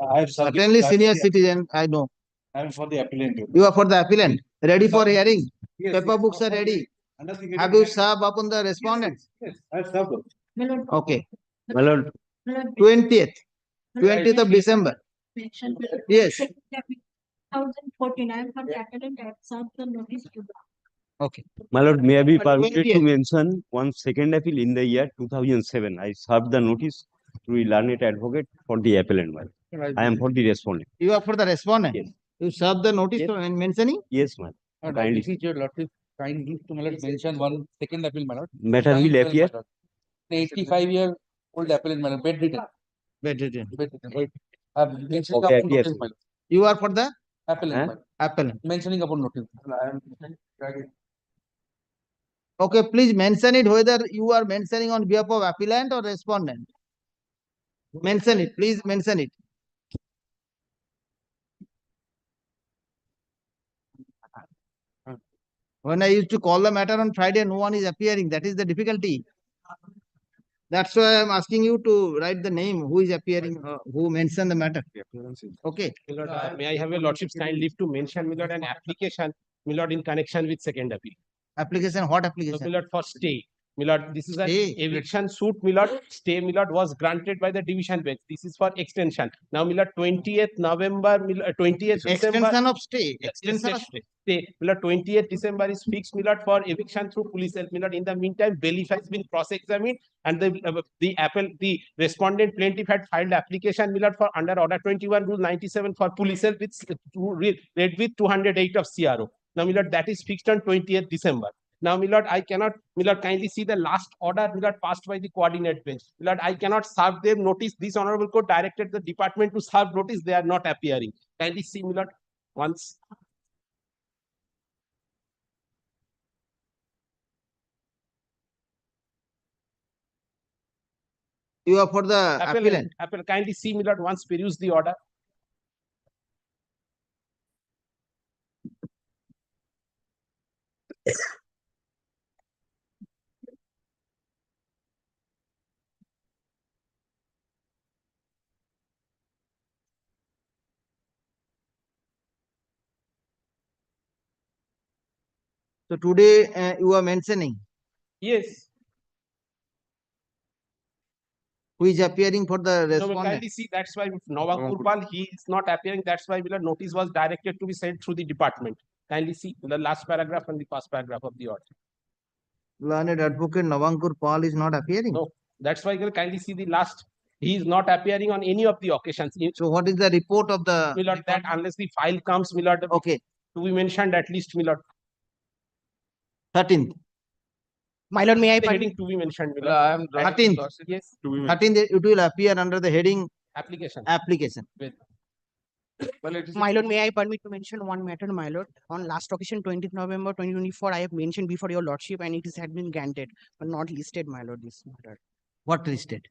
I have submitted. Certainly senior citizen, I know. I am for the appellant. You are for the appellant. Ready for hearing? Yes, Paper yes. books are ready. Understood. Have you served upon the respondent? Yes, I have served. Okay. My lord, 20th. 20th of December. Yes. 1049 for appellant at served the notice to the Okay. my lord, may I be But permitted to 20th. mention one second appeal in the year 2007. I served the notice to the learned advocate for the appellant. My lord. I am for the respondent. You are for the respondent. Yes. You serve the notice Yes. to mentioning? Yes, my lord. Kindly. This is your lordship. Kindly to my lord mention one second appeal, my lord. Matter will appear. 85-year-old appellant, my lord, bedridden. Bedridden. Bedridden. I have mentioned Okay, upon yes. notice, my lord. You are for the Appellant, Huh? my lord. appellant. Mentioning upon notice. Okay, please mention it whether you are mentioning on behalf of appellant or respondent. Mention it. Please mention it. When I used to call the matter on Friday, no one is appearing. That is the difficulty. That's why I'm asking you to write the name who is appearing, who mentioned the matter. Okay. Milord, may I have a lordship's kind leave to mention, Milord, an application, Milord, in connection with second appeal. Application, what So, application? Milord, for stay. Milord, this is an Stay. eviction suit, Milord. Stay, Milord, was granted by the division bench. This is for extension. Now, Milord, 20th November, Milord, 20th December. Extension of stay. Yes, Extension of stay. Stay. Milord, 20th December is fixed, Milord, for eviction through police help. Milord, in the meantime, bailiff has been cross-examined and the respondent plaintiff had filed application, Milord, for under order 21 rule 97 for police help with read with 208 of CRO. Now, Milord, that is fixed on 20th December. Now, Milord, I cannot, Milord, kindly see the last order, Milord, passed by the coordinate bench. Milord, I cannot serve them notice. This honorable court directed the department to serve notice. They are not appearing. Kindly see, Milord, once. You are for the appellant. Appellant, kindly see, Milord, once peruse the order. So today you are mentioning Yes. who is appearing for the No, but respondent. kindly see, that's why Navakur Pal, he is not appearing. That's why Milord, notice was directed to be sent through the department. Kindly see the last paragraph and the first paragraph of the order. Learned advocate Navakur Pal is not appearing. No, that's why kindly see the last. He is not appearing on any of the occasions. So what is the report of the Milord, that unless the file comes, Milord, okay, to be mentioned at least, Milord. 13th. My lord, may I The permit? heading to be mentioned, Milord. I am 13th. Yes, 13th it will appear under the heading application. application. My lord, may I permit to mention one matter, my lord? On last occasion, 20th November 2024, I have mentioned before your lordship and it had been granted, but not listed, my lord, this matter. What listed?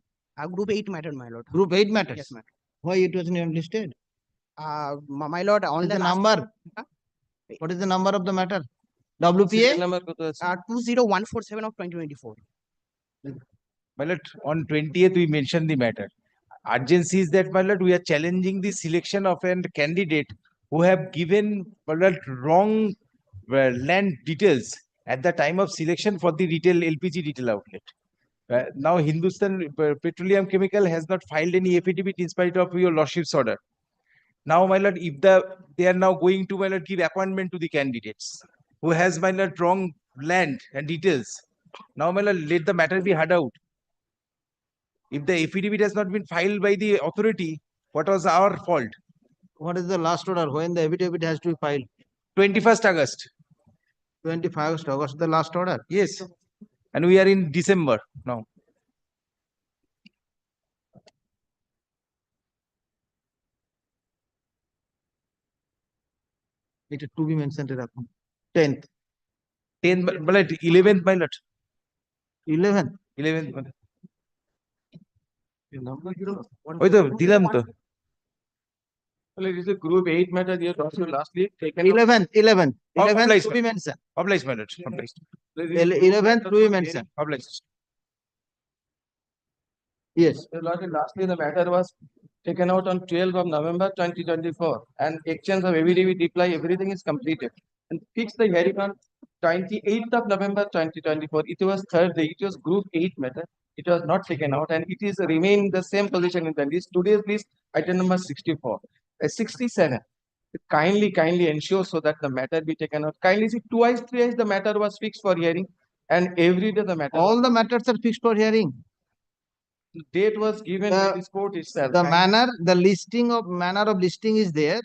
Group 8 matter, my lord. Group 8 matters. Yes, ma'am. Why it was not listed? My lord, What on is the the last number? What is the number of the matter? WPA? 20147 of 2024. My lord, on 20th we mentioned the matter. Urgency is that, my lord, we are challenging the selection of a candidate who have given, my lord, wrong land details at the time of selection for the retail LPG retail outlet. Now Hindustan Petroleum Chemical has not filed any affidavit in spite of your lordship's order. Now, my lord, if they are now going to, my lord, give appointment to the candidates who has, my lord, wrong land and details. Now, my lord, let the matter be heard out. If the affidavit has not been filed by the authority, what was our fault? What is the last order? When the affidavit has to be filed? 21st August. 21st August, the last order. Yes. And we are in December now. It is to be mentioned. 10th. 10th, my lord, 11th, my lord. 11th. 11th, my lord. ওই তো দিলাম তো It is a group 8 matter. You also lastly taken 11th. 11th. 11th obliged, to be mentioned. obliged, my lord. Obliged. 11th to be mentioned. Obliged. Yes. Your Lordship, lastly, the matter was taken out on 12th of November 2024 and exchange of affidavit reply, everything is completed. And fixed the hearing on 28th of November 2024. It was Thursday, it was group 8 matter. It was not taken out and it is remain the same position in the list. Today's list, item number 64. 67. Kindly ensure so that the matter be taken out. Kindly see twice, thrice the matter was fixed for hearing and every day the matter. All the matters are fixed for hearing. Date was given The- by this court itself. The manner of listing is there.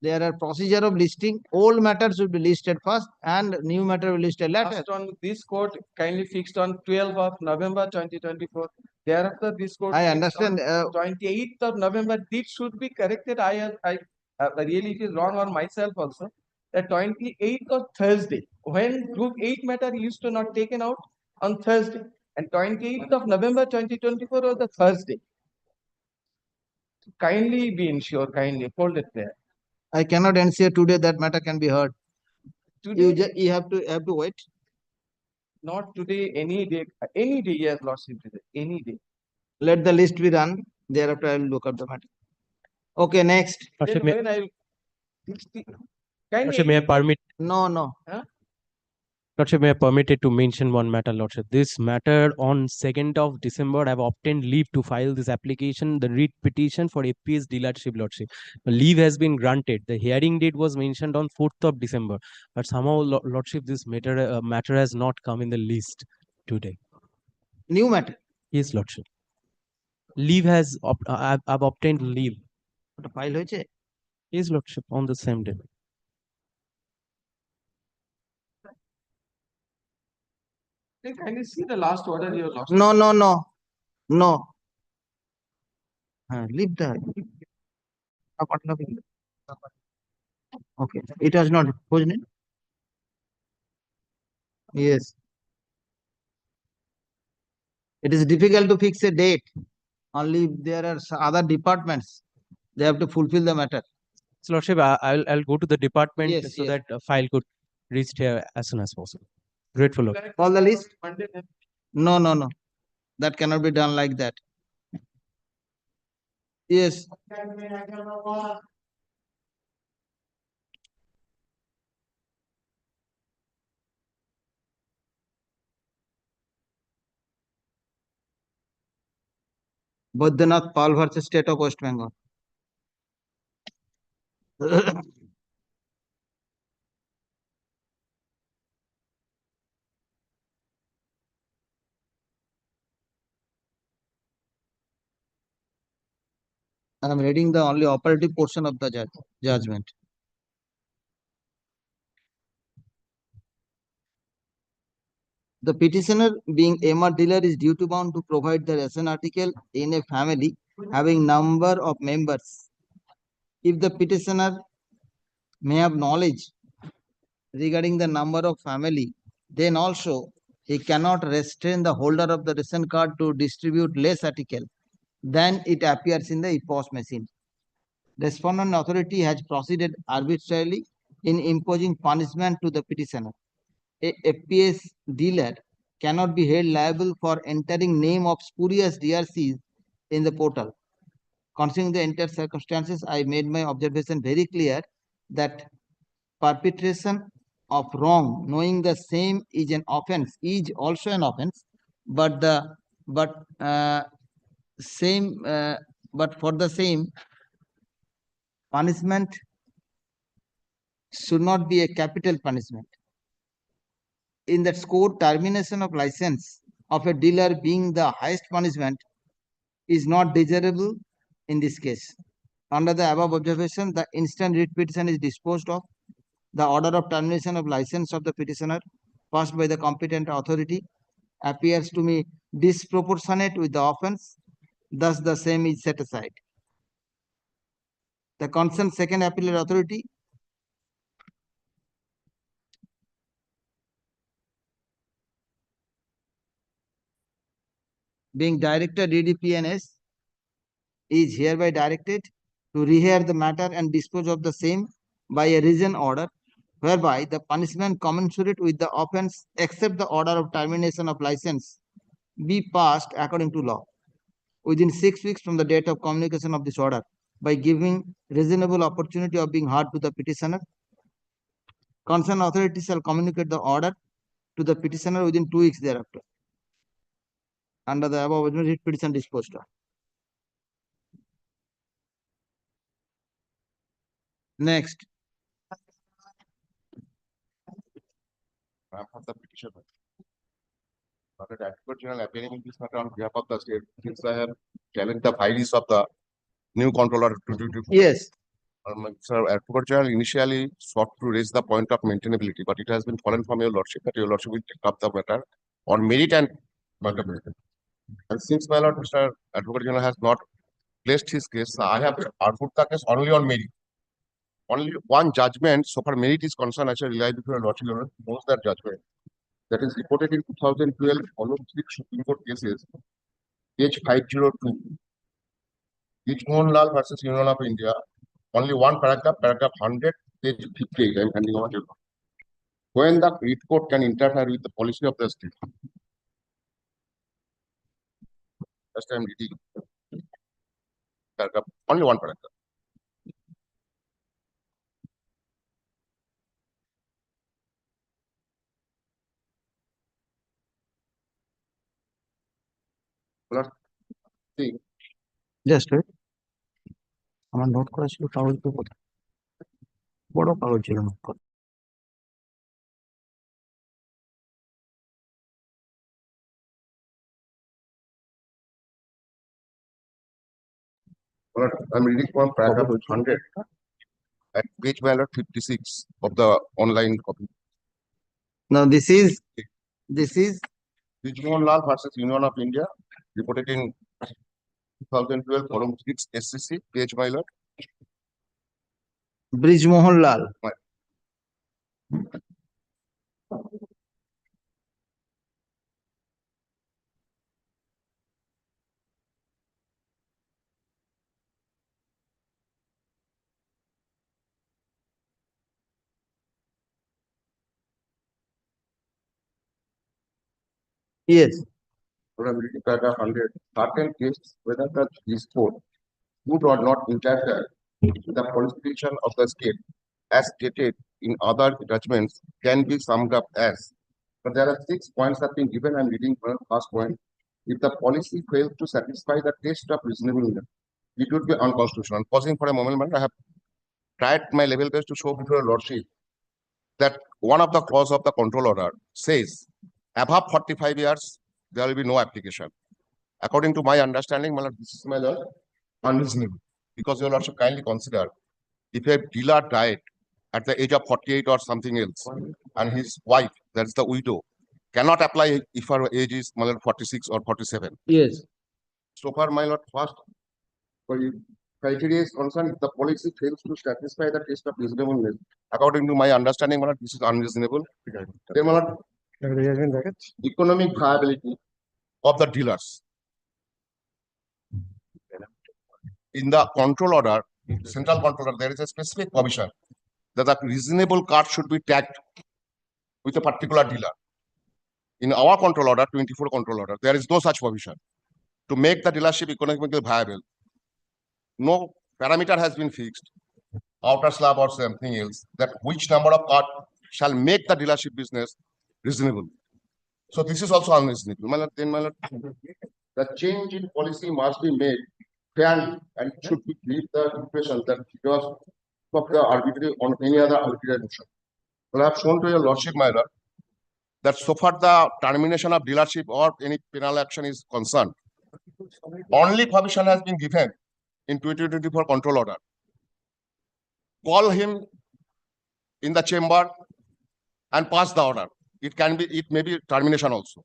There are procedure of listing. Old matters will be listed first and new matter will be listed later. Last on this court kindly fixed on 12th of November 2024. Thereafter, this court. I fixed understand. on 28th of November. This should be corrected. I really it is wrong on myself also. The 28th of Thursday, when group 8 matter used to not taken out on Thursday, and 28th of November 2024 was the Thursday. Kindly be ensured, kindly hold it there. I cannot ensure today that matter can be heard. Today, You have to wait. not today, any day, yes, Lordship, any day. Let the list be run. Thereafter, I will look at the matter. Okay, next. Then May, when I Lordship, may I permit, No. Lordship, may I permitted to mention one matter, Lordship. This matter on 2nd of December, I have obtained leave to file this application, the writ petition for APS dealership, Lordship. The leave has been granted. The hearing date was mentioned on 4th of December, but somehow, Lordship, this matter has not come in the list today. New matter. Yes, Lordship. Leave has, I've obtained leave. ওটা file হয়েছে? Yes, Lordship, on the same day. Can you see the last order you lost? No. Leave the. Okay. It was not. Wasn't it? Yes. It is difficult to fix a date. Only if there are other departments, they have to fulfill the matter. So, Lordship, I'll go to the department Yes, so yes. that file could reach here as soon as possible. Grateful, Lord. Call the list. Monday, then. No. That cannot be done like that. Yes. Badrinath Pal versus State of West Bengal. I am reading the only operative portion of the judgment. The petitioner, being Emma dealer, is duty bound to provide the ration article in a family having number of members. If the petitioner may have knowledge regarding the number of family, then also he cannot restrain the holder of the ration card to distribute less article than it appears in the EPOS machine. Respondent authority has proceeded arbitrarily in imposing punishment to the petitioner. A FPS dealer cannot be held liable for entering name of spurious DRCs in the portal. Considering the entire circumstances, I made my observation very clear that perpetration of wrong, knowing the same is an offense, is also an offense, but for the same punishment should not be a capital punishment. In that score, termination of license of a dealer being the highest punishment is not desirable in this case. Under the above observation, the instant writ petition is disposed of. The order of termination of license of the petitioner passed by the competent authority appears to me disproportionate with the offense. Thus, the same is set aside. The concerned second appellate authority being Director DDPNS is hereby directed to rehear the matter and dispose of the same by a written order, whereby the punishment commensurate with the offense except the order of termination of license be passed according to law. within 6 weeks from the date of communication of this order by giving reasonable opportunity of being heard to the petitioner. Concerned authority shall communicate the order to the petitioner within 2 weeks thereafter. Under the above, writ petition disposed of. Next, Of the petitioner. But the Advocate General appearing in this matter on behalf of the state, since I have challenged the files of the new controller to yes, Sir, Advocate General initially sought to raise the point of maintainability, but it has been fallen from your lordship that your lordship will take up the matter on merit and maintainability. And since my lord, Mr. Advocate General has not placed his case, I have argued the case only on merit. Only one judgment, so far merit is concerned, I shall rely before your lordship knows that judgment. That is reported in 2012 all of 6 Supreme Court cases, page 502. Lal versus Union of India, only one paragraph, paragraph 100, page 58. I'm handing over to you. When the writ court can interfere with the policy of the state. First I'm reading. Paragraph, only one paragraph. See, just wait. আমার note করা ছিল কাগজগুলো কোথায়? বড় কাগজ ছিল note করা। I'm reading from paragraph 100 at page 56 of the online copy. Now this is Lal versus Union of India, reported in 2012, column 6 SCC, page my lord. Brijmohan Lal. Yes, What I'm reading paragraph 100. Certain cases, whether the this court would or not interfere with the constitution of the state, as stated in other judgments, can be summed up as. But there are 6 points that have been given. I'm reading from the first point. If the policy fails to satisfy the test of reasonableness, it would be unconstitutional. Pausing for a moment, I have tried my level best to show before your lordship that one of the clause of the control order says above 45 years, there will be no application. According to my understanding, my lord, this is my lord, unreasonable. Because your lordship kindly consider if a dealer died at the age of 48 or something else, and his wife, that is the widow, cannot apply if her age is my lord, 46 or 47. yes, So far, my lord, first criteria is concerned, if the policy fails to satisfy the test of reasonableness, according to my understanding, my lord, this is unreasonable. Then, my lord, economic viability of the dealers. In the control order, central control order, there is a specific provision that the reasonable card should be tagged with a particular dealer. In our control order, 24 control order, there is no such provision. To make the dealership economically viable, no parameter has been fixed, outer slab or something else, that which number of card shall make the dealership business reasonable. So this is also unreasonable. Then, the change in policy must be made fair and should be leave the impression that it was of the arbitrary on any other arbitrary notion. Well, I have shown to your lordship, my lord, that so far the termination of dealership or any penal action is concerned, only permission has been given in 2024 control order. Call him in the chamber and pass the order. It may be termination also.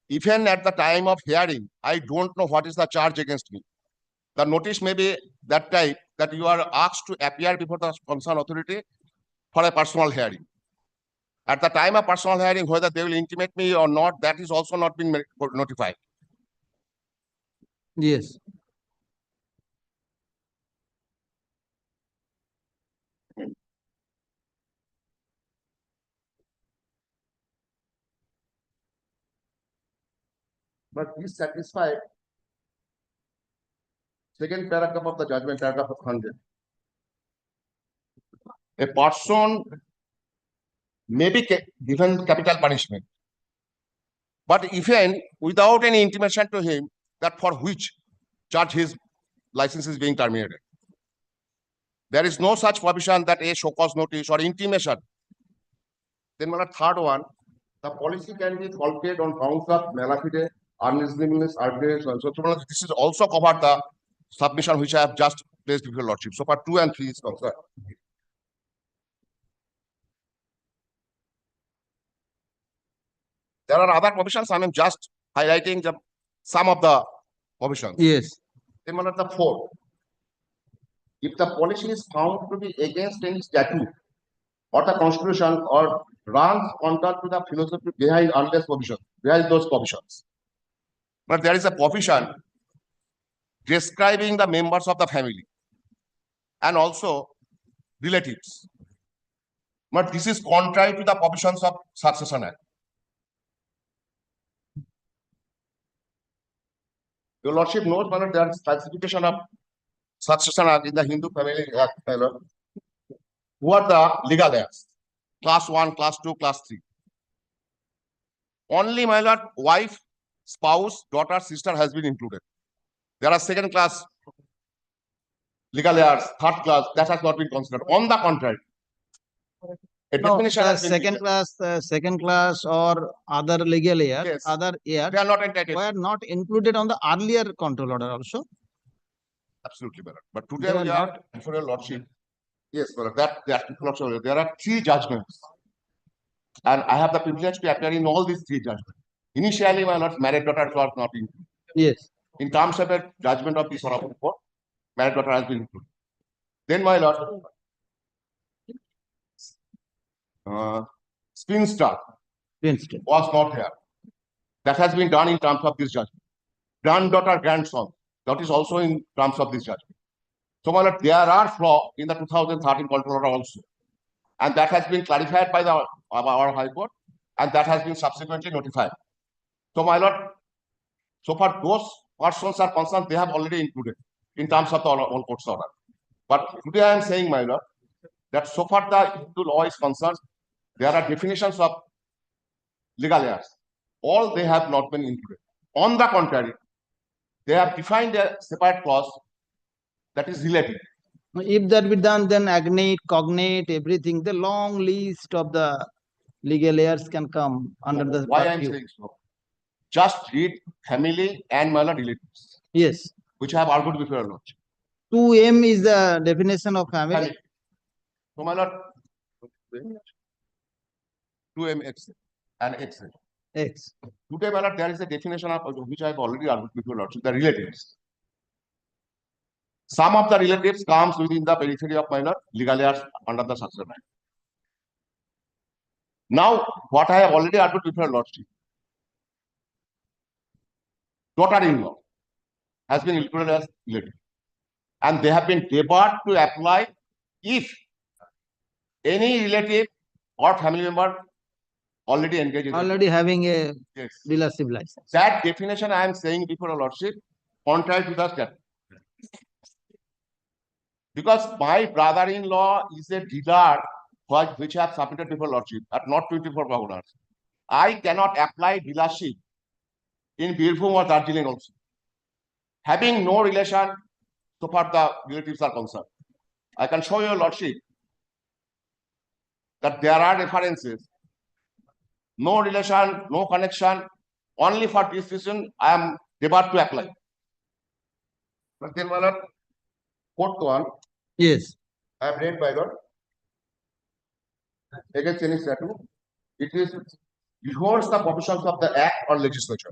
Even at the time of hearing, I don't know what is the charge against me. The notice may be that type that you are asked to appear before the concerned authority for a personal hearing. At the time of personal hearing, whether they will intimate me or not, that is also not being notified. yes. But is satisfied second paragraph of the judgment, paragraph of 100. A person may be given capital punishment, but even without any intimation to him that for which charge his license is being terminated. There is no such provision that a show cause notice or intimation. Then third one, the policy can be faulted on grounds of malafide, unreasonableness, arbitrariness, and so on. This is also covered the submission which I have just placed before Lordship. So far 2 and 3 is concerned. There are other provisions. I am just highlighting some of the provisions. Yes. Then the 4. If the policy is found to be against any statute or the constitution or runs contrary to the philosophy behind unless provision, behind those provisions. But there is a provision describing the members of the family and also relatives. But this is contrary to the provisions of Succession Act. Your Lordship knows that there is classification of Succession Act in the Hindu Family Act. Who are the legal heirs? Class 1, class 2, class 3. Only my lord, wife, spouse, daughter, sister has been included. There are second class legal heirs, third class, that has not been considered. On the contrary, a No, definition the has been second class or other legal heirs, Yes. other heirs They are not entitled. were not included on the earlier control order also. Absolutely, my lord. But They today are we are before your Lordship. Yes, my lord, there are 3 judgments. And I have the privilege to appear in all these 3 judgments. Initially, my lord, married daughter was not included. Yes. In terms of a judgment of this honorable court, married daughter has been included. Then, my lord, spinster Princeton. was not here. That has been done in terms of this judgment. Granddaughter, grandson, that is also in terms of this judgment. So, my lord, there are flaws in the 2013 control order also. And that has been clarified by our High Court, and that has been subsequently notified. So, my lord, so far those persons are concerned, they have already included in terms of the all court's order. But today I am saying, my lord, that so far the Hindu law is concerned, there are definitions of legal heirs. All they have not been included. On the contrary, they have defined a separate clause that is relative. If that be done, then agnate, cognate, everything, the long list of the legal heirs can come under the Why I am purview. saying so? Just read family and my lord relatives, Yes. which I have argued before your lordship. 2M is the definition of family. Family. So, my lord, 2MX and X. X. Today, my lord, there is a definition of which I have already argued before your lordship, the relatives. Some of the relatives comes within the periphery of my lord, legal heirs under the Succession Act. Now, what I have already argued before your lordship, daughter-in-law has been included as relative. And they have been debarred to apply if any relative or family member already engaged in Already having a yes. dealership license. That definition I am saying before your lordship, contrary to the statute. Because my brother-in-law is a dealer which I have submitted before lordship at not 24 governors. I cannot apply dealership in Birbhum or Darjeeling also. Having no relation, so far the relatives are concerned. I can show your lordship that there are references, no relation, no connection, only for this reason I am debarred to apply. But then, my lord, fourth one, Yes. I have read by lord. Against any statute, it is beholds the provisions of the Act or legislature.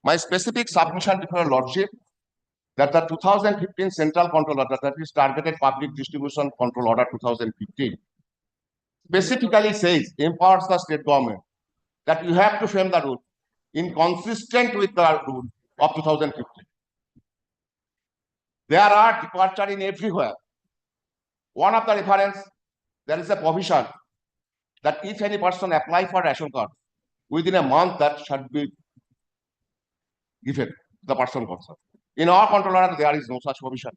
My specific submission before your lordship that the 2015 Central Control Order, that is Targeted Public Distribution Control Order 2015, specifically says, empowers the state government that you have to frame the rule inconsistent with the rule of 2015. There are departure in everywhere. One of the reference, there is a provision that if any person apply for ration card within a month, that should be given the person concerned. In our control order, there is no such provision.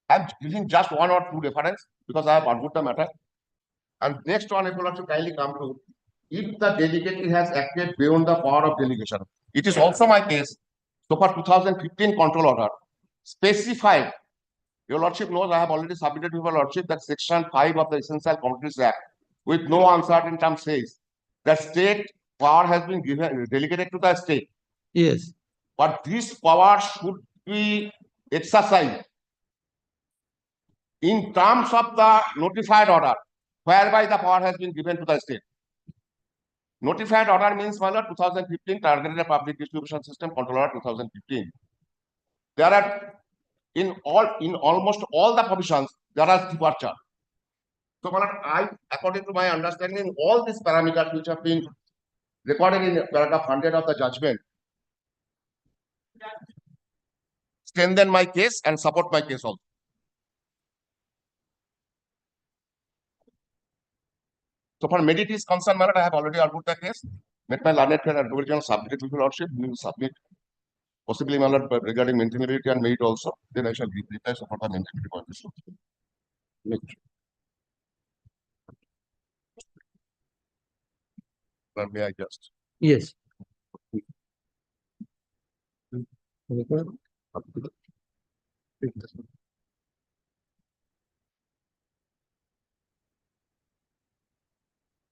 I'm giving just one or two reference because I have argued the matter. And next one, I would like to kindly come to, if the delegate has acted beyond the power of delegation. It is also my case. So for 2015 control order, specified, your lordship knows I have already submitted to your lordship that section 5 of the Essential Commodities Act with no uncertain term says that state power has been given, delegated to the state. Yes. But this power should be exercised in terms of the notified order, whereby the power has been given to the state. Notified order means 2015 Targeted Public Distribution System Control Order 2015. There are in almost all the provisions there are departure. So, I, according to my understanding, all these parameters which have been recorded in paragraph 100 of the judgment strengthen my case and support my case also. So for merit is concerned, I have already argued the case. Met my learned friend advocate submitted to your lordship. We will submit possibly regarding maintainability and merit also. Then I shall give reply for the maintainability point. Next. May I just? Yes.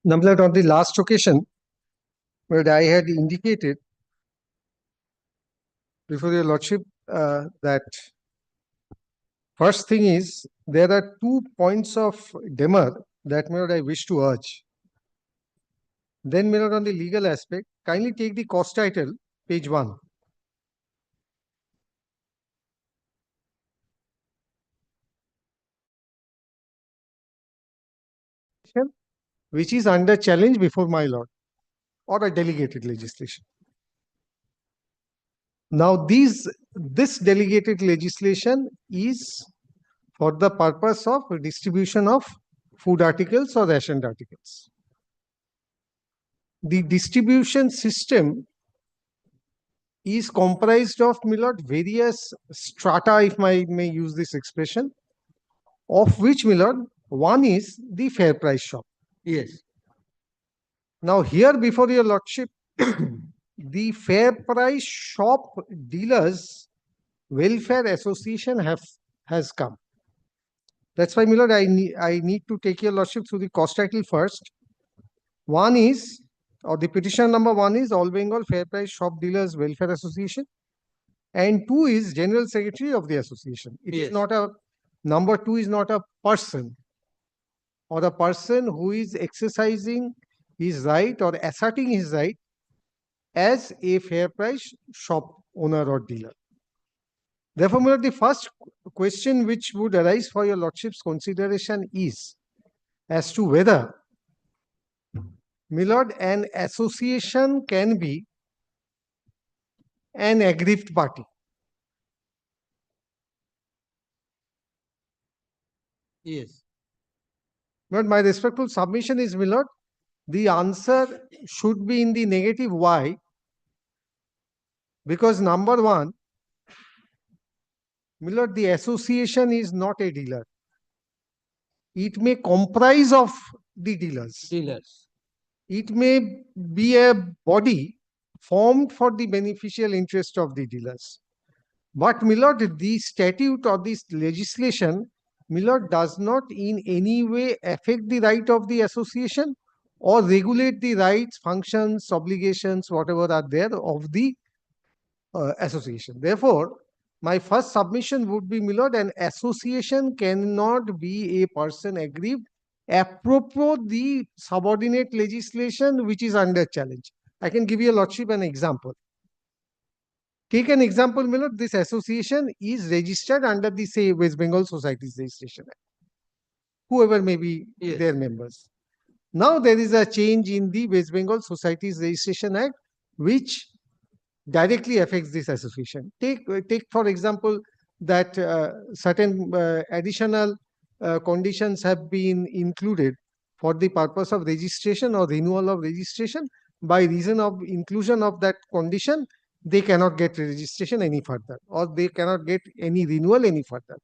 Number on the last occasion, where I had indicated before your lordship that first thing is there are 2 points of demur that I wish to urge. Then on the legal aspect, kindly take the cost title, page 1. Which is under challenge before my lord, or a delegated legislation. Now this delegated legislation is for the purpose of distribution of food articles or rationed articles. The distribution system is comprised of, my lord, various strata, if I may use this expression, of which, my lord, one is the fair price shop. Yes. Now here before your lordship, the fair price shop dealers welfare association has come. That's why, my lord, I need to take your lordship through the cost title first. One is, or the petition number 1 is All Bengal Fair Price Shop Dealers Welfare Association, and 2 is General Secretary of the association. It is not a, number 2 is not a person, or a person who is exercising his right or asserting his right as a fair price shop owner or dealer. Therefore, my lord, the first question which would arise for your lordship's consideration is as to whether, my lord, an association can be an aggrieved party. Yes. But my respectful submission is, my lord, the answer should be in the negative. Why? Because number 1, my lord, the association is not a dealer. It may comprise of the dealers. It may be a body formed for the beneficial interest of the dealers. But, my lord, the statute or this legislation, my lord, does not in any way affect the right of the association or regulate the rights, functions, obligations, whatever are there of the association. Therefore, my first submission would be, my lord, an association cannot be a person aggrieved apropos the subordinate legislation which is under challenge. I can give you, lordship, an example. Take an example, my lord, this association is registered under the, say, West Bengal Societies Registration Act. Whoever may be their members. Now there is a change in the West Bengal Societies Registration Act which directly affects this association. Take for example, that certain additional conditions have been included for the purpose of registration or renewal of registration. By reason of inclusion of that condition, they cannot get registration any further, or they cannot get any renewal any further.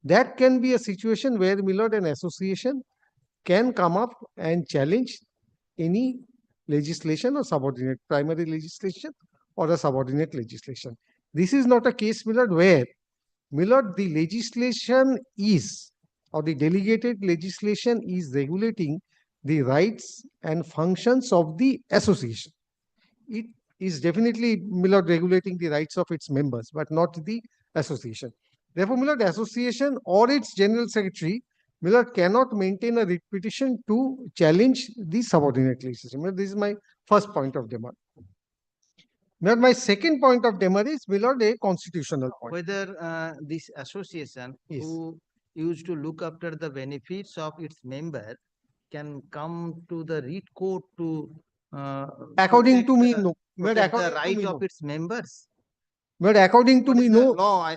That can be a situation where, my lord, an association can come up and challenge any legislation or subordinate, primary legislation or a subordinate legislation. This is not a case, my lord, where, my lord, the legislation is, or the delegated legislation is regulating the rights and functions of the association. It is definitely, my lord, regulating the rights of its members, but not the association. Therefore, my lord, association or its general secretary, my lord, cannot maintain a writ petition to challenge the subordinate legislation. My lord, this is my first point of demur. My lord, my second point of demur is, my lord, a constitutional point. Whether this association Yes. who used to look after the benefits of its member can come to the writ court to According to me, protect, no. My lord, protect the according to right me, of no. its members. My lord, according to What me, is the no. law?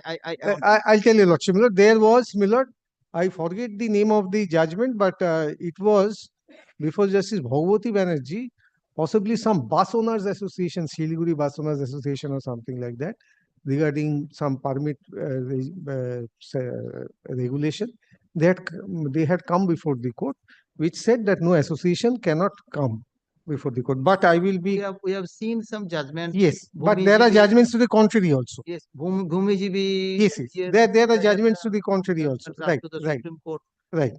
I'll tell you, Lordship. My lord, there was, my lord, I forget the name of the judgment, but it was before Justice Bhagwati Banerjee, possibly some bus owners association, Siliguri Bus Owners Association or something like that, regarding some permit regulation. They had come before the court, which said that no association cannot come before the court. But I will be, We have seen some judgments. yes, but there are Bhumijivi- judgments to the contrary also. Yes, Bhumijivi. Yes, yes. There are judgments to the contrary also. Up Right, to the right, Supreme Court. right.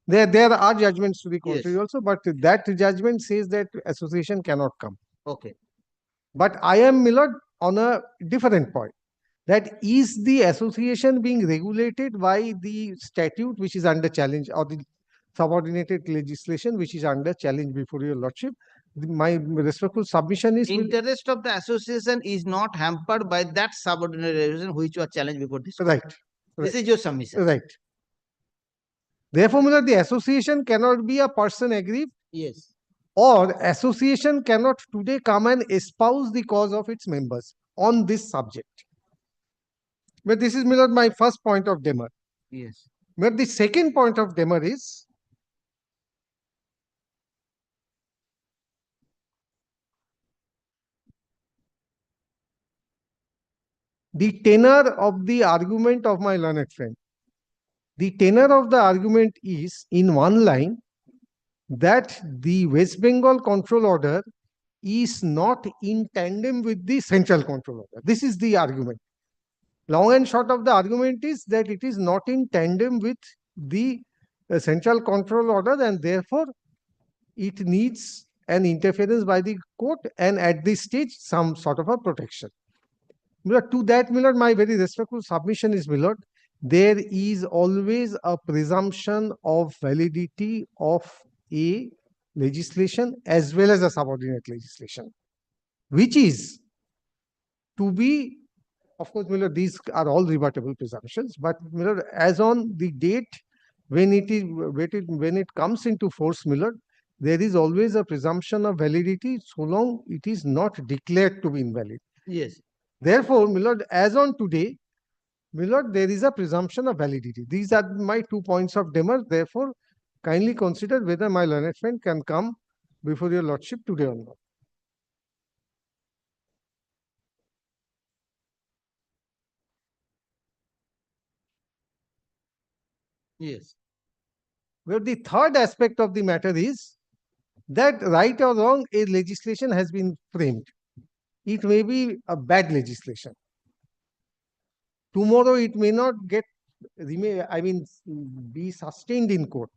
There are judgments to the Yes. contrary also, but that judgment says that association cannot come. Okay. But I am, my lord, on a different point. That is the association being regulated by the statute which is under challenge, or the subordinated legislation which is under challenge before your lordship. My respectful submission is, Interest of the association is not hampered by that subordinate resolution which was challenged before this. court. right, This is your submission. right. Therefore, my lord, the association cannot be a person aggrieved, Yes. or association cannot today come and espouse the cause of its members on this subject. But this is, my lord, my first point of demur. Yes. But the second point of demur is, the tenor of the argument of my learned friend. The tenor of the argument is, in one line, that the West Bengal control order is not in tandem with the central control order. This is the argument. Long and short of the argument is that it is not in tandem with the central control order, and therefore it needs an interference by the court, and at this stage some sort of a protection. To that, my lord, my very respectful submission is, my lord, there is always a presumption of validity of a legislation as well as a subordinate legislation, which is to be, of course, my lord, these are all rebuttable presumptions, but my lord, as on the date when it comes into force, my lord, there is always a presumption of validity so long it is not declared to be invalid. Yes. Therefore, my lord, as on today, my lord, there is a presumption of validity. These are my 2 points of demur. Therefore, kindly consider whether my learned friend can come before your lordship today or not. Yes. Well, the third aspect of the matter is that, right or wrong, a legislation has been framed. It may be a bad legislation. Tomorrow it may not be sustained in court.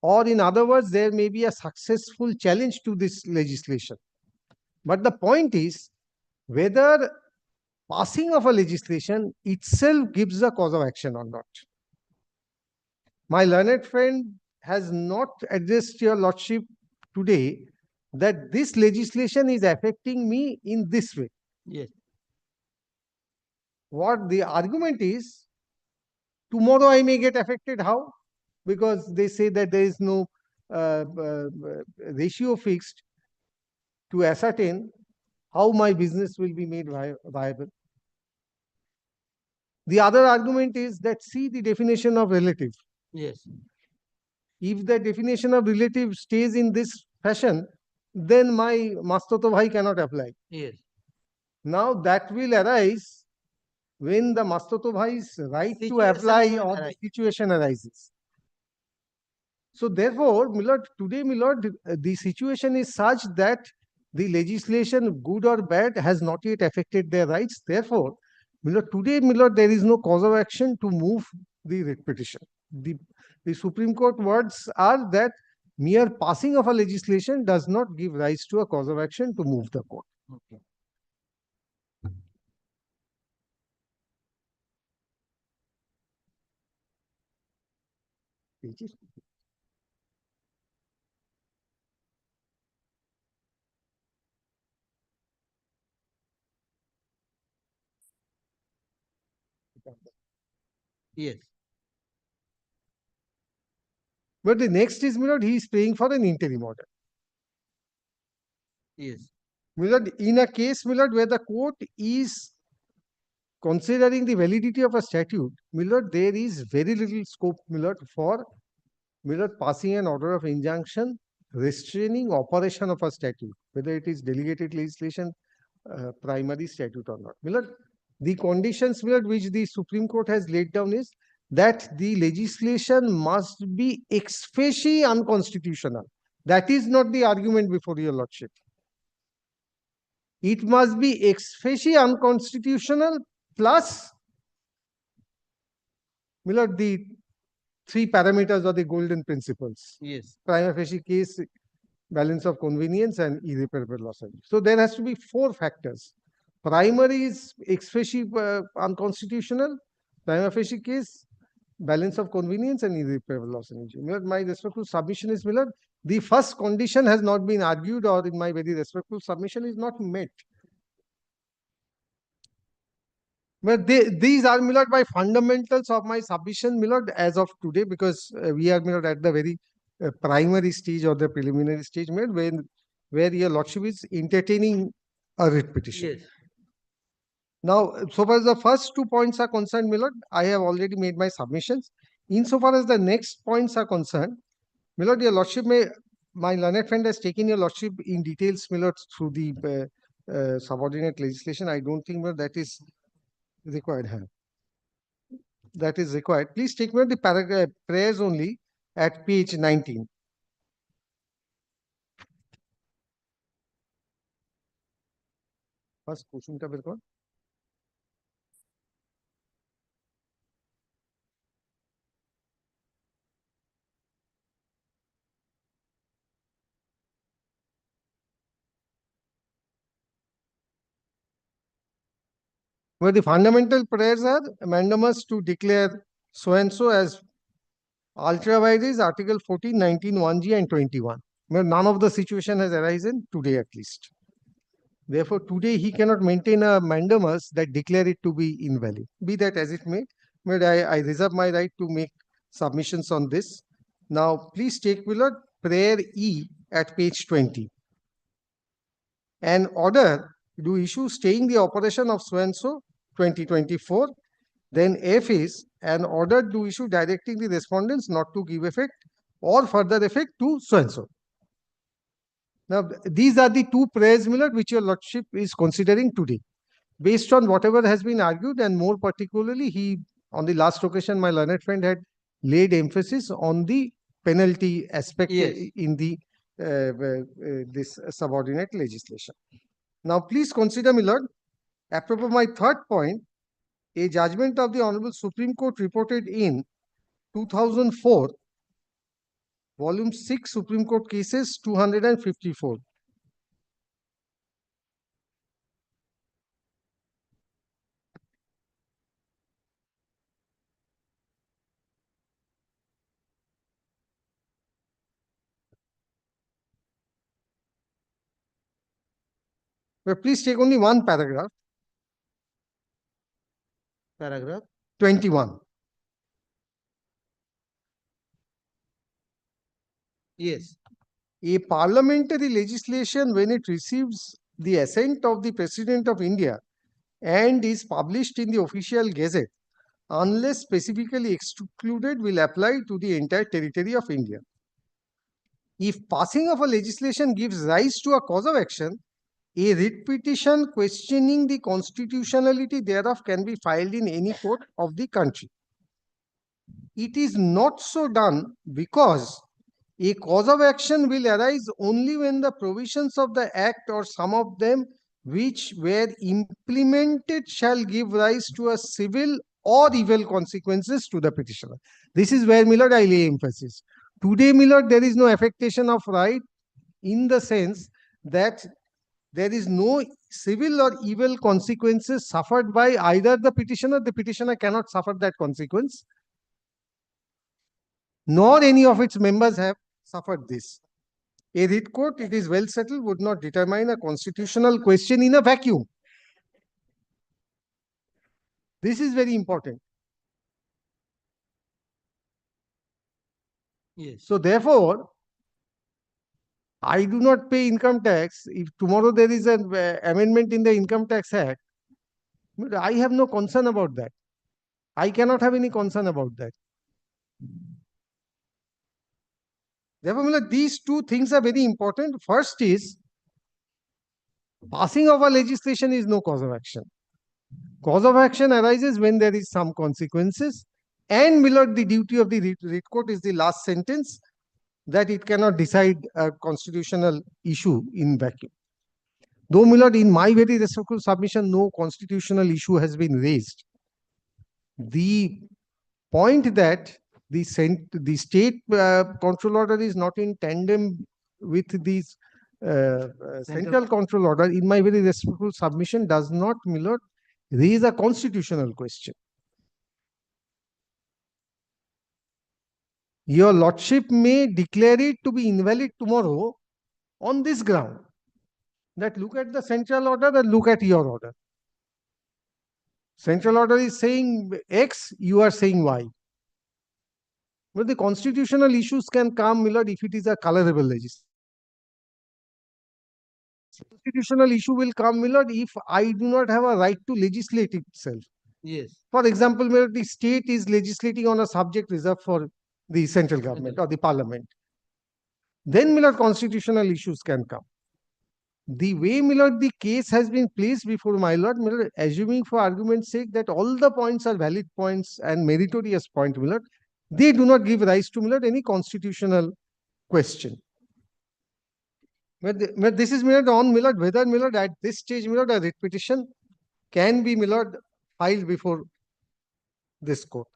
Or in other words, there may be a successful challenge to this legislation. But the point is whether passing of a legislation itself gives a cause of action or not. My learned friend has not addressed your lordship today that this legislation is affecting me in this way. Yes. What the argument is, tomorrow I may get affected. How? Because they say that there is no ratio fixed to ascertain how my business will be made viable. The other argument is that, see the definition of relative. Yes. If the definition of relative stays in this fashion, then my Mastoto Bhai cannot apply. Yes. Now that will arise when the Mastoto Bhai's right to Situation apply will or the arise. situation arises. So therefore, Milord, today, Milord, the situation is such that the legislation, good or bad, has not yet affected their rights. Therefore, Milord, today, Milord, there is no cause of action to move the writ petition. The Supreme Court words are that mere passing of a legislation does not give rise to a cause of action to move the court. Okay. Yes. But the next is, Milord, he is praying for an interim order. Yes. Milord, in a case, Milord, where the court is considering the validity of a statute, Milord, there is very little scope, Milord, for Milord passing an order of injunction restraining operation of a statute, whether it is delegated legislation, primary statute or not. Milord, the conditions, Milord, which the Supreme Court has laid down is that the legislation must be ex facie unconstitutional. That is not the argument before your lordship. It must be ex facie unconstitutional plus, Milord, the three parameters or the golden principles. Yes. Prima facie case, balance of convenience, and irreparable loss. So there has to be four factors. Primary is ex facie unconstitutional, prima facie case, balance of convenience, and irreparable loss of injury. Milord, my respectful submission is, Milord, the first condition has not been argued, or in my very respectful submission is not met. But these are, Milord, my fundamentals of my submission, Milord, as of today, because we are, Milord, at the very primary stage or the preliminary stage, Milord, where your lordship is entertaining a writ petition. Yes. Now, so far as the first 2 points are concerned, Milord, I have already made my submissions. Insofar as the next points are concerned, Milord, your lordship my learned friend has taken your lordship in details, Milord, through the subordinate legislation. I don't think, Milord, that is required. That is required. Please take note the paragraph prayers only at page 19. First question টা বের কর। Where the fundamental prayers are mandamus to declare so and so as ultra vires, Article 14, 19, 1G, and 21. But none of the situation has arisen today at least. Therefore, today he cannot maintain a mandamus that declare it to be invalid. Be that as it may, but I reserve my right to make submissions on this. Now, please take, Willard, prayer E at page 20. An order to issue staying the operation of so and so 2024. Then F is an order to issue directing the respondents not to give effect or further effect to so and so. Now, these are the two prayers, Millard, which your lordship is considering today. Based on whatever has been argued, and more particularly, on the last occasion, my learned friend had laid emphasis on the penalty aspect in the this subordinate legislation. Now, please consider, Millard, apropos my third point, a judgment of the Honorable Supreme Court reported in 2004, Volume 6, Supreme Court Cases 254. But please take only one paragraph. Paragraph 21. Yes. A parliamentary legislation, when it receives the assent of the President of India and is published in the official gazette, unless specifically excluded, will apply to the entire territory of India. If passing of a legislation gives rise to a cause of action, A writ petition questioning the constitutionality thereof can be filed in any court of the country. It is not so done because a cause of action will arise only when the provisions of the act or some of them which were implemented shall give rise to a civil or evil consequences to the petitioner. This is where, Millard, I lay emphasis. Today, Millard, there is no affectation of right in the sense that there is no civil or evil consequences suffered by either the petitioner cannot suffer that consequence, nor any of its members have suffered this. A writ court, it is well settled, would not determine a constitutional question in a vacuum. This is very important. Yes. So therefore, I do not pay income tax. If tomorrow there is an amendment in the Income Tax Act, I have no concern about that. I cannot have any concern about that. Therefore, these two things are very important. First is, passing of a legislation is no cause of action. Cause of action arises when there is some consequences. And, Millard, the duty of the writ court is the last sentence, that it cannot decide a constitutional issue in vacuum. Though, Millard, in my very respectful submission, no constitutional issue has been raised. The point that the state control order is not in tandem with these central control order, in my very respectful submission, does not, Millard, raise a constitutional question. Your Lordship may declare it to be invalid tomorrow on this ground, that look at the central order and look at your order. Central order is saying X, you are saying Y. But the constitutional issues can come, Millard, if it is a colorable legislation. Constitutional issue will come, Millard, if I do not have a right to legislate itself. Yes. For example, Millard, the state is legislating on a subject reserved for the central government or the parliament. Then, Millard, constitutional issues can come. The way, Millard, the case has been placed before my lord, Millard, assuming for argument's sake that all the points are valid points and meritorious point, Millard, they do not give rise to, Millard, any constitutional question. But this is, Millard, on, Millard, whether, Millard, at this stage, Millard, a writ petition can be, Millard, filed before this court.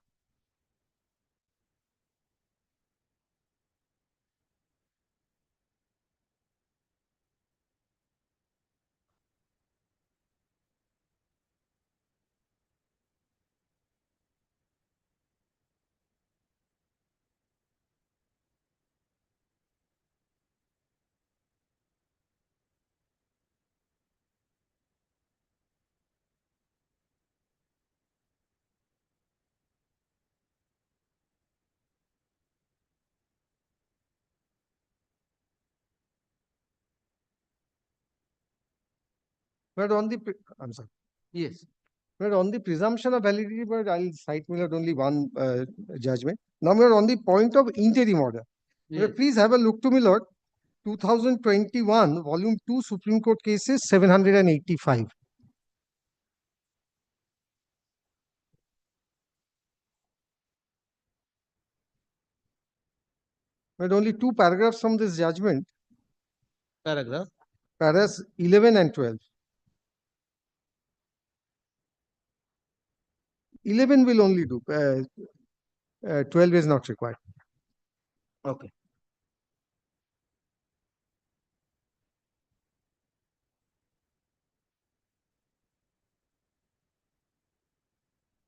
But on the, I'm sorry. Yes. But on the presumption of validity, but I'll cite, Millard, only one judgment. Now, Millard, on the point of interim order, Millard, please have a look to, Millard, 2021, Volume 2, Supreme Court Cases 785. But only two paragraphs from this judgment, Paragraph. paras 11 and 12. 11 will only do, 12 is not required. Okay.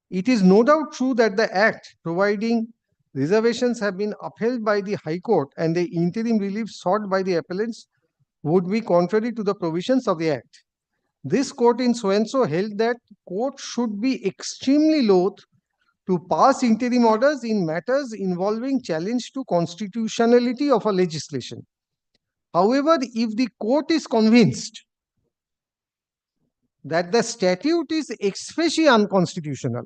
It is no doubt true that the Act providing reservations have been upheld by the High Court and the interim relief sought by the appellants would be contrary to the provisions of the Act. This court in so-and-so held that court should be extremely loath to pass interim orders in matters involving challenge to constitutionality of a legislation. However, if the court is convinced that the statute is expressly unconstitutional,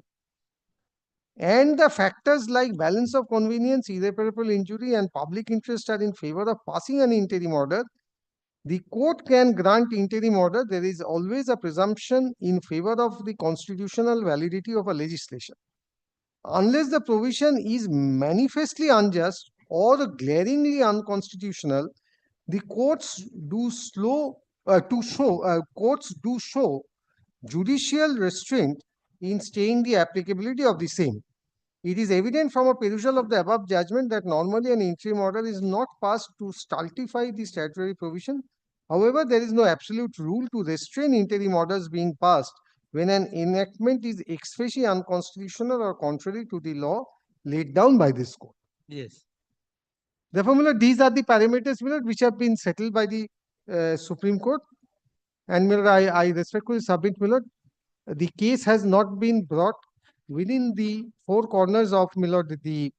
and the factors like balance of convenience, irreparable injury, and public interest are in favor of passing an interim order, the court can grant interim order. There is always a presumption in favor of the constitutional validity of a legislation. Unless the provision is manifestly unjust or glaringly unconstitutional, the courts do show judicial restraint in staying the applicability of the same. It is evident from a perusal of the above judgment that normally an interim order is not passed to stultify the statutory provision. However, there is no absolute rule to restrain interim orders being passed when an enactment is expressly unconstitutional or contrary to the law laid down by this court. Yes. Therefore, my lord, these are the parameters, my lord, which have been settled by the Supreme Court. And my lord, I respectfully submit, my lord, the case has not been brought within the four corners of, my lord, the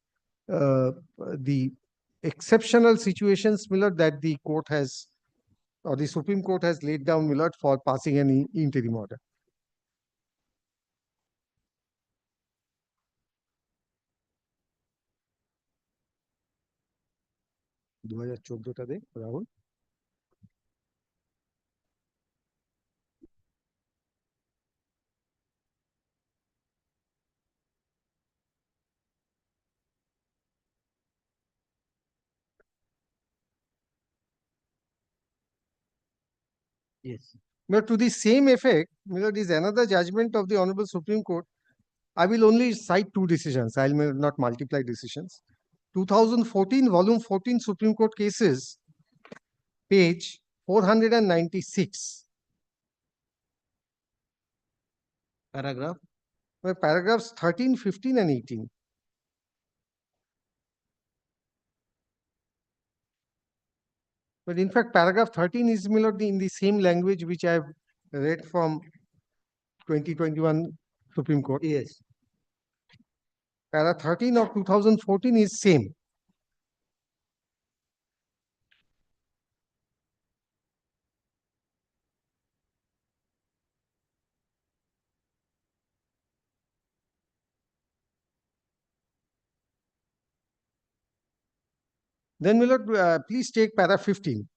exceptional situations, my lord, that the court has or the Supreme Court has laid down, my lord, for passing an interim order. Rahul. Yes. But to the same effect, my lord, is another judgment of the Honorable Supreme Court. I will only cite two decisions. I will not multiply decisions. 2014, volume 14 Supreme Court cases, page 496. Paragraph. Paragraphs 13, 15, and 18. But in fact, paragraph 13 is, my lord, in the same language which I have read from 2021 Supreme Court. Yes. Para 13 of 2014 is same. Then, my lord, please take para 15.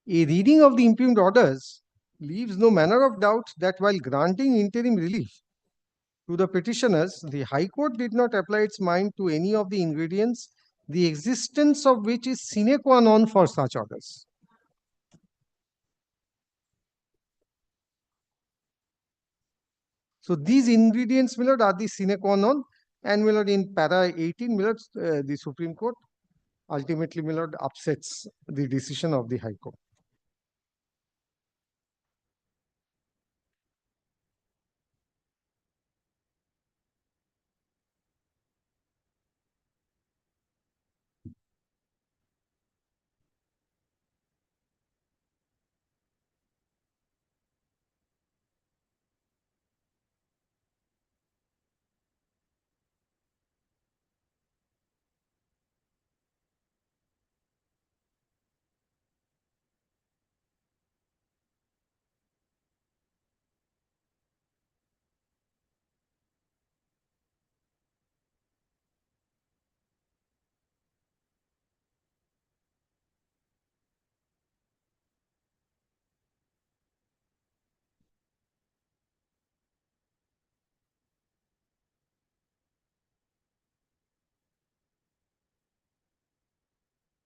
A reading of the impugned orders leaves no manner of doubt that while granting interim relief to the petitioners, the High Court did not apply its mind to any of the ingredients, the existence of which is sine qua non for such orders. So these ingredients, my lord, are the sine qua non, and my lord, in para 18, my lord, the Supreme Court ultimately, my lord, upsets the decision of the High Court.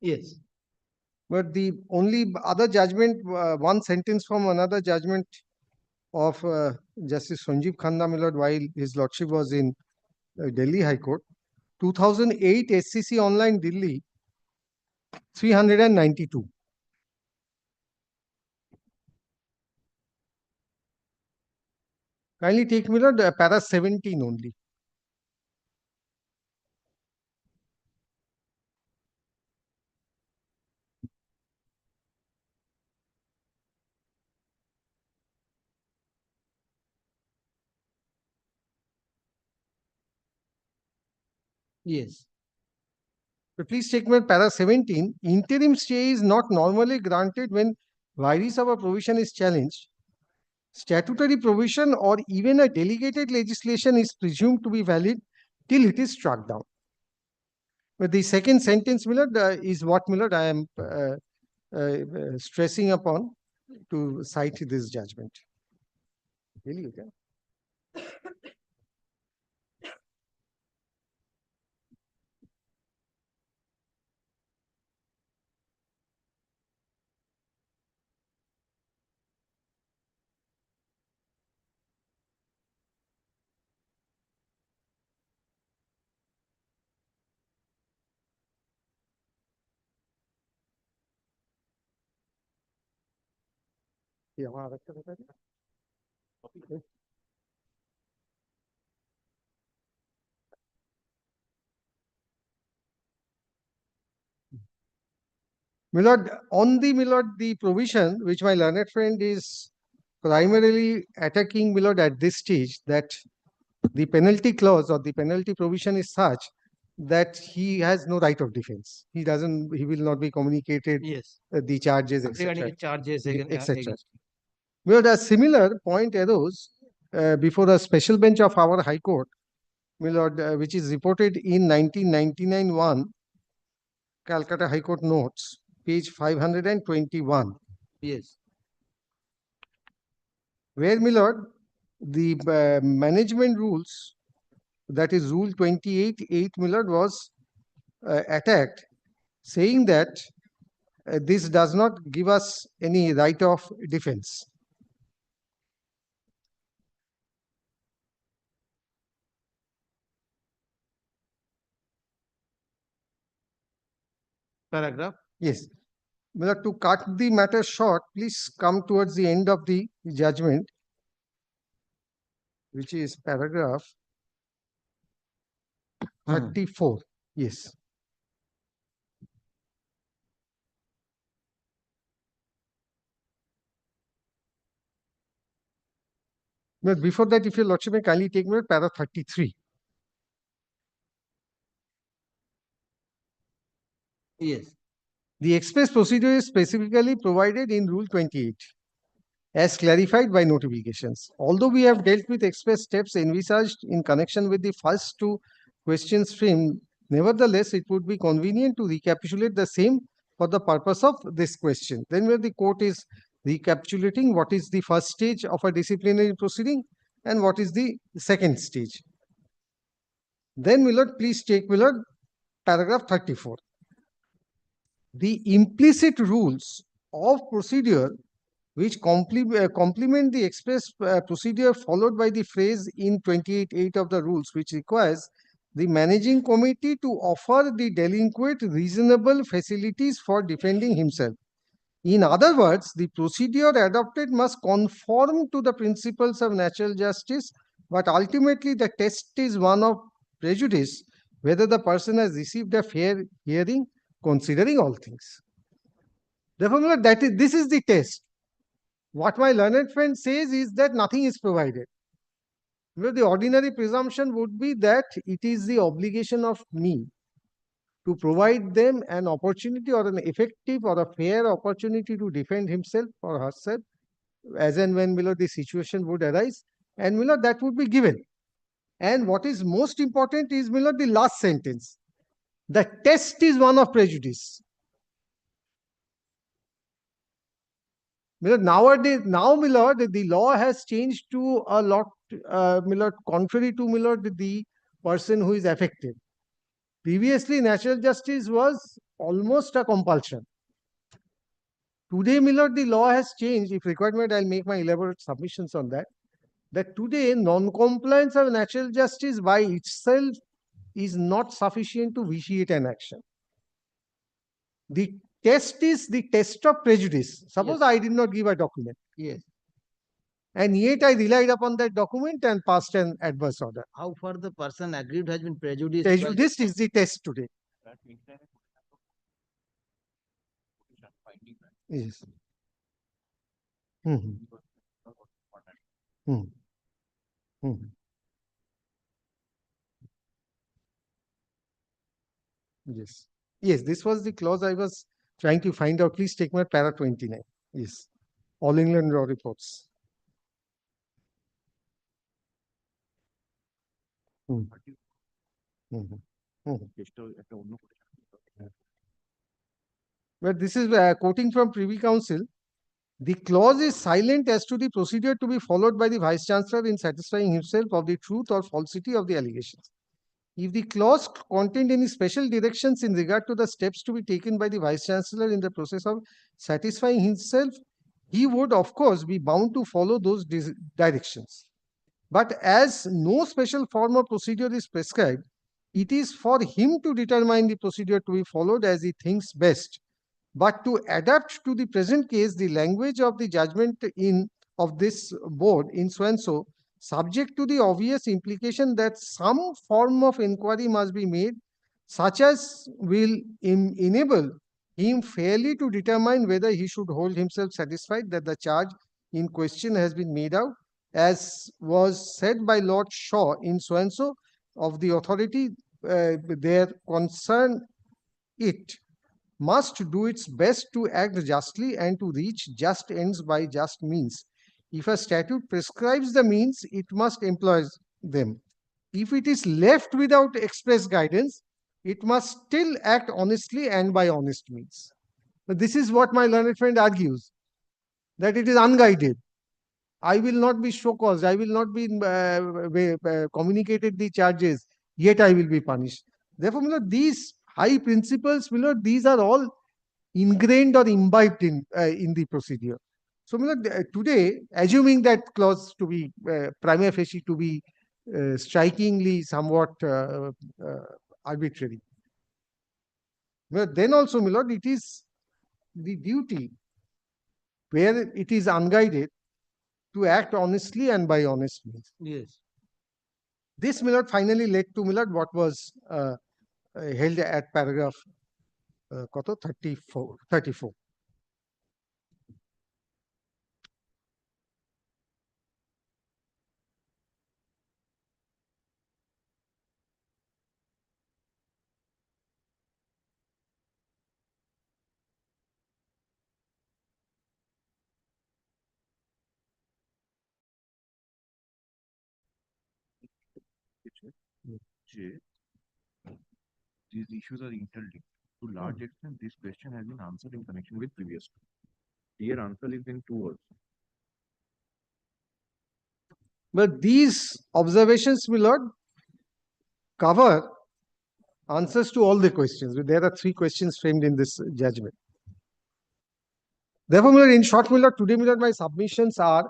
Yes. But the only other judgment, one sentence from another judgment of Justice Sanjeev Khanna, my lord, while his lordship was in Delhi High Court, 2008 SCC Online Delhi, 392. Kindly take, my lord, para 17 only. Yes. So please take my para 17. Interim stay is not normally granted when virus of a provision is challenged. Statutory provision or even a delegated legislation is presumed to be valid till it is struck down. But the second sentence, my lord, is what, my lord, I am stressing upon to cite this judgment. Really, okay? Yeah, wow, that's okay. Okay. Milord, the provision which my learned friend is primarily attacking, Milord, at this stage, that the penalty clause or the penalty provision is such that he has no right of defense. He will not be communicated Yes. the charges, Regarding etc. the charges etc. against. Milord, a similar point arose before a special bench of our High Court, Milord, which is reported in 1999 1 Calcutta High Court notes, page 521. Yes. Where, Milord, the management rules, that is Rule 28.8, Milord, was attacked, saying that this does not give us any right of defense. Paragraph. Yes. Milord, to cut the matter short, please come towards the end of the judgment, which is paragraph 34. Yes. But before that, if your lordship may kindly take me para 33. Yes. The express procedure is specifically provided in Rule 28, as clarified by notifications. Although we have dealt with express steps envisaged in connection with the first two questions framed, nevertheless, it would be convenient to recapitulate the same for the purpose of this question. Then where the court is recapitulating what is the first stage of a disciplinary proceeding and what is the second stage. Then, Milord, please take, Milord, paragraph 34. The implicit rules of procedure which complement the express procedure followed by the phrase in 28.8 of the rules, which requires the managing committee to offer the delinquent reasonable facilities for defending himself. In other words, the procedure adopted must conform to the principles of natural justice, but ultimately the test is one of prejudice, whether the person has received a fair hearing, considering all things. Therefore, this is the test. What my learned friend says is that nothing is provided. The ordinary presumption would be that it is the obligation of me to provide them an opportunity or an effective or a fair opportunity to defend himself or herself as and when below the situation would arise, and below that would be given. And what is most important is below the last sentence. The test is one of prejudice. Nowadays, now, Milord, the law has changed to a lot, Milord, contrary to, Milord, the person who is affected. Previously, natural justice was almost a compulsion. Today, Milord, the law has changed. If required, I'll make my elaborate submissions on that. That today, non-compliance of natural justice by itself is not sufficient to vitiate an action. The test is the test of prejudice. Suppose Yes. I did not give a document. Yes. And yet I relied upon that document and passed an adverse order. How far the person aggrieved has been prejudiced. Prejudiced is the test today. Yes. Mhm. Mhm. Mhm. Yes. Yes, this was the clause I was trying to find out. Please take my para 29. Yes. All England law reports. Mhm. Mhm. Mhm. But this is quoting from Privy Council. The clause is silent as to the procedure to be followed by the Vice Chancellor in satisfying himself of the truth or falsity of the allegations. If the clause contained any special directions in regard to the steps to be taken by the Vice Chancellor in the process of satisfying himself, he would, of course, be bound to follow those directions. But as no special form of procedure is prescribed, it is for him to determine the procedure to be followed as he thinks best. But to adapt to the present case the language of the judgment of this board in so and so, subject to the obvious implication that some form of inquiry must be made, such as will enable him fairly to determine whether he should hold himself satisfied that the charge in question has been made out, as was said by Lord Shaw in so and so of the authority there concern, it must do its best to act justly and to reach just ends by just means. If a statute prescribes the means, it must employ them. If it is left without express guidance, it must still act honestly and by honest means. But this is what my learned friend argues, that it is unguided. I will not be show cause, I will not be communicated the charges, yet I will be punished. Therefore, these high principles, these are all ingrained or imbibed in the procedure. So, today, assuming that clause to be prima facie to be strikingly somewhat arbitrary, then also, it is the duty where it is unguided to act honestly and by honest means. Yes. This, finally led to, what was held at paragraph 34. These issues are interlinked. To large extent, this question has been answered in connection with previous. Here, answer is in two words. But these observations will not cover answers to all the questions. There are three questions framed in this judgment. Therefore, in short, today, my submissions are,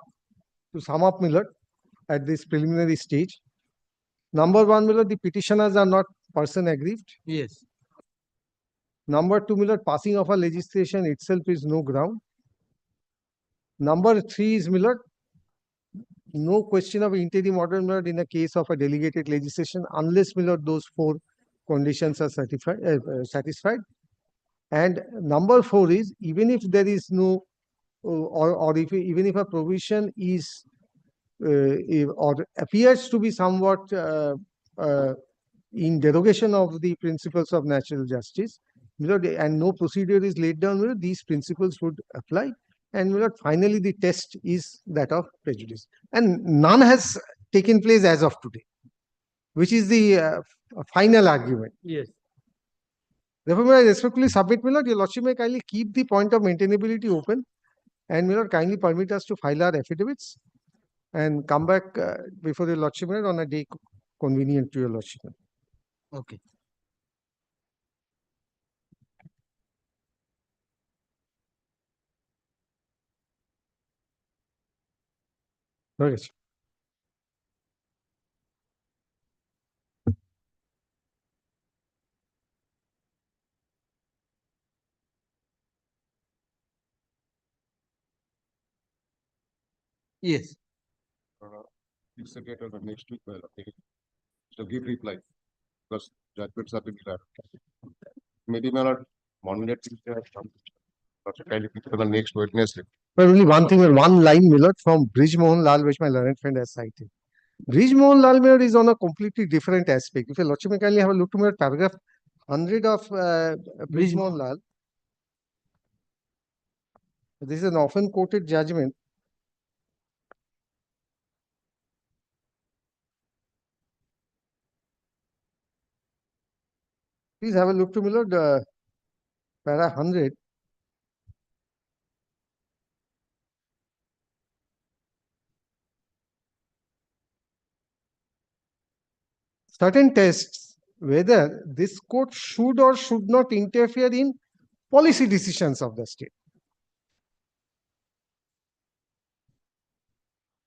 to sum up, at this preliminary stage. Number one, the petitioners are not person aggrieved. Yes. Number two, passing of a legislation itself is no ground. Number three is, no question of interim order, in a case of a delegated legislation, unless, those four conditions are satisfied. And number four is, even if there is no, or if even if a provision is or appears to be somewhat in derogation of the principles of natural justice, and no procedure is laid down, these principles would apply. And finally, the test is that of prejudice. And none has taken place as of today, which is the final argument. Yes. Therefore, I respectfully submit, your Lordship may kindly keep the point of maintainability open and kindly permit us to file our affidavits and come back before your Lordship on a day convenient to your Lordship. Okay. Okay. Yes. Please secretary the next week, so give reply, because judgments have been done. Maybe Monday, Tuesday, or something. Kindly for the next Wednesday. But only one thing, one line, from Brij Mohan Lal, which my learned friend has cited. Brij Mohan Lal, is on a completely different aspect. If you Lordship may kindly have a look to paragraph 100 of Brij Mohan Lal. This is an often quoted judgment. Please have a look to para 100. certain tests whether this court should or should not interfere in policy decisions of the state.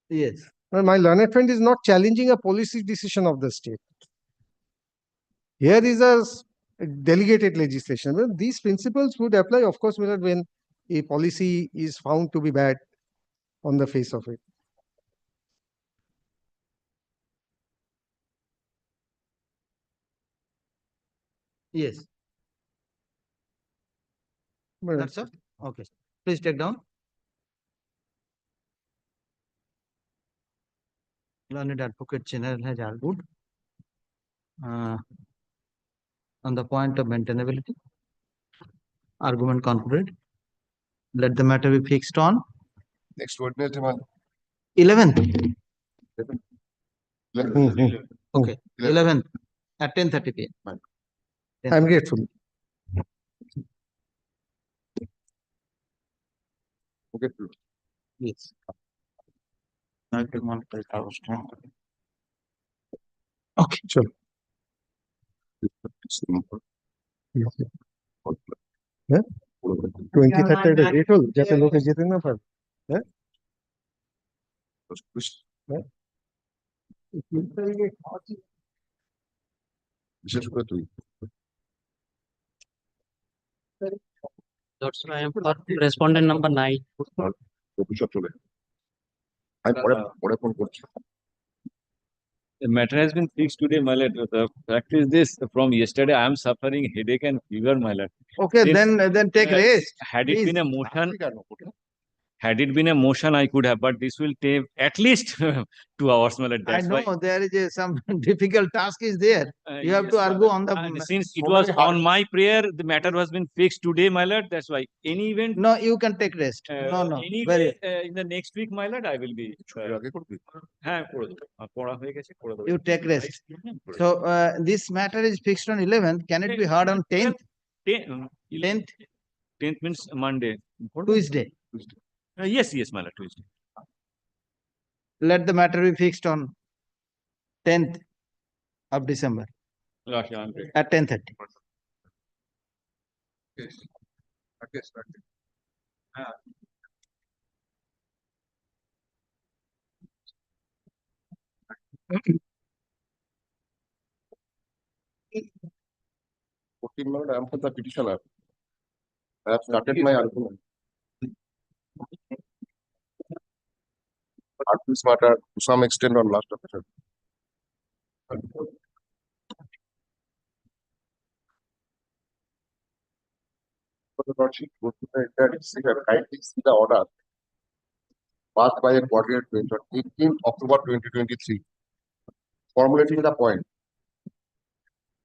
Yes. Well, my learned friend is not challenging a policy decision of the state. Here is a delegated legislation. Well, these principles would apply, of course, when a policy is found to be bad on the face of it. Yes. Well, That's all? Okay. Please take down. Learned Advocate General has argued on the point of maintainability. Argument concluded. Let the matter be fixed on Next Wednesday, man. 11th. Okay, 11th. 11th at 10:30 p.m. I'm grateful. Okay. Yes. Okay. Sure. Yeah? 2030 একটা date হল যাতে লোকে যেতে না পারে। হ্যাঁ? হ্যাঁ? বিশেষ করে তুই I am for respondent number 9. Officer চলে আমি পরে ফোন করছি। The matter has been fixed today, my lord. The fact is this, from yesterday I am suffering headache and fever, my lord. Okay, If, then take rest. Had it please. been a motion, I could have, but this will take at least 2 hours, my lord. I That's why. know there is some difficult task is there. You have to yes, my argue lord. on the. And since it so was many hard- on my prayer, the matter has been fixed today, my lord. That's why. Any event, No, you can take rest. No, any very. day in the next week, my lord, I will be. ছুটির আগে করবি হ্যাঁ করে দেবো পড়া হয়ে গেছে করে দেবো You take rest. So this matter is fixed on 11th. Can it be heard on 10th? 10th 10th means Monday. Tuesday. Yes, my lord, Tuesday. Let the matter be fixed on 10th of December Gosh, I'm great. at 10:30. minutes, I am for the petitioner. I have started my argument. At this matter to some extent on last occasion. For the Lordship, go to the entire decision, kindly see the order passed by a coordinate bench on 18th October 2023, formulating the point.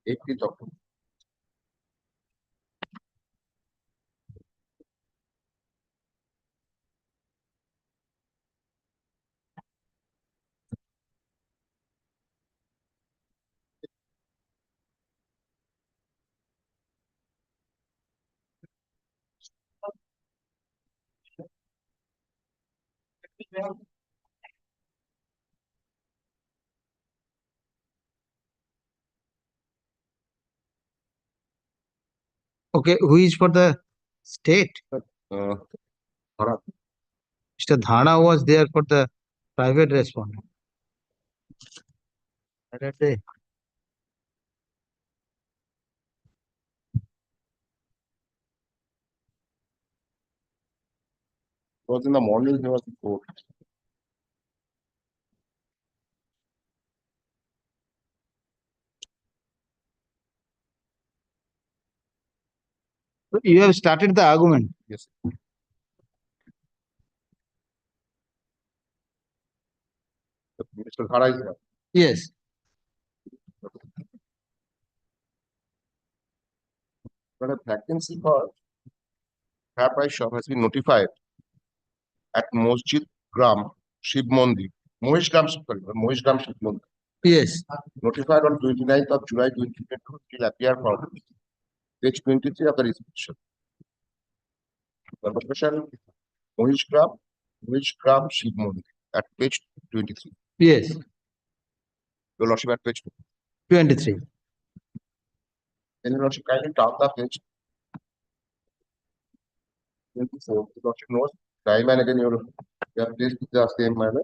18th October. Okay, who is for the state? Dhara. Mr. Dhana was there for the private respondent. Saturday. Was in the morning, he was in court. You have started the argument. Yes. Mr. Dhara is here. Yes. But a vacancy for fair price shop has been notified at Masjid Gram Shiv Mandir. Mohesh Gram Shiv Mandir. Yes. Notified on 29th of July 2022 will appear from page 23 of the resolution. The location Mohesh Gram Shiv Mandir at page 23. Yes. Your Lordship at page 2. 23. Then your lordship kindly turn the page. 24. Your lordship knows time and again you have placed the same manner.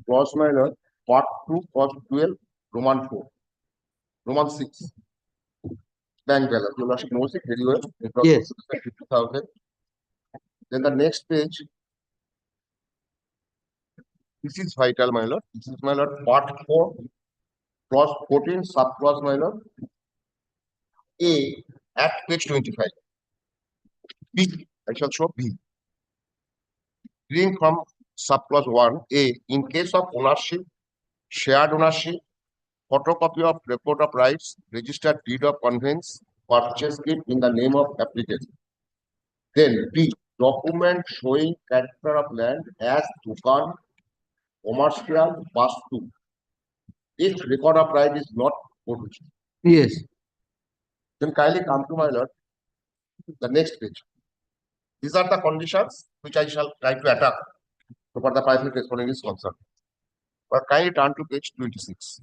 Clause my lord, part 2, clause 12, Roman 4, Roman 6. Bank balance. Your lordship knows it very well. It was Yes. 50,000. Then the next page. This is vital, my lord. This is my lord, part 4, clause 14, subclause, my lord. A at page 25. B, I shall show B. Reading from subclause 1, A, in case of ownership, shared ownership, photocopy of report of rights, registered deed of conveyance, purchase it in the name of applicant. Then B, document showing character of land as Dukan, commercial, Vastu. If record of right is not produced, Yes. then kindly come to my lord, the next page. These are the conditions which I shall try to attack so far the private respondent is concerned. But kindly turn to page 26.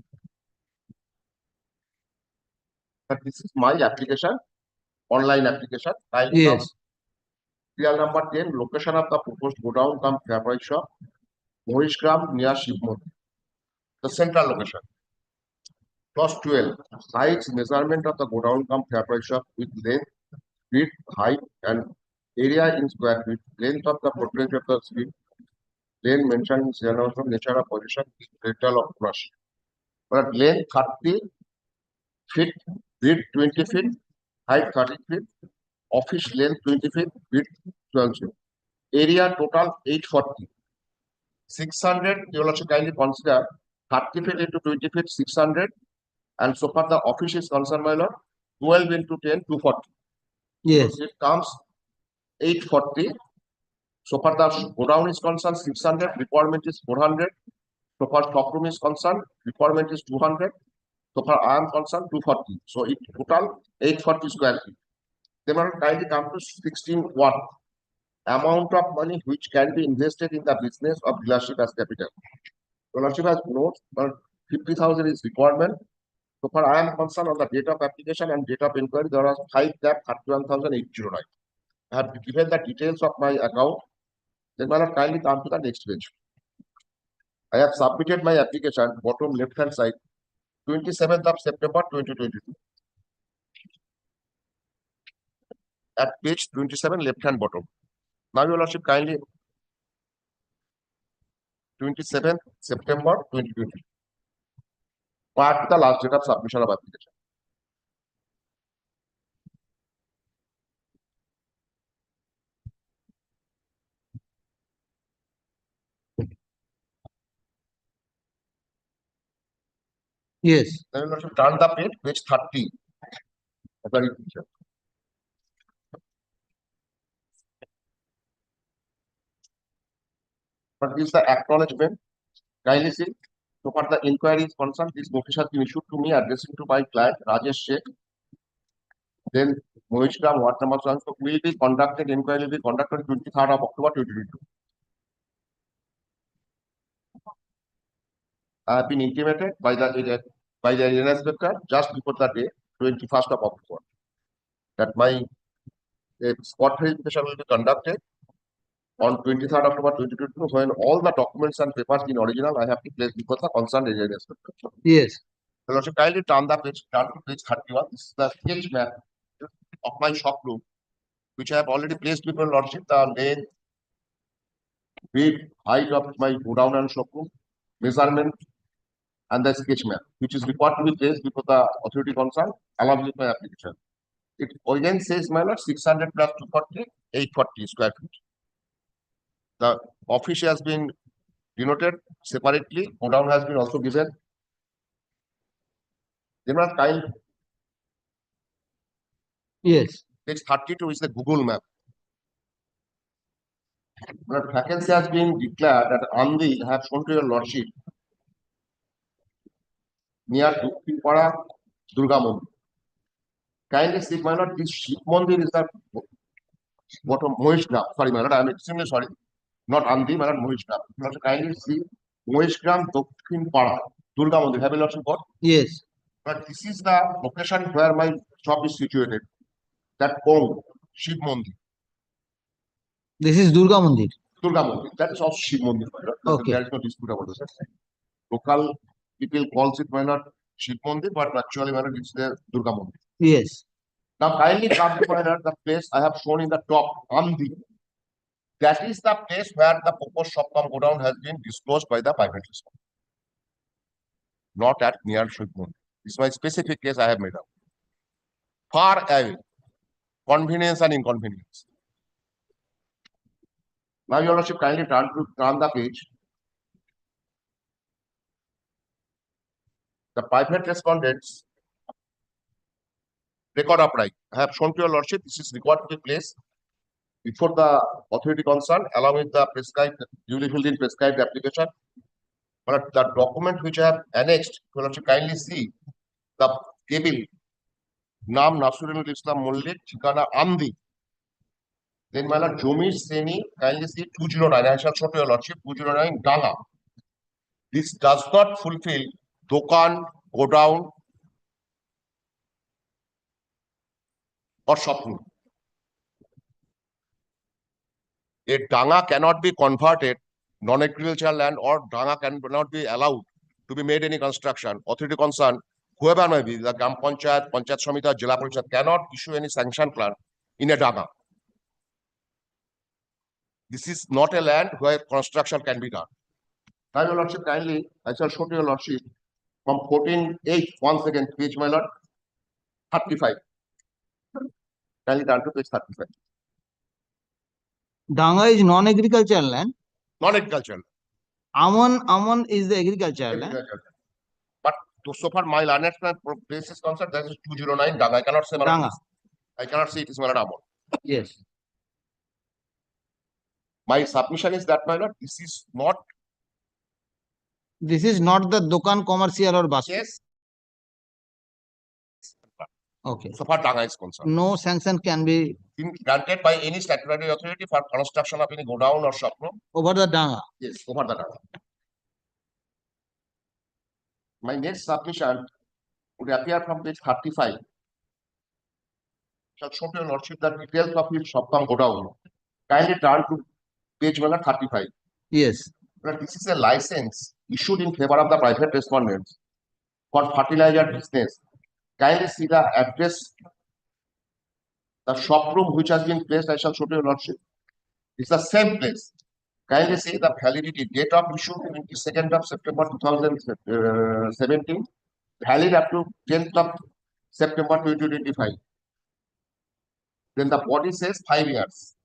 But this is my application, online application. Kindly Yes. come. Serial number 10, location of the proposed godown come fair price shop, Mohishgram near Shiv Mandir. The central location. Clause 12, size measurement of the godown come fair price shop with length, width, height, and area in square feet, length of the footprint of the street, length mentioned in serial number, nature of position, rental of brush. But length 30 feet, width 20 feet, height 30 feet, office length 20 feet, width 12 feet. Area total 840. 600, you will also kindly consider 30 feet into 20 feet, 600. And so far the office is concerned, my lord, 12 into 10, 240. Yes. So it comes 840. So far the godown is concerned, 600, requirement is 400. So far stockroom is concerned, requirement is 200. So far I am concerned, 240. So it total 840 square feet. Then I kindly come to 16.1. Amount of money which can be invested in the business of dealership as capital. Dealership has notes, but 50,000 is requirement. So far I am concerned on the date of application and date of inquiry, there are 5,31,809. I have given the details of my account. Then I have kindly come to the next page. I have submitted my application, bottom left hand side, 27th of September 2022. At page 27, left hand bottom. Now, your lordship, kindly 27th September 2020. Part the last date of submission of application. Yes. Then your lordship, turn the page 30. Very picture. But this is the acknowledgement. Kindly see. So far the inquiry is concerned, this notice has been issued to me addressing to my client Rajesh Sheikh. Then Mohishgram Ward number 1 will be conducted, inquiry will be conducted 23rd of October 2022. I have been intimated by the area inspector just before the day 21st of October that my spot verification will be conducted on 23rd October 2022 when all the documents and papers in original I have to place before the concerned area inspector. Yes. So lordship, kindly turn to page 31. This is the sketch map of my shop room, which I have already placed before lordship, the length, width, height of my godown and shop room, measurement, and the sketch map, which is required to be placed before the authority concerned, along with my application. It again says, my lord, 600 plus 240, 840 square feet. The office has been denoted separately, godown has been also given. Then my kind Yes. page 32 is the Google map. But vacancy has been declared that Andi have shown to your lordship near Dukhinpara Durga Mandir. Kindly see, my lord, this Shiv Mandir is the bottom Mohishgram. Sorry, my lord, I am extremely sorry. Not Andi, my lord, Mohishgram. You kindly see Mohishgram Dukhinpara Durga Mandir. Have you lordship got? Yes. But this is the location where my shop is situated. That Om, Shiv Mandir, This is Durga Mandir. Durga Mandir. That is also Shiv Mandir. My lord. Okay. There is no dispute about this. Local people calls it, my lord, Shiv Mandir, but actually, my lord, it's the Durga Mandir. Yes. Now, kindly come to my lord, the place I have shown in the top, Amdi. That is the place where the proposed shop cum go down has been disclosed by the private respondent. Not at near Shiv Mandir. This is my specific case I have made up. Far away, convenience and inconvenience. Now, your lordship, kindly turn the page. The private respondents record of right. I have shown to your lordship, this is required to take place before the authority concerned, along with the prescribed, duly filled in prescribed application. But the document which I have annexed, your lordship, kindly see the table. Naam Nasrul Islam Mullik, Chikana Amdi. Then my lord Jomi Seni, kindly see 209. I shall show to your lordship 209 Danga. This does not fulfill Dokan, Godown, or shopping. A Danga cannot be converted, non-agricultural land or Danga cannot be allowed to be made any construction. Authority concerned, whoever may be, the Gram Panchayat, Panchayat Samita, Jila Parishad cannot issue any sanction plan in a Danga. This is not a land where construction can be done. Now, your lordship, kindly, I shall show to your lordship from 14.8, once again, page, my lord, 35. Kindly turn to page 35. Danga is non-agricultural land. Non-agricultural. Aman is the agricultural land. But so far, my learned place is concerned, that is 209 Danga. I cannot say Danga. I cannot say it is Aman. Yes. My submission is that, my lord, this is not. This is not the Dokan commercial or bus. Yes. Okay. So far, Danga is concerned. No sanction can be Granted by any statutory authority for construction of any godown or shop room. over the Danga. Yes, over the Danga. My next submission would appear from page 35. Shall show to your lordship the details of his shop cum godown. Kindly turn to page 35. Yes. But this is a license issued in favor of the private respondents for fertilizer business. Kindly see the address, the shop room which has been placed. I shall show to your lordship. It's the same place. Kindly see the validity date of issue 22nd of September 2017, valid up to 10th of September 2025. Then the body says 5 years.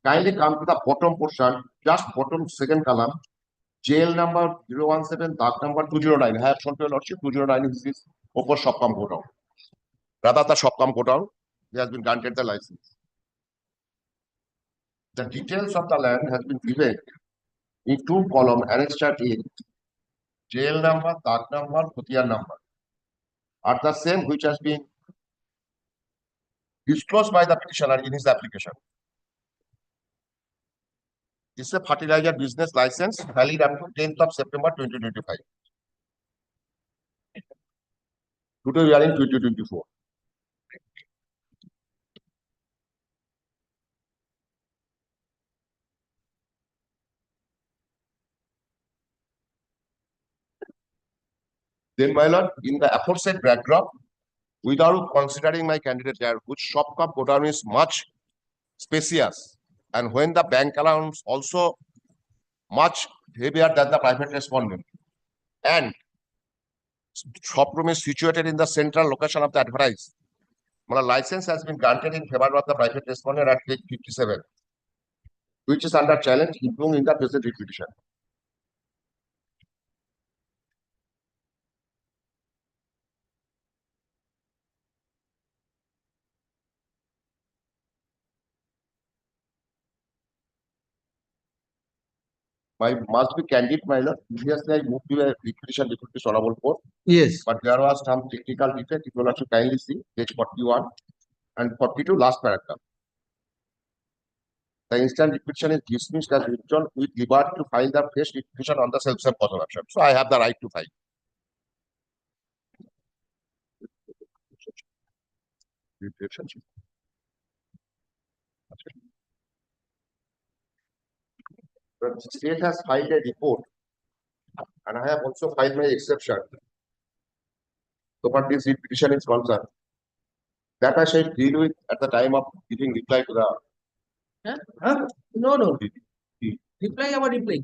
Kindly come to the bottom portion, just bottom second column, jail number 017, dark number 209. I have shown to your lordship 209 is this over shop cum go down. Rather the shop cum go down, he has been granted the license. The details of the land has been given in 2 column annexed A, jail number, dark number, Khutiar number are the same which has been disclosed by the petitioner in his application. This is a fertilizer business license valid up to 10th of September 2025. Today we are in 2024. Then, my lord, in the aforesaid backdrop, without considering my candidate here, which shop cup godown is much spacious, and when the bank allowance also much heavier than the private respondent, and shop room is situated in the central location of the advertise. My license has been granted in favor of the private respondent at page 57, which is under challenge, including in the present petition. I must be candid, my lord. Previously, I moved to a petition before this honorable court, Yes. but there was some technical defect. If you will also kindly see page 41 and 42, last paragraph. The instant petition is dismissed as withdrawn with liberty to file the fresh petition on the self-same cause of action. So I have the right to file. The state has filed a report, and I have also filed my exception. So far this petition is concerned, that I shall deal with at the time of giving reply to the. No. Reply about reply.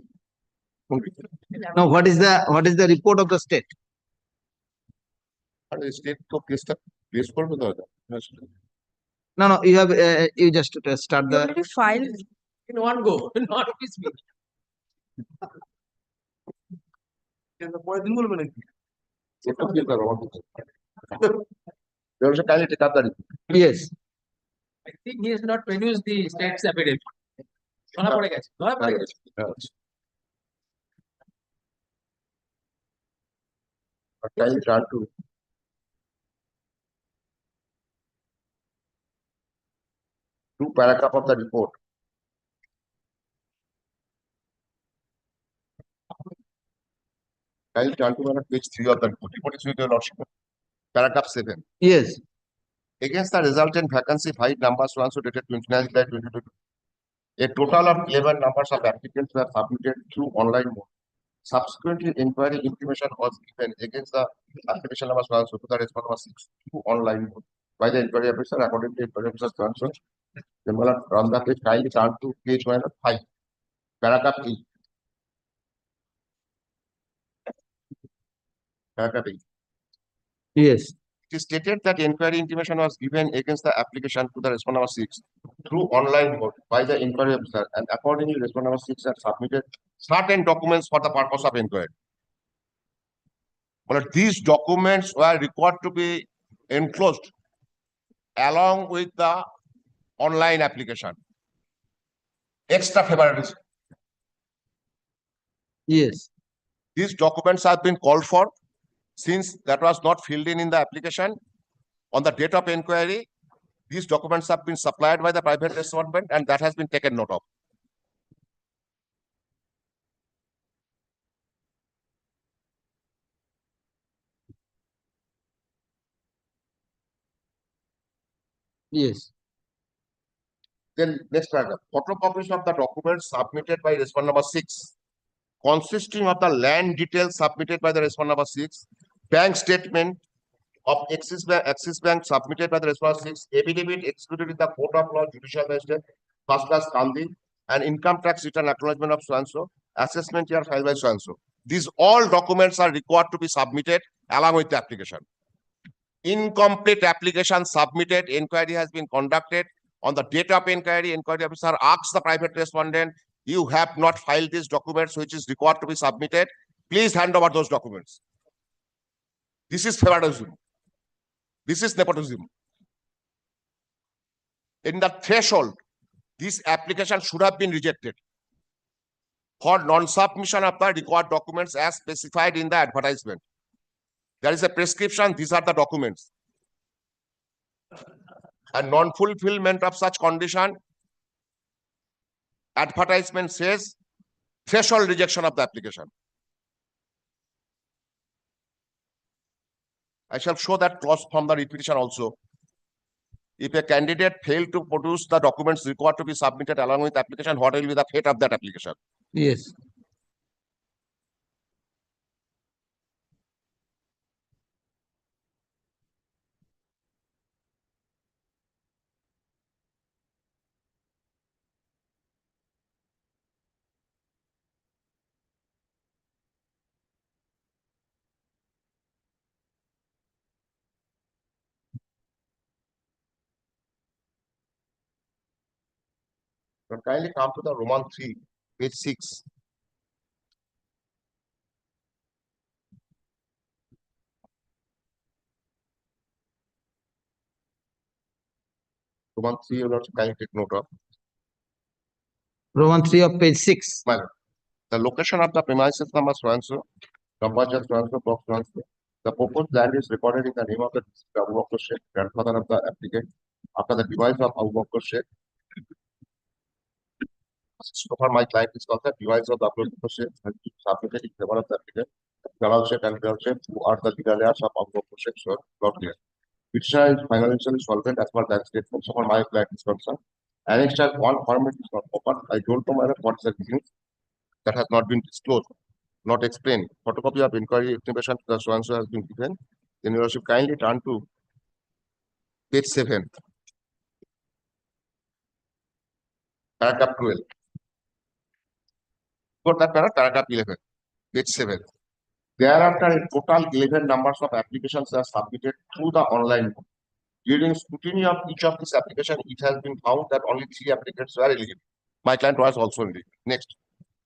Now, what is the report of the state? And the state to place করবে তো ওটা। No, you have, you just start the, File in one go, not piecemeal. পরের দিন বলবেন নাকি? এটা কি করবো আমাকে? They also kindly take up the report. yes, I think he has not produced the state's affidavit. ধরা পড়ে গেছে, ধরা পড়ে গেছে। Kindly turn to two paragraph of the report. Kindly turn to page 3 of the report. Report is with your lordship. Paragraph 7. yes, Against the resultant vacancy, 5 numbers were also dated 29 July 2022. A total of 11 numbers of applicants were submitted through online mode. Subsequently, inquiry information was given against the application numbers were also to the response number 6 through online mode by the inquiry officer according to inquiry officer's transfer. Then on the page, kindly turn to page 5, paragraph 8. Paragraph 8. yes, It is stated that inquiry intimation was given against the application to the respondent number 6 through online mode by the inquiry officer, and accordingly respondent number 6 has submitted certain documents for the purpose of inquiry. But these documents were required to be enclosed along with the online application. Extra favoritism. yes, These documents have been called for since that was not filled in the application. On the date of inquiry, these documents have been supplied by the private respondent, and that has been taken note of. yes, Then next paragraph, photocopies of the documents submitted by respondent number 6, consisting of the land details submitted by the respondent number 6, bank statement of Axis Bank submitted by the respondent 6, affidavit excluded in the court of law judicial magistrate, first class Gandhi, and income tax return acknowledgement of so-and-so, assessment year filed by so-and-so. These all documents are required to be submitted along with the application. Incomplete application submitted, inquiry has been conducted. On the date of inquiry, inquiry officer asks the private respondent, you have not filed these documents which is required to be submitted. Please hand over those documents. This is favoritism. This is nepotism. In the threshold, this application should have been rejected for non-submission of the required documents as specified in the advertisement. There is a prescription, these are the documents. And non-fulfillment of such condition, advertisement says threshold rejection of the application. I shall show that clause from the repetition also. If a candidate failed to produce the documents required to be submitted along with application, what will be the fate of that application? yes, So kindly come to the Roman 3, page 6. Roman 3, you will also kindly take note of. Roman 3 of page 6. The location of the premises number so-and-so, Kampacha so-and-so, box so-and-so. The proposed land is recorded in the name of the Abu Bakr Sheikh, grandfather of the applicant, after the device of Abu Bakr Sheikh. So far, my client is called the device of Abu Bakr Sheikh, and submitted in favor of the applicant, Jalal Sheikh and Bilal Sheikh, who are the legal heirs of Abu Bakr Sheikh, so not here. Petitioner is financially solvent as per that statement, so far my client is concerned. Annexed as one format is not open. I don't know whether what is the reason that has not been disclosed, not explained. Photocopy of inquiry information to the so and so has been given. Then your worship kindly turn to page 7, paragraph 12. For that paragraph 11, page 7. Thereafter, a total 11 numbers of applications are submitted through the online mode. During scrutiny of each of these applications, it has been found that only 3 applicants were eligible. My client was also eligible. Next,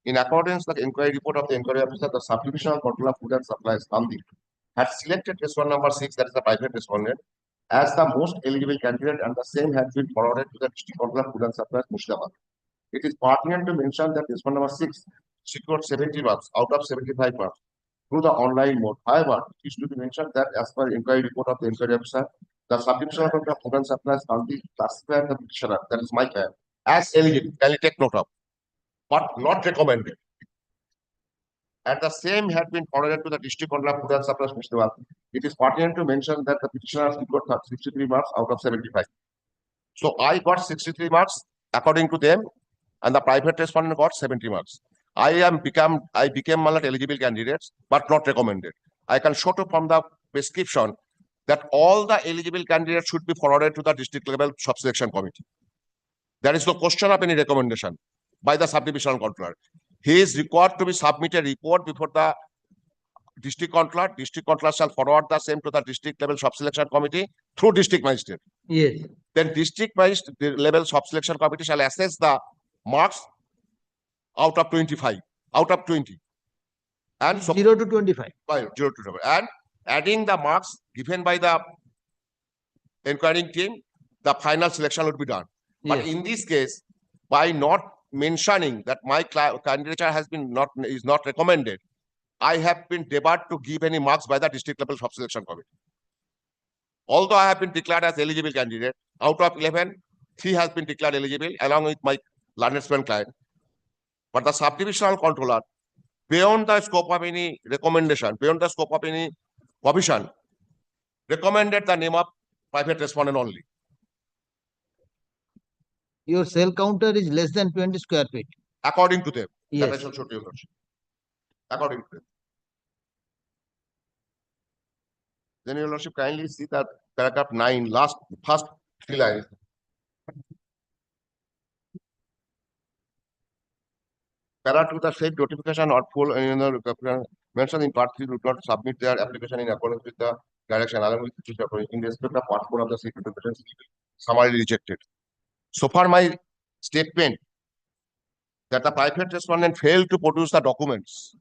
in accordance with the inquiry report of the inquiry officer, the subdivisional controller food and supplies Nandi had selected respondent number 6, that is the private respondent, as the most eligible candidate, and the same has been forwarded to the district controller food and supplies Murshidabad. It is pertinent to mention that respondent number 6 secured 70 marks out of 75 marks through the online mode. However, it is to be mentioned that as per inquiry report of the inquiry officer, the subdivisional controller food and supplies Nandi classified the petitioner, that is my client, as eligible. Can you take note of? But not recommended. And the same had been forwarded to the district controller food and supplies Murshidabad. It is pertinent to mention that the petitioner got 63 marks out of 75. So I got 63 marks according to them, and the private respondent got 70 marks. I became not eligible candidates, but not recommended. I can show to from the prescription that all the eligible candidates should be forwarded to the district level sub-selection committee. There is no question of any recommendation by the subdivisional controller. He is required to submit a report before the district controller. District controller shall forward the same to the district level sub-selection committee through district magistrate. Yes. Then district level sub-selection committee shall assess the marks out of 25, out of 20. And so 0 to 25. 0 to 25. And adding the marks given by the inquiring team, the final selection would be done. But Yes. in this case, by not mentioning that my candidature is not recommended, I have been debarred to give any marks by the district level sub-selection committee. Although I have been declared as eligible candidate, out of 11, 3 has been declared eligible along with my learned student client. But the subdivisional controller, beyond the scope of any recommendation, beyond the scope of any provision, recommended the name of private respondent only. Your cell counter is less than 20 square feet. According to them. That I Yes. shall show to you. According to them. Then your lordship kindly see that paragraph 9, first 3 lines. Para to the said notification or full mentioned in part 3 do not submit their application in accordance with the direction along with in respect of part 4 of the said notification summarily rejected. So far my statement that the private respondent failed to produce the documents.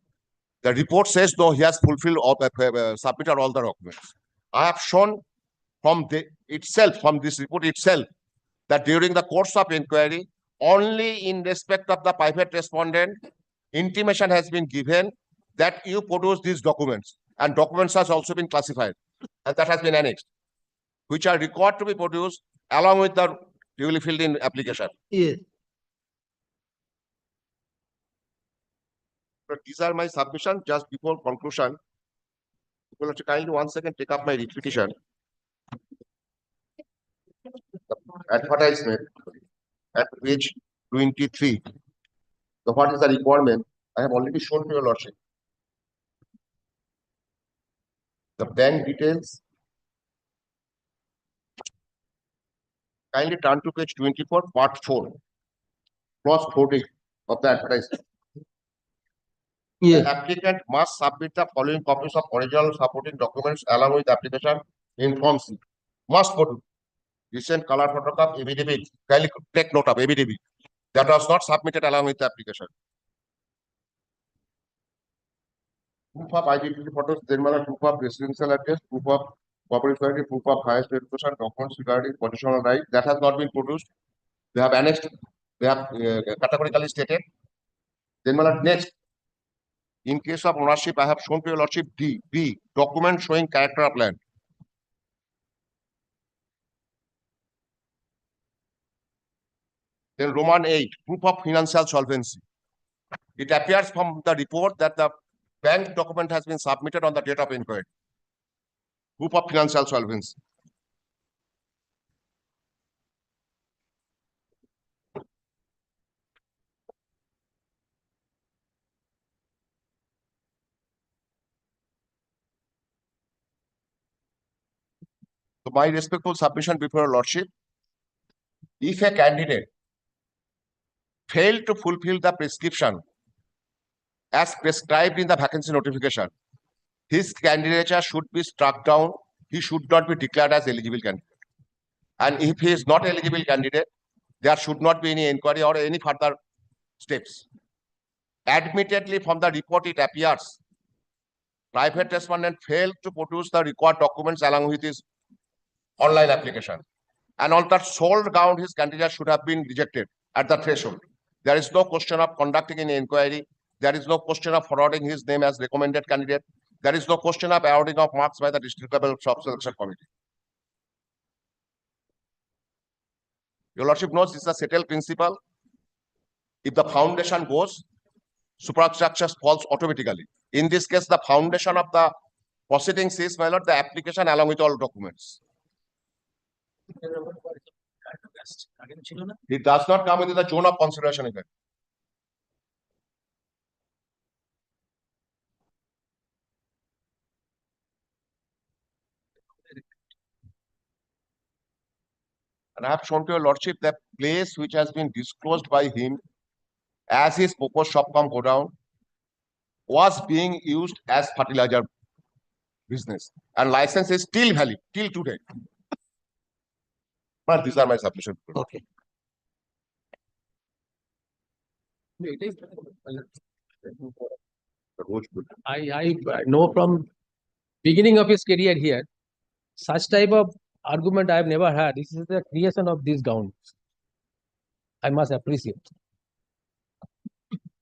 The report says no, he has fulfilled or submitted all the documents. I have shown from this report itself, that during the course of inquiry, only in respect of the private respondent, intimation has been given that you produce these documents, and documents has also been classified, and that has been annexed, which are required to be produced along with the duly filled in application. Yes. But these are my submission just before conclusion. Will you kindly once again take up my repetition. The advertisement at page 23. So what is the requirement? I have already shown to your lordship. The bank details. Kindly turn to page 24, part 4. Clause 40 of the advertisement. Yes. The applicant must submit the following copies of original supporting documents along with application in Form C. Must produce recent color photograph, evidence. Kindly take note of evidence that was not submitted along with the application. Proof of identity photos, then proof of residential address, proof of corporate society, proof of highest education, documents regarding conditional right. That has not been produced. They have annexed. They have categorically stated. Then next. In case of ownership, I have shown to your lordship B, document showing character of land. Then Roman 8, proof of financial solvency. It appears from the report that the bank document has been submitted on the date of inquiry. Proof of financial solvency. So my respectful submission before your lordship, if a candidate failed to fulfill the prescription as prescribed in the vacancy notification, his candidature should be struck down. He should not be declared as eligible candidate. And if he is not eligible candidate, there should not be any inquiry or any further steps. Admittedly, from the report, it appears private respondent failed to produce the required documents along with his online application. And on that sole ground, his candidature should have been rejected at the threshold. There is no question of conducting any inquiry. There is no question of forwarding his name as recommended candidate. There is no question of awarding of marks by the district level selection committee. Your lordship knows this is a settled principle. If the foundation goes, superstructure falls automatically. In this case, the foundation of the proceedings is, my lord, the application along with all documents. It does not come within the zone of consideration event. And I have shown to your lordship the place which has been disclosed by him as his proposed shopcom go down was being used as fertilizer business, and license is still valid till today. But these are my submissions. Okay. I know from beginning of his career here, such type of argument I have never had. This is the creation of these gowns. I must appreciate.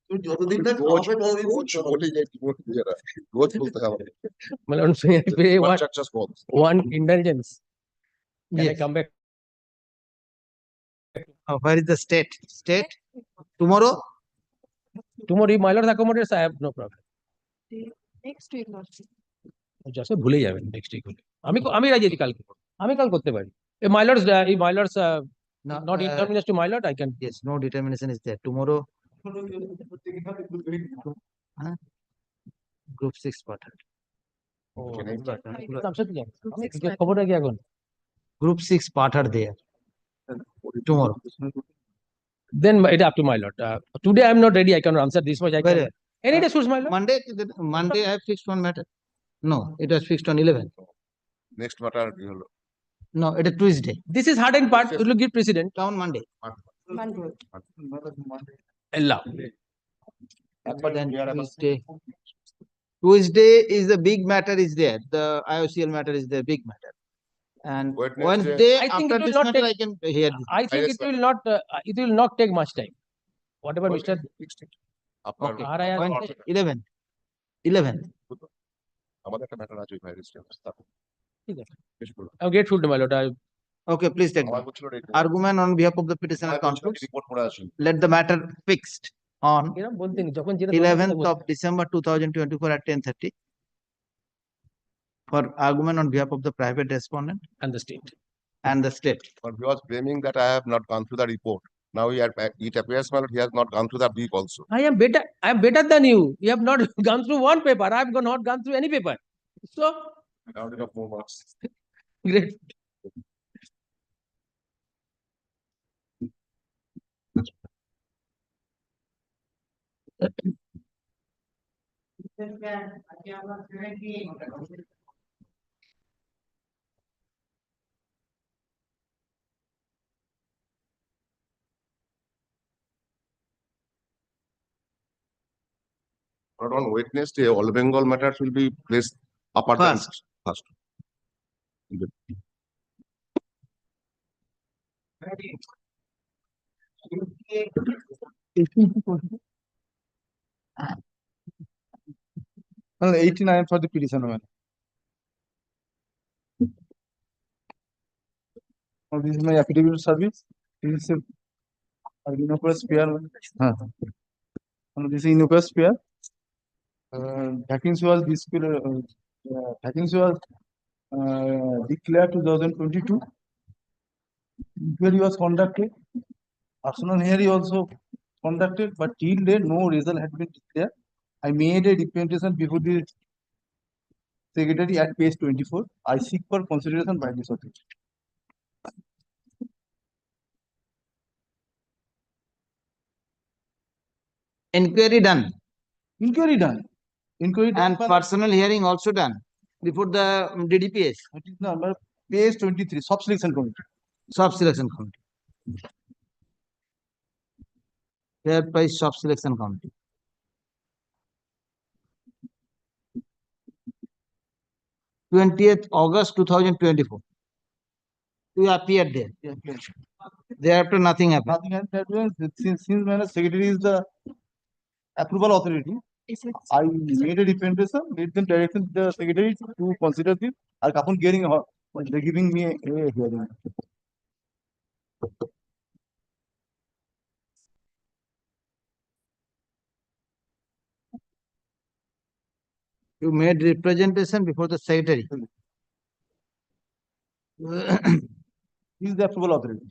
My lord, may I pay one indulgence? Can I Yes. come back? Where is the state? State? Tomorrow? Tomorrow, if my lord accommodates, I have no problem. Next week, lordship. Just ভুলে যাবেন next week হলে। আমি রাজি আছি কালকে। আমি কাল করতে পারি। If my lord's No, not inconvenience to my lord, I can. Yes, no determination is there. Tomorrow, group 6 pattern. খবরটা কি এখন? Group 6 pattern there. Tomorrow. Then it up to my lord. Today I am not ready. I cannot answer this much. I can. Where? Any day suits my lord. Monday I have fixed one matter. No, it was fixed on 11. Next matter. No, it is Tuesday. This is hardened part. It will give precedent. Down Monday. Monday. Allah. Then Tuesday. Tuesday is the big matter is there. The IOCL matter is the big matter. And Wednesday I think after it will this not matter take- I can hear this. I think it will not take much time. Whatever Mr. Okay. RIR Wednesday, 11. 11. আমাদের একটা matter আছে ভাই ঠিক আছে। I'm grateful to my lord. Okay, please take আমার that. বলছিল Argument on behalf of the petitioner concludes. Report করে আসুন Let the matter fixed on এরকম বলতেনি যখন যেটা 11th of December 2024 at 10:30 for argument on behalf of the private respondent and the state. and the state. but he was blaming that I have not gone through the report. Now it appears my lord, he has not gone through the brief also. I am better than you. You have not gone through one paper. I have not gone through any paper. So Rounded up more marks. great. But on Wednesday, all Bengal matters will be placed upper than first. Well, 89 for the petitioner. Man. Oh, this is my affidavit service. This is a innocuous sphere. This is innocuous sphere. Vacancy was declared 2022. Inquiry was conducted. Personal hearing also conducted, but till date no result had been declared. I made a representation before the secretary at page 24. I seek for consideration by this authority. Inquiry done Inquiry done. Inquiry done. and personal hearing also done before the DDPS, That is number page 23, sub-selection committee. sub-selection committee. Fair price sub-selection committee. 20th August 2024. You appeared there. Yeah, yeah. Thereafter, nothing happened. Nothing has happened since when secretary is the approval authority. I made a representation, made them direction to the secretary to consider this. Or upon hearing, they're giving me a hearing. You made representation before the secretary. He is the approval authority.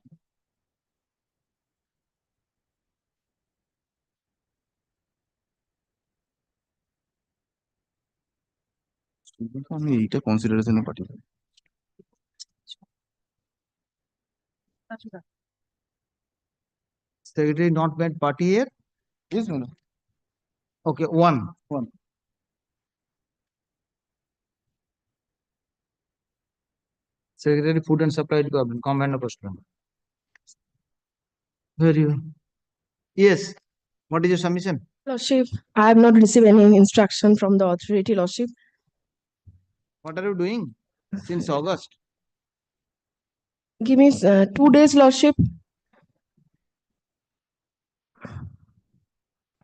আমি এইটা কনসিডারেশনে পাঠিয়ে দেব। Secretary not made party here. Yes, madam. Okay, one. Secretary Food and Supply Department, Command of Customer. Very well. Yes. What is your submission? Lordship, I have not received any instruction from the authority, Lordship. What are you doing since August? Give me 2 days, Lordship.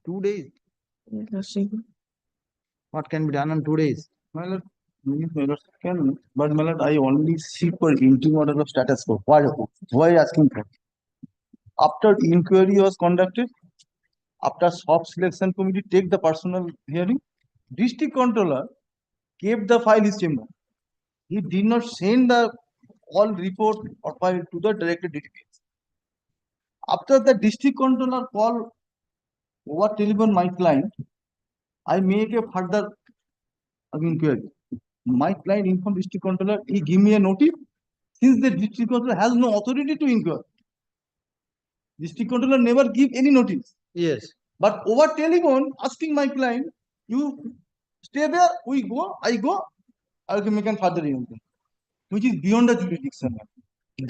2 days. Yes, Lordship. What can be done on 2 days? My lord, can, but my lord, I only seek for interim order of status quo. Why are you asking for? After inquiry was conducted, after sub-selection committee take the personal hearing, district controller kept the file in his chamber. He did not send the all report or file to the directed DTPS. After the district controller call over telephone my client, I make a further inquiry. My client informed district controller, he give me a notice. Since the district controller has no authority to inquire, district controller never give any notice. Yes. But over telephone, asking my client, you stay there, we go, I go, I can make a further inquiry, which is beyond the jurisdiction.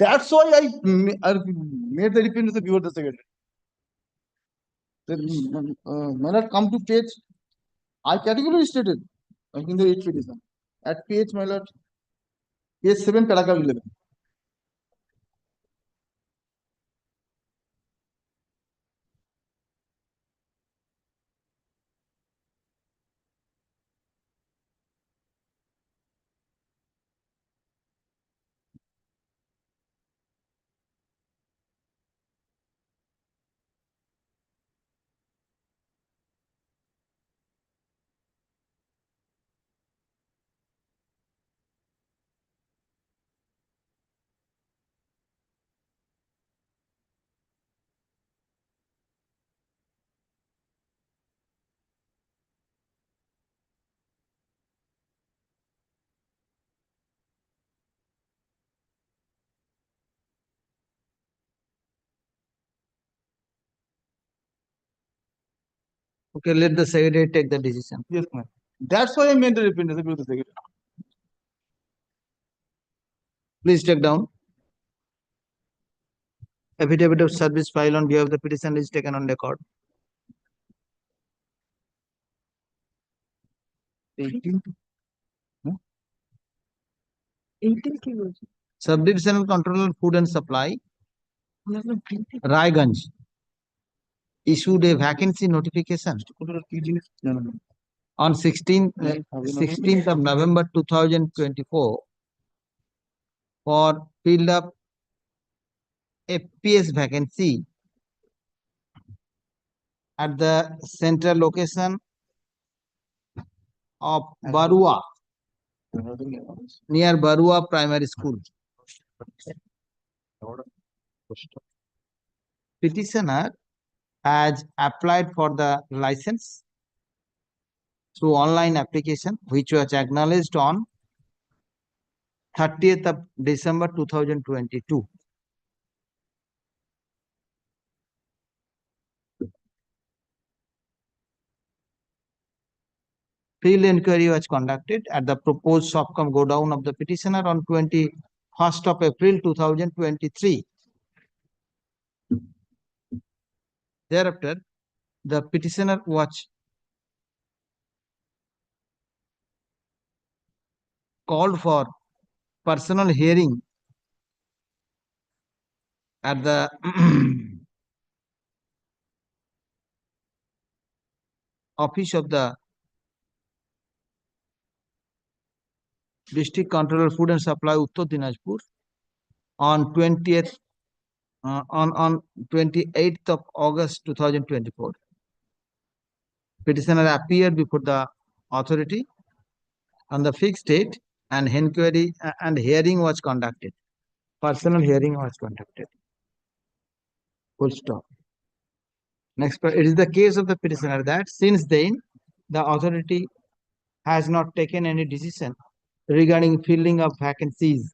That's why I made the representation before the secretary. When I come to page, I categorically stated, I think the 8th petition. At page, my lord, page 7, paragraph 11. Okay, let the secretary take the decision. Yes, ma'am. That's why I made the representation before the secretary. Please take down. Affidavit of service file on behalf of the petition is taken on record. 18. Subdivisional Controller Food and Supply, Raiganj, issued a vacancy notification on 16th of November 2024 for filled up FPS vacancy at the central location of Barua, near Barua Primary School. Petitioner has applied for the license through online application, which was acknowledged on 30th of December 2022. Field inquiry was conducted at the proposed Sofcom go down of the petitioner on 21st of April 2023. Thereafter, the petitioner was called for personal hearing at the office of the District Controller Food and Supply Uttar Dinajpur on 28th of August 2024. Petitioner appeared before the authority on the fixed date and inquiry and hearing was conducted. Personal hearing was conducted. Full stop. Next, it is the case of the petitioner that since then the authority has not taken any decision regarding filling of vacancies.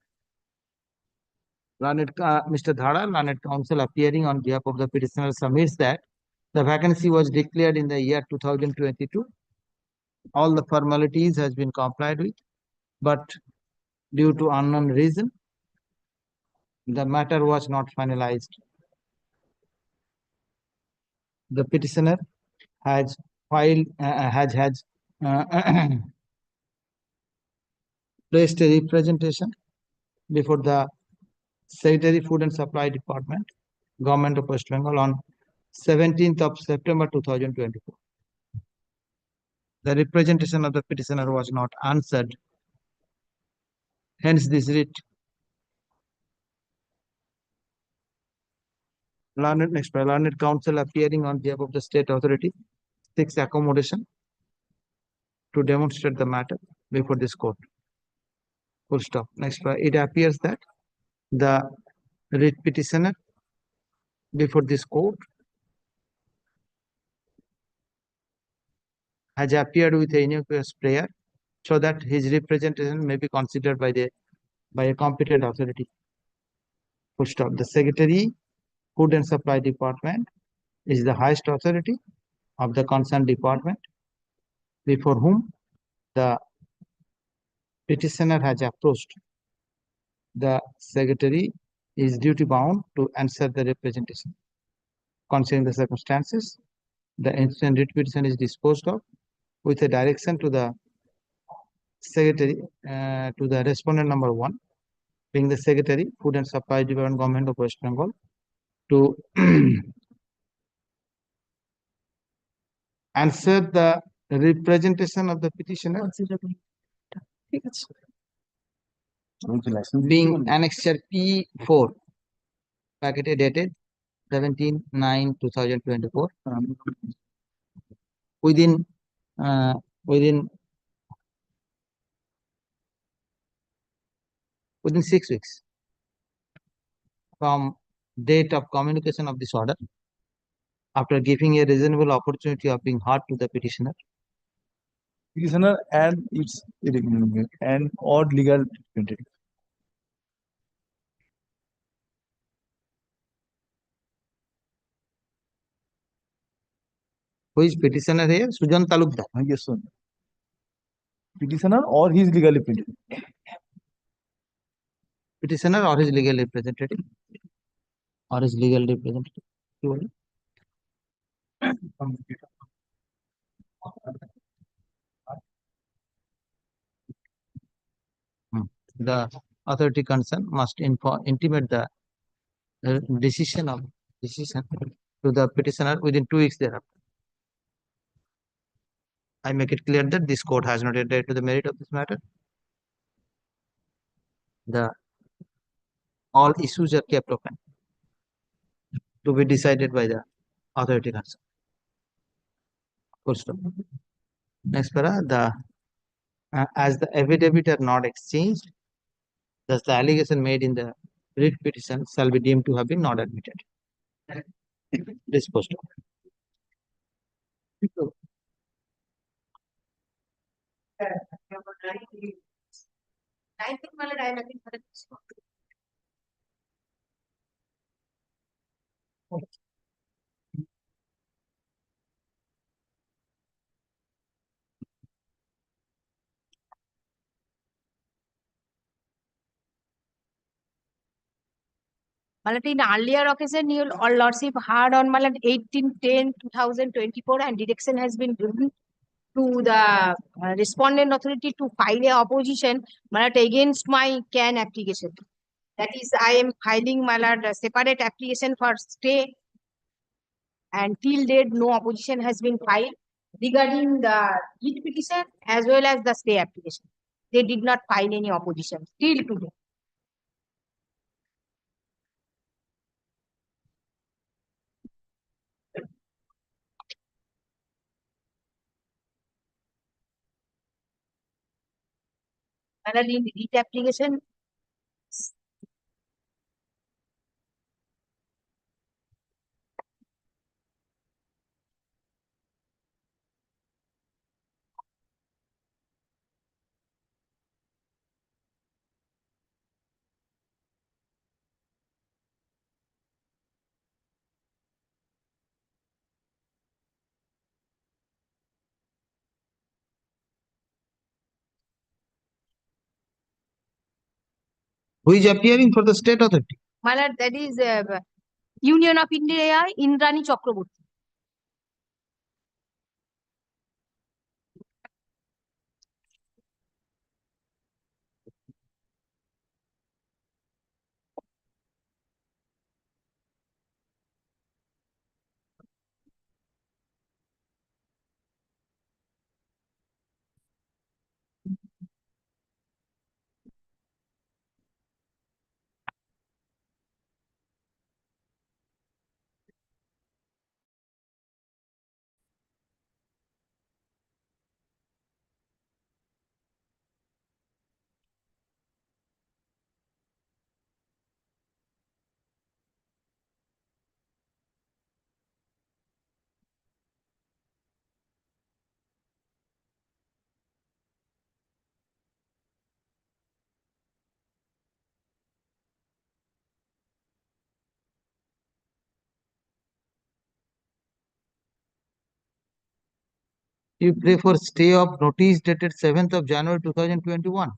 Mr. Dhara, learned counsel appearing on behalf of the petitioner submits that the vacancy was declared in the year 2022. All the formalities has been complied with, but due to unknown reason, the matter was not finalized. The petitioner has filed, placed a representation before the Secretary Food and Supply Department, Government of West Bengal on 17th of September 2024. The representation of the petitioner was not answered. Hence this writ. Learned counsel appearing on behalf of the state authority seeks accommodation to demonstrate the matter before this court. Full stop. Next, it appears that the writ petitioner before this court has appeared with a innocuous prayer so that his representation may be considered by a competent authority. Full stop. The Secretary, Food and Supply Department is the highest authority of the concerned department before whom the petitioner has approached. The Secretary is duty bound to answer the representation. Considering the circumstances, the incident writ petition is disposed of with a direction to the Secretary, to the respondent number 1, being the Secretary, Food and Supply Department, Government of West Bengal, to answer the representation of the petitioner, being annexure P4, packet dated 17/9/2024, within 6 weeks from date of communication of this order, after giving a reasonable opportunity of being heard to the petitioner. Petitioner and its and or legal representative. Who is petitioner here? Sujan Talukdar. Yes, sir. Petitioner or his legal representative. Petitioner or his legal representative. Or his legal representative. The authority concerned must intimate the decision to the petitioner within 2 weeks thereafter. I make it clear that this court has not entered to the merit of this matter. All issues are kept open to be decided by the authority concerned. Full stop. Next para, as the affidavit are not exchanged, thus the allegation made in the writ petition shall be deemed to have been not admitted. Disposed of. In earlier occasion, your lordship heard on 18/10/2024 and direction has been given to the respondent authority to file a opposition against my CAN application. That is, I am filing a separate application for stay, and till date no opposition has been filed regarding the writ petition as well as the stay application. They did not file any opposition till today. In writ application, Who is appearing for the state authority? that is Union of India, Indrani Chakraborty. You pray for stay of notice dated 7th of January 2021.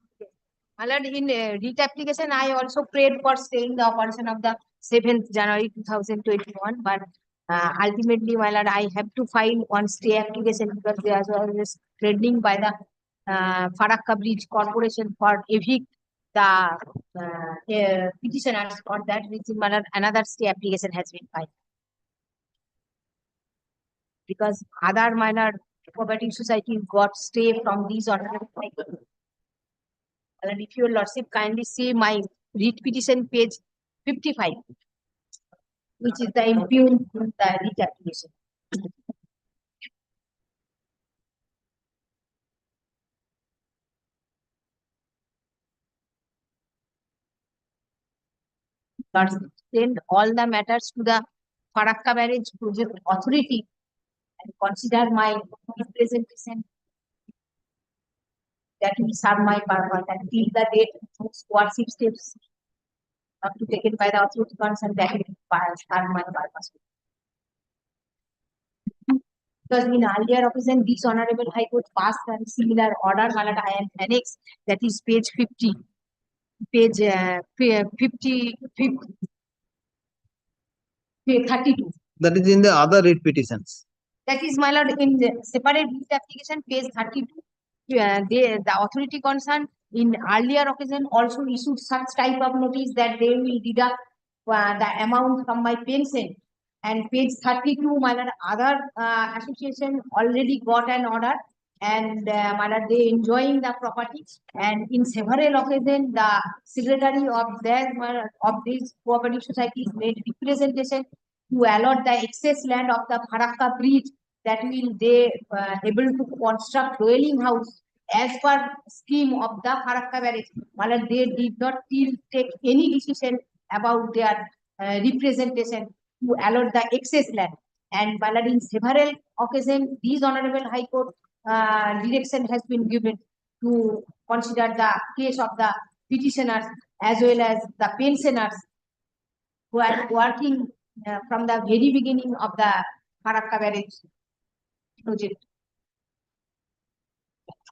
In writ application, I also prayed for staying the operation of the 7th January 2021, but ultimately, I have to file one stay application because there was threatening by the Farakka Bridge Corporation for evict the petitioners. For that reason, another stay application has been filed. Because other minor cooperative societies got stay from these orders. And if your lordship kindly see my writ petition page 55, which is the impugned the writ application. Send all the matters to the Farakka Barrage Project Authority and consider my representation that will serve my purpose, and till the date coercive steps up to taken by the authority concerned that will serve my purpose. Because in earlier occasion, this Honorable High Court passed a similar order, I am annexed, that is page 50, page 32. That is in the other writ petitions. That is, my lord, in the separate writ application, page 32. The authority concerned in earlier occasion also issued such type of notice that they will deduct the amount from my pension. And page 32, my lord, other association already got an order, and my lord, they enjoying the property. And in several occasions, the secretary of their of these cooperative societies made representation to allot the excess land of the Farakka Bridge, that will they able to construct dwelling house as per scheme of the Farakka Barrage. They did not take any decision about their representation to allot the excess land. And in several occasions, these Honorable High Court direction has been given to consider the case of the petitioners as well as the pensioners who are working from the very beginning of the Farakka barrage project.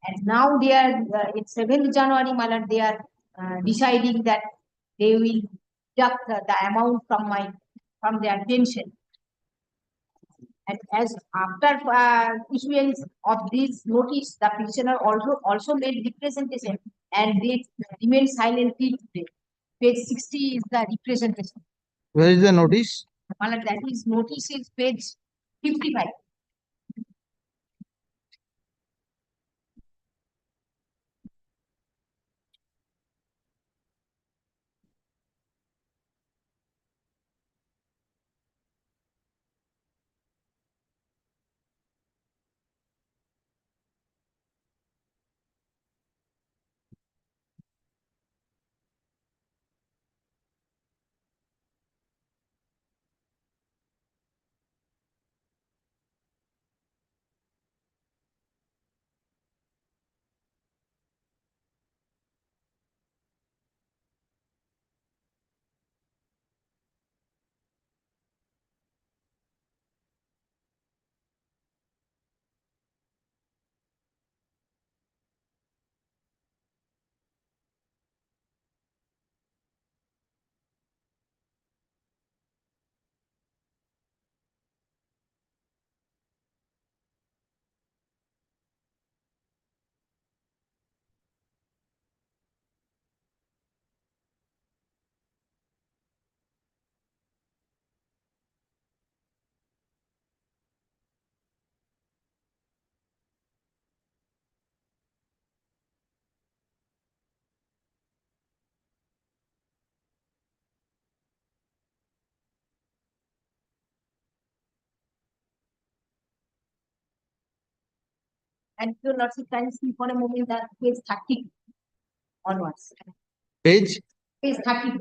And now they are in 7th January, my lord, they are deciding that they will deduct the amount from their pension. And as after issuance of this notice, the petitioner also made representation and they remain silent till today. Page 60 is the representation. Where is the notice? My lord, that is notice is page 55. And you not can see for a moment that page 30 onwards. Page? Page 30.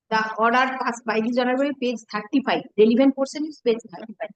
The order passed by the Honorable, page 35. Relevant portion is page 35.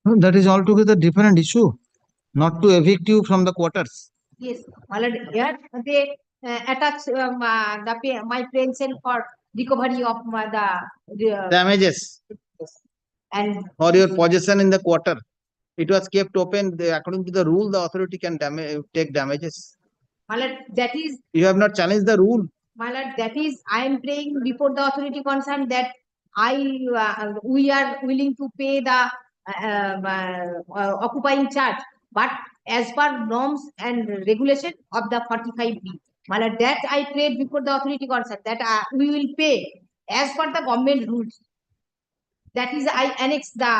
No, that is altogether different issue. Not to evict you from the quarters. Yes, already here they attach my pension for recovery of the Damages and for your possession in the quarter. It was kept open. According to the rule, the authority can take damages. my lord, that is You have not challenged the rule. my lord, that is I am praying before the authority concerned that we are willing to pay the occupying charge, but as per norms and regulation of the 45B. My lord, that I prayed before the authority concerned that we will pay as per the government rules. That is I annex the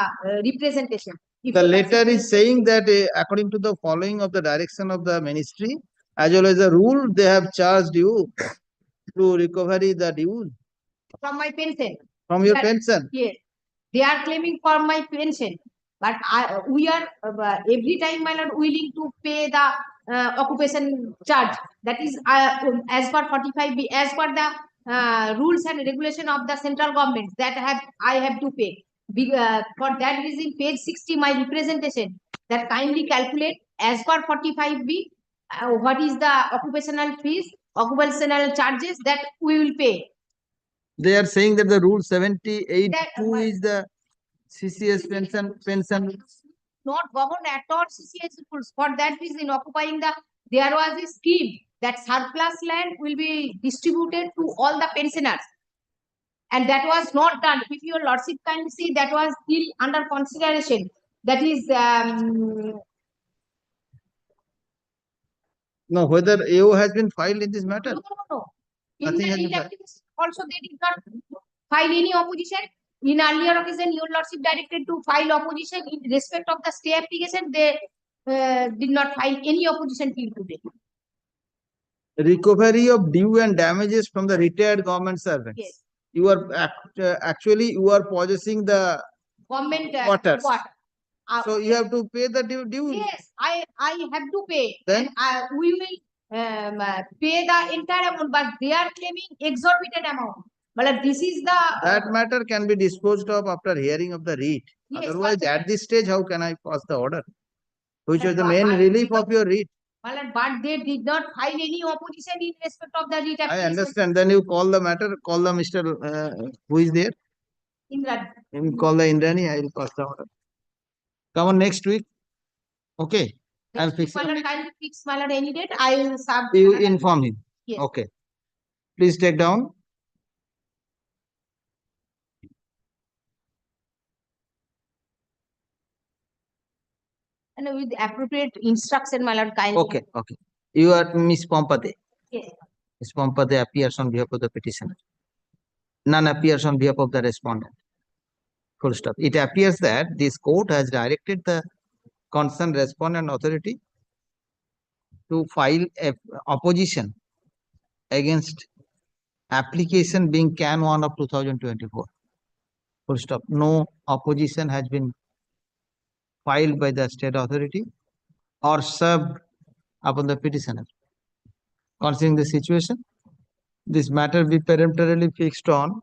representation. The letter is saying that according to the following of the direction of the ministry, as well as the rule, they have charged you to recovery the dues from my pension. from your That- pension. Yes, they are claiming for my pension, but we are every time my lord willing to pay the occupation charge. That is as per 45B, as per the rules and regulation of the central government that I have to pay. For that reason, page 60, my representation that kindly calculate as per 45B what is the occupational fees occupational charges that we will pay. They are saying that the rule 78 That- 2 is the CCS pension. Not governed at all CCS rules. For that reason, occupying there was a scheme that surplus land will be distributed to all the pensioners. And that was not done. If your lordship can see, that was still under consideration. That is, No, whether AO has been filed in this matter. no. In Nothing the has been writ done. application also, they did not file any opposition. In earlier occasion, your lordship directed to file opposition in respect of the stay application. They did not file any opposition till today. Recovery of due and damages from the retired government servants. Yes. You are actually you are possessing the Government Waters. water. so you have to pay the due. Yes, I have to pay. Then? And we will pay the entire amount, but they are claiming exorbitant amount. But this is the That matter can be disposed of after hearing of the writ. Yes, Otherwise, but- at this stage, how can I pass the order? Which But was the why- main why- relief of your writ. but they did not file any opposition in respect of the writ I application. understand. Then you call the matter, call the Mr. Who is there? Indra, You call the Indrani, I will pass the order. Come on next week. Okay. I'll next fix week, it. my lord, kindly fix my lord any date. I will serve. You another- inform him. Yes. Okay. Please take down. And with appropriate instruction, my lord, kindly. Okay, okay. You are Miss Pompate. Yes. Miss Pompate appears on behalf of the petitioner. None appears on behalf of the respondent. Full stop. It appears that this court has directed the concerned respondent authority to file a opposition against application being Can 1 of 2024. Full stop. No opposition has been filed by the state authority or served upon the petitioner. Considering the situation, this matter be peremptorily fixed on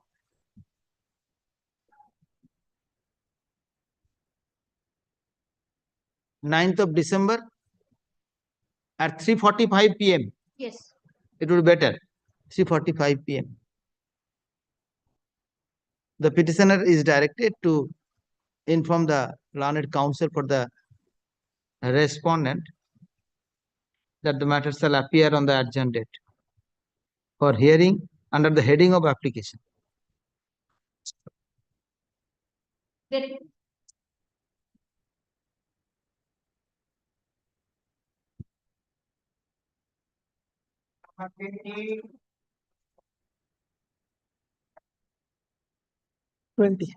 9th of December at 3:45 p.m. Yes. It would be better. 3:45 p.m. The petitioner is directed to inform the learned counsel for the respondent that the matter shall appear on the adjourned date for hearing under the heading of application. That Twenty.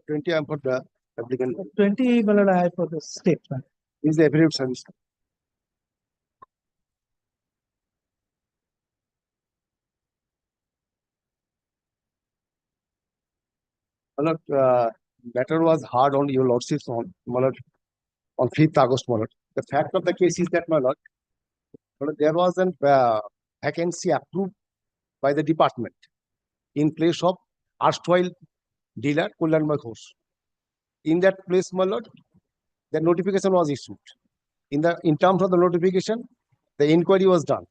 20 I am for the applicant. 20, my lord, I have for the statement. Is the affidavit service. My lord, matter was hard on your lordship's my lord, on 5th August, my lord. The fact of the case is that, my lord, there was a vacancy approved by the department in place of erstwhile dealer Kullanmay Ghosh. In that place, my lord, the notification was issued. In terms of the notification, the inquiry was done.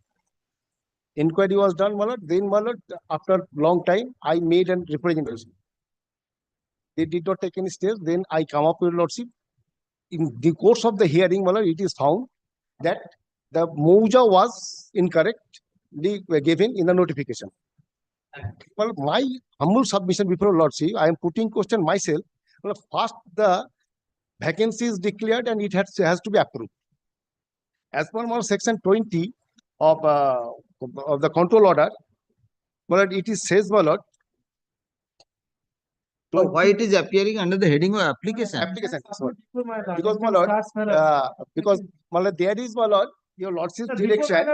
Inquiry was done, my lord. Then, my lord, after long time, I made a representation. They did not take any steps. Then I come up with lordship. In the course of the hearing, my lord, it is found that the Mouja was incorrectly given in the notification. Well, my humble submission before lordship, I am putting question myself. Well, first, the vacancy is declared and it has to be approved. As per my section 20 of the control order, well, it is says, my lord. So why it is appearing under the heading of application? Application, sorry. Because, my lord, because, my lord, there is, my lord, your lordship's direction.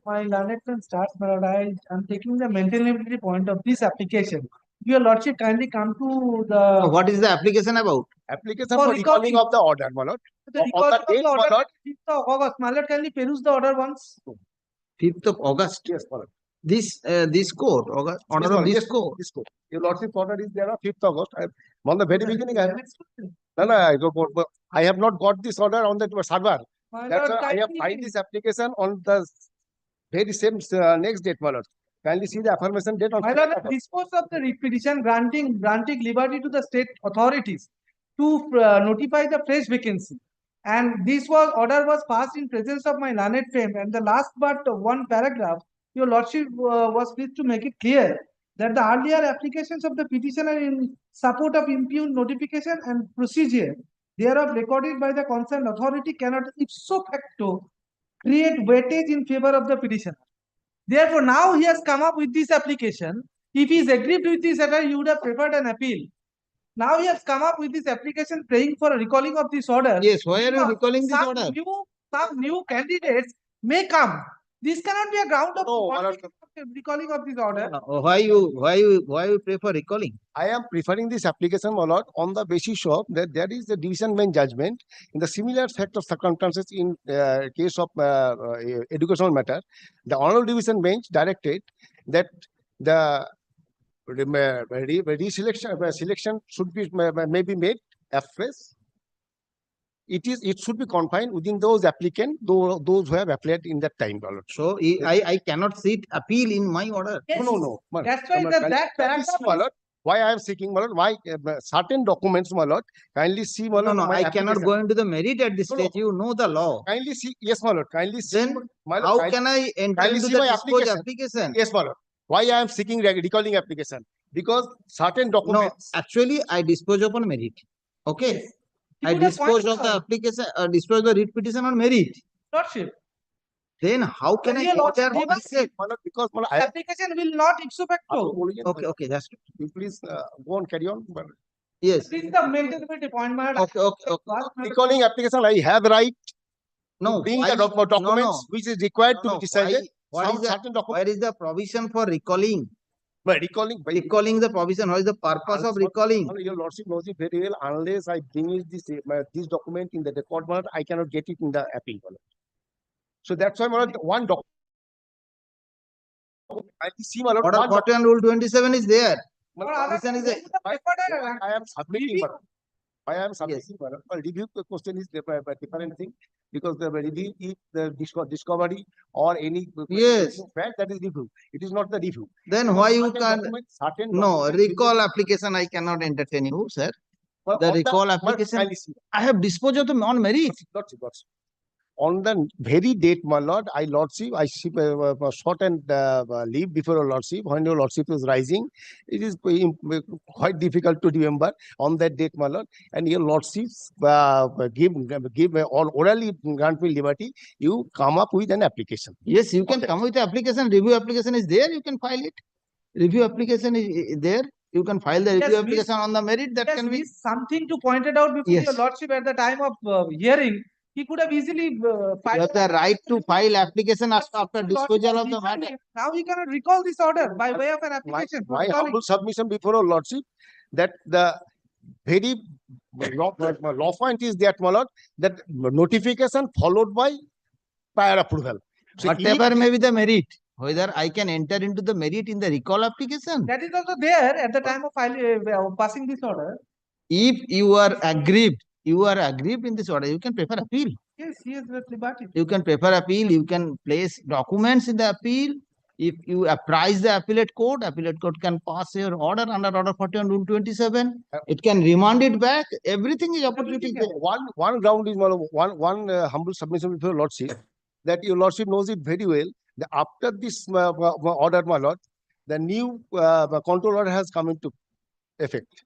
My learned friend starts, my lord, I am taking the maintainability point of this application. Your lordship kindly come to the. So what is the application about? Application For for recalling of the order, my lord. The On recording the of the date, my order, lord. 5th of August, my lord, kindly peruse the order once. 5th of August. Yes, my lord. This court, order Yes, of my this lord. court. This court. Your lordship order is there on 5th August. On the very beginning, I have not got this order on the server. My That's lord, why I have kindly- filed this application on the very same next date, my lord. Kindly see the affirmation date on. My lord, dispose of the writ petition granting liberty to the state authorities to notify the fresh vacancy. And this order was passed in presence of my learned friend. And the last but one paragraph, your lordship was pleased to make it clear that the earlier applications of the petitioner in support of impugned notification and procedure thereof recorded by the concerned authority cannot ipso facto create weightage in favor of the petitioner. Therefore, now he has come up with this application. If he is aggrieved with this order, he would have preferred an appeal. Now he has come up with this application praying for a recalling of this order. Yes, why are you Because recalling this order? Some new candidates may come. This cannot be a ground of No, my lord. recalling of this order. Why you prefer recalling? I am preferring this application, my lord, on the basis of that there is a division bench judgment in the similar set of circumstances in case of educational matter. The honorable division bench directed that the selection should be may be made afresh. It should be confined within those applicants, those who have applied in that time, my lord. So I cannot seek appeal in my order. Yes. No. My lord. That's why My lord, that kindly see, paragraph my lord, why I am seeking, my lord, why certain documents, my lord, kindly see, my No, lord. no, my I cannot application. go into the merit at this No, no. stage. You know the law. Kindly see, yes, my lord, kindly see, Then my lord, how can I enter kindly into see the my disclosure application. application? Yes, my lord. Why I am seeking recalling application? Because certain No, documents. actually I dispose upon merit. Okay. He I would have dispose pointed of the out, application, dispose the writ petition on merit. Lordship. Then how can But I your lordship enter never this set? My lord, because my lord, This application will not ipso facto. Okay, that's good. you please go on, carry on. My lord. Yes. This is the maintenance point, my lord. Okay. Recalling application, I have right No, to bring why? the documents which is required to No, be decided. What Some is the, certain documents. where is the provision for recalling? By recalling, by Recalling the provision. What is the purpose of recalling? Your lordship knows it very well. Unless I bring this document in the record, my lord, I cannot get it in the appeal, my lord. So that's why, my lord, one document. I see, my lord, Order one 40 and Rule 27 is there. document. Provision is there. I am submitting, my lord. I am Yes. submitting, my lord. But review question is different thing because the review is the discovery or any Yes. fact that is review. It is not the review. Then why you Certain can? documents, certain No, documents recall application I cannot entertain you, sir. Well, The on recall well, application, kindly see. I have disposed of them on merit. Lordship. On the very date, my lord, I see short and leave before your lordship. When your lordship is rising, it is quite difficult to remember on that date, my lord. And your lordships give all orally grant me liberty. You come up with an application. Yes, you can come with the application. Review application is there. You can file it. Review application is there. You can file the review Yes, application on the merit. That Yes, can be. something to point it out before Yes. your lordship at the time of hearing. He could have easily You filed. have the right to file application after disposal of the matter. Now he cannot recall this order by way of an application. for My recalling. humble submission before your lordship that the very law point is that, my lord, that notification followed by prior approval. So Whatever may be the merit, whether I can enter into the merit in the recall application. That is also there at the time of passing this order. If you are aggrieved in this order, you can prefer appeal. Yes, he has liberty. You can prefer appeal. You can place documents in the appeal. If you apprise the appellate court can pass your order under Order 40 and Rule 27. It can remand it back. Everything is opportunity there. One ground is, my lord, one humble submission before your lordship that your lordship knows it very well. That after this order, my lord, the new control order has come into effect.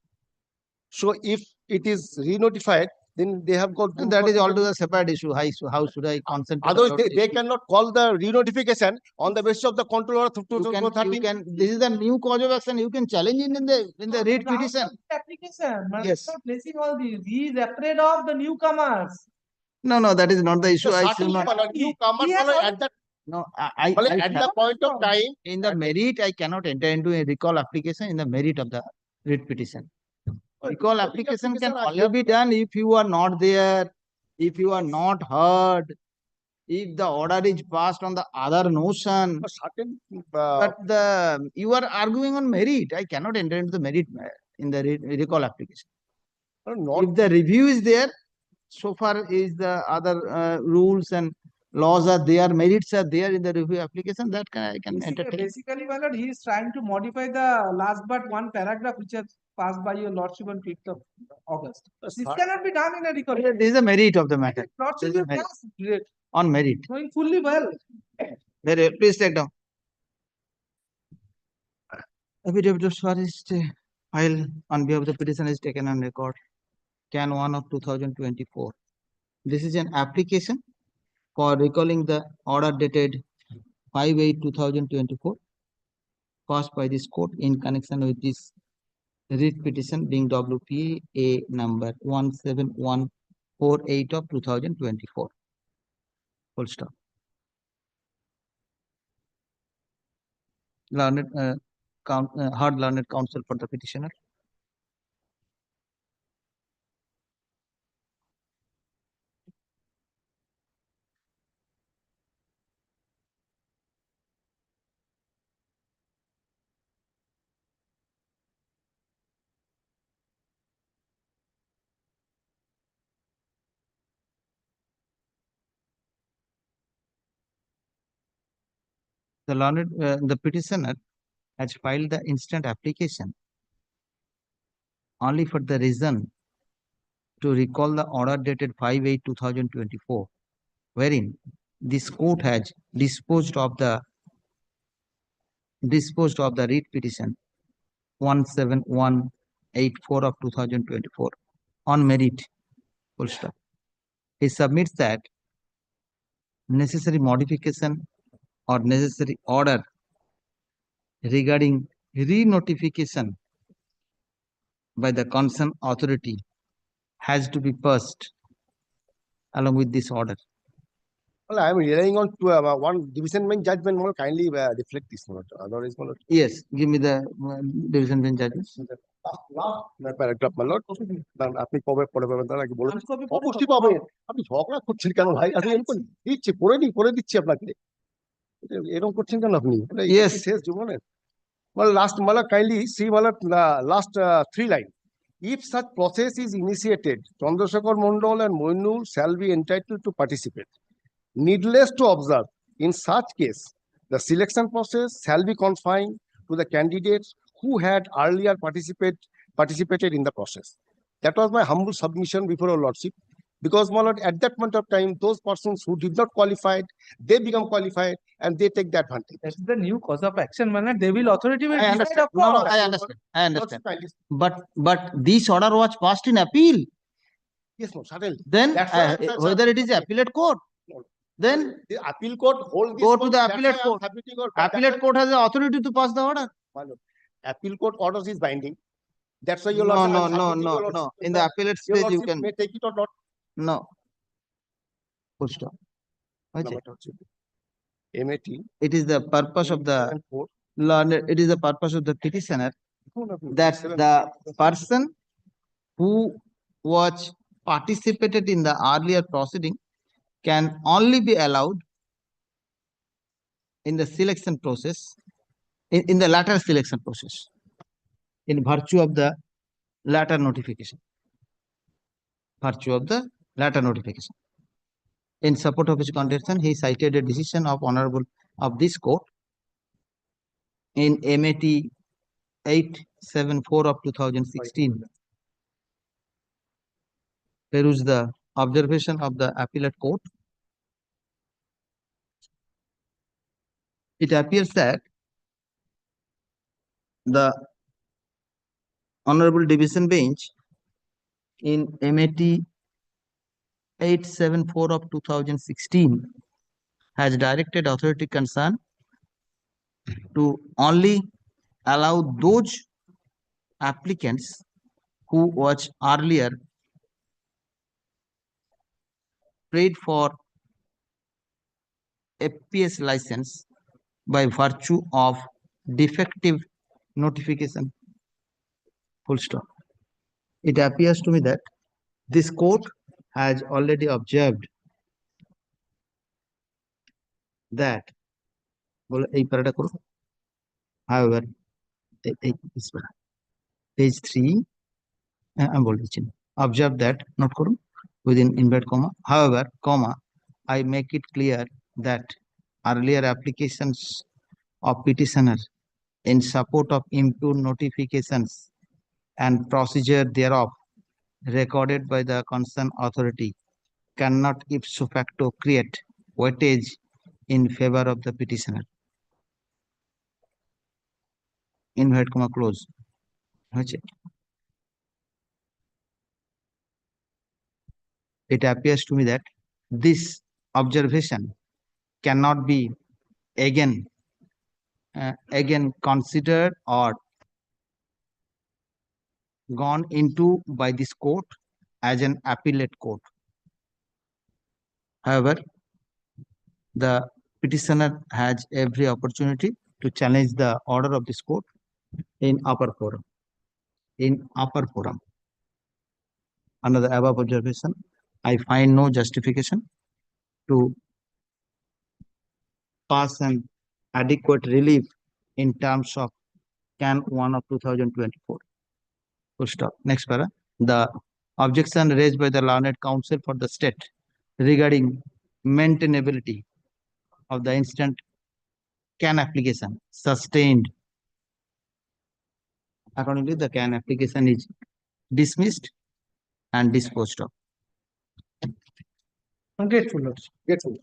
So if it is re-notified, then they have got. And that is altogether separate issue. How should I consent? Otherwise, they cannot call the re-notification on the basis of the control order. This is the new cause of action. You can challenge it in the writ petition. Application. Yes. Not placing all these. He is afraid of the newcomers. No, that is not the issue. I should not. At that. No, At the point of time, in the merit, I cannot enter into a recall application in the merit of the writ petition. Recall application can only be done if you are not there, if you are not heard, if the order is passed on the other notion. But you are arguing on merit. I cannot enter into the merit in the recall application. If the review is there, so far is the other rules and laws are there, merits are there in the review application, that I can entertain. Basically, my lord, he is trying to modify the last but one paragraph which has passed by your lordship on 5th of August. This cannot be done in a record. This is the merit of the matter. Lordship, This is you merit. On merit. knowing fully well. Please take down. Affidavit of forest file on behalf of the petition is taken on record. Can 1 of 2024. This is an application for recalling the order dated 5/8/2024 passed by this court in connection with this writ petition being WPA number 17148 of 2024. Full stop. Learned heard learned counsel for the petitioner. The petitioner has filed the instant application only for the reason to recall the order dated 5/8/2024, wherein this court has disposed of the writ petition 17184 of 2024 on merit. Full stop. He submits that necessary modification or necessary order regarding re-notification by the concerned authority has to be passed along with this order. Well, I am relying on one division bench judgment. More kindly reflect this. Otherwise, Yes, give me the division bench judgment. Paragraph my lord, আপনি কবে পড়ে পাবেন তার আগে বলে অবশ্যই পাবেন। আপনি ঝগড়া করছেন কেন ভাই? আপনি এরকম দিচ্ছি পড়ে দিচ্ছি আপনাকে, এরকম করছেন কেন আপনি? Yes, শেষ জীবনের last kindly see last 3 line. If such process is initiated, Chandrasekhar Mondal and Moinul shall be entitled to participate. Needless to observe, in such case, the selection process shall be confined to the candidates who had earlier participated in the process. That was my humble submission before your lordship, because my lord, at that point of time, those persons who did not qualify, they become qualified and they take the advantage. That's the new cause of action, man. They will authority will I decide, understand. of course. I understand. But this order was passed in appeal. Yes, no, certainly. Then That's why I'm whether it is appellate court, then the appeal court hold this go to court, the that's appellate why I'm court. happy to go. Appellate court has the authority to pass the order. My lord, appeal court orders is binding. That's why your No, lordship, no, I'm no, submitting no, your no. lordship, In the appellate your stage, you lordship can. may take it or not. No. Full stop. Okay. MAT. It is the purpose of the learned. It is the purpose of the petitioner that the person who was participated in the earlier proceeding can only be allowed in the selection process, in the latter selection process, in virtue of the latter notification. Virtue of the latter notification. In support of his contention, he cited a decision of Honorable of this court in MAT 874 of 2016. There is the observation of the appellate court. It appears that the Honorable Division Bench in MAT 874 of 2016 has directed authority concerned to only allow those applicants who was earlier paid for FPS license by virtue of defective notification. Full stop. It appears to me that this court has already observed that. However, page 3, observe that, not within inverted comma. However, comma, I make it clear that earlier applications of petitioner in support of improved notifications and procedure thereof recorded by the concerned authority cannot ipso facto create weightage in favor of the petitioner. Inverted comma close. হয়েছে? It appears to me that this observation cannot be again considered or gone into by this court as an appellate court. However, the petitioner has every opportunity to challenge the order of this court in upper forum. Under the above observation, I find no justification to pass an adequate relief in terms of Can 1 of 2024. Full stop. Next para. The objection raised by the learned counsel for the state regarding maintainability of the instant can application sustained. Accordingly, the can application is dismissed and disposed of. I'm grateful, Lordship. Grateful.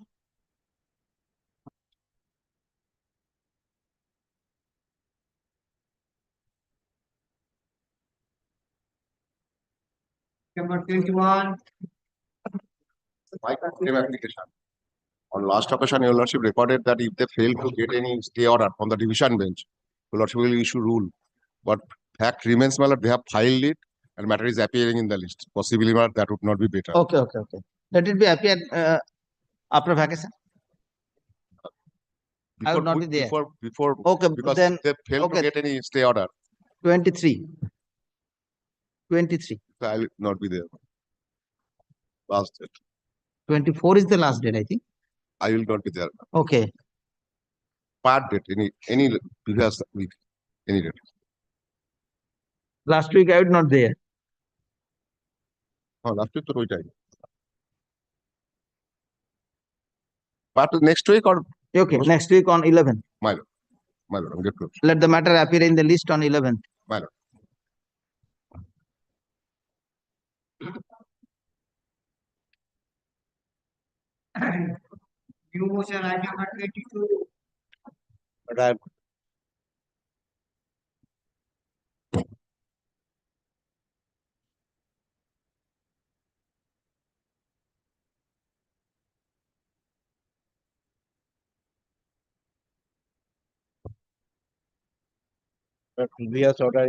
Number 21. Same application. On last occasion, Your Lordship recorded that if they fail to get any stay order from the division bench, Your Lordship will issue rule. But fact remains, my lord, they have filed it and matter is appearing in the list. Possibly, my lord, that would not be better. Okay. Let it be appeared after vacation. I will not be there. Before, Okay, because then they fail to get any stay order, 23. so I will not be there. Last date. 24 is the last date, I think. I will not be there. Okay. Part date, any previous week, any date. Last week I was not there. Oh, last week to time. Part next week or Okay, next week on 11th. my lord, I'm grateful. Let the matter appear in the list on 11th. My lord. New motion item number 22. But I The previous order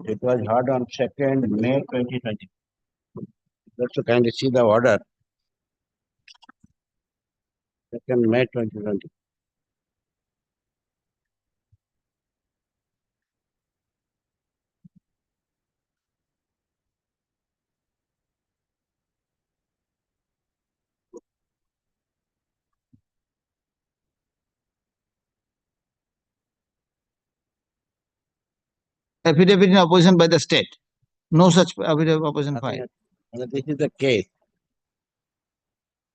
it was heard on 2nd May 2020. Let's kindly see the order. 2nd May 2020. Affidavit in opposition by the state. No such affidavit of opposition filed. This is the case.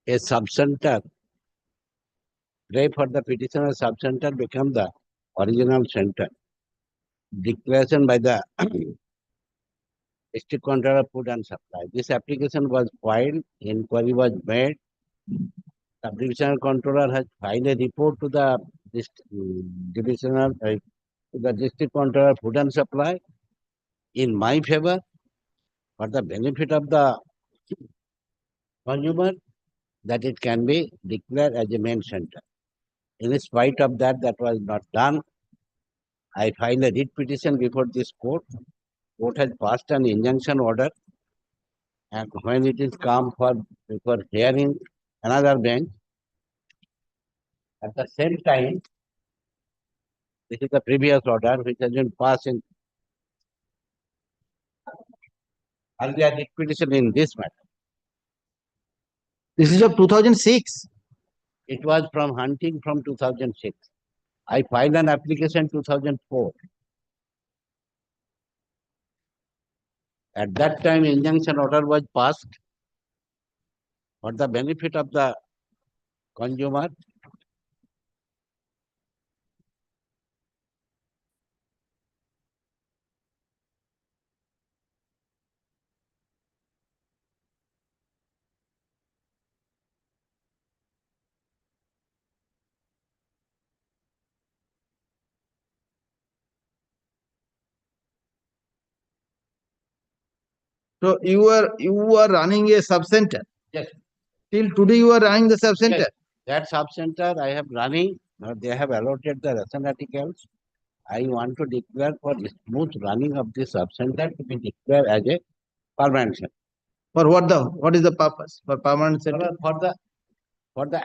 A subcenter, pray for the petitioner, subcenter become the original center. Declaration by the district controller of food and supply. This application was filed, inquiry was made. Sub-divisional controller has filed a report to the divisional to the district controller of food and supply in my favor for the benefit of the consumer, that it can be declared as a main center. In spite of that, that was not done. I filed a writ petition before this court. Court has passed an injunction order, and when it is come for hearing another bench, at the same time, this is the previous order which has been passed in earlier writ petition in this matter. This is of 2006. It was from hunting from 2006. I filed an application 2004. At that time, injunction order was passed for the benefit of the consumer. So you are running a sub-center. Yes. Till today you are running the sub-center. Yes, that sub-center I have running, they have allotted the ration articles. I want to declare for smooth running of this sub-center to be declared as a permanent center. What is the purpose for permanent center? For the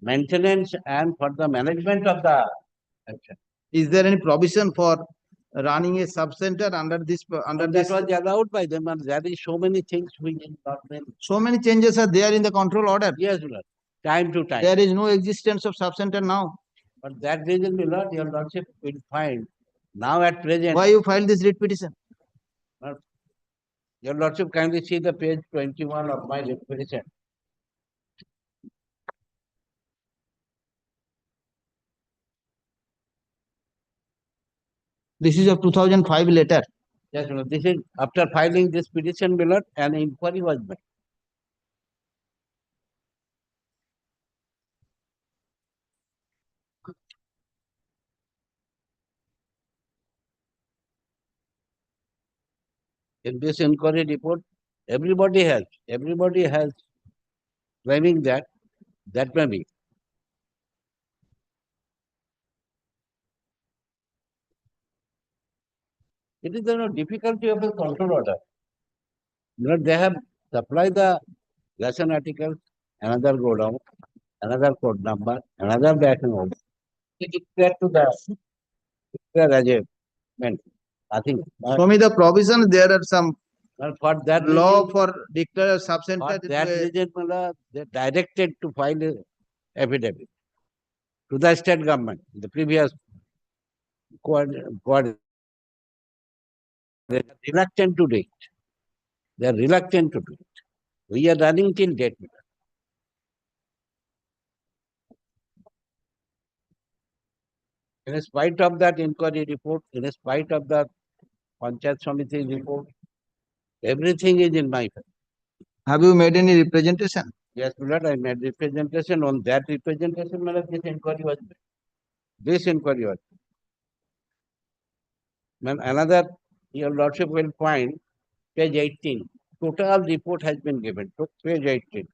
maintenance and for the management of the center. Is there any provision for running a sub-center under this, That was allowed by them, and there is so many things we did not manage. So many changes are there in the control order. Yes, Lord. Time to time. There is no existence of sub-center now. But that reason, my Lord, your Lordship will find now at present. Why you filed this writ petition? Your Lordship, kindly see the page 21 of my writ petition. This is of 2005 letter. Yes, Lord. This is after filing this petition, my Lord, an inquiry was made. In this inquiry report, everybody has claiming that may be. It is the difficulty of a control order. They have supplied the ration articles, another go down, another code number, another batch number. It is declared to the declare as a meant. I think. Show me the provision. There are some for that law reason, for declare sub-center. for that reason, they directed to file a affidavit to the state government, the previous quad. They are reluctant to do it. They are reluctant to do it. We are running till date. In spite of that inquiry report, in spite of that Panchayat Samiti report, everything is in my favor. Have you made any representation? Yes, Lord, I made representation. On that representation, this inquiry was made. This inquiry was made. Another, your Lordship will find page 18. Total report has been given to page 18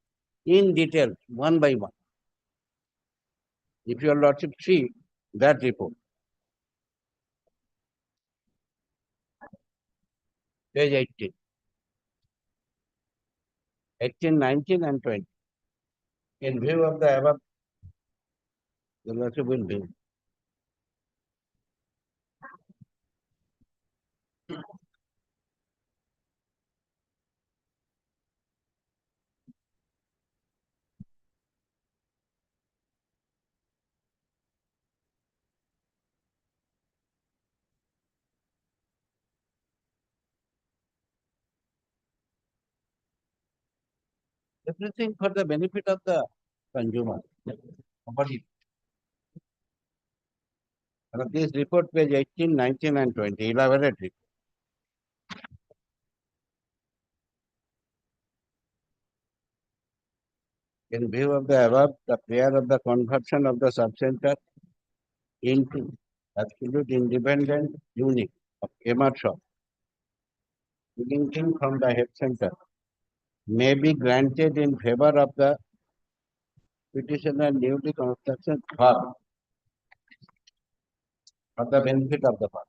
in detail, one by one. If your Lordship see that report, page 18, 18, 19, and 20. In view of the above, your Lordship will view. Everything for the benefit of the consumer. Nobody. This report, page 18, 19, and 20, elaborate report. In view of the above, the prayer of the conversion of the subcenter into absolute independent unit of Kmart shop, linking from the head center, may be granted in favor of the petitioner newly construction firm for the benefit of the firm.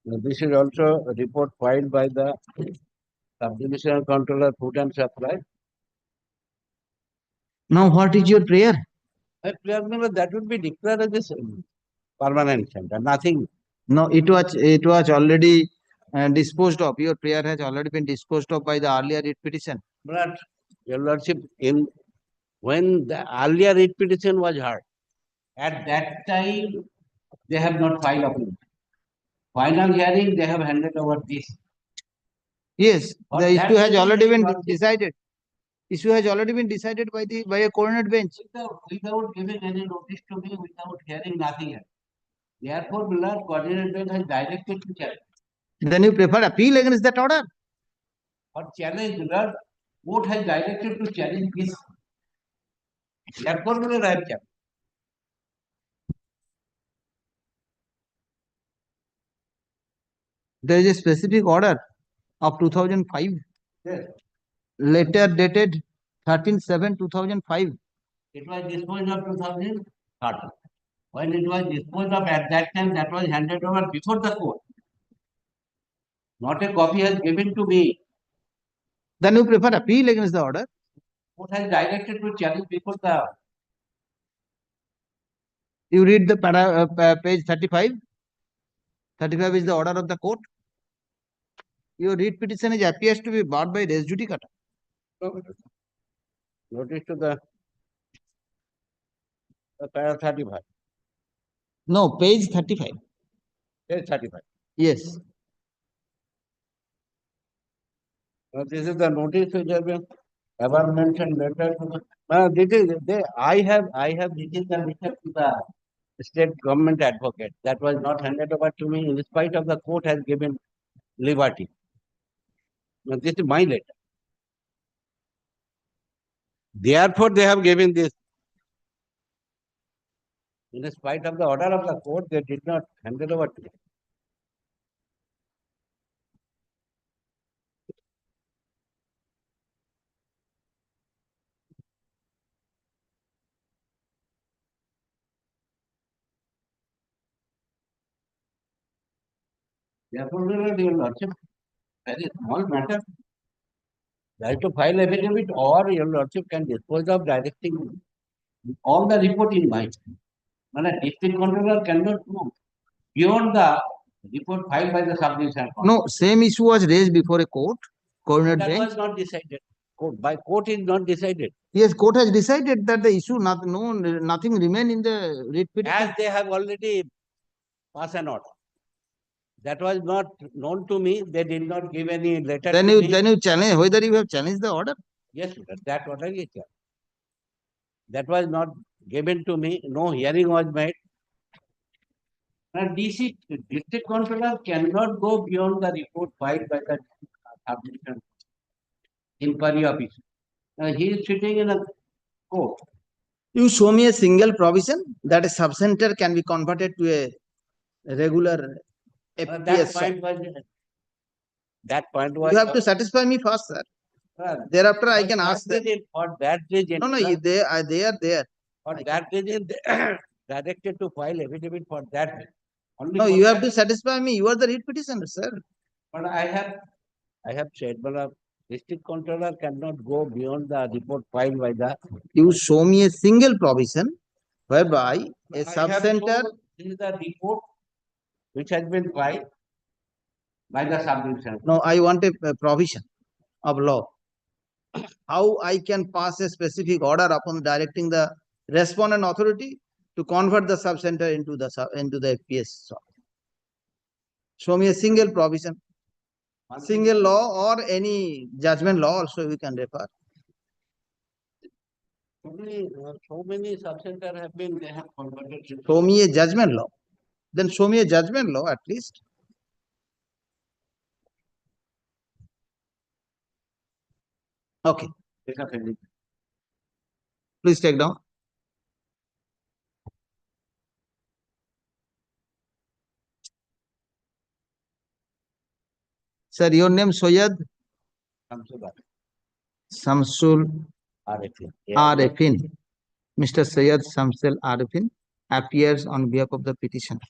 Now, this is also a report filed by the Sub-Divisional Controller Food and Supply. Now, what is your prayer? My prayer, that would be declared as a permanent center, nothing. No, it was already disposed of. Your prayer has already been disposed of by the earlier writ petition. But your Lordship, when the earlier writ petition was heard, at that time they have not filed appeal. Final hearing, they have handed over this. Yes, the issue has already been decided. Issue has already been decided by a coordinate bench. Without giving any notice to me, without hearing nothing else. Therefore, Milord, coordinate bench has directed to challenge. Then you prefer appeal against that order? Or challenge, Milord, court has directed to challenge this. Therefore, Milord, I have challenged. There is a specific order of 2005. Yes. Letter dated 13/7/2005. It was disposed of 2013. When it was disposed of at that time, that was handed over before the court. Not a copy has given to me. Then you prefer appeal against the order? Court has directed to challenge before the. You read the page 35. 35 is the order of the court. Your read petition appears to be barred by res judicata. Notice to the para 35. No, page 35. Page 35. Yes. Now, this is the notice which has been ever mentioned letter to the. I have written the letter to the state government advocate. That was not handed over to me in spite of the court has given liberty. Now, this is my letter. Therefore, they have given this. In spite of the order of the court, they did not hand it over to me. Therefore, your lordship, very small matter. Right to file affidavit, or your lordship can dispose of directing all the report in mind. When a district controller cannot go beyond the report filed by the sub-division. No, same issue was raised before a court, coordinate That bench. was not decided. By court is not decided. Yes, court has decided that the issue, nothing remain in the writ petition. As they have already passed an order. That was not known to me. They did not give any letter Then to me. you challenge whether you have challenged the order. Yes, that order is there. That was not given to me. No hearing was made. And district controller cannot go beyond the report filed by the sub-division inquiry officer. He is sitting in a court. You show me a single provision that a sub-center can be converted to a regular FPS. That point was. You have to satisfy me first, sir. Thereafter, I can ask them. For that reason. No, they are there. For that reason, directed to file affidavit for that. No, you have to satisfy me. You are the read petitioner, sir. But I have said, but district controller cannot go beyond the report filed by the. You show me a single provision whereby a sub-center. This is the report which has been filed by the sub-division. No, I want a provision of law. How I can pass a specific order upon directing the respondent authority to convert the sub-center into the FPS. Show me a single provision, single law or any judgment law also we can refer. So many sub-center have been, they have converted. Show me a judgment law. Then show me a judgment law at least. Okay. Please take down. Sir, your name Soyad? Samsul Arifin. Mr. Syed Samsul Arifin appears on behalf of the petitioner.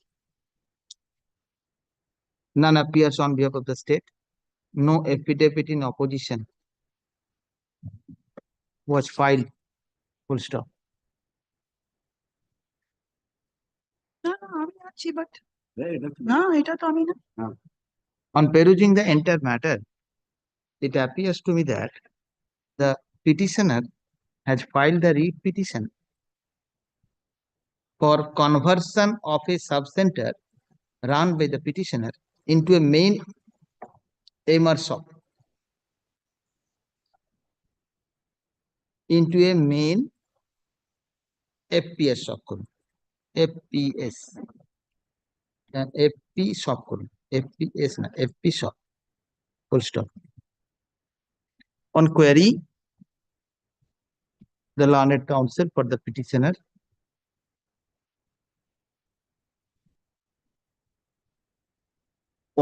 None appears on behalf of the state. No affidavit in opposition was filed. Full stop. On perusing the entire matter, it appears to me that the petitioner has filed the writ petition for conversion of a sub-center run by the petitioner into a main AMR shop. into a main FPS সব করুন FPS FP সব করুন FPS না FP সব full stop. On query, the learned counsel for the petitioner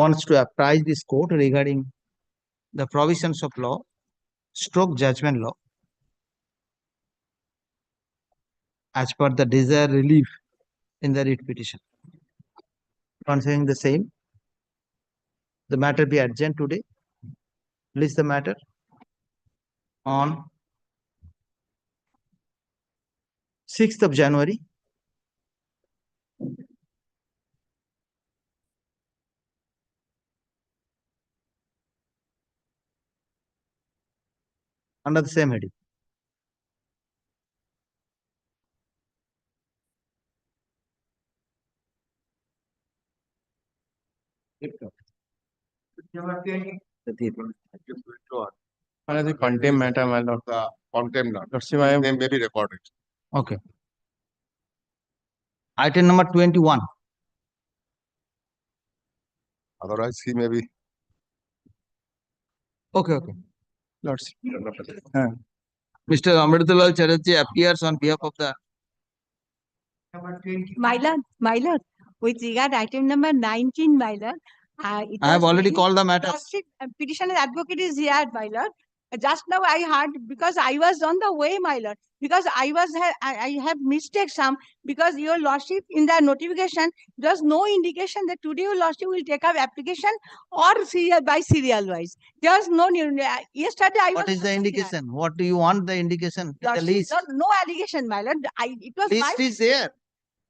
wants to apprise this court regarding the provisions of law, stroke judgment law, as per the desired relief in the writ petition. Concerning the same, the matter be adjourned today. List the matter on 6th of January. Under the same heading. The contempt matter, my lord. The contempt matter. Lordship, I am Name may be recorded. Okay. Item number 21. Otherwise, he may be. Okay, okay. Lordship. Mr. Amritulal Chatterjee appears on behalf of the. My lord, with regard item number 19, my lord. I have already called the matter. Petitioner advocate is here, my lord. Just now I heard, because I was on the way, my lord, because I have mistake some, because your lordship in the notification, there's no indication that today your lordship will take up application or serial by serial wise. There's no yesterday I was. What is the indication? What do you want the indication? The Lordship, list. no allegation, my lord. It was List my is there.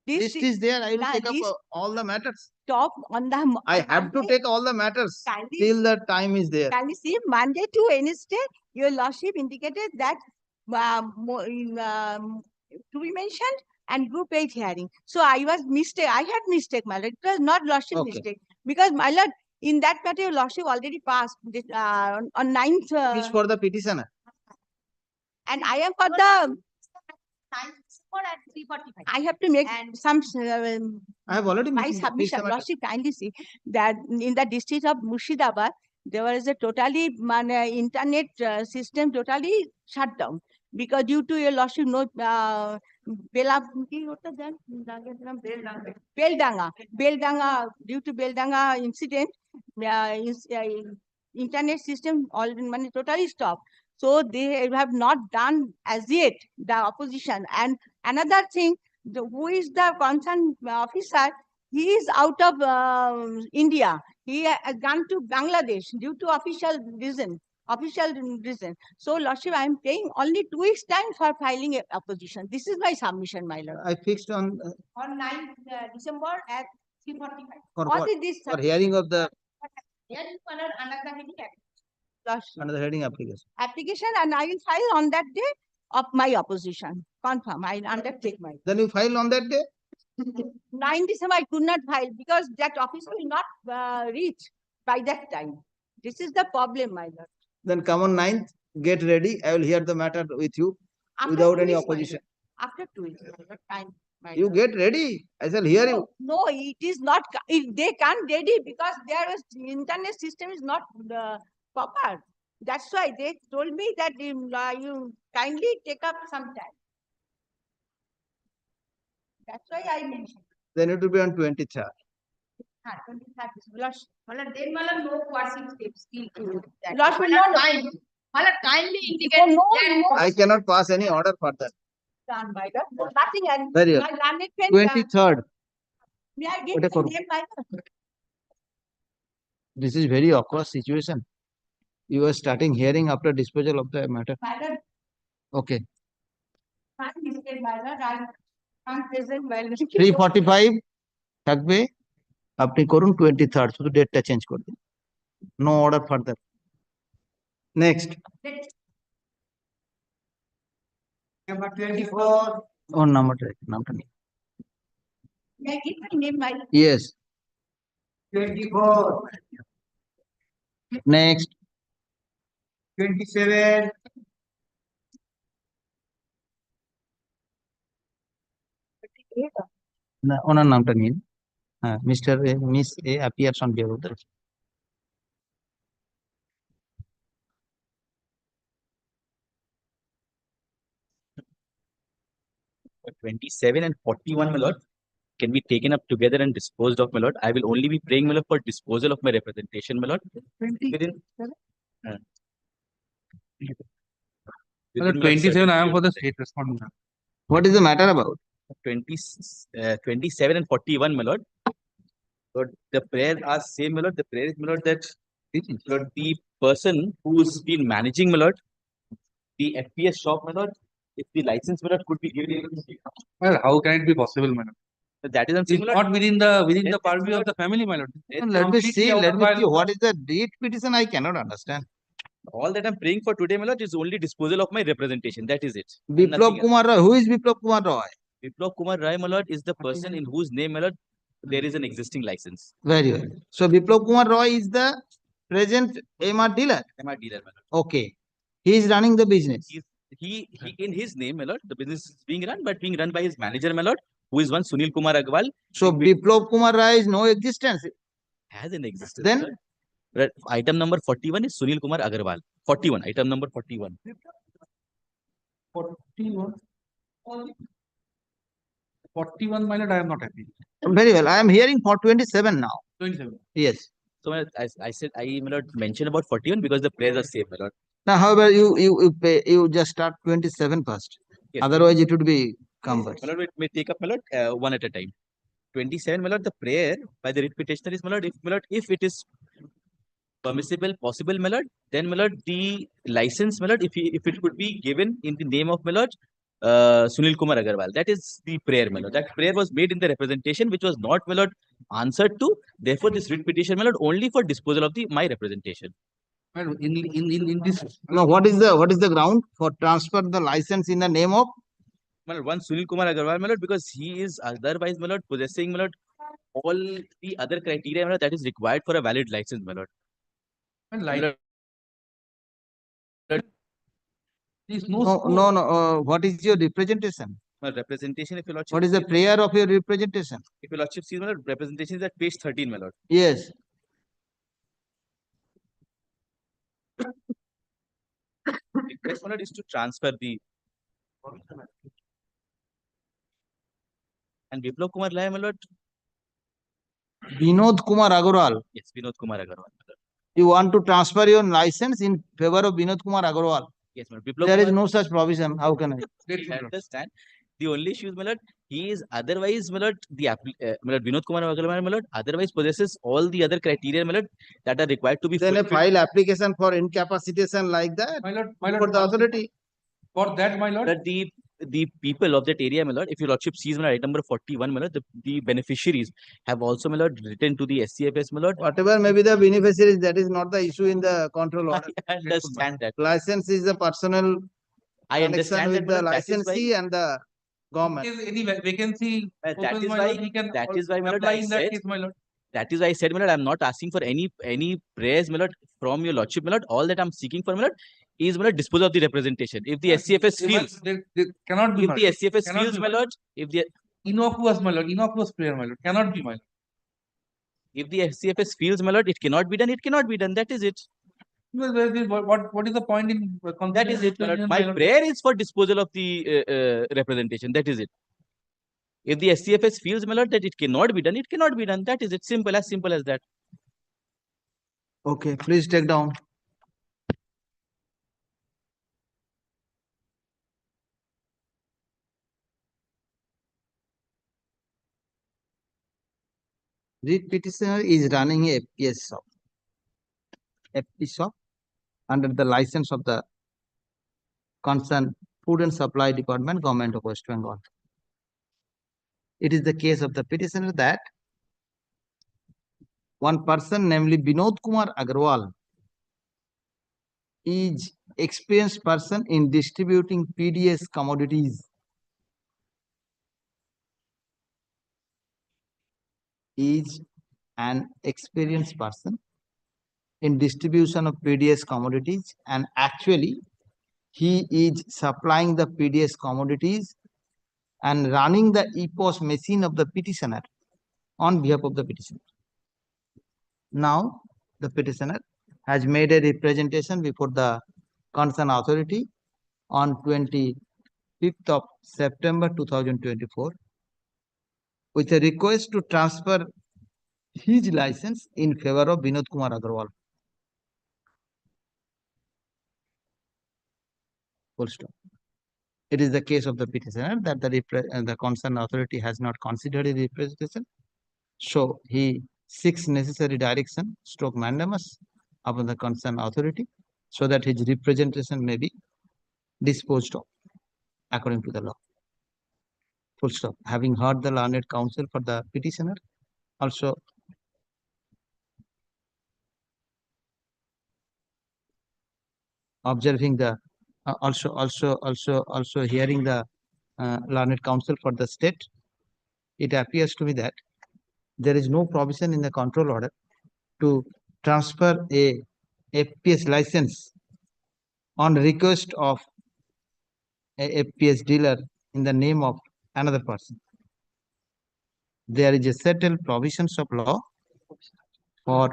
list List is there. I will Nah, take up list- all the matters. top on the. I have to take all the matters Kindly- till the time is there. Can you see Monday to Wednesday, your lordship indicated that to be mentioned and group 8 hearing. So I was mistake. I had mistake, my lord. It was not lordship Okay. mistake, because my lord, in that matter, your lordship already passed this, on 9th. Which for the petitioner. And I am for the. 9th December at 3:45. I have to make some. I have already My mentioned the submission, petitioner. lordship, kindly see that in the district of Murshidabad, there was a totally internet system totally shut down, because due to your lordship no Beldanga, due to Beldanga incident, internet system all totally stopped. So they have not done as yet, the opposition. And another thing, who is the concerned officer? He is out of India. He has gone to Bangladesh due to official reason. So, lordship, I am paying only 2 weeks time for filing a opposition. This is my submission, my lord. I fixed on 9th December at 3:45. for All what? this For hearing of the Lordship. under the heading application. Application, and I will file on that day of my opposition. Confirm, I will undertake my. Then you file on that day. 9 December, I could not file because that office will not reach by that time. This is the problem, my lord. Then come on 9th, get ready. I will hear the matter with you After without 2 any weeks, my opposition. lord. After 2 weeks, time. my You lord. get ready. I shall hear you. No, it is not. They can't ready because their internet system is not proper. That's why they told me that you kindly take up some time. That's why I mentioned. Then it will be on 23rd. 23rd. Then no coercive steps still to that. Lordship, Kindly indicate that. I cannot pass any order for that. Done by the nothing. And Very my well. learned friend, 23rd. may I get Okay, the Karu. name, my lord? This is very awkward situation. You are starting hearing after disposal of the matter. My lord, Okay. can't mistake, my lord. I can't present my lord. 3:45 থাকবে আপনি করুন 23rd শুধু ডেটটা change করে দিন no order further next Number 24. ওর নামটা নেই May I get my name, my lord? Yes 24. Next 27. না ওনার নামটা নিন হ্যাঁ mister miss a appears on behalf of the 27 and 41, my lord, can be taken up together and disposed of, my lord. I will only be praying, my lord, for disposal of my representation, my lord. Within, uh, within my 27, I am certificate for the of state respondent. What is the matter about? 27 and 41, my lord. Lord, the prayer are same, my lord. The prayer is, my lord, that Lord, the person who's been managing, my lord, the FPS shop, my lord, if the license, my lord, could be given. Well, how can it be possible, my lord? That is I'm saying, It's my lord. not within the purview of the family, my lord. It's Let me completely see. out Let of me my see. law. What is the date petition? I cannot understand. All that I'm praying for today, my lord, is only disposal of my representation. That is it. And Biplab nothing else. Kumar Roy. Who is Biplab Kumar Roy? Biplab Kumar Rai, my lord, is the person in whose name, my lord, there is an existing license. Very well. So Biplab Kumar Roy is the present MR dealer. MR dealer, my lord. Okay. He is running the business. He in his name, my lord, the business is being run, but being run by his manager, my lord, who is one Sunil Kumar Agrawal. So Biplab Kumar Roy is no existence. Has an existence. Then? my lord. Right, item number 41 is Sunil Kumar Agarwal. 41, item number 41. 41. 41, my lord, I am not happy. Very well. I am hearing for 27 now. 27. Yes. So I said I, my lord, mentioned about 41 because the prayers are same, my lord. Now, however, you just start 27 first. Yes, Otherwise, it would be cumbersome. My lord, it may take up, my lord, one at a time. 27, my lord, the prayer by the writ petitioner is, my lord, if it is permissible, possible, my lord, then, my lord, the license, my lord, if it could be given in the name of, my lord, Sunil Kumar Agarwal. That is the prayer, my lord. That prayer was made in the representation, which was not, my lord, answered to. Therefore, this writ petition, my lord, only for disposal of my representation. Well, in this. Now, what is the ground for transfer the license in the name of? My lord, one Sunil Kumar Agarwal, my lord, because he is otherwise, my lord, possessing, my lord, all the other criteria, my lord, that is required for a valid license, my lord. Like, No. What is your representation? My representation, if your lordship. What is the prayer of your representation? If your lordship sees, my lord, representation is at page 13, my lord. Yes. Request, my lord, is to transfer the. And Biplab Kumar Lai, my lord. Vinod Kumar Agarwal. Yes, Vinod Kumar Agarwal. You want to transfer your license in favor of Vinod Kumar Agarwal? Yes, my lord. There is no such provision. How can I? I understand. The only issue is, my lord, he is otherwise, my lord, my lord, Vinod Kumar Agarwal, my lord, otherwise possesses all the other criteria, my lord, that are required to be Then a fulfilled. file application for incapacitation like that. My lord, for the authority. For that, my lord. That the people of that area, my lord, if your lordship sees, my lord, item number 41, my lord, the beneficiaries have also, my lord, written to the SCFS, my lord. Whatever may be the beneficiaries, that is not the issue in the control order. I understand that. License is the personal I connection understand with that, the my lord, that is why. licensee and the government. If any vacancy That opens, is my why. lord, he can That is why, my lord, apply I in that said. case, my lord. That is why I said, my lord, I'm not asking for any prayers, my lord, from your lordship, my lord. All that I'm seeking for, my lord, is, my lord, dispose of the representation. If the SCFS feels, They cannot be, if my the lord. SCFS Cannot feels, be, my lord, if the innocuous, my lord, innocuous prayer, my lord, cannot be, my lord. if the SCFS feels, my lord, it cannot be done. It cannot be done. That is it. Well, what is the point in That is it, my lord. considering My prayer is for disposal of the representation. That is it. If the SCFS feels, my lord, that it cannot be done, it cannot be done. That is it. Simple as that. Okay, please take down. Writ petitioner is running a FPS shop. FP shop under the license of the concerned Food and Supply Department, Government of West Bengal. It is the case of the petitioner that one person, namely Vinod Kumar Agarwal, is experienced person in distributing PDS commodities. Is an experienced person in distribution of PDS commodities, and actually he is supplying the PDS commodities and running the EPOS machine of the petitioner on behalf of the petitioner. Now, the petitioner has made a representation before the concerned authority on 25th of September 2024 with a request to transfer his license in favor of Vinod Kumar Agarwal. Full stop. It is the case of the petitioner that the concerned authority has not considered his representation. So he seeks necessary direction stroke mandamus upon the concerned authority so that his representation may be disposed of according to the law. Full stop. Having heard the learned counsel for the petitioner, also observing the also hearing the learned counsel for the state, it appears to me that there is no provision in the control order to transfer a FPS license on request of a FPS dealer in the name of another person. There is a settled provisions of law for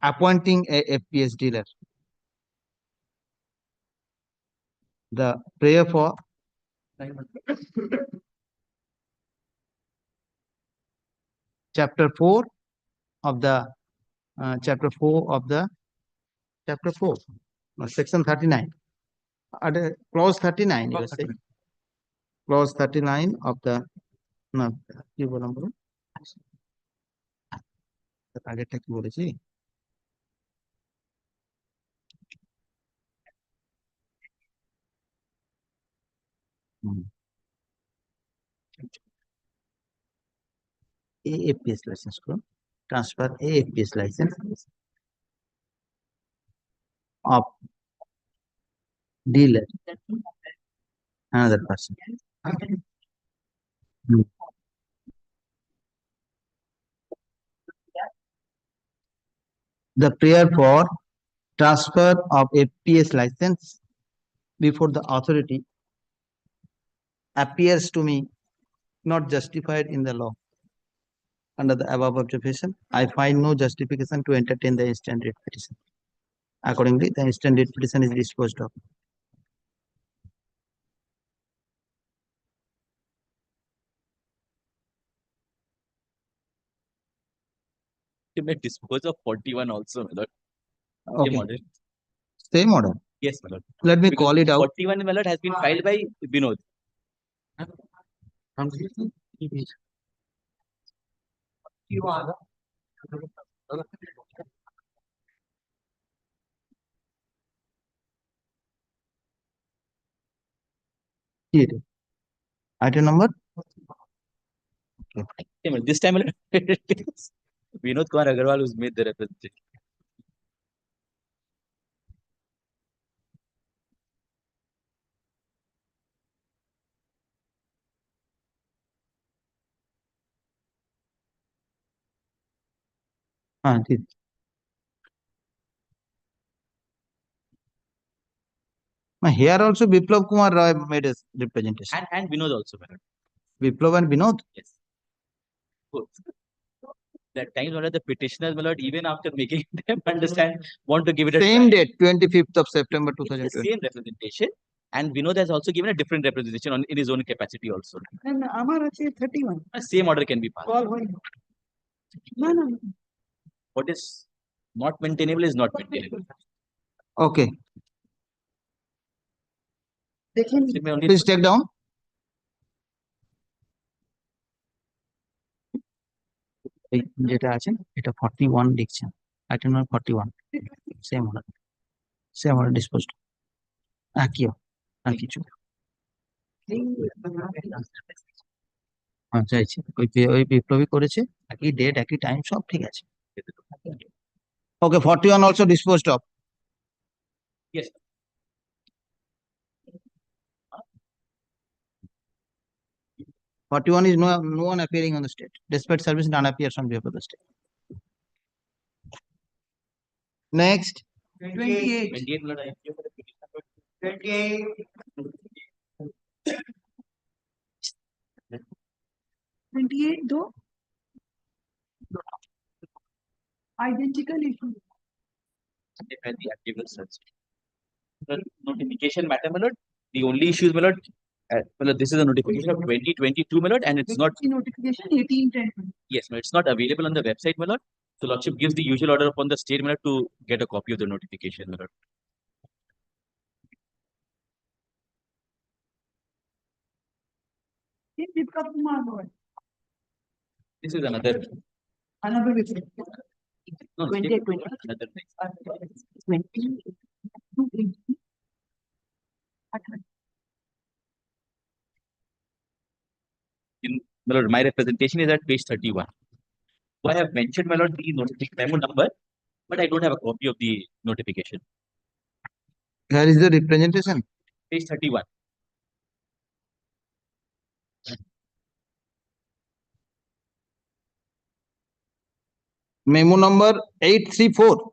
appointing a FPS dealer. The prayer for chapter 4 of the chapter 4 section 39 clause 39 you are saying clause 39 of the no কি বললাম বলুন আগেরটা কি বলেছি AFPS license করুন transfer AFPS license of dealer another person. The prayer for transfer of FPS license before the authority appears to me not justified in the law. Under the above observation, I find no justification to entertain the instant writ petition. Accordingly, the instant writ petition is disposed of. You may dispose of 41 also, my lord. Okay. Same order. Same order. Yes, my lord. Let me Because call it out. 41, my lord, has been filed by Vinod. Here. Item number? Okay. This time, my lord, it is Vinod Kumar Agarwal who's made the representation. Here also Biplav Kumar Roy made a representation. And Vinod also, my lord. Biplav and Vinod? Yes. Both. That time, my lord, the petitioners, my lord, even after making them understand, want to give it a Same try. date, 25th of September It's the 2020. same representation. And Vinod has also given a different representation in his own capacity also. And Amar আছে 31. The same order can be passed. Call হয় না না What is not maintainable is not maintainable. Okay. দেখেন It may only Please take down. এই যেটা আছে এটা 41 লিখছেন item number 41 same order disposed আর কিছু চাইছি ওই বিপ্লবী করেছে একই ডেট একই টাইম সব ঠিক আছে ওকে 41 also disposed of Yes. Forty-one is no one appearing on the state. Despite service, none appears on behalf of the state. Next. 28. 28, my lord, I give for the petitioner. 28. 28 though. Identical issue. At the article search. The notification matter, my lord. The only issue is, my lord, well, this is a notification of 2022, my lord, and it's not. Notification 1810. Yes, my lord, it's not available on the website, my lord. So Lordship gives the usual order upon the state, my lord, to get a copy of the notification, my lord. This is another. Another visit. No, 20, state- 20. Another thing. 20. My lord, my representation is at page 31. So I have mentioned, my lord, the notification memo number, but I don't have a copy of the notification. Here is the representation. Page 31. Memo number 834.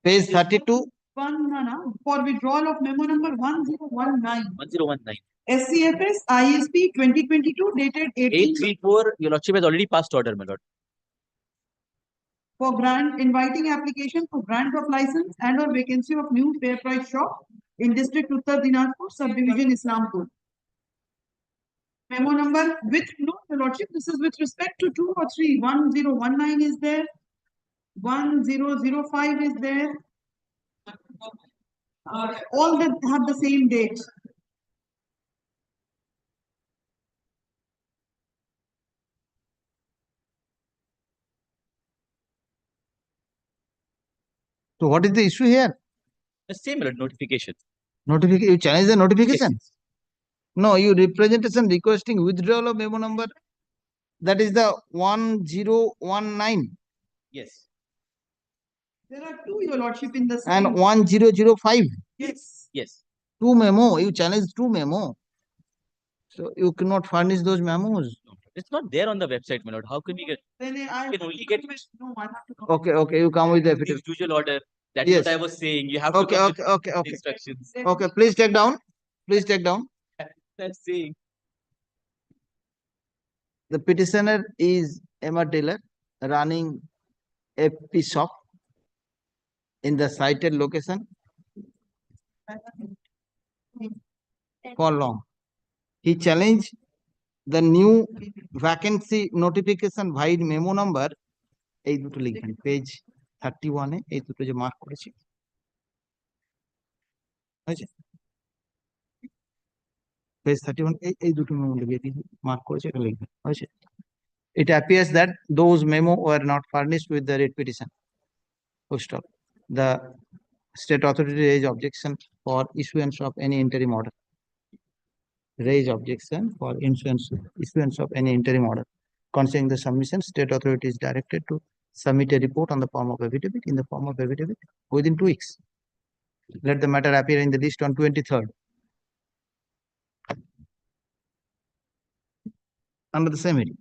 Page 32. For withdrawal of memo number 1019. 1019. SCFS ISP 2022 dated 18 834, your lordship has already passed order, my lord. for grant inviting application for grant of license and or vacancy of new fair price shop in district Uttar Dinajpur subdivision Islampur. Memo number with no, your lordship, this is with respect to 2 or 3. 1019 is there. 1005 is there. All that have the same date. So what is the issue here? The same, my lord, notification. Notification. You challenge the notification. No, you representation requesting withdrawal of memo number. That is the 1019 Yes. There are two, your lordship, in the same. and 1005. Yes. Yes. Two memo. You challenge two memo. So you cannot furnish those memos. It's not there on the website, my lord. How can we get? Then I We can only get no, I have to come. Okay, okay. You come with the the affidavit. usual order. That is Yes. what I was saying. You have Okay, to come okay, with okay, okay. instructions. Okay, please take down. Please take down. That's saying. The petitioner is Emma Taylor running a pea shop in the cited location for long. He challenged the new vacancy notification via memo number এই দুটো লিখবেন page 31 এ এই দুটো যে mark করেছি হয়েছে page 31 এই দুটো মেমো লিখে দিন মার্ক করেছে এটা লিখবেন হয়েছে It appears that those memo were not furnished with the writ petition. Full stop. The state authority raised objection for issuance of any interim order. Raise objection for issuance of any interim order. Concerning the submission, state authority is directed to submit a report on the form of affidavit within 2 weeks. Let the matter appear in the list on 23rd. Under the same heading.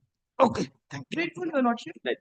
Okay, thank you. Grateful, your lordship. Right.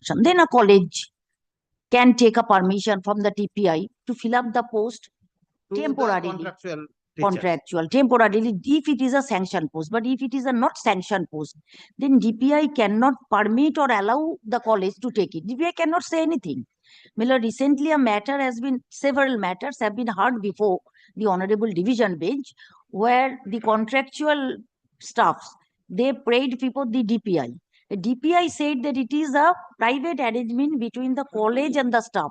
instruction. Then a college can take a permission from the TPI to fill up the post To the temporarily. contractual teachers. Temporarily, if it is a sanctioned post. But if it is a not sanctioned post, then DPI cannot permit or allow the college to take it. DPI cannot say anything. Miller, recently several matters have been heard before the Honorable Division Bench, where the contractual staffs, they prayed before the DPI. The DPI said that it is a private arrangement between the college and the staff.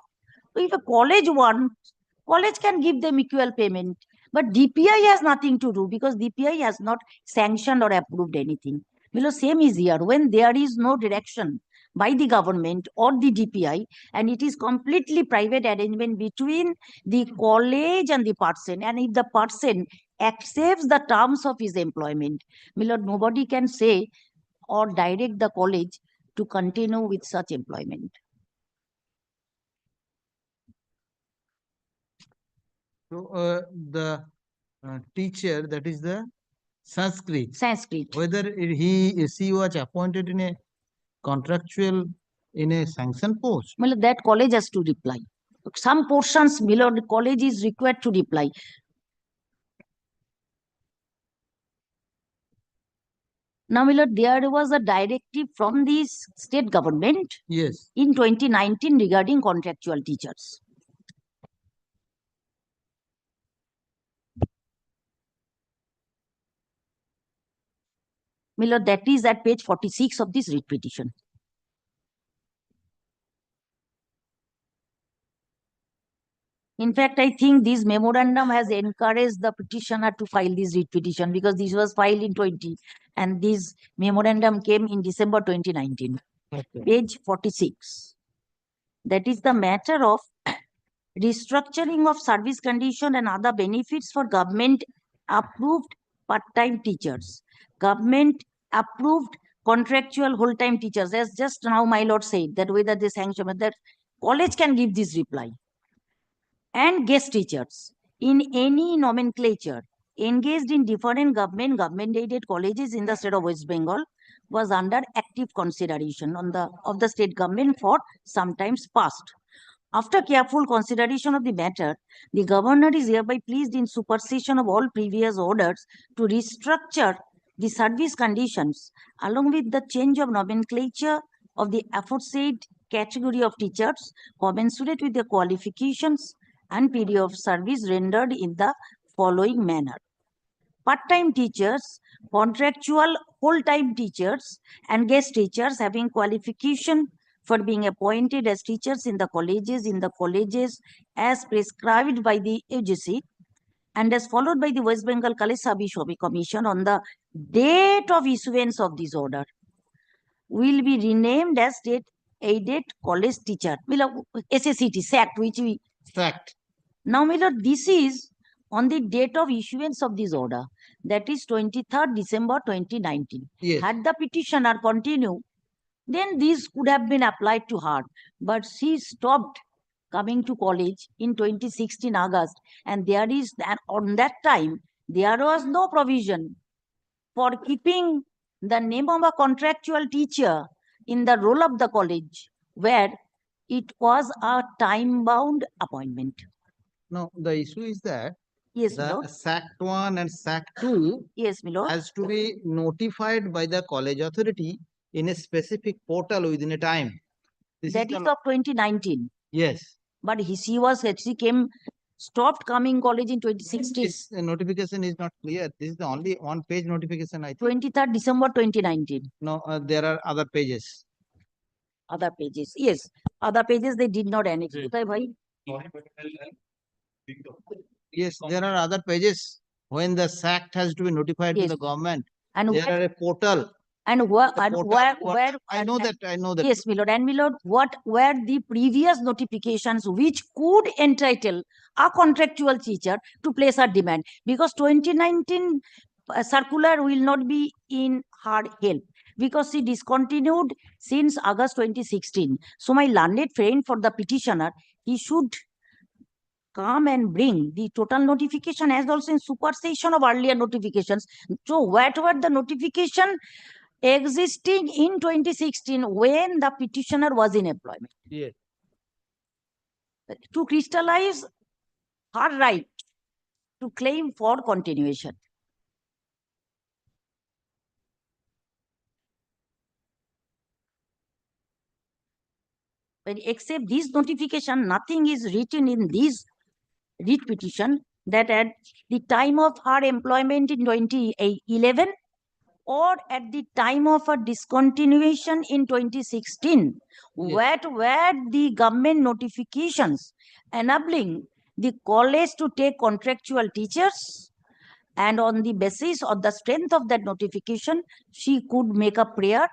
So if a college wants, college can give them equal payment. But DPI has nothing to do because DPI has not sanctioned or approved anything. Below same is here. When there is no direction by the government or the DPI, and it is completely private arrangement between the college and the person, and if the person accepts the terms of his employment, Milord, nobody can say or direct the college to continue with such employment. So the teacher, that is the Sanskrit, whether she was appointed in a contractual, in a sanctioned post. Well, that college has to reply. Some portions, Milord, college is required to reply. Now, Milord, there was a directive from the state government Yes. in 2019 regarding contractual teachers. Milord, that is at page 46 of this writ petition. In fact, I think this memorandum has encouraged the petitioner to file this writ petition because this was filed in 20 and this memorandum came in December 2019. Okay. Page 46. That is the matter of restructuring of service condition and other benefits for government approved part-time teachers. Government approved contractual whole-time teachers, as just now my lord said, that whether they sanction, that college can give this reply. And guest teachers in any nomenclature engaged in different government-aided colleges in the state of West Bengal was under active consideration of the state government for sometimes past. After careful consideration of the matter, the governor is hereby pleased in supersession of all previous orders to restructure the service conditions along with the change of nomenclature of the aforesaid category of teachers commensurate with their qualifications and period of service rendered in the following manner. Part-time teachers, contractual full-time teachers, and guest teachers having qualification for being appointed as teachers in the colleges as prescribed by the UGC and as followed by the West Bengal College Service Commission on the date of issuance of this order will be renamed as State Aided College Teacher. SACT, SACT, which we... SACT. Now, my lord, this is on the date of issuance of this order. That is 23rd December 2019. Yes. Had the petitioner continued, then this could have been applied to her. But she stopped coming to college in 2016 August. And there is, on that time, there was no provision for keeping the name of a contractual teacher in the roll of the college, where it was a time-bound appointment. No, the issue is that Yes, the Milord. SACT 1 and SACT 2 Yes, Milord. has to be notified by the college authority in a specific portal within a time. That is of 2019. Yes. But she stopped coming college in 2016. This notification is not clear. This is the only one-page notification, I think. 23rd December 2019. No, there are other pages. Other pages. Yes. Other pages they did not annex. Yes, there are other pages when the SACT has to be notified to the government. And there are a portal. And where I know that. Yes, Milord. And Milord, what were the previous notifications which could entitle a contractual teacher to place her demand? Because 2019 circular will not be in her help because she discontinued since August 2016. So my learned friend for the petitioner, he should come and bring the total notification as also in supersession of earlier notifications. So whatever the notification existing in 2016 when the petitioner was in employment. Yes. To crystallize her right to claim for continuation. But except this notification, nothing is written in this writ petition that at the time of her employment in 2011 or at the time of her discontinuation in 2016, what were the government notifications enabling the college to take contractual teachers, and on the basis of the strength of that notification, she could make a prayer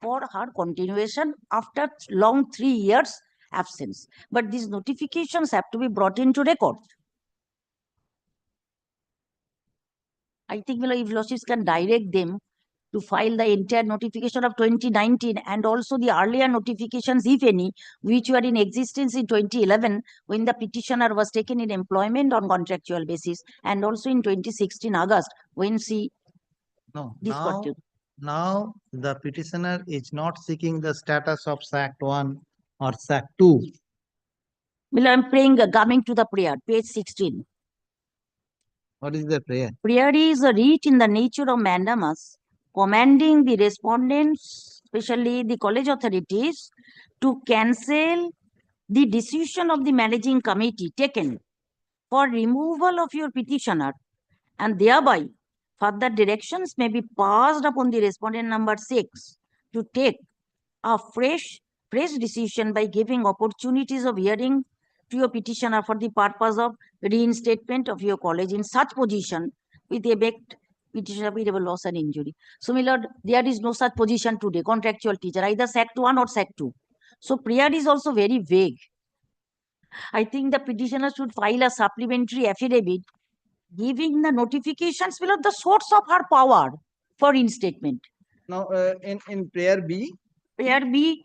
for her continuation after long 3 years absence. But these notifications have to be brought into record. I think if lordships can direct them to file the entire notification of 2019 and also the earlier notifications, if any, which were in existence in 2011 when the petitioner was taken in employment on contractual basis, and also in 2016 August when she No, discontinued. now the petitioner is not seeking the status of SACT 1 or SACT 2. Well, I'm praying, coming to the prayer, page 16. What is the prayer? Prayer is a writ in the nature of mandamus, commanding the respondents, especially the college authorities, to cancel the decision of the managing committee taken for removal of your petitioner, and thereby further directions may be passed upon the respondent number 6 to take a fresh decision by giving opportunities of hearing to your petitioner for the purpose of reinstatement of your college in such position with effect petitioner payable loss and injury. So, my lord, there is no such position today, contractual teacher, either SACT 1 or SACT 2. So, prayer is also very vague. I think the petitioner should file a supplementary affidavit giving the notifications below the source of her power for reinstatement. Now, in prayer B, Prayer B,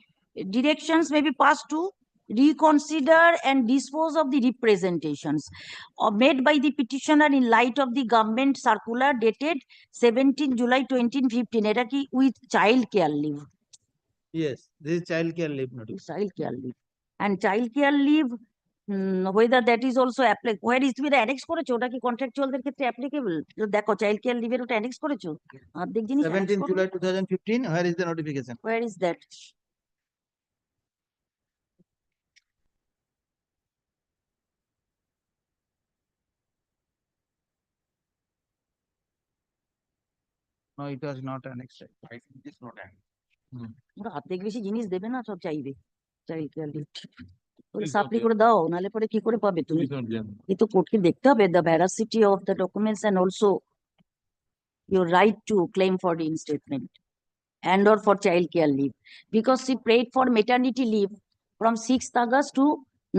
directions may be passed to reconsider and dispose of the representations made by the petitioner in light of the government circular dated 17 July 2015, এটা কি with child care leave. yes, this is child care leave notice. Child care leave. And child care leave, whether that is also applicable, where is তুমি annex করেছো, ওটা কি কন্ট্রাকচুয়ালদের ক্ষেত্রে applicable? দেখো child care লিভের ওটা annex করেছো, অর্ধেক জিনিস annex 17 করো। July 2015, where is the notification? Where is that? No, it was not annexed. I think it is not annexed. ওরা অর্ধেক বেশি জিনিস দেবে না, সব চাইবে চাইল্ড কেয়ার লিভ। সাপ্লি করে দাও, নাহলে পরে কি করে পাবে তুমি? কিন্তু কোর্টকে দেখতে হবে the veracity of the documents and also your right to claim for reinstatement and or for child care leave, because she prayed for maternity leave from 6th August to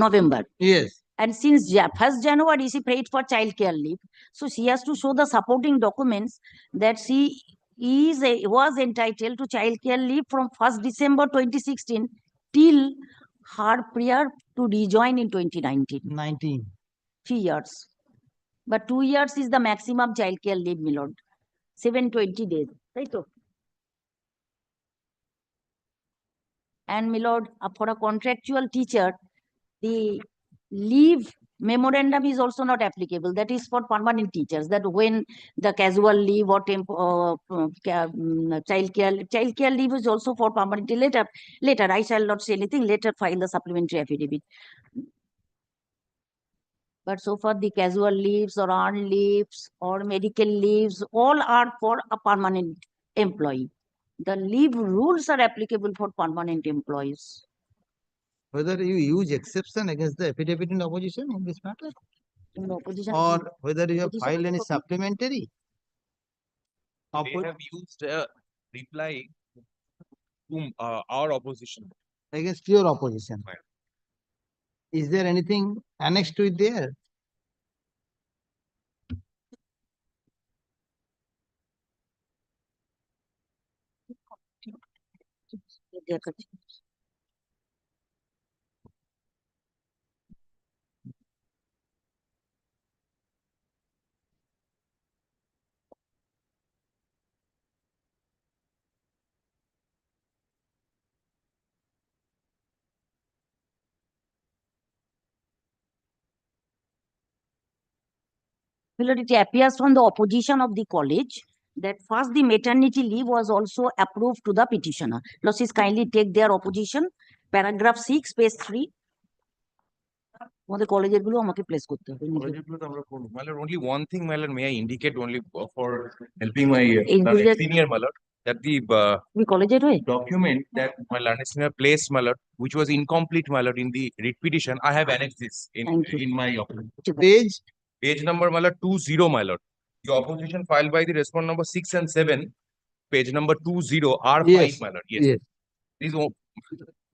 November. Yes. And since 1st January, she prayed for child care leave. So she has to show the supporting documents that she was entitled to child care leave from 1st December 2016 till her prayer to rejoin in 2019. 19. 3 years. But 2 years is the maximum child care leave, my lord. 720 days. Right? And my lord, for a contractual teacher, the leave memorandum is also not applicable. That is for permanent teachers, that when the casual leave or child care leave is also for permanent. Later, I shall not say anything. Later, file the supplementary affidavit. But so far, the casual leaves or earned leaves or medical leaves, all are for a permanent employee. The leave rules are applicable for permanent employees. Whether you use exception against the affidavit in opposition in this matter, In opposition, or whether you have opposition filed any also- supplementary. They have used reply to our opposition. Against your opposition. Is there anything annexed to it there? Well, it appears from the opposition of the college that first the maternity leave was also approved to the petitioner. Losses kindly take their opposition. Paragraph 6, page 3. আমাদের কলেজের গুলো আমাকে place করতে হবে My lord, only one thing, my lord, may I indicate only for helping my senior, my lord, that the কলেজের হয়ে document that my learned senior placed, my lord, which was incomplete, my lord, in the writ petition, I have annexed this in my page number, my lord, 20, my lord. The opposition filed by the respondent number 6 and 7, page number 20 R5, Yes. my lord. Yes. This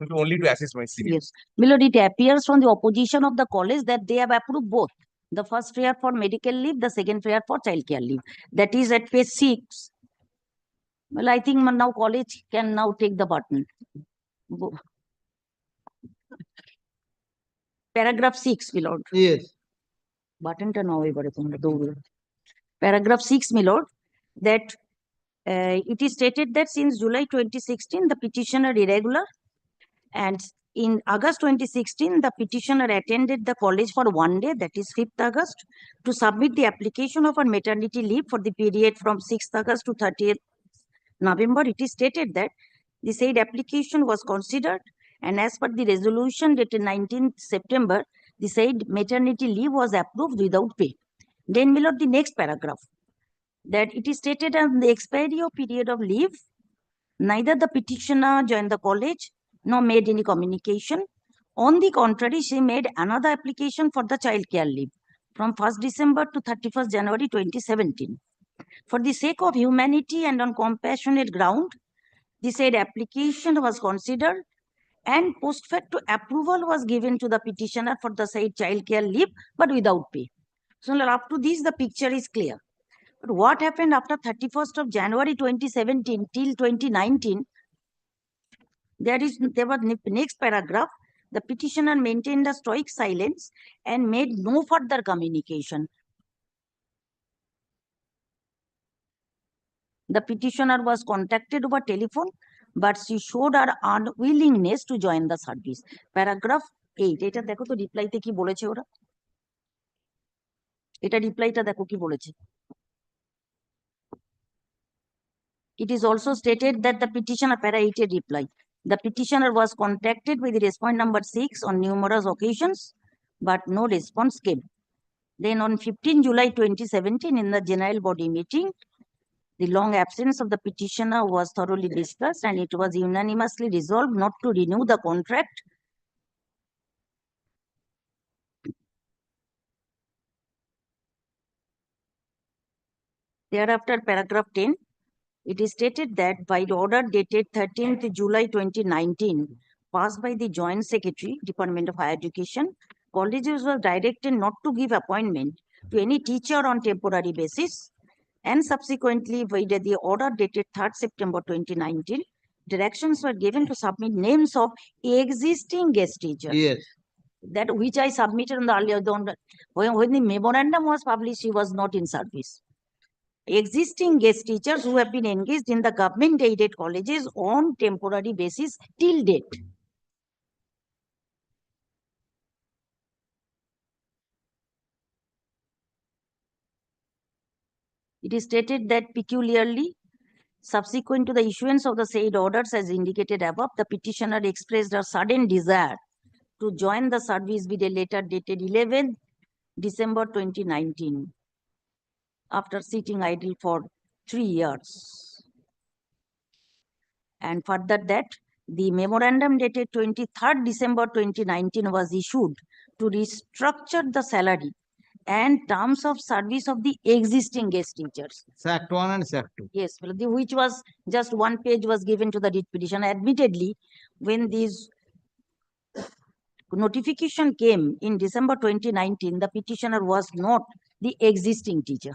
is only to assist my senior. Yes, Milord, it appears from the opposition of the college that they have approved both. The first prayer for medical leave, the second prayer for childcare leave. That is at page 6. Well, I think now college can now take the button. Paragraph 6, Milord. Yes. Button ta now ebare tomra dougre. Paragraph 6, Milord, that it is stated that since July 2016, the petitioner irregular, and in August 2016, the petitioner attended the college for 1 day, that is 5th August, to submit the application of a maternity leave for the period from 6th August to 30th November. It is stated that the said application was considered, and as per the resolution dated 19th September, the said maternity leave was approved without pay. Then below the next paragraph, that it is stated on the expiry of period of leave, neither the petitioner joined the college nor made any communication. On the contrary, she made another application for the child care leave from 1st December to 31st January 2017. For the sake of humanity and on compassionate ground, the said application was considered and post facto approval was given to the petitioner for the said child care leave, but without pay. So up to this, the picture is clear. But what happened after 31st of January 2017 till 2019? There was next paragraph. The petitioner maintained a stoic silence and made no further communication. The petitioner was contacted over telephone, but she showed her unwillingness to join the service. Paragraph 8. এটা দেখো তো রিপ্লাইতে কি বলেছে ওরা, এটা রিপ্লাইটা দেখো কি বলেছে। It is also stated that the petitioner, para 8 reply, the petitioner was contacted by the respondent number 6 on numerous occasions, but no response came. Then on 15 July 2017, in the general body meeting, the long absence of the petitioner was thoroughly discussed and it was unanimously resolved not to renew the contract. Thereafter, paragraph 10, it is stated that by the order dated 13th July 2019, passed by the Joint Secretary, Department of Higher Education, colleges were directed not to give appointment to any teacher on temporary basis. And subsequently, by the order dated 3rd September 2019, directions were given to submit names of existing guest teachers. Yes. That which I submitted on the earlier, when the memorandum was published, she was not in service. Existing guest teachers who have been engaged in the government-aided colleges on temporary basis till date. It is stated that peculiarly, subsequent to the issuance of the said orders as indicated above, the petitioner expressed a sudden desire to join the service with a letter dated 11th December 2019, after sitting idle for 3 years. And further that, the memorandum dated 23rd December 2019 was issued to restructure the salary and terms of service of the existing guest teachers. Sact 1 and Sact 2. Yes, which was just 1 page was given to the writ petition. Admittedly, when this notification came in December 2019, the petitioner was not the existing teacher.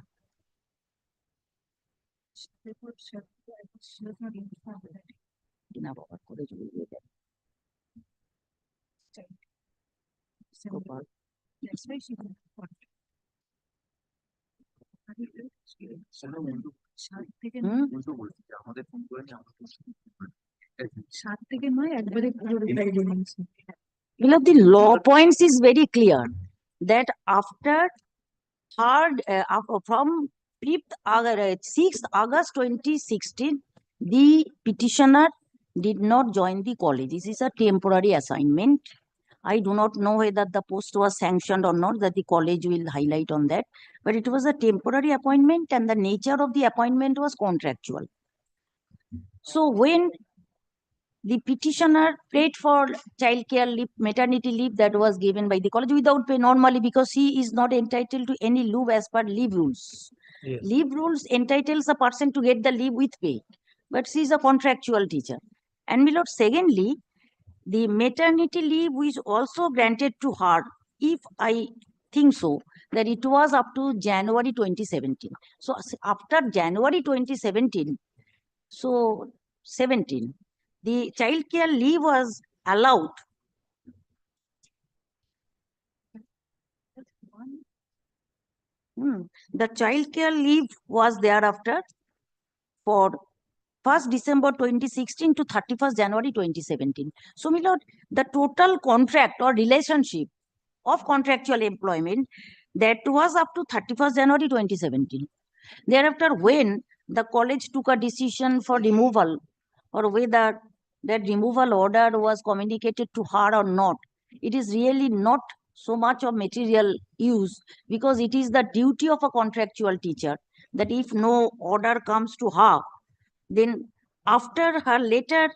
The law points is very clear that after from 6th August 2016, the petitioner did not join the college. This is a temporary assignment. I do not know whether the post was sanctioned or not, that the college will highlight on that. But it was a temporary appointment and the nature of the appointment was contractual. So when the petitioner paid for childcare leave, maternity leave that was given by the college without pay normally, because he is not entitled to any leave as per leave rules. Yes. Leave rules entitles a person to get the leave with pay, but she is a contractual teacher. And my lord, secondly, the maternity leave is also granted to her, if I think so, that it was up to January 2017. So after January 2017, so 17, the childcare leave was allowed. The childcare leave was thereafter for 1st December 2016 to 31st January 2017. So, my lord, the total contract or relationship of contractual employment that was up to 31st January 2017. Thereafter, when the college took a decision for removal, or whether that removal order was communicated to her or not, it is really not so much of material use, because it is the duty of a contractual teacher that if no order comes to her, then after her letter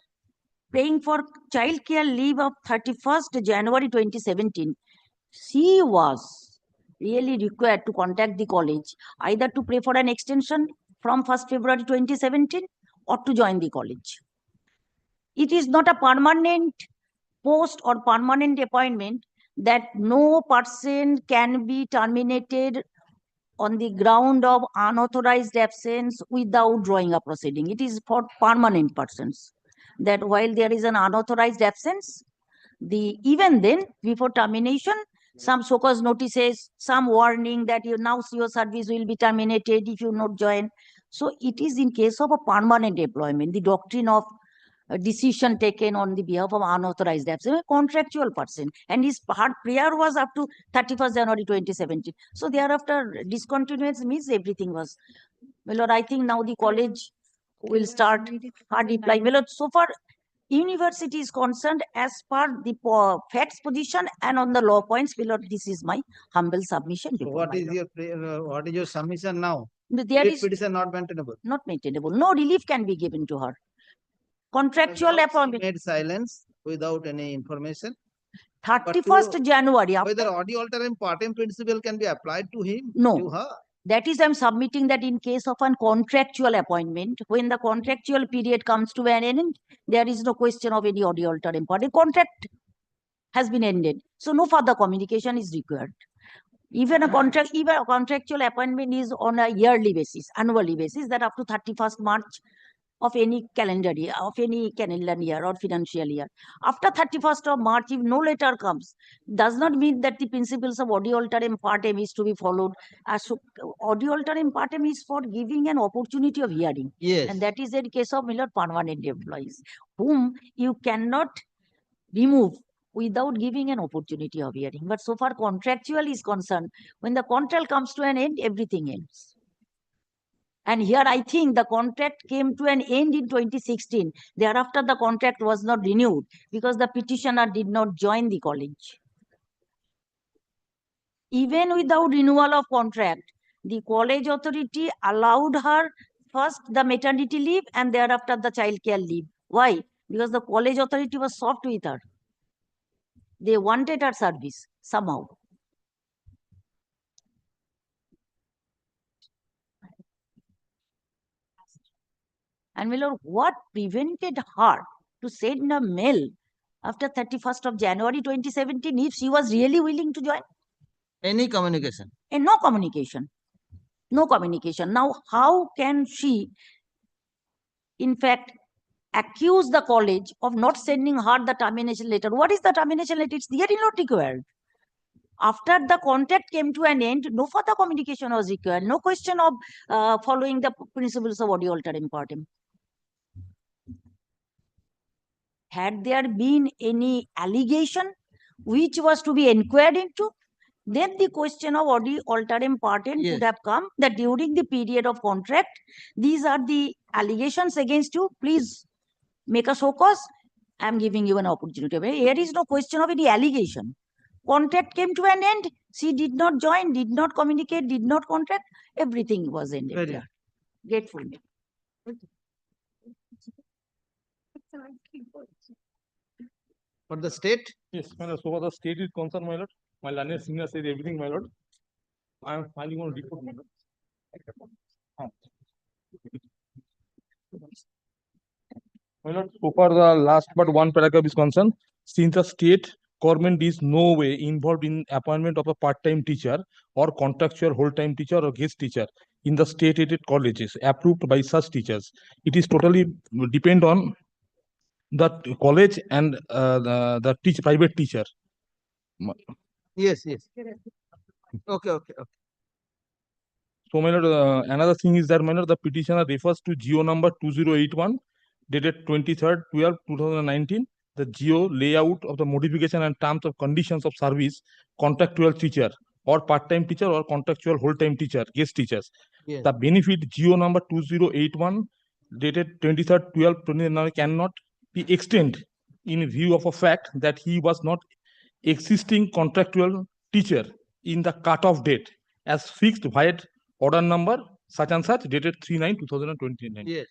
paying for childcare leave of 31st January 2017, she was really required to contact the college either to pray for an extension from 1st February 2017 or to join the college. It is not a permanent post or permanent appointment that no person can be terminated on the ground of unauthorized absence without drawing a proceeding. It is for permanent persons, that while there is an unauthorized absence, even then, before termination, some so-called notices, some warning that your service will be terminated if you not join. So it is in case of a permanent employment, the doctrine of a decision taken on the behalf of unauthorized absence, a contractual person, and his prayer was up to 31st January 2017. So thereafter, discontinuance means everything was. Well, Lord, I think now the college will start hard reply. Well, Lord, so far, university is concerned as per the facts position and on the law points. Well, Lord, this is my humble submission. So what is your submission now? There is petition not maintainable. not maintainable. No relief can be given to her. Contractual appointment. Made silence without any information. 31st January. Whether audio altering part-time principle can be applied to him, No. to her. That is, I'm submitting that in case of an contractual appointment, when the contractual period comes to an end, there is no question of any audio altering part. The contract has been ended. So no further communication is required. Even a contractual appointment is on a yearly basis, annually basis, that up to 31st March of any calendar year, or financial year. After 31st of March, if no letter comes, does not mean that the principles of audio alteram partem is to be followed. So audio alteram partem is for giving an opportunity of hearing. Yes. And that is in case of permanent employees, whom you cannot remove without giving an opportunity of hearing. But so far contractual is concerned, when the contract comes to an end, everything ends. And here I think the contract came to an end in 2016. Thereafter, the contract was not renewed because the petitioner did not join the college. Even without renewal of contract, the college authority allowed her first the maternity leave and thereafter the childcare leave. Why? Because the college authority was soft with her. They wanted her service somehow. And my lord, what prevented her to send a mail after 31st of January 2017 if she was really willing to join? Any communication? And no communication. No communication. Now, how can she, in fact, accuse the college of not sending her the termination letter? What is the termination letter? It's really not required. After the contract came to an end, no further communication was required. No question of following the principles of audio alteram partem. Had there been any allegation which was to be inquired into, Then the question of alterem partem Yes. could have come that during the period of contract, these are the allegations against you. Please make a show cause. I am giving you an opportunity. Here is no question of any allegation. Contract came to an end. She did not join, did not communicate, did not contract. Everything was ended. Very there. Grateful. For the state, Yes, my lord. So far the state is concerned, my lord. My learned senior said everything, my lord. I am filing on report, my lord. My lord, so far the last but one paragraph is concerned. Since the state government is no way involved in appointment of a part-time teacher or contractual whole-time teacher or guest teacher in the state-aided colleges approved by such teachers, it is totally depend on the college and the private teacher. yes, yes. Okay, okay, okay. So, my lord, another thing is that, my lord, the petitioner refers to GO number 2081, dated 23rd 12 2019. The GO layout of the modification and terms of conditions of service, contractual teacher or part-time teacher or contractual whole-time teacher, guest teachers. Yes. The benefit GO number 2081, dated 23rd 12 2019 cannot be extended in view of a fact that he was not existing contractual teacher in the cutoff date as fixed via order number such and such dated 3/9/2029. Yes.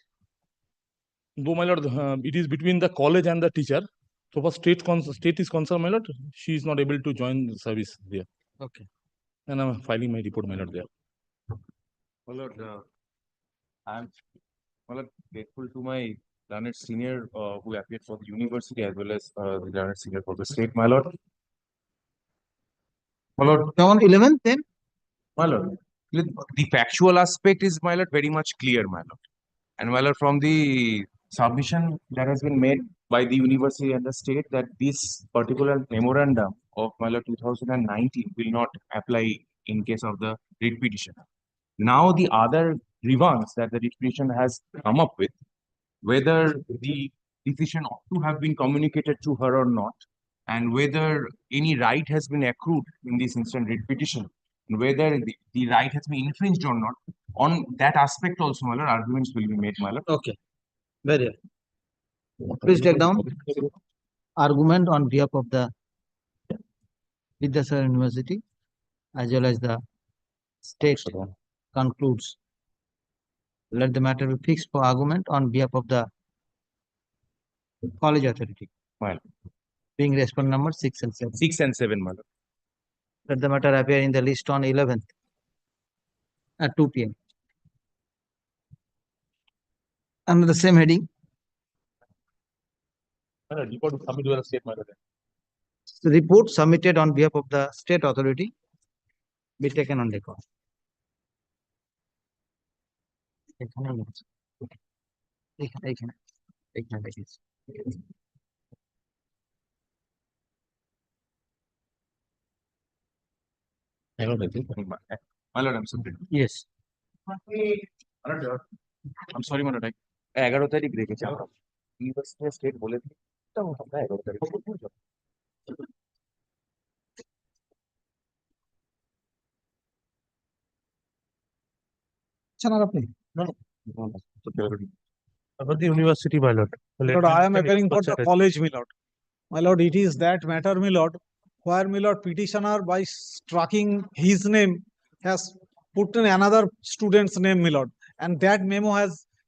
Though, my lord, it is between the college and the teacher. So for state is concerned, my lord, she is not able to join the service there. Okay. And I'm filing my report, my lord, there. My lord, I'm grateful to my learned senior who appeared for the university as well as the learned senior for the state, my lord. My lord, Come on, 11th then. my lord, the factual aspect is, my lord, very much clear, my lord. And my lord, from the submission that has been made by the university and the state that this particular memorandum of, my lord, 2019 will not apply in case of the writ petition. Now the other grievance that the writ petition has come up with, whether the decision ought to have been communicated to her or not, and whether any right has been accrued in this instant writ petition, and whether the right has been infringed or not, on that aspect also, my lord, arguments will be made, my lord. Okay. Very well. Please take down argument on behalf of the Vidyasagar University as well as the state concludes. Let the matter be fixed for argument on behalf of the college authority. Fine. Being respondent number 6 and 7. 6 and 7, my lord. Let the matter appear in the list on 11th at 2 p.m. Under the same heading, My lord, report is submitted to the state, my lord. the report submitted on behalf of the state authority be taken on record. My lord, I'm sorry. Yes. My lord, I'm sorry, my lord. 11 তারিখ রেখেছে আমরা university state বলে দিই তো আমরা 11 তারিখ About the university, my lord. Lord, I am appearing for the college, my lord. My lord, it is that matter, my lord, where my lord petitioner by striking his name has put in another student's name, my lord. And that memo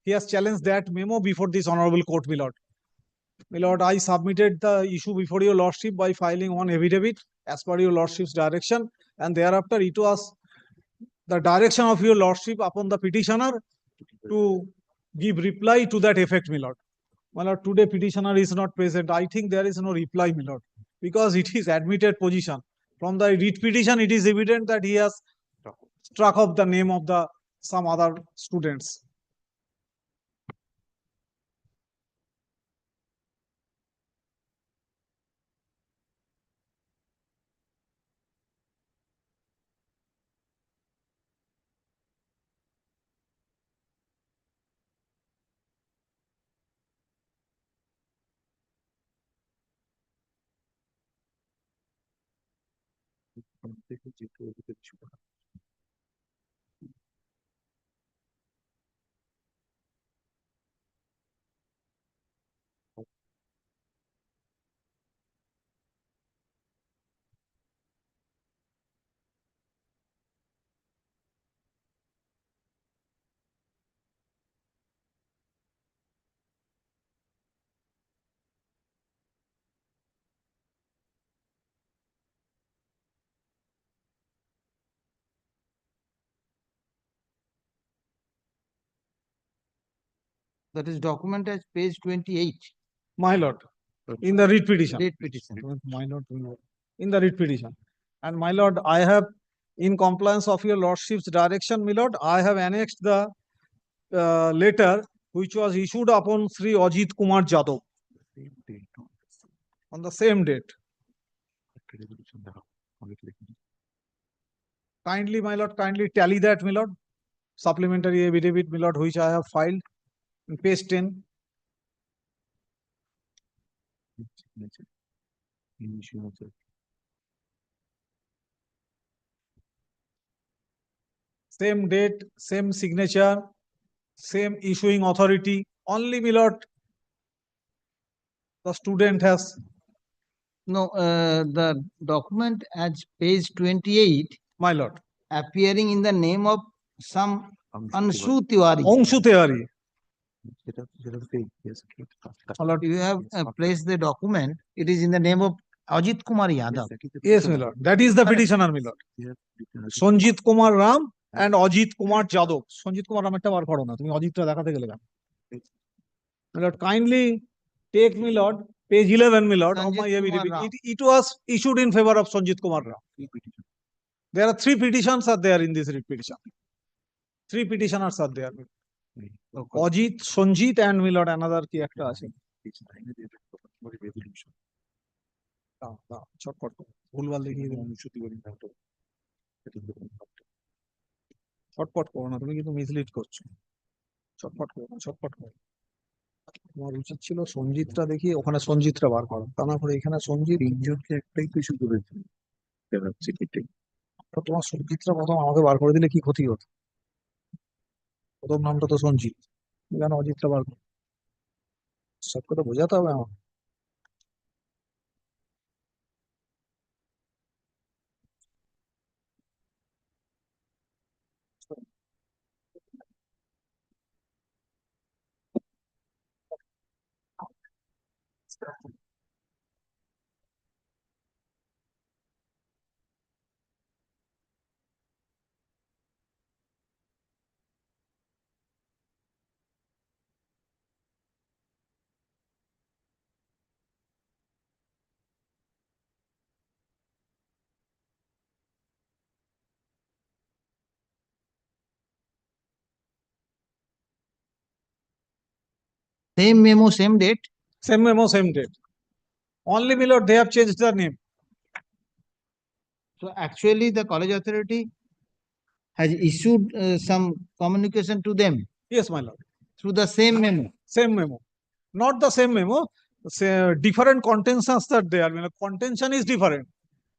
he has challenged that memo before this honorable court, my lord. My lord, I submitted the issue before your lordship by filing one affidavit as per your lordship's direction. And thereafter it was the direction of your lordship upon the petitioner to give reply to that effect, my lord. My lord, today petitioner is not present. I think there is no reply, my lord, because it is admitted position. From the writ petition, it is evident that he has struck off the name of some other students. That is document as page 28. My lord, in the writ petition. Writ petition. My lord, in the writ petition. And my lord, I have, in compliance of your lordship's direction, my lord, I have annexed the letter which was issued upon Sri Ajit Kumar Jadhav on the same date. Kindly, my lord, kindly tally that, my lord. Supplementary affidavit, my lord, which I have filed in page 10. Same date, same signature, same issuing authority. Only, my lord, the student has. No, the document as page 28. My lord. Appearing in the name of some Anshu Tiwari. Anshu Tiwari. My lord, you have placed the document. It is in the name of Ajit Kumar Yadav. Yes, my lord. That is the petitioner, my lord. Sanjit Kumar Ram and Ajit Kumar Jadhav. Sanjit Kumar Ram একটা বার করো না, তুমি অজিতটা দেখাতে গেলে কেন? My lord, kindly take, my lord, page 11, my lord, of my affidavit. It was issued in favor of Sanjit Kumar Ram. There are 3 petitions are there in this writ petition. 3 petitioners are there. Ajit, Sanjit, and my lord, another কি একটা আছে। চটপট ভুলভাল দেখিয়ে দিলাম। ছটপট করো না, তুমি কিন্তু মিসলিড করছো। ছটপট করো না, ছটপট করো। তোমার উচিত ছিল সঞ্জিতটা দেখিয়ে ওখানে সঞ্জিতটা বার করো, তা না করে এখানে সঞ্জিত তিনজনকে একটাই কিছু করেছে। তোমার সঞ্জিতটা প্রথম আমাকে বার করে দিলে কি ক্ষতি হতো? প্রথম নামটা তো সঞ্জিত, কেন অজিতটা বার করো? সব কথা বোঝাতে হবে আমার। Same memo, same date. Same memo, same date. Only, my lord, they have changed their name. So actually, the college authority has issued some communication to them. Yes, my lord. Through the same memo. Same memo. Not the same memo. Say, different contentions that they are. My lord, contention is different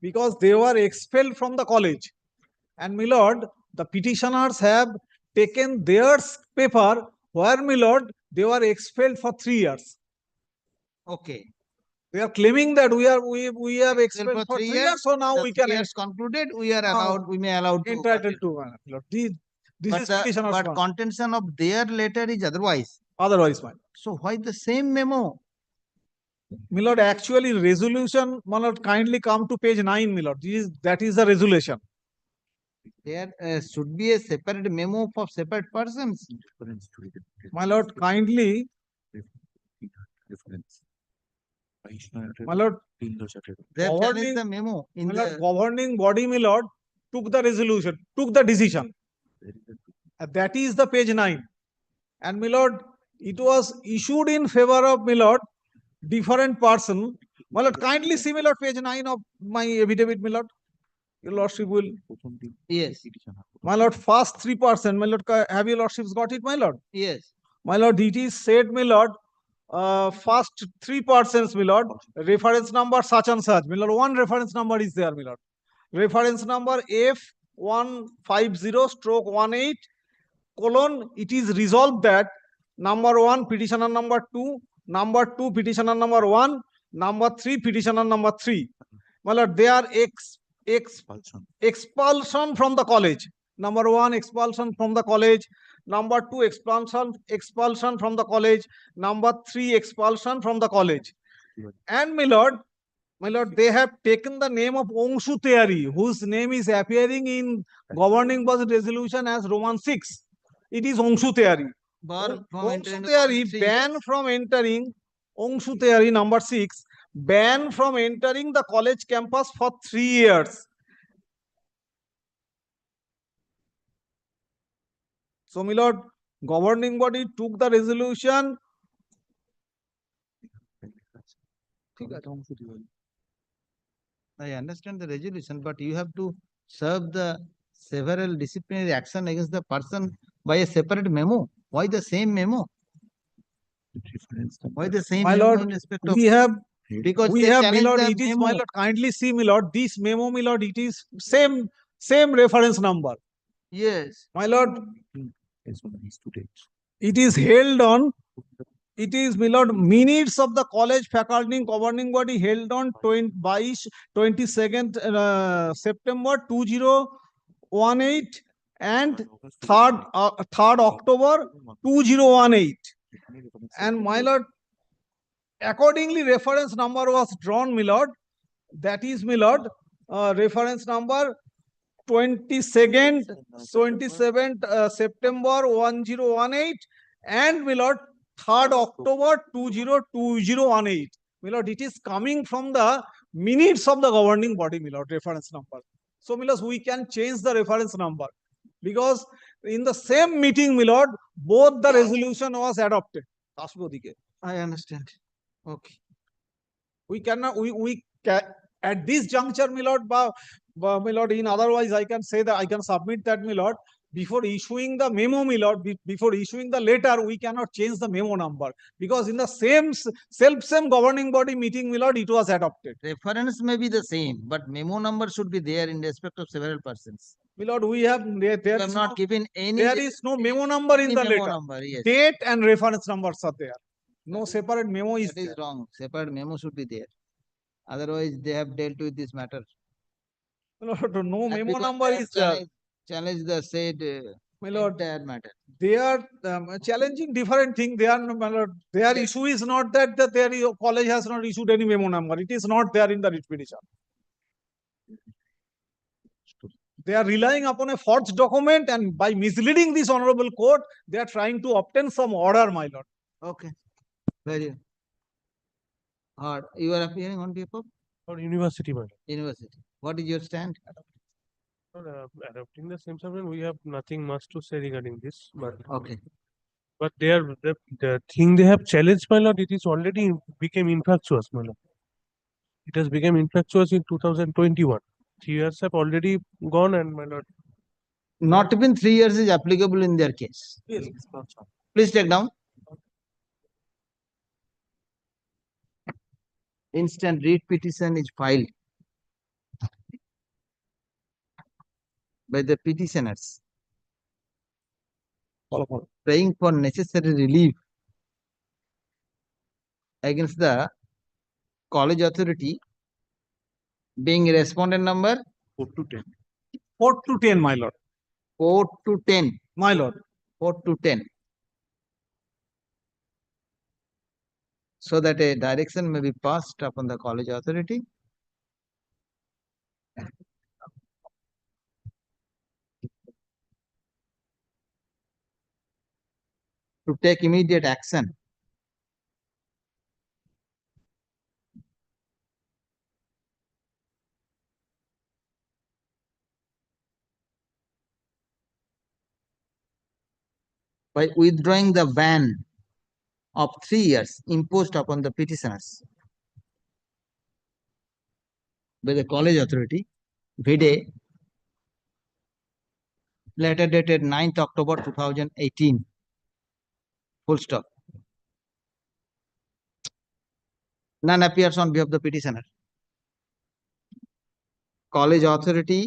because they were expelled from the college. And my lord, the petitioners have taken their paper where, my lord, they were expelled for 3 years. Okay. They are claiming that we have expelled for 3 years, so now we can. Years concluded, we are allowed. We may allow to entitled to, my lord. This is petitioner's but one. contention of their letter is otherwise. Otherwise, my lord. So why the same memo? My lord, actually resolution, my lord, kindly come to page 9, my lord. That is the resolution. There should be a separate memo for separate persons. My lord, kindly. My lord, There is the memo in my lord, the governing body, my lord, took the resolution, took the decision. That is the page 9. And my lord, it was issued in favor of, my lord, different person. My lord, kindly see, my lord, page 9 of my affidavit, my lord. Your lordship will. Yes. My lord, first 3%, my lord, have your lordships got it, my lord? Yes. My lord, it is said, my lord, first 3%, my lord, reference number such and such. My lord, one reference number is there, my lord. reference number F150/18, it is resolved that number 1 petitioner number 2, number 2 petitioner number 1, number 3 petitioner number 3. Well, they are expulsion from the college. Number 1 expulsion from the college, number 2 expulsion from the college, number 3 expulsion from the college. And my lord, they have taken the name of Ongshu Theory, whose name is appearing in governing body resolution as Roman 6. It is Ongshu Theory. Ongshu Theory ban from entering, Ongshu Theory number 6, ban from entering the college campus for 3 years. So, my lord, governing body took the resolution. I understand the resolution, but you have to serve the several disciplinary action against the person by a separate memo. Why the same memo? Why the same My memo lord, in respect of? we have, Because we they have, my challenge lord, the it is, my memo. lord, kindly see, my lord, this memo, my lord, it is same reference number. Yes. My lord, it is held on, it is, my lord, minutes of the college faculty governing body held on 22nd September 2018 and 3rd October 2018. And my lord, accordingly, reference number was drawn, my lord. That is, my lord, reference number 27th September 1018 and, my lord, 3rd October 2018. My lord, it is coming from the minutes of the governing body, my lord, reference number. So, my lord, we can change the reference number because in the same meeting, my lord, both the resolution was adopted. I understand. Okay. We cannot, at this juncture, my lord, my lord, in otherwise I can say that I can submit that, my lord, before issuing the memo, my lord, before issuing the letter, we cannot change the memo number because in the same governing body meeting, my lord, it was adopted. Reference may be the same, but memo number should be there in respect of several persons. My lord, we have there have not given any. There is no memo number in the memo letter. number, yes. Date and reference numbers are there. No separate memo is That is wrong. Separate memo should be there. Otherwise, they have dealt with this matter. No memo because number they is there. challenge the said My lord, entire matter. They are challenging different thing. They are, my lord, their issue is not that their college has not issued any memo number. It is not there in the writ petition. They are relying upon a forged document, and by misleading this honorable court, they are trying to obtain some order, my lord. Okay. Very hard. You are appearing on behalf of? Or university, madam. University. What is your stand? Adopting the same subject, we have nothing much to say regarding this. But okay. But they are the thing they have challenged, my lord, it is already became infractuous, my lord. It has become infractuous in 2021. 3 years have already gone, and my lord. Not even 3 years is applicable in their case. Yes. Please take down. Instant writ petition is filed by the petitioners praying for necessary relief against the college authority, being respondent number 4 to 10. 4 to 10, my lord. 4 to 10. My lord. 4 to 10. So that a direction may be passed upon the college authority to take immediate action by withdrawing the ban of 3 years imposed upon the petitioners by the college authority, vide letter dated 9th October 2018. Full stop. None appears on behalf of the petitioner. college authority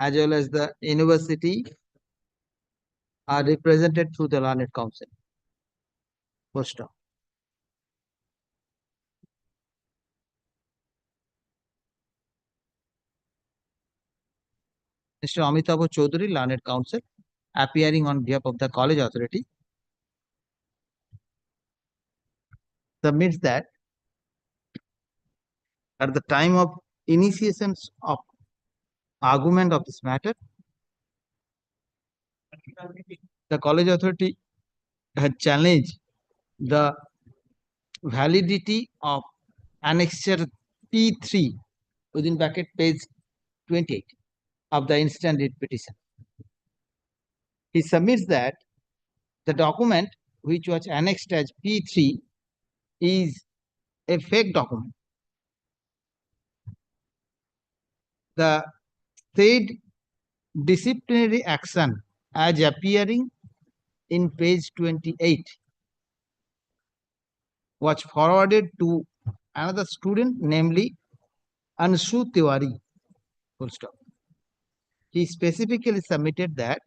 as well as the university are represented through the learned council. Full stop. Mr. Amitabh Chaudhary, learned counsel, appearing on behalf of the college authority, submits that at the time of initiations of argument of this matter, the college authority had challenged the validity of annexure P3 within bracket page 28 of the instant writ petition. He submits that the document which was annexed as P3 is a fake document. The said disciplinary action as appearing in page 28 was forwarded to another student, namely Anshu Tiwari. Full stop. He specifically submitted that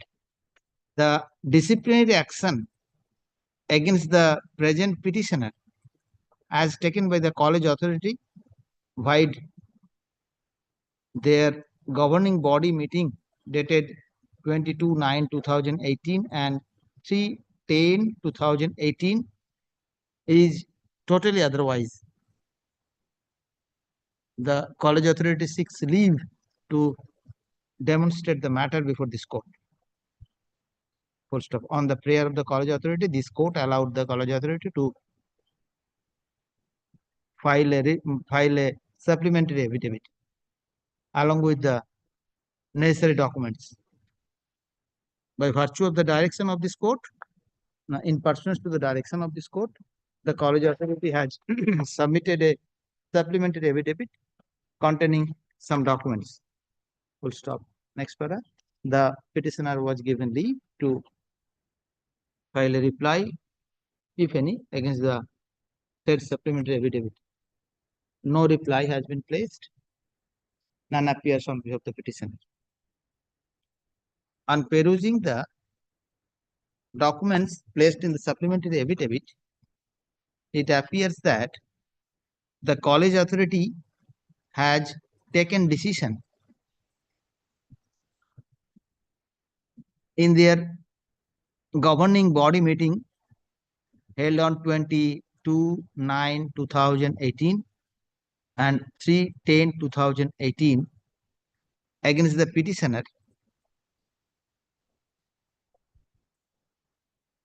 the disciplinary action against the present petitioner as taken by the college authority while their governing body meeting dated 22/9/2018 and 3/10/2018 is totally otherwise. The college authority seeks leave to demonstrate the matter before this court. Full stop. On the prayer of the college authority, this court allowed the college authority to file a supplementary affidavit along with the necessary documents. By virtue of the direction of this court, in pursuance to the direction of this court, the college authority has submitted a supplementary affidavit containing some documents. Full stop. Next para. The petitioner was given leave to file a reply, if any, against the said supplementary affidavit. No reply has been placed. None appears on behalf of the petitioner. On perusing the documents placed in the supplementary affidavit, it appears that the college authority has taken decision in their governing body meeting held on 22/9/2018 and 3/10/2018 against the petitioner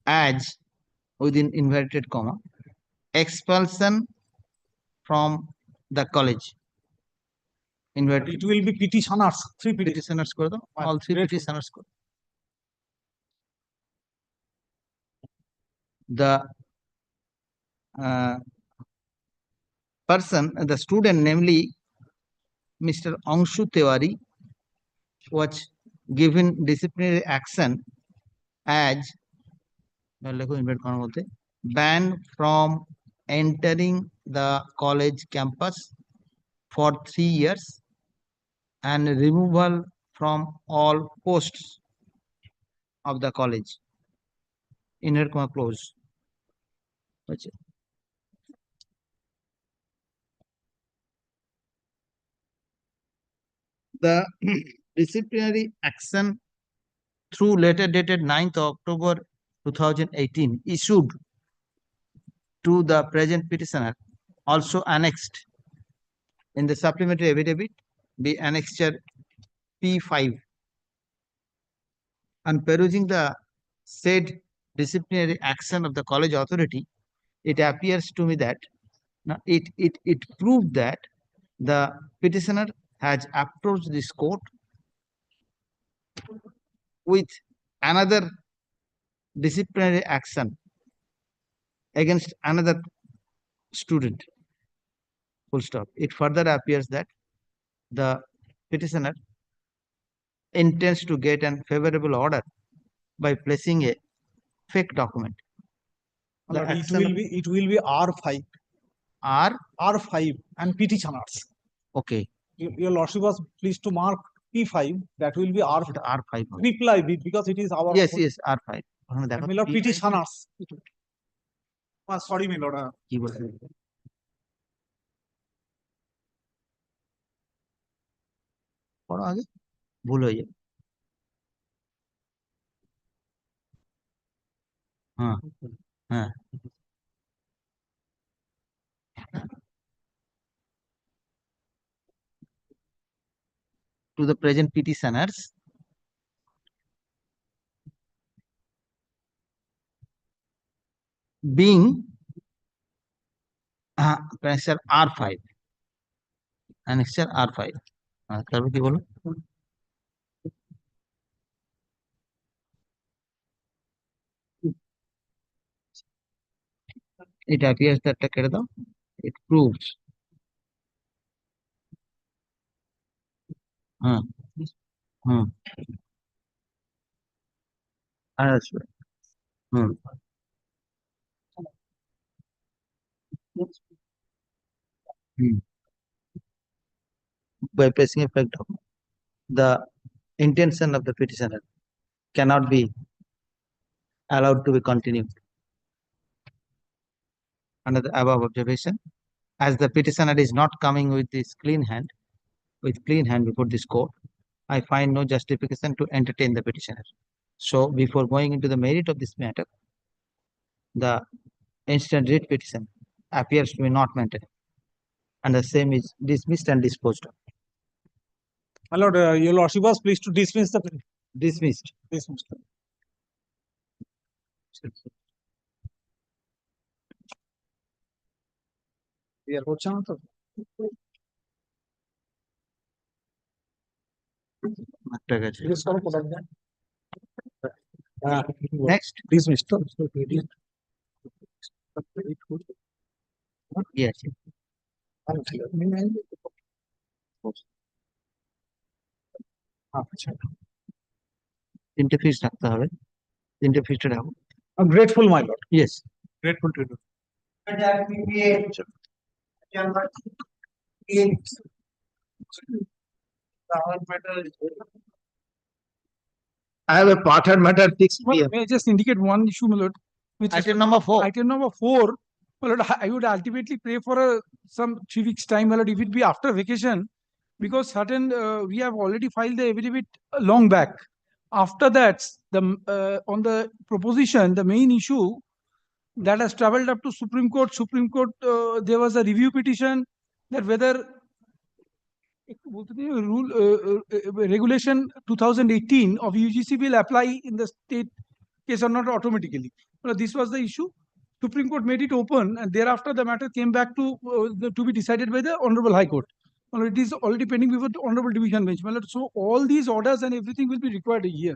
as, within inverted comma, expulsion from the college. Inverted. It will be petitioners, three petitioners করে দাও, all three petitioners করে। The person, the student, namely Mr. Anshu Tiwari, was given disciplinary action as banned from entering the college campus for 3 years and removal from all posts of the college. Inner comma close. The disciplinary action through letter dated 9th October 2018 issued to the present petitioner, also annexed in the supplementary affidavit, be annexure P5. On perusing the said disciplinary action of the college authority, it appears to me that it proved that the petitioner has approached this court with another disciplinary action against another student. Full stop. It further appears that the petitioner intends to get an favorable order by placing a fake document. It will be R5. R? R5 and petitioners. Okay. Your lordship was pleased to mark P5, that will be R, R5 হবে। reply bit, because it is our. Yes, yes, R5 ওখানে দেখো My lord, P5 petitioners. Sorry, my lord. কি বলছে পড়ো আগে ভুল হয়ে যাবে। হ্যাঁ হ্যাঁ to the present petitioners being annexure R5 annexure R5 তারপর কি বলো it appears that কেটে দাও it proves হুম হুম আসবে হুম হুম by pressing effect of the intention of the petitioner cannot be allowed to be continued under the above observation as the petitioner is not coming with clean hand before this court. I find no justification to entertain the petitioner. So before going into the merit of this matter, the instant writ petition appears to be not maintained and the same is dismissed and disposed of. My lord, your lordship was pleased to dismiss the. Dismissed. Dismissed. Clear হচ্ছে না তো? Yes, sir, put up that. Next. Dismissed. Yes. আচ্ছা। তিনটে ফিস রাখতে হবে তিনটে ফিসটা রাখো I'm grateful, my lord. yes Grateful to you. I have a partner matter 6 Well, p.m. may I just indicate one issue, my lord? Which item number 4 item number 4, my lord, I would ultimately pray for some 3 weeks time, my lord, if it be after vacation, because certain we have already filed the affidavit long back. After that, the on the proposition, the main issue that has traveled up to Supreme Court. There was a review petition that whether rule regulation 2018 of UGC will apply in the state case or not automatically. Well, this was the issue. Supreme Court made it open, and thereafter the matter came back to be decided by the Honorable High Court. Well, it is already pending before the Honorable Division Bench. Well, so all these orders and everything will be required a year.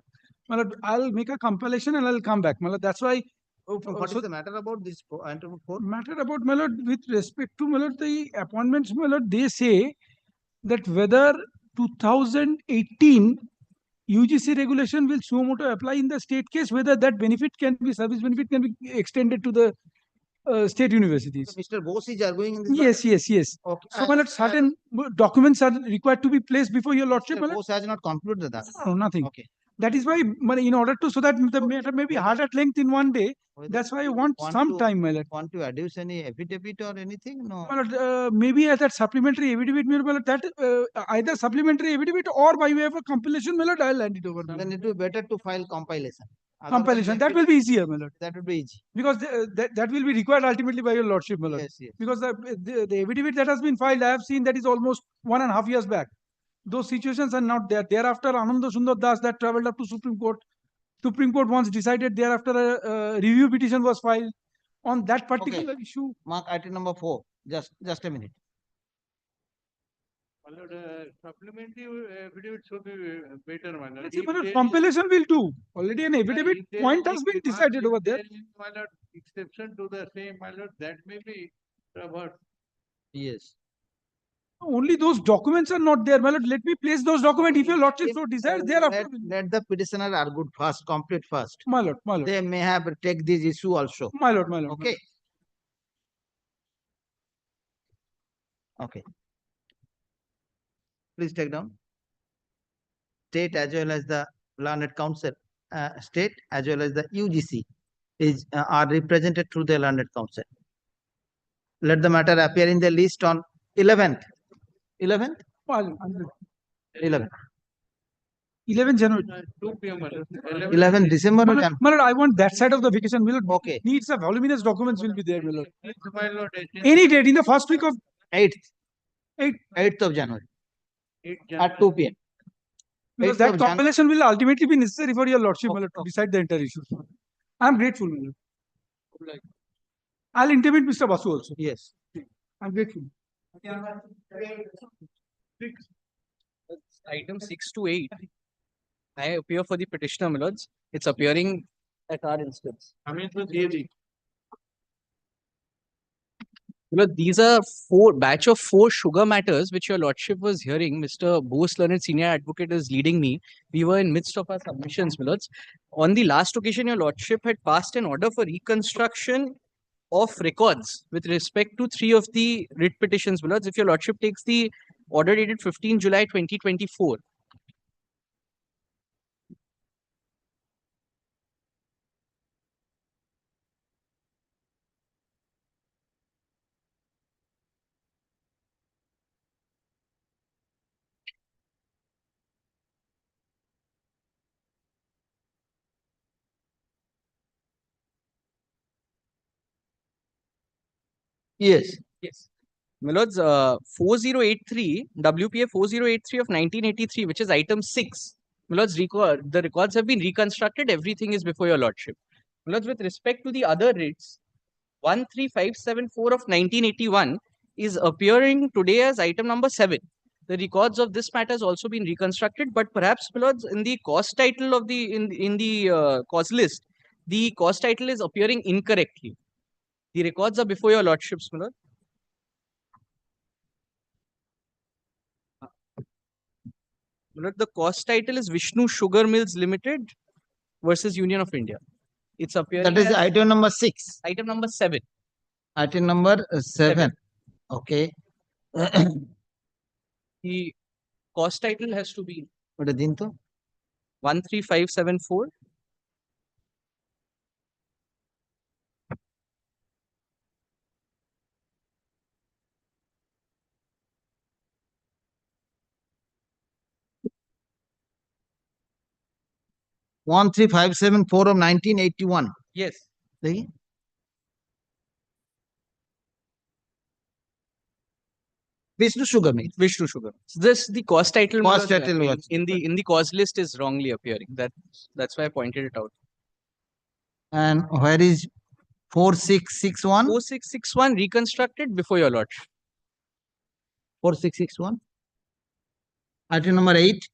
Well, I'll make a compilation and I'll come back. Well, that's why. what is the matter about this item 4 Matter about, my lord, with respect to, my lord, the appointments, my lord, they say that whether 2018 UGC regulation will suo motu apply in the state case, whether that service benefit can be extended to the state universities. so Mr. Bose is arguing in this Yes. okay So, my lord, certain documents are required to be placed before your lordship. Mr. Bose has not concluded that No, nothing. okay That is why, in order to, so that the matter may be hard at length in one day, that's why I want some time, my lord. Want to adduce any affidavit or anything no My lord, maybe as that supplementary affidavit, my lord, that either supplementary affidavit or by way of a compilation, my lord, I'll hand it over now. then it will be better to file compilation Compilation, that will be easier, my lord. that would be easy Because that will be required ultimately by your lordship, my lord. yes Because the affidavit that has been filed, I have seen that is almost 1.5 years back. Those situations are not there. Thereafter, Ananda Sundar Das that traveled up to Supreme Court. Supreme Court once decided. Thereafter, a review petition was filed on that particular issue. mark item number 4 just a minute My lord, supplementary affidavit should be better, my lord. Let's see, my lord, compilation will do. Already an affidavit point has been decided over there. My lord, exception to the same, my lord, that may be covered. yes Only those documents are not there, my lord. Let me place those documents if your lordship so desires. Thereafter, let the petitioner argued first complete first my lord. They may have take this issue also My lord. okay okay please take down. State as well as the learned council, state as well as the UGC are represented through the learned council. Let the matter appear in the list on 11th. 11th? 11th. 11 January. 2 p.m. 11 December or Jan? My lord, I want that side of the vacation. Will Okay. needs a voluminous documents will be there, my lord. My lord, Any date in the first week of 8th. 8th. 8th of January 8 at 2 p.m. Because 8th that of Jan- compilation will ultimately be necessary for your lordship, my lord, to decide the entire issues. I am grateful, my lord. I'll intimate Mr. Basu also. Yes. I'm grateful. Item 6 to 8. I appear for the petitioner, my lords. It's appearing at our instance. I mean, it was easy. Look, these are batch of four sugar matters which your lordship was hearing. Mr. Bose, learned senior advocate, is leading me. We were in midst of our submissions, my lords. On the last occasion, your lordship had passed an order for reconstruction of records with respect to 3 of the writ petitions, my lords. If your lordship takes the order dated 15 July 2024. Yes. Yes. My lords, 4083, WPA 4083 of 1983, which is item 6. My lords, the records have been reconstructed. Everything is before your lordship. My lords, with respect to the other writs, 13574 of 1981 is appearing today as item number 7. The records of this matter has also been reconstructed, but perhaps, my lords, in the cause title of the in the cause list, the cause title is appearing incorrectly. The records are before your lordships, my lord. The cost title is Vishnu Sugar Mills Limited versus Union of India. It's appearing That is as item number 6. item number 7. Item number 7. Okay. The cost title has to be What is it? 13574. One 13574 of 1981. Yes. See? Vishnu Sugar Mills. Vishnu Sugar. This the cost title, my Cost lords, title was- in the cause list is wrongly appearing. That's why I pointed it out. And where is 4661? 4661 reconstructed before your lordship. 4661. Item number 8.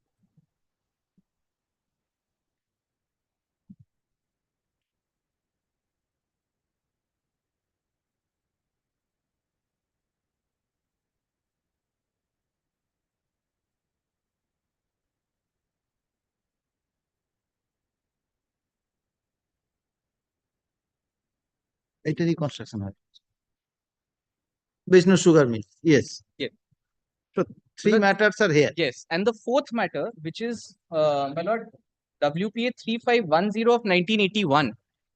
It is reconstruction. Business Sugar Mills. Yes. Yes. So 3 matters are here. Yes, and the fourth matter, which is my lord, WPA 3510 of 1981,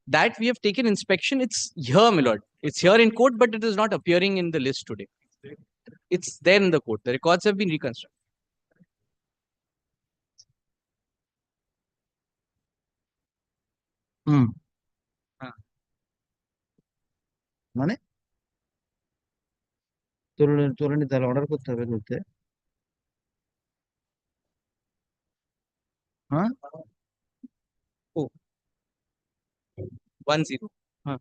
that we have taken inspection. It's here, my lord. It's here in court, but it is not appearing in the list today. It's there in the court. The records have been reconstructed. মানে তরুণী তাহলে order করতে হবে করতে হ্যাঁ Oh. 10.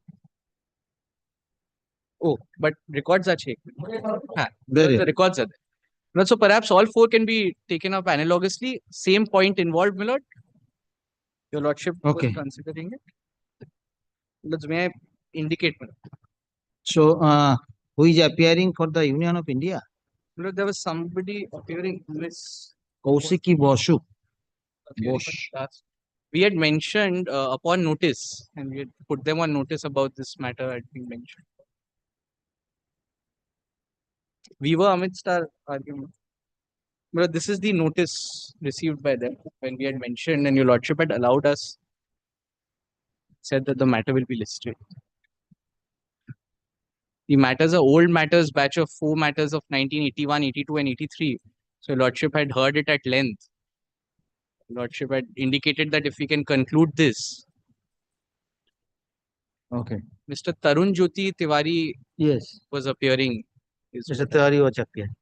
Oh, but records are checked. The records are there. Now, so perhaps all 4 can be taken up analogously. Same point involved, my lord. Your lordship Okay. was considering it. May I indicate, my lord? So who is appearing for the Union of India? My lord, there was somebody appearing in this. Kausiki Bosu. We had mentioned upon notice, and we had put them on notice about this matter had been mentioned. We were amidst our argument. But this is the notice received by them when we had mentioned, and your lordship had allowed us, said that the matter will be listed. The matters are old matters, batch of 4 matters of 1981, 82, and 83. So, your lordship had heard it at length. Lordship had indicated that if we can conclude this. Okay. Mr. Tarun Jyoti Tiwari Yes. was appearing. Mr. Tiwari was appearing.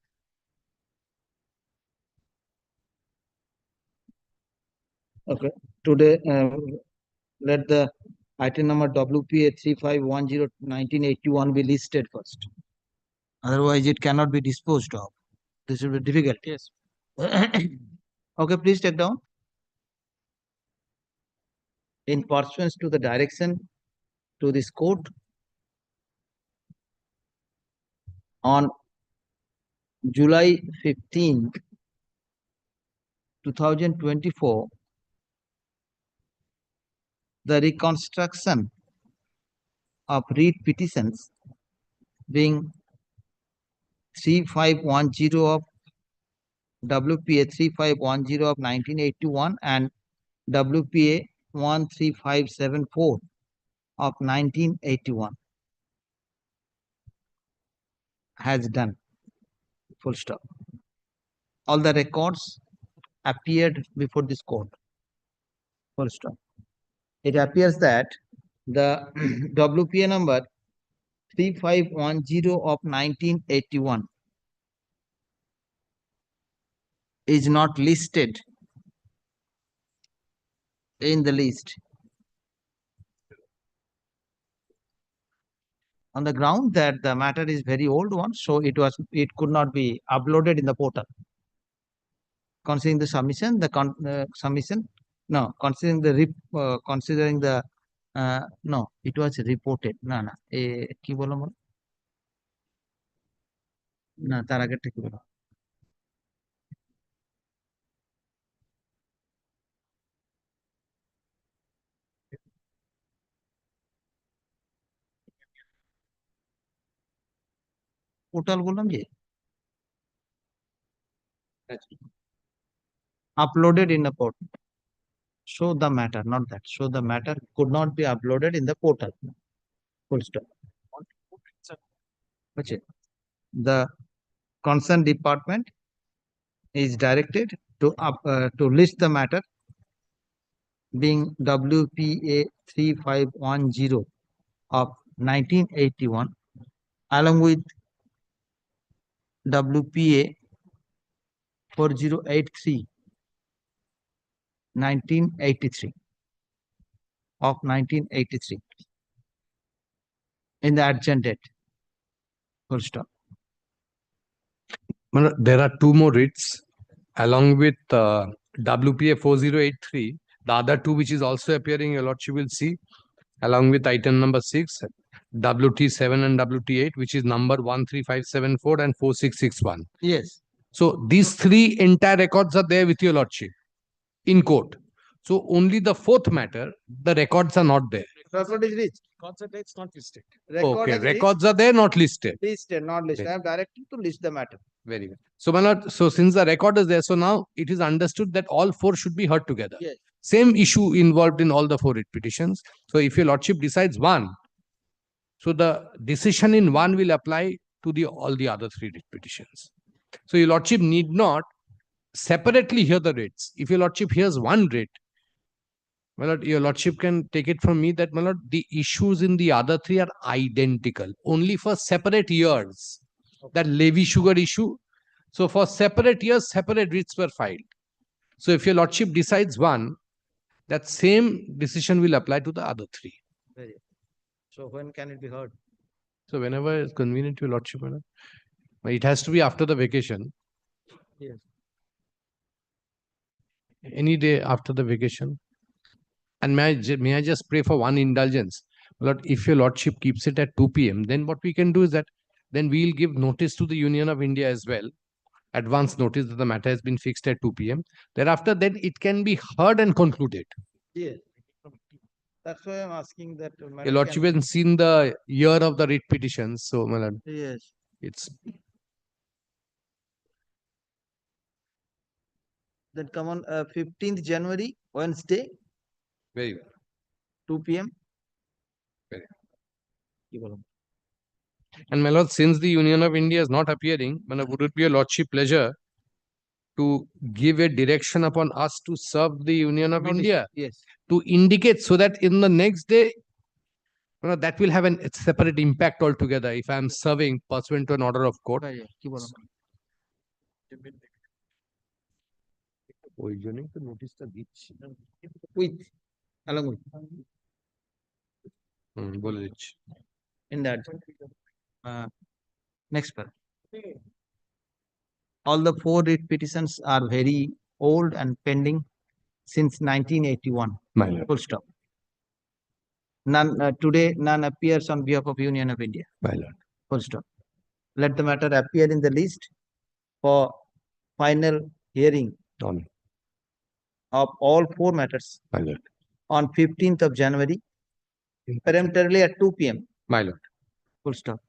Okay. Today, let the item number WPA 3510/1981 be listed first. Otherwise, it cannot be disposed of. This will be difficult. Yes. Okay, please take down. In pursuance to the direction to this court on July 15, 2024, the reconstruction of read petitions being 3510 of WPA 3510 of 1981 and WPA 13574 of 1981 has done. Full stop. All the records appeared before this court. Full stop. It appears that the WPA number 3510 of 1981 is not listed in the list on the ground that the matter is very old one, so it could not be uploaded in the portal. Considering the submission, considering the no, it was reported. কি বলো বলো? না তার আগেরটা কি বলো? Portal বললাম যে uploaded in the portal. Show the matter, not that. Show the matter could not be uploaded in the portal. Full stop. The concerned department is directed to list the matter being WPA 3510 of 1981 along with WPA 4083 1983 of 1983 in the adjourned date. Full stop. There are 2 more writs along with WPA 4083. The other 2 which is also appearing, your lordship will see, along with item number 6, WT7 and WT8, which is number 13574 and 4661. Yes. So these 3 entire records are there with your lordship in court. So only the 4th matter, the records are not there. Record is reached. It's not listed. Record Okay, is records are there, not listed. Listed, not listed. Yes. I am directed to list the matter. Very well. So, my lord, so since the record is there, so now it is understood that all 4 should be heard together. Yes. Same issue involved in all the 4 writ petitions. So, if your lordship decides one, so the decision in one will apply to all the other 3 writ petitions. So, your lordship need not separately hear the writs. If your lordship hears one writ, my lord, your lordship can take it from me that, my lord, the issues in the other 3 are identical, only for separate years. That levy sugar issue. So for separate years, separate writs were filed. So if your lordship decides one, that same decision will apply to the other 3. Very. So when can it be heard? So whenever it's convenient to your lordship, it has to be after the vacation. Yes. Any day after the vacation. And may I just pray for one indulgence? Lord, if your lordship keeps it at 2 p.m., then what we can do is that then we'll give notice to the Union of India as well. Advance notice that the matter has been fixed at 2 p.m. Thereafter, then it can be heard and concluded. Yes. That's why I'm asking that. Your lordship has seen the year of the writ petitions. So, my lord, yes. It's Then come on 15th January, Wednesday, Very well. 2 p.m. Very কি বলো? And my lord, since the Union of India is not appearing, would it be a lordship pleasure to give a direction upon us to serve the Union of Notice, India? yes. To indicate so that in the next day, that will have a separate impact altogether if I am serving pursuant to an order of court. কি বলো? ওই জন্যই তো নোটিশটা দিচ্ছি। With, along with. বলে দিচ্ছি। In that. Next part. All the 4 writ petitions are very old and pending since 1981. My lord. Full stop. None today none appears on behalf of Union of India. My lord. Full stop. Let the matter appear in the list for final hearing of all 4 matters My lord. on 15th of January, peremptorily at 2 p.m. My lord. Full stop.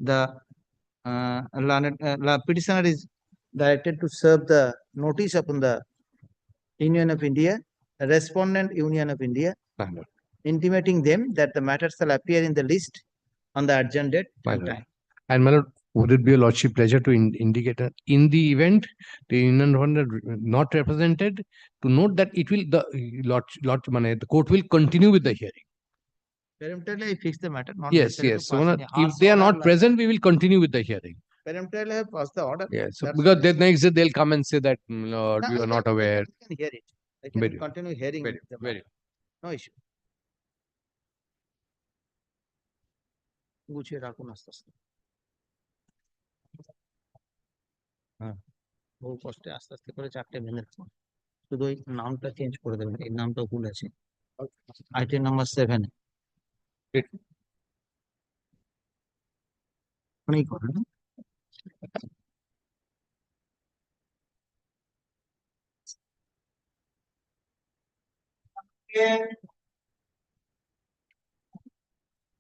The petitioner is directed to serve the notice upon the Union of India, respondent Union of India, My lord. intimating them that the matter shall appear in the list on the urgent date My and lord. time. And my lord, would it be a lordship pleasure to indicate that in the event the Union of India not represented, to note that it will the court will continue with the hearing. Peremptorily I fix the matter. Not Yes, necessary to yes. So pass any if harsh they are order not like- present, we will continue with the hearing. Peremptorily I have passed the order. Yes. So That's because it. then next day they'll come and say that, Lord, No, you I are not can- aware. I can hear it. I can Very- continue hearing very- the very- matter. No issue. গুছিয়ে রাখুন আস্তে আস্তে। হ্যাঁ, বহু কষ্টে আস্তে আস্তে করে 4টে ভেঙে রাখুন। শুধু ওই নামটা চেঞ্জ করে দেবেন, এই নামটা ভুল আছে। আইটেম নাম্বার 7 ওখানেই করেন।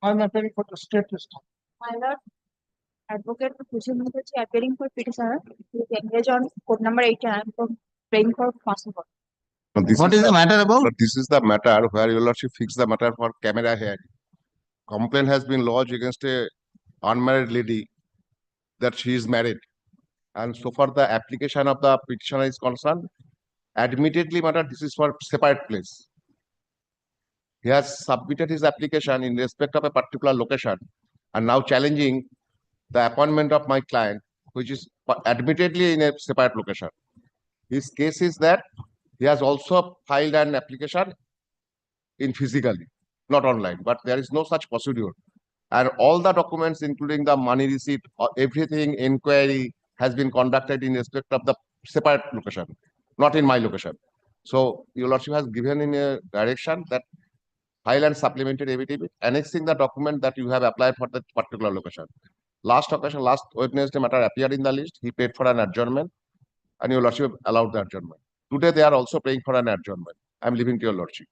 I'm appearing for the state system. My lord, Advocate Kushi Mukherjee appearing for petitioner is engaged on code number 8 and for praying for possible. What is the matter about? This is the matter where your lordship fixed the matter for camera here. Complaint has been lodged against a unmarried lady that she is married. And so far the application of the petitioner is concerned, admittedly matter this is for separate place. He has submitted his application in respect of a particular location and now challenging the appointment of my client, which is admittedly in a separate location. His case is that he has also filed an application in physically, not online, but there is no such procedure. And all the documents, including the money receipt, everything, inquiry has been conducted in respect of the separate location, not in my location. So your lordship has given in a direction that file and supplemented affidavit annexing the document that you have applied for that particular location. Last occasion, last Wednesday matter appeared in the list. He paid for an adjournment, and your lordship allowed the adjournment. Today they are also paying for an adjournment. I am leaving to your lordship.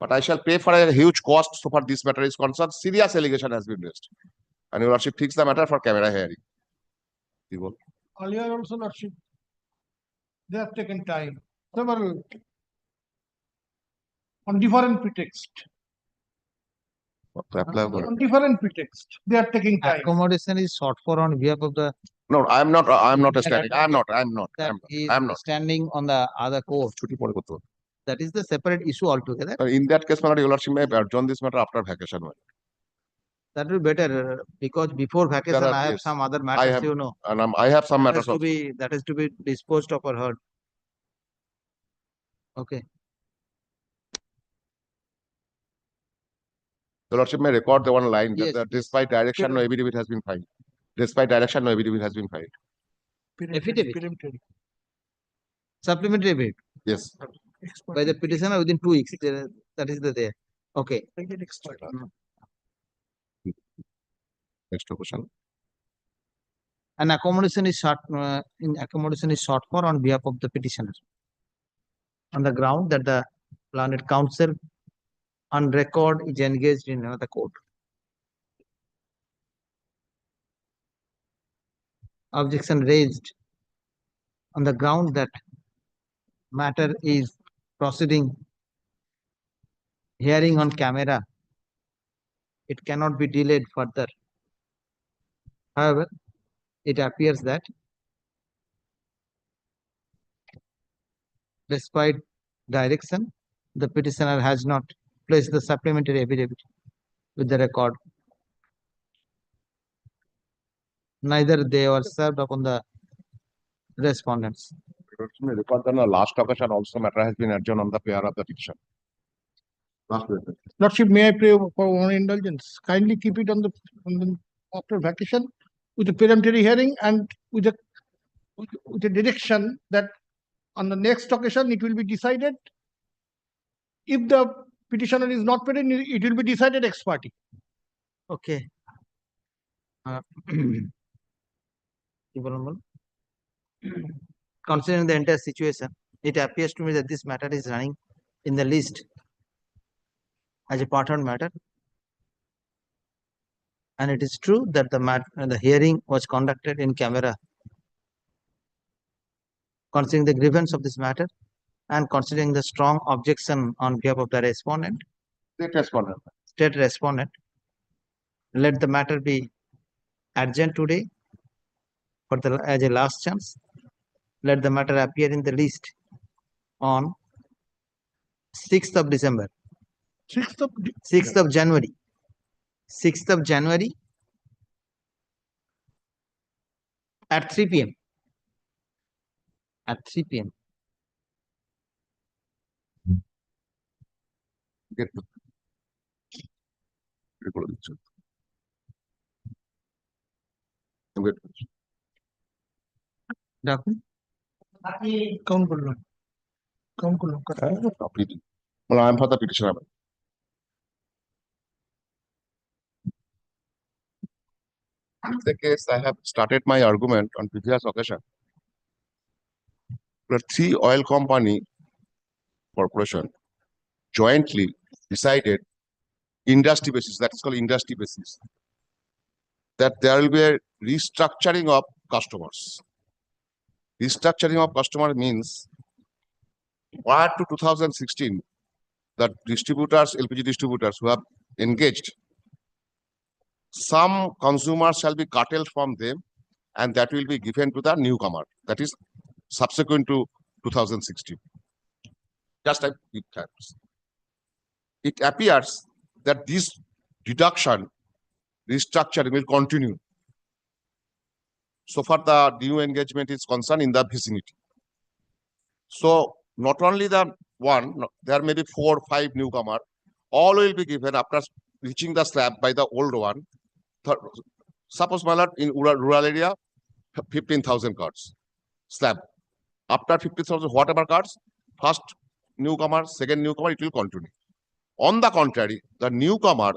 But I shall pay for a huge cost so far this matter is concerned. Serious allegation has been raised, and your lordship fixed the matter for camera hearing. Earlier also, Lordship, they have taken time. Several on different pretext. On different pretext, they are taking time. Accommodation is sought for on behalf of the. No, I am not standing. I am not. That is I am not. standing on the other court. That is the separate issue altogether. In that case, my your lordship may adjourn this matter after vacation. That will be better because before vacation There are- I have yes. some other I matters, have, you know. and I have some That matters has to also. be that has to be disposed of or heard. Okay. The lordship may record the one line Yes, that despite direction, no affidavit has been filed. Despite direction, no affidavit has been filed. Affidavit. Supplementary affidavit. Yes. By the petitioner within 2 weeks. That is the there. Okay. Next question. An accommodation is sought for on behalf of the petitioner on the ground that the learned counsel on record is engaged in another court. Objection raised on the ground that matter is proceeding hearing on camera, it cannot be delayed further. However, it appears that despite direction, the petitioner has not placed the supplementary affidavit with the record. Neither they were served upon the respondents. Record that the last occasion also matter has been adjourned on the pair of the petition. Last witness. Lordship, may I pray for one indulgence? Kindly keep it on the after vacation with a peremptory hearing and with a direction that on the next occasion it will be decided. If the petitioner is not present, it will be decided ex parte. Okay. Considering the entire situation, it appears to me that this matter is running in the list as a part-on matter. And it is true that the hearing was conducted in camera. Considering the grievance of this matter and considering the strong objection on behalf of the respondent, state respondent, let the matter be adjourned today as a last chance. Let the matter appear in the list on 6th of December. 6th of January. 6th of January at 3 p.m. At 3 p.m. Get the record it. Document. Count করলাম count করলাম Well, I am for the petitioner. In the case, I have started my argument on previous occasion. The three oil company corporation jointly decided industry basis, that is called industry basis, that there will be a restructuring of customers. Restructuring of customer means prior to 2016, the distributors, LPG distributors who have engaged, some consumers shall be curtailed from them and that will be given to the newcomer, that is subsequent to 2016. Just like it happens. It appears that this deduction, restructuring will continue. So far the new engagement is concerned in the vicinity. So not only the one, there may be 4 or 5 newcomer, all will be given after reaching the slab by the old one. Suppose my lord, in rural area, 15,000 cards slab. After 50,000, whatever cards, first newcomer, second newcomer, it will continue. On the contrary, the newcomer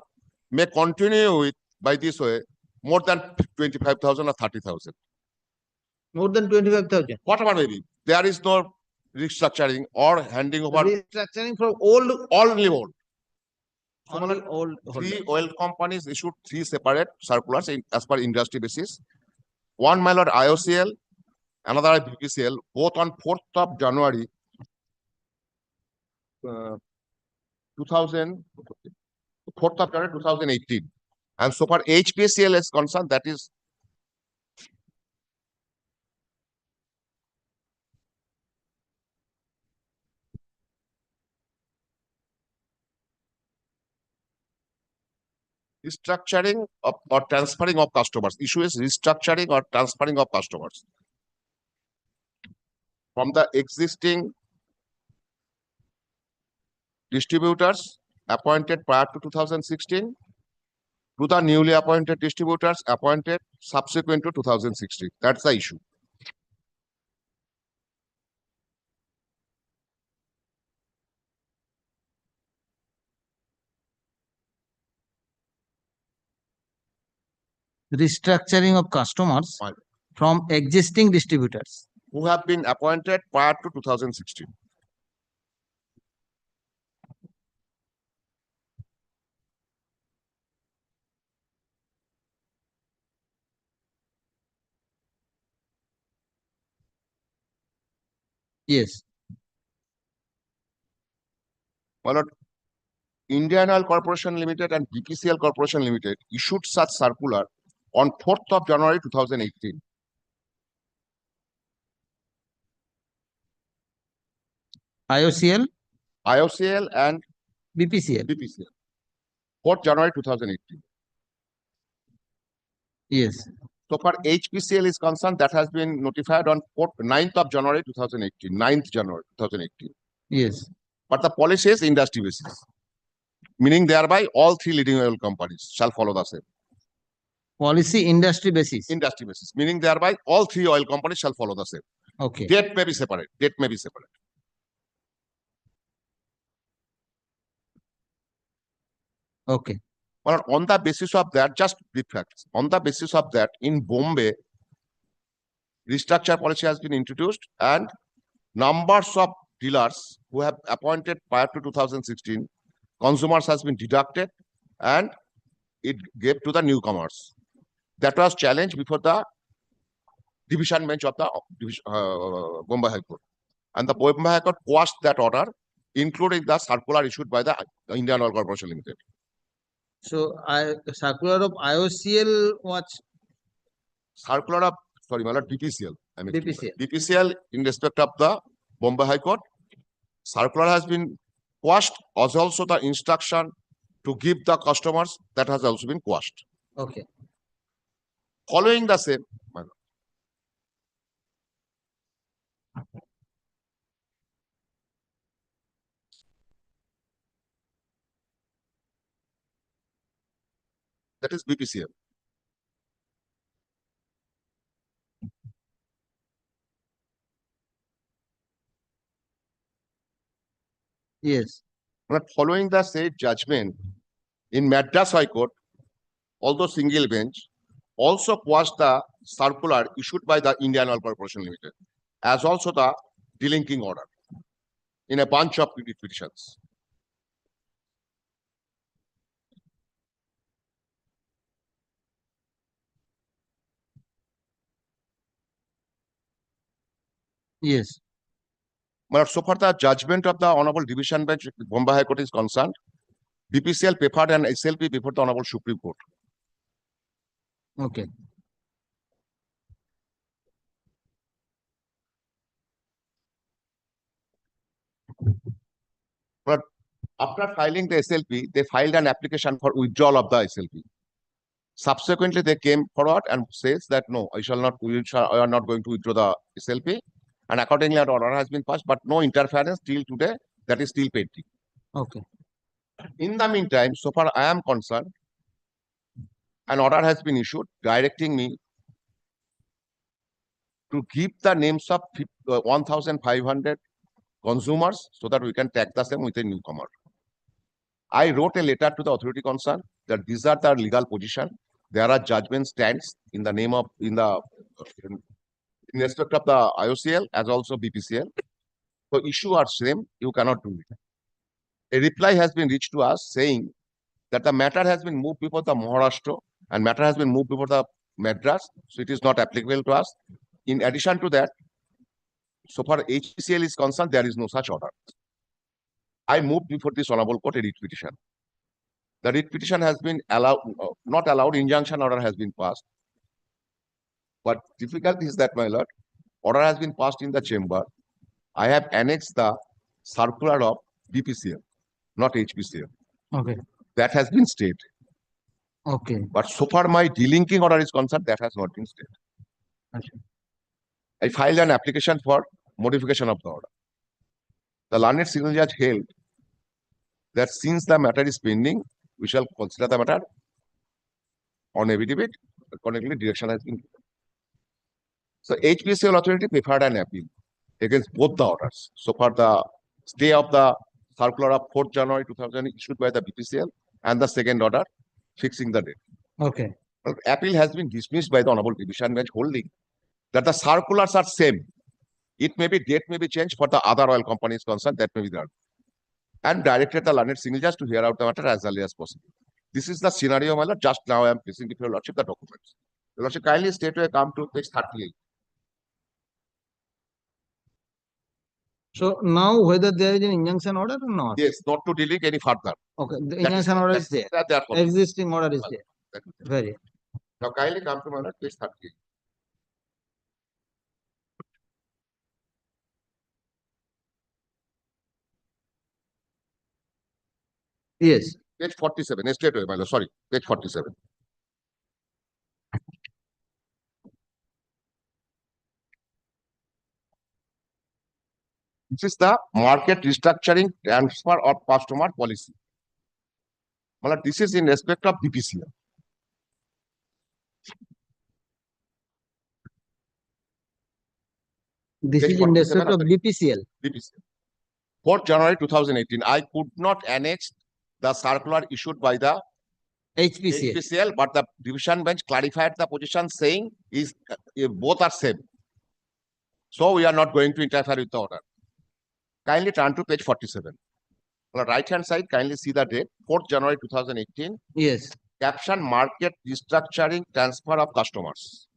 may continue with, by this way, more than 25,000 or 30,000. More than 25,000. Whatever may be. There is no restructuring or handing over. Restructuring from old. Only old. Only old. Three oil companies issued 3 separate circulars as per industry basis. One, my lord, IOCL, another BPCL, both on 4th of January 2018. And so far HPCL is concerned, that is restructuring of, or transferring of customers. Issue is restructuring or transferring of customers from the existing distributors appointed prior to 2016 to the newly appointed distributors appointed subsequent to 2016. That's the issue. Restructuring of customers from existing distributors who have been appointed prior to 2016. Yes. My lord, Indian Oil Corporation Limited and BPCL Corporation Limited issued such circular on 4th of January 2018. IOCL, IOCL and BPCL. 4th January 2018. Yes. So far HPCL is concerned, that has been notified on 9th of January 2018. 9th January 2018. Yes. But the policy is industry basis, meaning thereby all three leading oil companies shall follow the same. Policy industry basis. Industry basis, meaning thereby all three oil companies shall follow the same. Okay. Date may be separate. Date may be separate. Okay. Well, on the basis of that, just brief facts. On the basis of that, in Bombay, restructure policy has been introduced and numbers of dealers who have appointed prior to 2016, consumers has been deducted and it gave to the newcomers. That was challenged before the division bench of the Bombay High Court. And the Bombay High Court quashed that order, including the circular issued by the Indian Oil Corporation Limited. So, circular of IOCL was circular of, sorry, my lord, BPCL. I mean, BPCL. BPCL in respect of the Bombay High Court. Circular has been quashed, as also the instruction to give the customers, that has also been quashed. Okay. Following the same, my lord. That is BPCL. Yes. But following the said judgment in Madras High Court, although single bench, also quashed the circular issued by the Indian Oil Corporation Limited, as also the delinking order in a bunch of petitions. Yes. But so far the judgment of the Honorable Division Bench, Bombay High Court is concerned, BPCL preferred an SLP before the Honorable Supreme Court. Okay. But after filing the SLP, they filed an application for withdrawal of the SLP. Subsequently, they came forward and says that no, I are not going to withdraw the SLP. And accordingly, an order has been passed, but no interference till today, that is still pending. Okay. In the meantime, so far I am concerned, an order has been issued directing me to give the names of 1,500 consumers so that we can tag the same with a newcomer. I wrote a letter to the authority concerned that these are the legal position. There are judgment stands in the name of, in respect of the IOCL as also BPCL. So issue are same, you cannot do it. A reply has been reached to us saying that the matter has been moved before the Maharashtra and matter has been moved before the Madras, so it is not applicable to us. In addition to that, so far HPCL is concerned, there is no such order. I moved before this Honorable Court a writ petition. The writ petition has been allowed, not allowed, injunction order has been passed. But difficult is that, my lord, order has been passed in the chamber. I have annexed the circular of BPCL, not HPCL. Okay. That has been stayed. Okay. But so far my delinking order is concerned, that has not been stayed. Okay. I filed an application for modification of the order. The learned single judge held that since the matter is pending, we shall consider the matter on affidavit. Accordingly, direction has been given. So HPCL authority preferred an appeal against both the orders. So far the stay of the circular of 4th January 2000 issued by the BPCL and the second order fixing the date. Okay. But appeal has been dismissed by the Honorable Division Bench holding that the circulars are same. It may be, date may be changed for the other oil companies concerned, that may be there. And directed the learned single judge to hear out the matter as early as possible. This is the scenario, my lord. Just now I am placing before your lordship the documents. Your lordship, kindly straight away come to page 38. So now whether there is an injunction order or not? Yes, not to delete any further. Okay, the That is- injunction order that- is there. that they are following. Existing order is there. That is there. Very. Now kindly come to my lord, page 30. Yes. Page 47, straight away, my lord, sorry, page 47. This is the market restructuring transfer of customer policy. My lord, this is in respect of BPCL. This Page is in 47 respect of the BPCL. BPCL. 4th January 2018, I could not annex the circular issued by the HPCL. HPCL, but the division bench clarified the position saying is both are same. So we are not going to interfere with the order. Kindly turn to page 47. On the right hand side, kindly see the date, 4th January 2018. Yes. Caption market restructuring transfer of customers.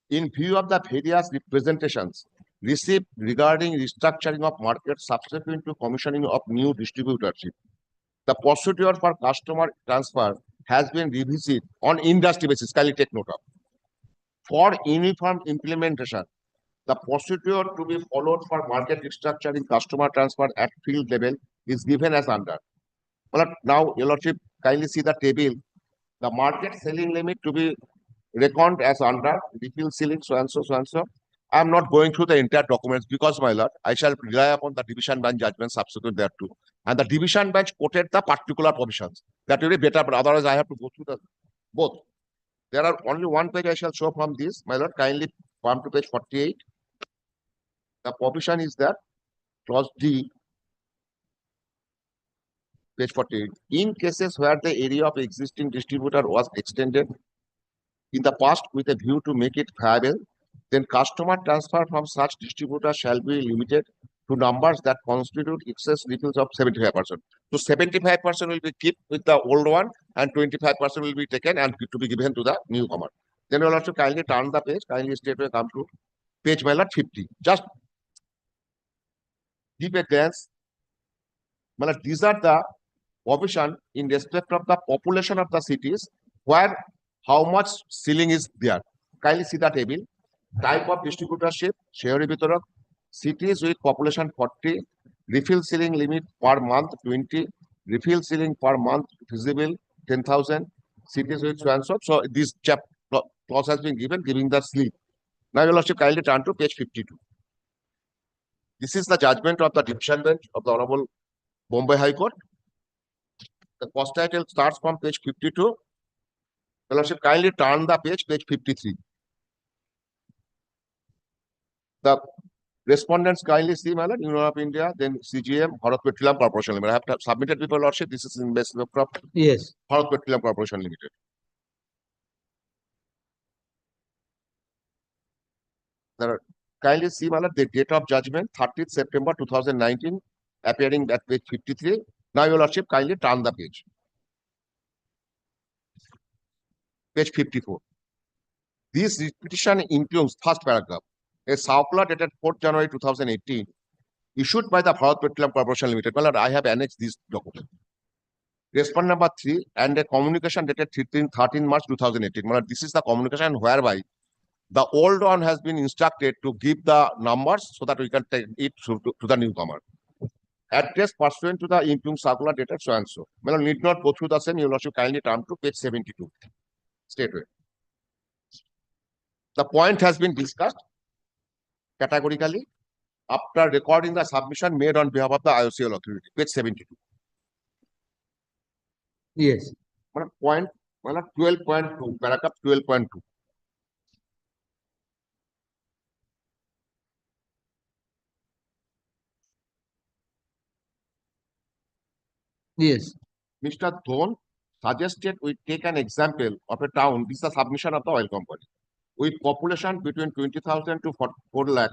In view of the various representations received regarding restructuring of market subsequent to commissioning of new distributorship, the procedure for customer transfer has been revisited on industry basis. Kindly take note of. For uniform implementation, the procedure to be followed for market restructuring customer transfer at field level is given as under. But now, Your Lordship, kindly see the table. The market selling limit to be reckoned as under, refill ceiling, so and so, so and so. I am not going through the entire documents because, my lord, I shall rely upon the division bench judgment subsequent thereto. And the division bench quoted the particular provisions. That will be better, but otherwise I have to go through the both. There are only one page I shall show from this. My lord, kindly come to page 48. The provision is that clause D, page 48. In cases where the area of existing distributor was extended in the past with a view to make it viable, then customer transfer from such distributor shall be limited to numbers that constitute excess refills of 75%. So 75% will be kept with the old one and 25% will be taken and to be given to the newcomer. Then we'll also kindly turn the page, kindly straightway come to page 50. Just give a glance. These are the provision in respect of the population of the cities where how much ceiling is there. Kindly see the table. Type of distributorship, sheheri bitorak, cities with population 40, refill ceiling limit per month 20, refill ceiling per month feasible 10,000, cities with so and so. So this clause has been given, giving the slip. Now, Your Lordship, kindly turn to page 52. This is the judgment of the division bench of the Honorable Bombay High Court. The cost title starts from page 52. Your Lordship, kindly turn the page 53. The respondents kindly see, my lord, Union of India, then CGM, Bharat Petroleum Corporation Limited. I have submitted before Lordship. This is in base of yes. Bharat Petroleum Corporation Limited. Kindly see, my lord, the date of judgment, 30th September 2019, appearing at page 53. Now, Your Lordship, kindly turn the page. Page 54. This petition includes first paragraph. A circular dated 4th January 2018 issued by the Bharat Petroleum Corporation Limited. Well, I have annexed this document. Respond number 3 and a communication dated 13 March 2018. Well, this is the communication whereby the old one has been instructed to give the numbers so that we can take it to the newcomer. Address pursuant to the interim circular dated so and so. Well, need not go through the same. You will also kindly turn to page 72. Straightway. The point has been discussed categorically after recording the submission made on behalf of the IOCL authority. Page 72. Yes. Point 12.2, paragraph 12.2. Yes. Mr. Dhon suggested we take an example of a town. This is the submission of the oil company with population between 20,000 to 4 lakh,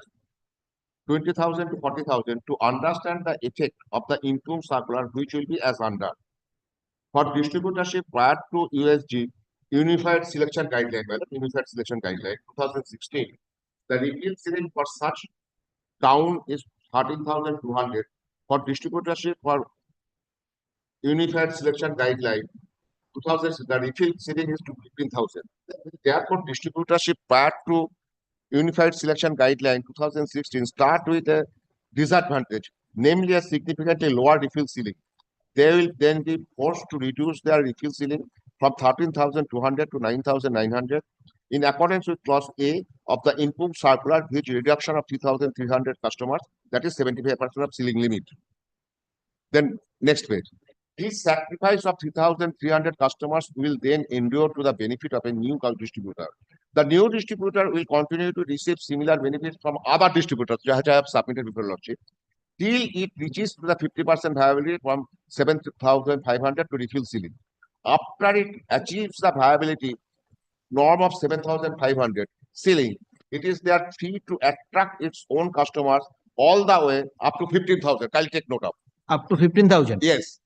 20,000 to 40,000 to understand the effect of the interim circular, which will be as under. For distributorship prior to USG, Unified Selection Guideline, 2016, the refill ceiling for such town is 13,200 for distributorship for unified selection guideline. 2000, the refill ceiling is to 15,000. Therefore, distributorship prior to unified selection guideline 2016 start with a disadvantage, namely a significantly lower refill ceiling. They will then be forced to reduce their refill ceiling from 13,200 to 9,900 in accordance with clause A of the improved circular, which reduction of 3,300 customers, that is 75% of ceiling limit. Then next page. This sacrifice of 3,300 customers will then endure to the benefit of a new distributor. The new distributor will continue to receive similar benefits from other distributors, which I have submitted before Lordship, till it reaches to the 50% viability from 7,500 to refill ceiling. After it achieves the viability norm of 7,500 ceiling, it is their fee to attract its own customers all the way up to 15,000. I'll take note of. Up to 15,000. Yes.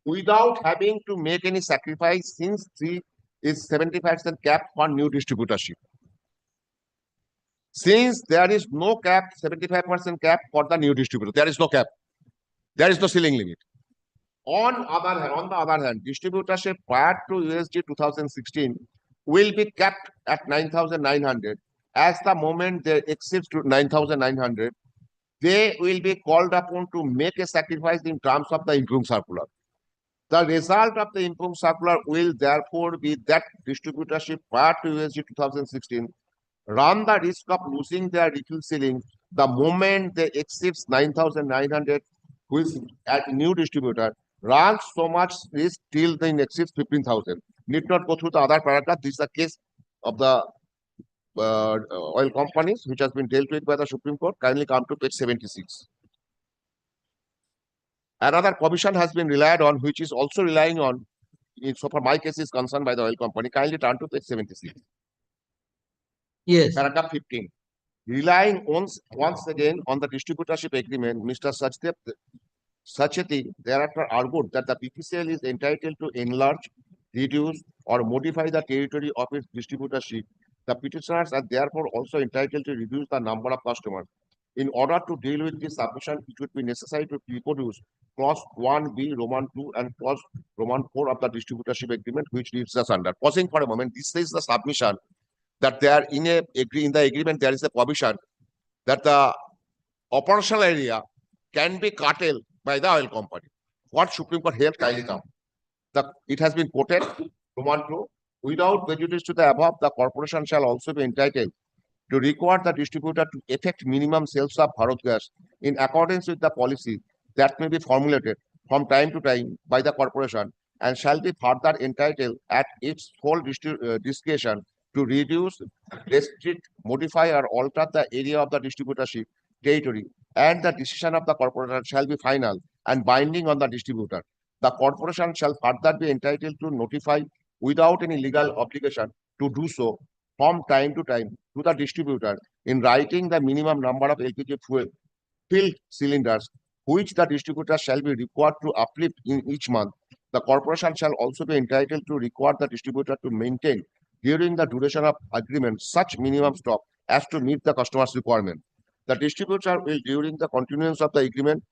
Without having to make any sacrifice, since 3 is 75% cap for new distributorship. Since there is no cap, 75% cap for the new distributor, there is no cap. There is no ceiling limit. On the other hand, distributorship prior to USG 2016 will be capped at 9,900. As the moment they exceed to 9,900, they will be called upon to make a sacrifice in terms of the improved circular. The result of the improved circular will therefore be that distributorship prior to USG 2016 run the risk of losing their refill ceiling the moment they exceed 9,900, which at new distributor runs so much risk till they exceed 15,000. Need not go through the other paragraph. This is the case of the oil companies, which has been dealt with by the Supreme Court. Kindly come to page 76. Another provision has been relied on, which is also relying on, so far my case is concerned by the oil company. Kindly turn to page 76. Yes. Paragraph 15. Relying once again on the distributorship agreement, Mr. Sacheti thereafter argued that the PPCL is entitled to enlarge, reduce, or modify the territory of its distributorship. The petitioners are therefore also entitled to reduce the number of customers. In order to deal with this submission, it would be necessary to reproduce clause 1B Roman 2 and clause Roman 4 of the distributorship agreement, which reads as under. Pausing for a moment, this is the submission that they are in the agreement. There is a provision that the operational area can be curtailed by the oil company. What Supreme Court held, kindly come. It has been quoted, Roman 2, without prejudice to the above, the corporation shall also be entitled to require the distributor to effect minimum sales of Bharat gas in accordance with the policy that may be formulated from time to time by the corporation and shall be further entitled at its whole discretion to reduce, restrict, modify or alter the area of the distributorship territory, and the decision of the corporation shall be final and binding on the distributor. The corporation shall further be entitled to notify without any legal obligation to do so from time to time to the distributor in writing the minimum number of LPG fuel filled cylinders which the distributor shall be required to uplift in each month. The corporation shall also be entitled to require the distributor to maintain during the duration of agreement such minimum stock as to meet the customer's requirement. The distributor will, during the continuance of the agreement,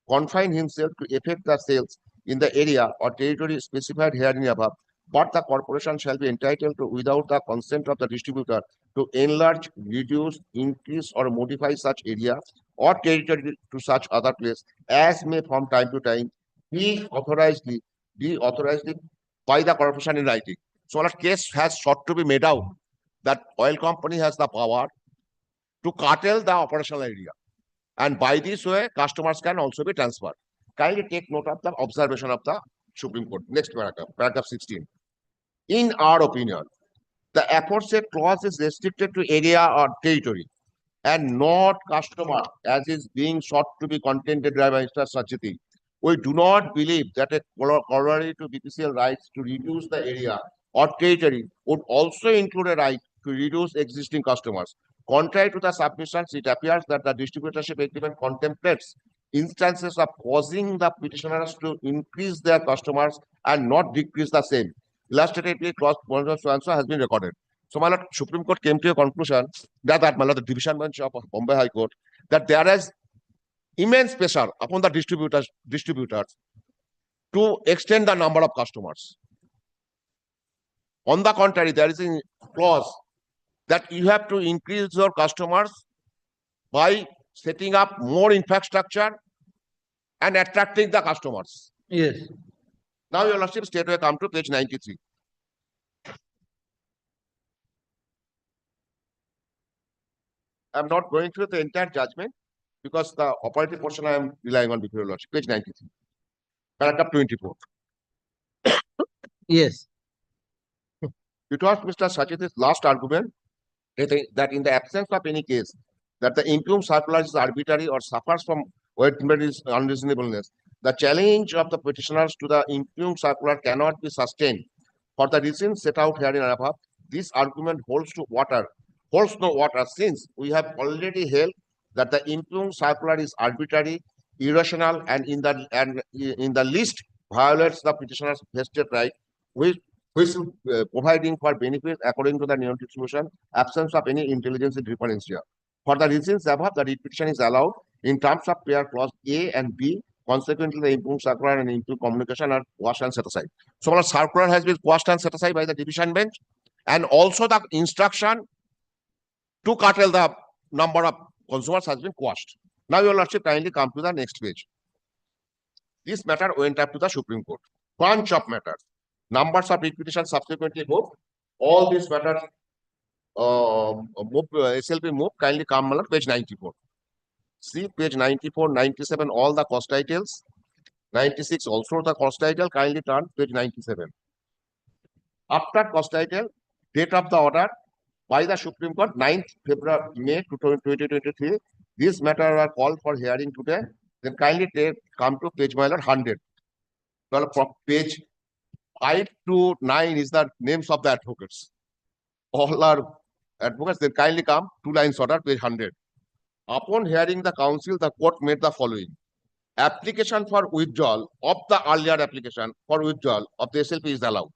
confine himself to effect the sales in the area or territory specified herein above, but the corporation shall be entitled to, without the consent of the distributor, to enlarge, reduce, increase, or modify such area or territory to such other place as may from time to time be authorized by the corporation in writing. So our case has sought to be made out that oil company has the power to curtail the operational area. And by this way, customers can also be transferred. Kindly take note of the observation of the Supreme Court. Next paragraph, paragraph 16. In our opinion, the aforesaid clause is restricted to area or territory and not customer, as is being sought to be contended by Mr. Sacheti. We do not believe that a corollary to BPCL rights to reduce the area or territory would also include a right to reduce existing customers. Contrary to the submissions, it appears that the distributorship agreement contemplates instances of causing the petitioners to increase their customers and not decrease the same. Illustratively, clause 1 has been recorded. So, my lord, Supreme Court came to a conclusion that my lord, the division bench of Bombay High Court, that there is immense pressure upon the distributors to extend the number of customers. On the contrary, there is a clause that you have to increase your customers by setting up more infrastructure and attracting the customers. Yes. Now, your lordship, straightway come to page 93. I'm not going through the entire judgment because the operative portion I am relying on before your lordship. Page 93. Paragraph 24. Yes. It was Mr. Sachit's last argument that in the absence of any case that the impugned circular is arbitrary or suffers from weighted unreasonableness, the challenge of the petitioners to the impugned circular cannot be sustained. For the reasons set out herein and above, this argument holds no water since we have already held that the impugned circular is arbitrary, irrational, and in the least violates the petitioner's vested right, which providing for benefits according to the new distribution, absence of any intelligence differential. For the reasons above, the petition is allowed in terms of pair clause A and B. Consequently, the impugned circular and impugned communication are quashed and set aside. So, our circular has been quashed and set aside by the division bench, and also the instruction to curtail the number of consumers has been quashed. Now, your lordship, kindly come to the next page. This matter went up to the Supreme Court. Bunch of matters. Numbers of petitions subsequently moved. All these matters SLP moved. Kindly come to page 94. See page 94, 97, all the cost titles. 96 also the cost title. Kindly turn page 97. After cost title, date of the order by the Supreme Court, 9th February, May 2023. These matters are called for hearing today. Then kindly come to page 100. Well, from page 5 to 9 is the names of the advocates. All are advocates. Then kindly come 2 lines order, page 100. Upon hearing the counsel, the court made the following. Application for withdrawal of the earlier application for withdrawal of the SLP is allowed.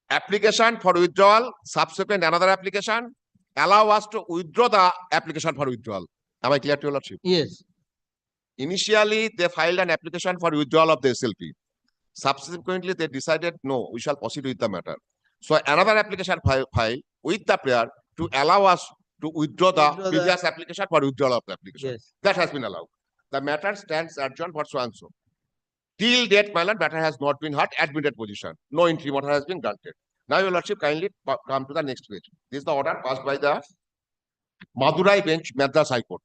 Application for withdrawal, subsequent another application, allow us to withdraw the application for withdrawal. Am I clear to your lordship? Yes. Initially, they filed an application for withdrawal of the SLP. Subsequently, they decided, no, we shall proceed with the matter. So another application filed with the prayer to allow us to withdraw the previous application for withdrawal of the application. Yes. That has been allowed. The matter stands adjourned for so and so. Till date, my lord, matter has not been heard, admitted position. No interim order has been granted. Now, your lordship, kindly come to the next page. This is the order passed by the Madurai bench, Madras High Court.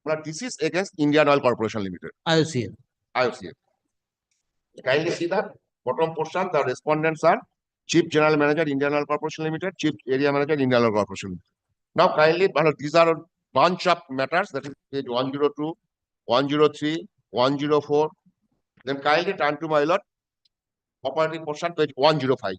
But this is against Indian Oil Corporation Limited. IOCL. IOCL. Kindly see the bottom portion. The respondents are Chief General Manager, Indian Oil Corporation Limited, Chief Area Manager, Indian Oil Corporation Limited. Now, kindly, these are a bunch of matters. That is page 102, 103, 104. Then kindly turn to my lord. Operating portion, page 105.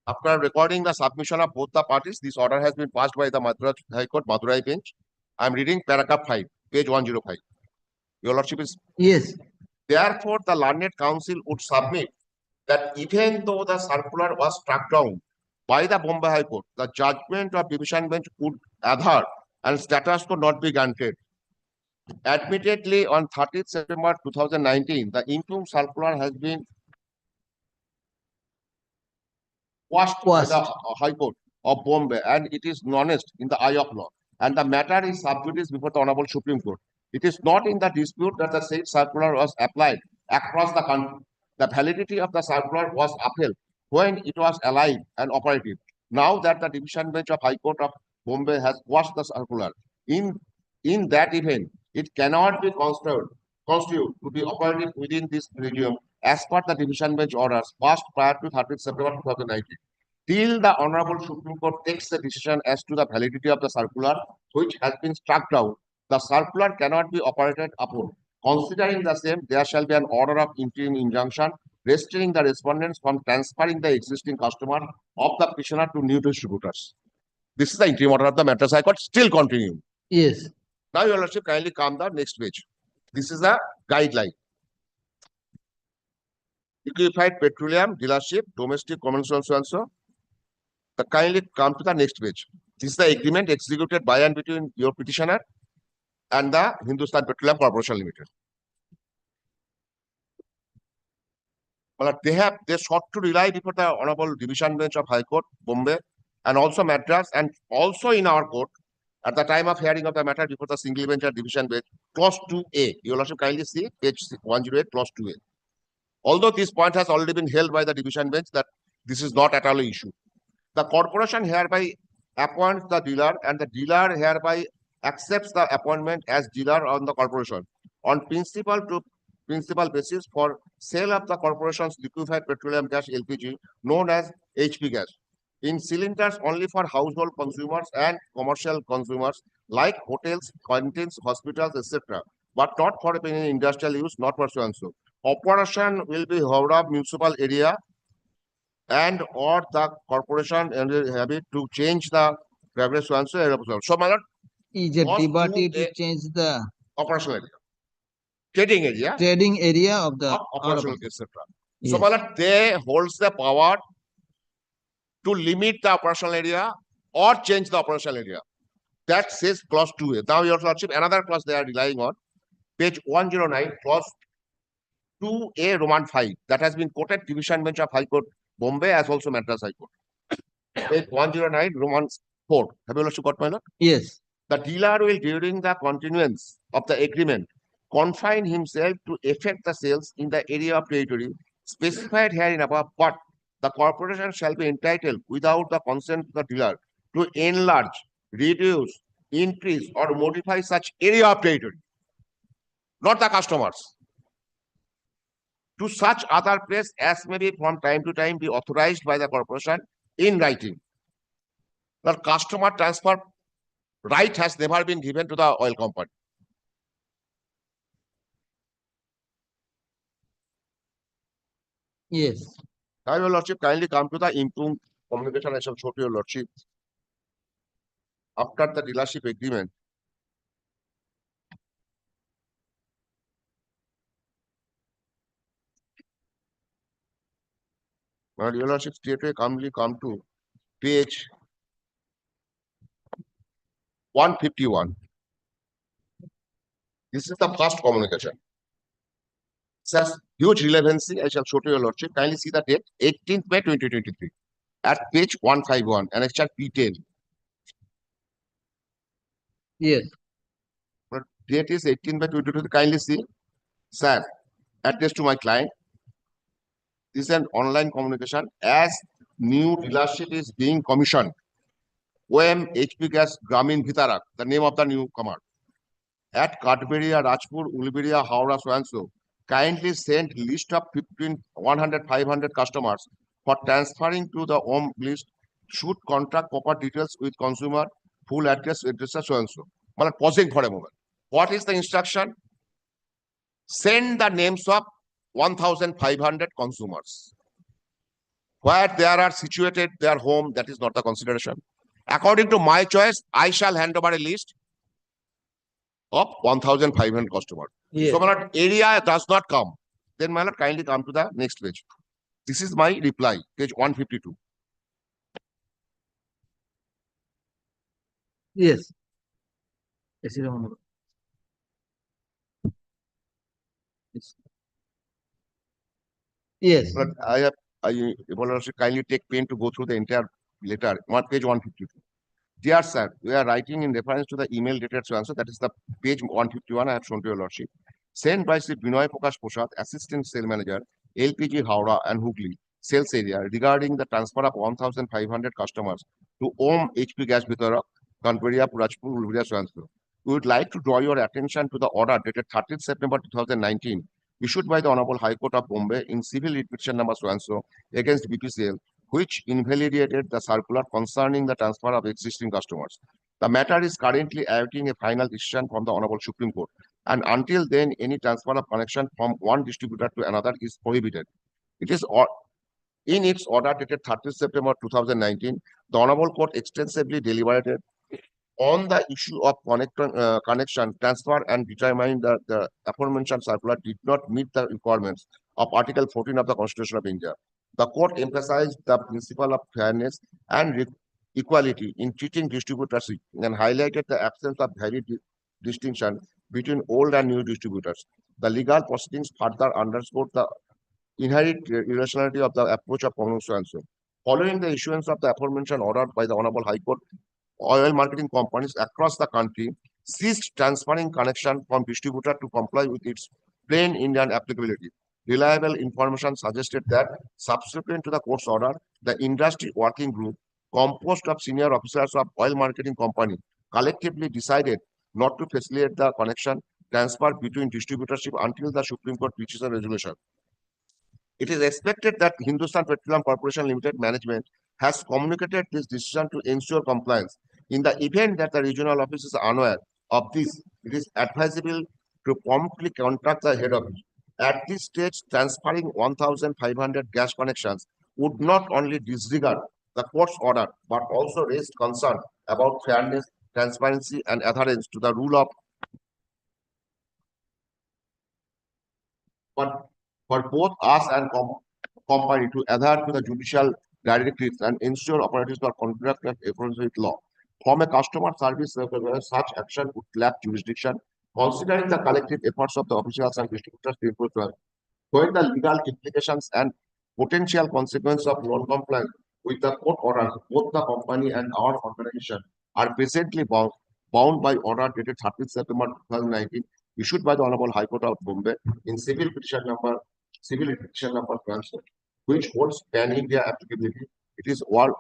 After recording the submission of both the parties, this order has been passed by the Madras High Court, Madurai bench. I am reading paragraph 5, page 105. Your lordship is. Yes. Therefore, the learned counsel would submit that even though the circular was struck down by the Bombay High Court, the judgment of division bench would adhere and status could not be granted. Admittedly, on 30th September 2019, the impugned circular has been quashed by the High Court of Bombay, and it is honest in the eye of law. And the matter is sub judice before the Honorable Supreme Court. It is not in the dispute that the said circular was applied across the country. The validity of the circular was upheld when it was alive and operative. Now that the division bench of High Court of Bombay has quashed the circular, in that event, it cannot be constituted to be operative within this regime as per the division bench orders passed prior to 30th September 2019. Till the Honorable Supreme Court takes the decision as to the validity of the circular, which has been struck down, the circular cannot be operated upon. Considering the same, there shall be an order of interim injunction restraining the respondents from transferring the existing customer of the petitioner to new distributors. This is the interim order of the Madras High Court, still continuing. Yes. Now, your lordship, kindly come the next page. This is the guideline. liquefied petroleum dealership, domestic commercial so and so. Kindly come to the next page. This is the agreement executed by and between your petitioner and the Hindustan Petroleum Corporation Limited. But they sought to rely before the Honorable Division Bench of High Court, Bombay, and also Madras, and also in our court at the time of hearing of the matter before the single bench or division bench, clause 2A. You will also kindly see page 108, clause 2A. Although this point has already been held by the division bench that this is not at all an issue. The corporation hereby appoints the dealer, and the dealer hereby accepts the appointment as dealer on the corporation on principal basis for sale of the corporation's liquefied petroleum gas LPG known as HP gas in cylinders only for household consumers and commercial consumers like hotels, canteens, hospitals, etc., but not for any industrial use, not for so and so. Operation will be Howrah municipal area and or the corporation and have it to change the progress so and so. So, my lord, is a liberty to change the operational area, trading area of the operational, etc. So, Yes. my lord, they holds the power to limit the operational area or change the operational area. That says clause 2A. Now, your lordship, another clause they are relying on, page 109, clause 2A Roman 5. That has been quoted Division Bench of High Court, Bombay, as also Madras High Court. Page 109, Roman 4. Have you lordship got my lord? Yes. The dealer will, during the continuance of the agreement, confine himself to effect the sales in the area of territory specified herein above, but the corporation shall be entitled, without the consent of the dealer, to enlarge, reduce, increase, or modify such area of territory, not the customers, to such other place as may be from time to time be authorized by the corporation in writing. The customer transfer right has never been given to the oil company. Yes. Now, your lordship, kindly come to the improved communication. I shall show to your lordship. After the dealership agreement, now your lordship straightway calmly come to page 151. This is the first communication. It has huge relevancy. I shall show to your lordship. Kindly see the date, 18th May 2023, at page 151, annexure P10. Yes. But date is 18th May 2023. Kindly see, sir, address to my client. This is an online communication as new dealership is being commissioned. OM HP Gas Gramin Vitarak, the name of the newcomer, at Katberia, Rajpur, Ulberia, Howrah, so and so. Kindly send list of 100, 500 customers for transferring to the home list. Should contact proper details with consumer, full address, so and so. Well, pausing for a moment. What is the instruction? Send the names of 1,500 consumers. Where they are situated, their home, that is not the consideration. According to my choice, I shall hand over a list of 1,500 customers. Yes. So, my lord, area does not come. Then, my lord, kindly come to the next page. This is my reply, page 152. Yes. Yes. Yes. Yes. But I kindly take pain to go through the entire letter, page 152. Dear sir, we are writing in reference to the email dated so answer. That is the page 151 I have shown to your lordship. Sent by Sri Binoy Prakash Prasad, Assistant Sales Manager, LPG Howrah and Hooghly Sales Area, regarding the transfer of 1,500 customers to OM HP Gas Vitarak, Kanperia, Rajpur, Ulberia, so and so. We would like to draw your attention to the order dated 30th September 2019, issued by the Honorable High Court of Bombay in civil writ petition number so and so against BPCL, which invalidated the circular concerning the transfer of existing customers. The matter is currently awaiting a final decision from the Honorable Supreme Court, and until then, any transfer of connection from one distributor to another is prohibited. It is in its order dated 30th September 2019, the Honorable Court extensively deliberated on the issue of connection, transfer, and determined that the aforementioned circular did not meet the requirements of Article 14 of the Constitution of India. The court emphasized the principle of fairness and equality in treating distributors and highlighted the absence of valid distinction between old and new distributors. The legal proceedings further underscored the inherent irrationality of the approach of Congress and so. Following the issuance of the aforementioned order by the Honorable High Court, oil marketing companies across the country ceased transferring connection from distributor to comply with its plain Indian applicability. Reliable information suggested that subsequent to the court's order, the industry working group composed of senior officers of oil marketing company collectively decided not to facilitate the connection transfer between distributorship until the Supreme Court reaches a resolution. It is expected that Hindustan Petroleum Corporation Limited management has communicated this decision to ensure compliance. In the event that the regional office is unaware of this, it is advisable to promptly contact the head office. At this stage, transferring 1,500 gas connections would not only disregard the court's order, but also raise concern about fairness, transparency, and adherence to the rule of for both us and company to adhere to the judicial directives and ensure operatives are conducted according with law. From a customer service level, such action would lack jurisdiction, considering the collective efforts of the officials and distributors to improve traffic. When the legal implications and potential consequences of non-compliance with the court order, both the company and our organization are presently bound by order dated 30th September 2019, issued by the Honorable High Court of Bombay in civil petition number transfer, which holds pan-India applicability. It is worth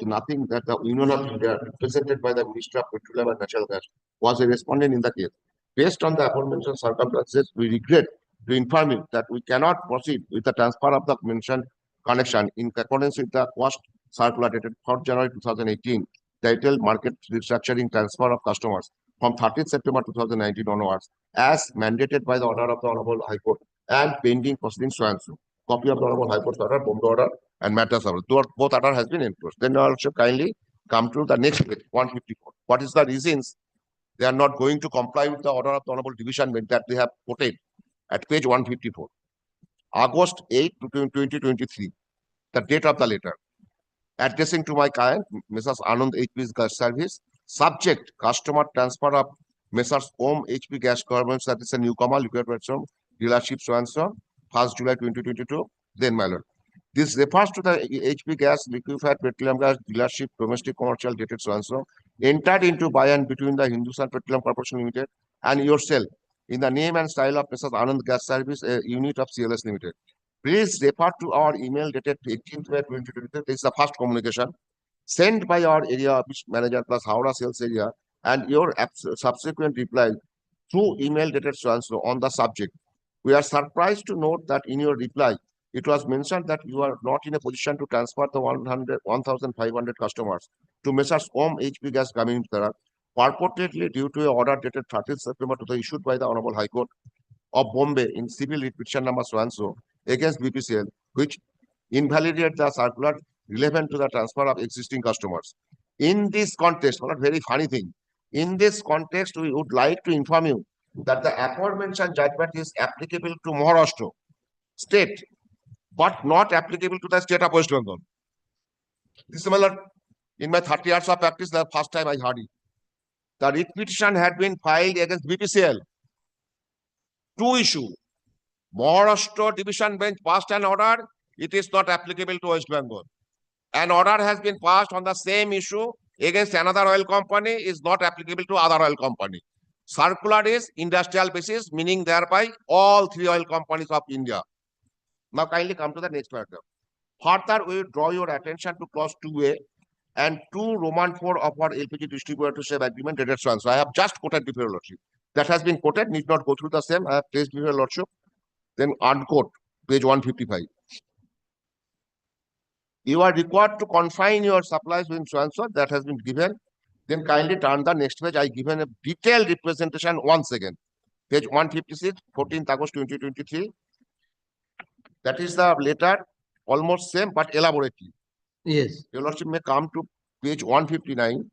nothing that the Union of India, represented by the Minister of Petroleum and Natural Gas, was a respondent in the case. Based on the aforementioned circumstances, we regret to inform you that we cannot proceed with the transfer of the mentioned connection in accordance with the cost circular dated 4th January 2018, titled Market Restructuring Transfer of Customers from 30th September 2019 onwards, as mandated by the order of the Honorable High Court and pending proceedings so and so. Copy of the Honorable High Court's order, Bombay order, and matters order. Both order has been enforced. Then also kindly come to the next page, 154. What is the reasons they are not going to comply with the order of the Honorable Division Bench that they have quoted at page 154? August 8, 2023, the date of the letter. Addressing to my client, Mrs. Anand HP's gas service, subject customer transfer of Messrs. Home HP gas governments, that is a newcomer, liquid petrol dealership so and so, 1st July 2022, then my lord. This refers to the HP gas liquefied petroleum gas dealership domestic commercial dated so and so, entered into by and between the Hindustan Petroleum Corporation Limited and yourself in the name and style of Mrs. Anand Gas Service, a unit of CLS Limited. Please refer to our email dated 18th May 2023. This is the first communication sent by our area office manager plus Howrah sales area, and your subsequent reply through email dated so and so on the subject. We are surprised to note that in your reply, it was mentioned that you are not in a position to transfer the 1,500 customers to Messrs. Home HP Gas Community, purportedly due to an order dated 30th September to the issued by the Honorable High Court of Bombay in civil petition number so and so against BPCL, which invalidated the circular relevant to the transfer of existing customers. In this context, not very funny thing, in this context, we would like to inform you that the aforementioned judgment is applicable to Maharashtra state, but not applicable to the state of West Bengal. This similar, in my 30 years of practice, the first time I heard it. The writ petition had been filed against BPCL. Two issue. Maharashtra Division Bench passed an order. It is not applicable to West Bengal. An order has been passed on the same issue against another oil company, is not applicable to other oil company. Circular is industrial basis, meaning thereby all three oil companies of India. Now kindly come to the next paragraph. Further, we draw your attention to clause 2A and 2 Roman 4 of our LPG distributorship agreement dated so and so. I have just quoted before your lordship. That has been quoted, need not go through the same. I have placed before your lordship. Then unquote, page 155. You are required to confine your supplies with so and so, that has been given. Then kindly turn the next page. I given a detailed representation once again. Page 156, 14th August 2023. That is the letter, almost same but elaborately. Yes. Your lordship may come to page 159.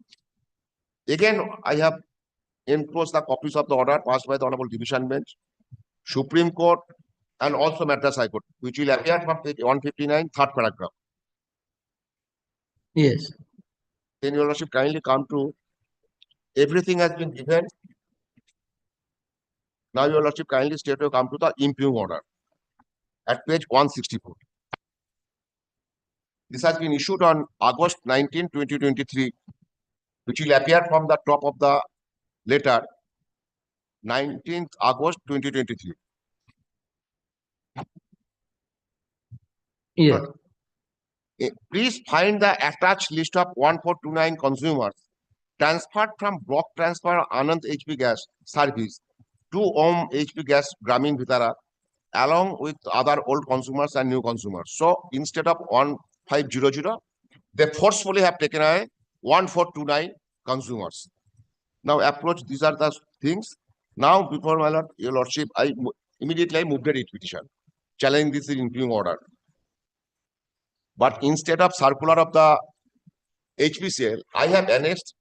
Again, I have enclosed the copies of the order passed by the Honorable Division Bench. Supreme Court and also Madras High Court, which will appear from page 159, third paragraph. Yes. Then your lordship kindly come to everything has been given. Now your lordship kindly state to come to the impugn order at page 164. This has been issued on August 19, 2023, which will appear from the top of the letter 19th August 2023. Yes. Please find the attached list of 1429 consumers transferred from block transfer Anand HP gas service to HP gas Gramin Vitara along with other old consumers and new consumers. So instead of 1500, they forcefully have taken away 1429 consumers. Now approach, these are the things. Now before my lord, your lordship, I immediately moved a writ petition challenging this impugn order. But instead of circular of the HPCL, I have annexed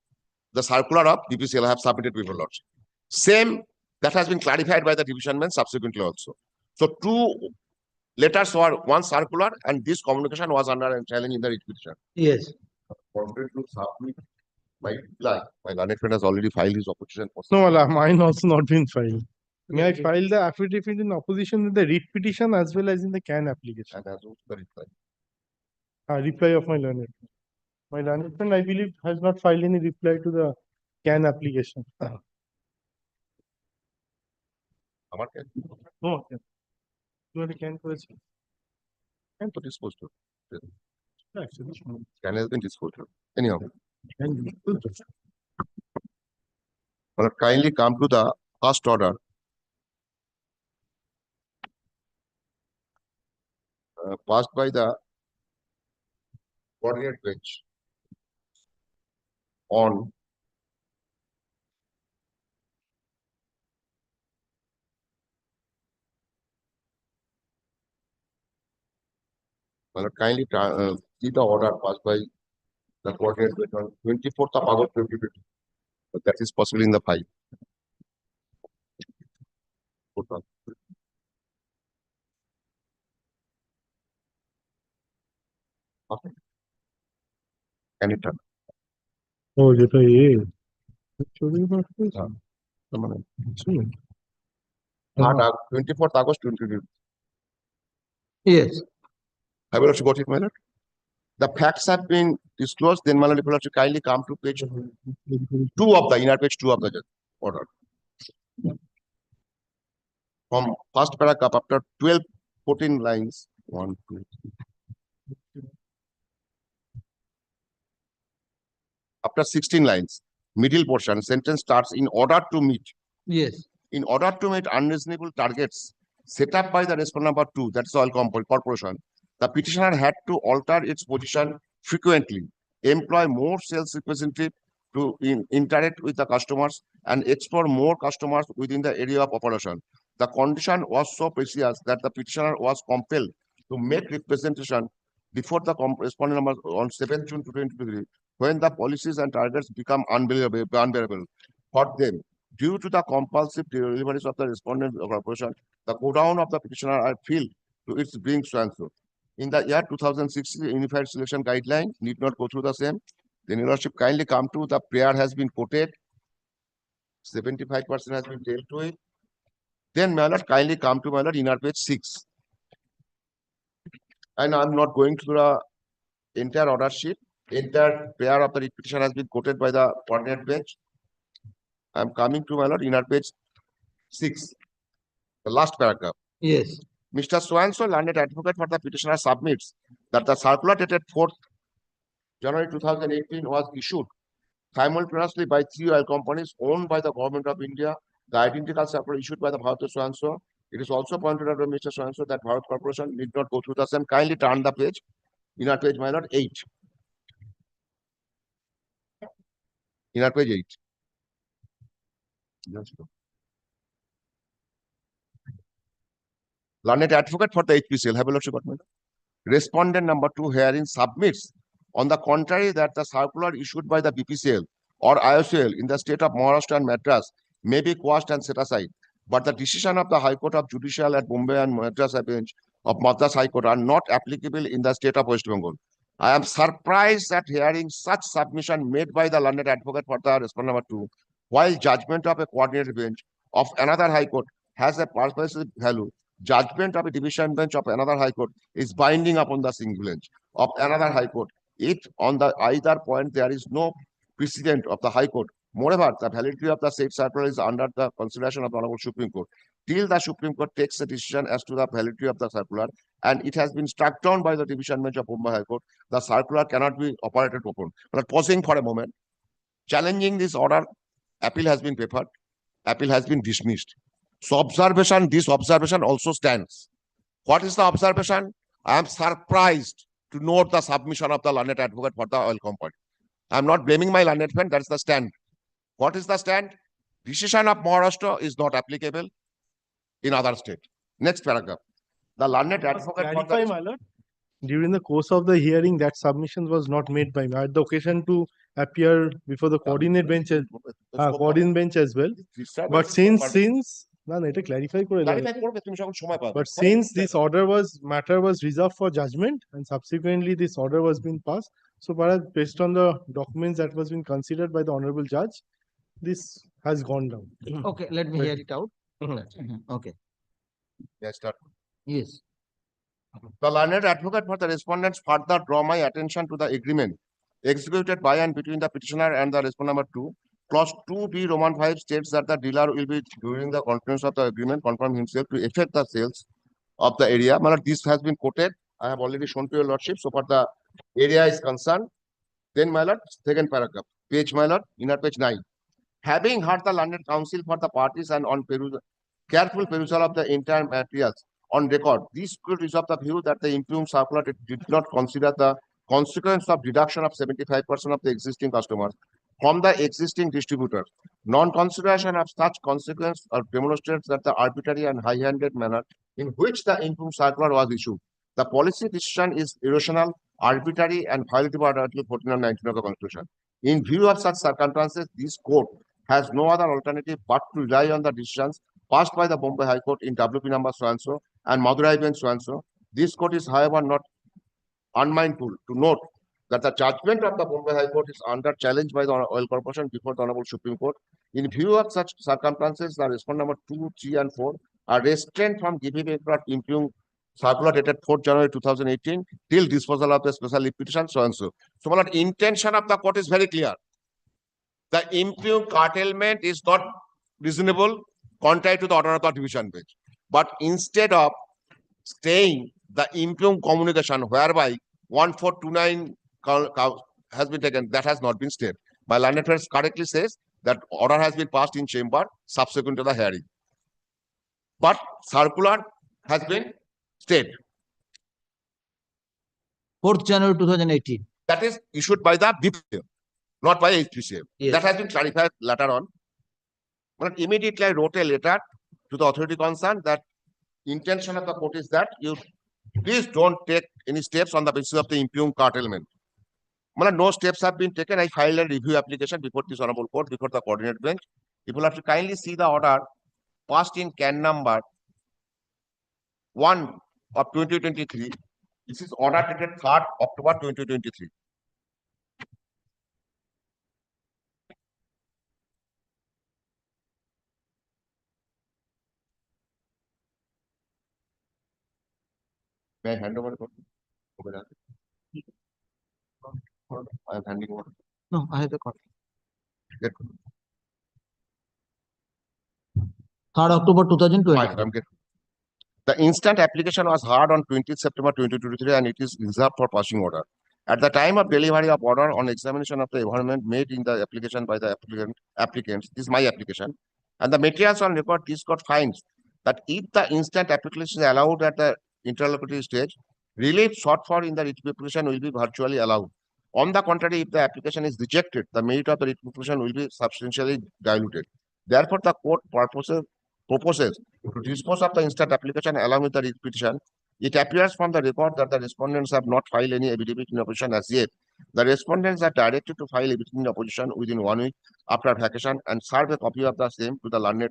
the circular of DPCL I have submitted before lordship. Same, that has been clarified by the division bench subsequently also. So two letters were one circular and this communication was under a challenge in the writ petition. Yes. Wanted to submit my reply. My learned friend has already filed his opposition. No, mine also not been filed. May I file the affidavit in opposition in the writ petition as well as in the CAN application? And as well the reply. Reply of my learned. My learned friend, I believe, has not filed any reply to the CAN application. Amar can? No, okay. You are the CAN question. Can to dispose to. Actually, Can has been disposed of. Anyhow. Well, kindly come to the first order. Passed by the coordinate bench on kindly see the order passed by the coordinate bench on 24th of August 2020. But that is possible in the file. Okay. Can you turn? Oh, যেটা এ Third, 24th August 2020. Yes. Have you also got it, my lord? The facts have been disclosed. Then, my lord, if you also kindly come to page 2 of the inner page 2 of the order. From first paragraph after 12, 14 lines. 1, 2, 3. After 16 lines, middle portion, sentence starts in order to meet. Yes. In order to meet unreasonable targets set up by the respondent number 2, that's oil corporation, the petitioner had to alter its position frequently, employ more sales representatives to interact with the customers and explore more customers within the area of operation. The condition was so precious that the petitioner was compelled to make representation before the respondent number on 7th June 2023, when the policies and targets become unbearable for them. Due to the compulsive deliveries of the respondent corporation, the godown of the petitioner are filled to its being so and so. In the year 2006, the Unified Selection Guideline need not go through the same. The your lordship kindly come to the prayer has been quoted. 75% has been dealt with. Then my lord kindly come to my lord inner page 6. And I'm not going through the entire order sheet. Entire prayer of the petition has been quoted by the coordinate bench. I'm coming to my lord inner page 6, the last paragraph. Yes. Mr. So-and-so, learned advocate for the petitioner, submits that the circular dated 4th January 2018 was issued simultaneously by 3 oil companies owned by the government of India. The identical circular issued by the Bharat So-and-so. It is also pointed out by Mr. So-and-so that Bharat Corporation need not go through the same. Kindly turn the page, inner page, my lord, 8. Inner page 8. Learned advocate for the HPCL, have a lordship, respondent number 2 herein submits on the contrary that the circular issued by the BPCL or IOCL in the state of Maharashtra and Madras may be quashed and set aside. but the decision of the High Court of Judicial at Bombay and Madras Bench of Madras High Court are not applicable in the state of West Bengal. I am surprised at hearing such submission made by the learned advocate for the respondent number 2, while judgment of a coordinated bench of another High Court has a persuasive value. Judgment of a division bench of another High Court is binding upon the single bench of another High Court. If on the either point there is no precedent of the High Court. Moreover, the validity of the said circular is under the consideration of the Honorable Supreme Court. Till the Supreme Court takes a decision as to the validity of the circular, and it has been struck down by the division bench of Bombay High Court, the circular cannot be operated upon. But pausing for a moment, challenging this order, appeal has been prepared, appeal has been dismissed. So this observation also stands. What is the observation? I am surprised to note the submission of the learned advocate for the oil company. I am not blaming my learned friend, that is the stand. What is the stand? Decision of Maharashtra is not applicable in other state. Next paragraph. The learned advocate for Clarify, my lord. During the course of the hearing, that submission was not made by me. I had the occasion to appear before the coordinate bench as well. But since না না এটা clarify করে দাও. But since this matter was reserved for judgment and subsequently this order was being passed, so perhaps based on the documents that was being considered by the honorable judge, this has gone down. Okay, let me hear it out. Okay. Yes, start. Yes. The learned advocate for the respondents further draw my attention to the agreement executed by and between the petitioner and the respondent number 2. Clause 2B Roman 5 states that the dealer will be, during the continuance of the agreement, confirm himself to effect the sales of the area. This has been quoted. I have already shown to your lordship. So far the area is concerned. Then, my lord, second paragraph, page, my lord, inner page 9. Having heard the learned counsel for the parties and on careful perusal of the entire materials on record, this court is of the view that the impugned circular did not consider the consequence of deduction of 75% of the existing customers from the existing distributors. Non-consideration of such consequence demonstrates that the arbitrary and high-handed manner in which the impugned circular was issued. The policy decision is irrational, arbitrary, and violative of Article 14 and 19 of the Constitution. In view of such circumstances, this court has no other alternative but to rely on the decisions passed by the Bombay High Court in WP number so-and-so and Madurai bench so-and-so. This court is, however, not unmindful to note that the judgment of the Bombay High Court is under challenge by the Oil Corporation before the Honorable Supreme Court. In view of such circumstances, the respondent number 2, 3, and 4 are restrained from giving a impugned circular dated 4th January 2018 till disposal of the special leave petition so-and-so. So, my lord, intention of the court is very clear. The impugned curtailment is not reasonable, contrary to the order of the division bench. But instead of staying the impugned communication whereby 1429 has been taken, that has not been stayed. My learned friend correctly says that order has been passed in chamber subsequent to the hearing. But circular has been stayed. 4th January 2018. That is issued by the BPCM, not by HPCM. Yes. That has been clarified later on. But immediately I wrote a letter to the authority concerned that intention of the court is that you please don't take any steps on the basis of the impugned curtailment. No steps have been taken. I filed a review application before this honorable court, before the coordinate bench. People have to kindly see the order passed in CAN number 1 of 2023. This is order dated 3rd October 2023. May I hand over the copy? I am handing over. No, I have the copy. Get 3rd October 2020. Fine, I'm getting. The instant application was heard on 20th September 2023 and it is reserved for passing order. At the time of delivery of order on examination of the environment made in the application by the applicants, this is my application, and the materials on record, this court finds that if the instant application is allowed at the interlocutory stage, relief sought for in the writ application will be virtually allowed. On the contrary, if the application is rejected, the merit of the writ application will be substantially diluted. Therefore, the court proposes to dispose of the instant application along with the writ petition. It appears from the record that the respondents have not filed any affidavit in opposition as yet. The respondents are directed to file affidavit in opposition within 1 week after vacation and serve a copy of the same to the learned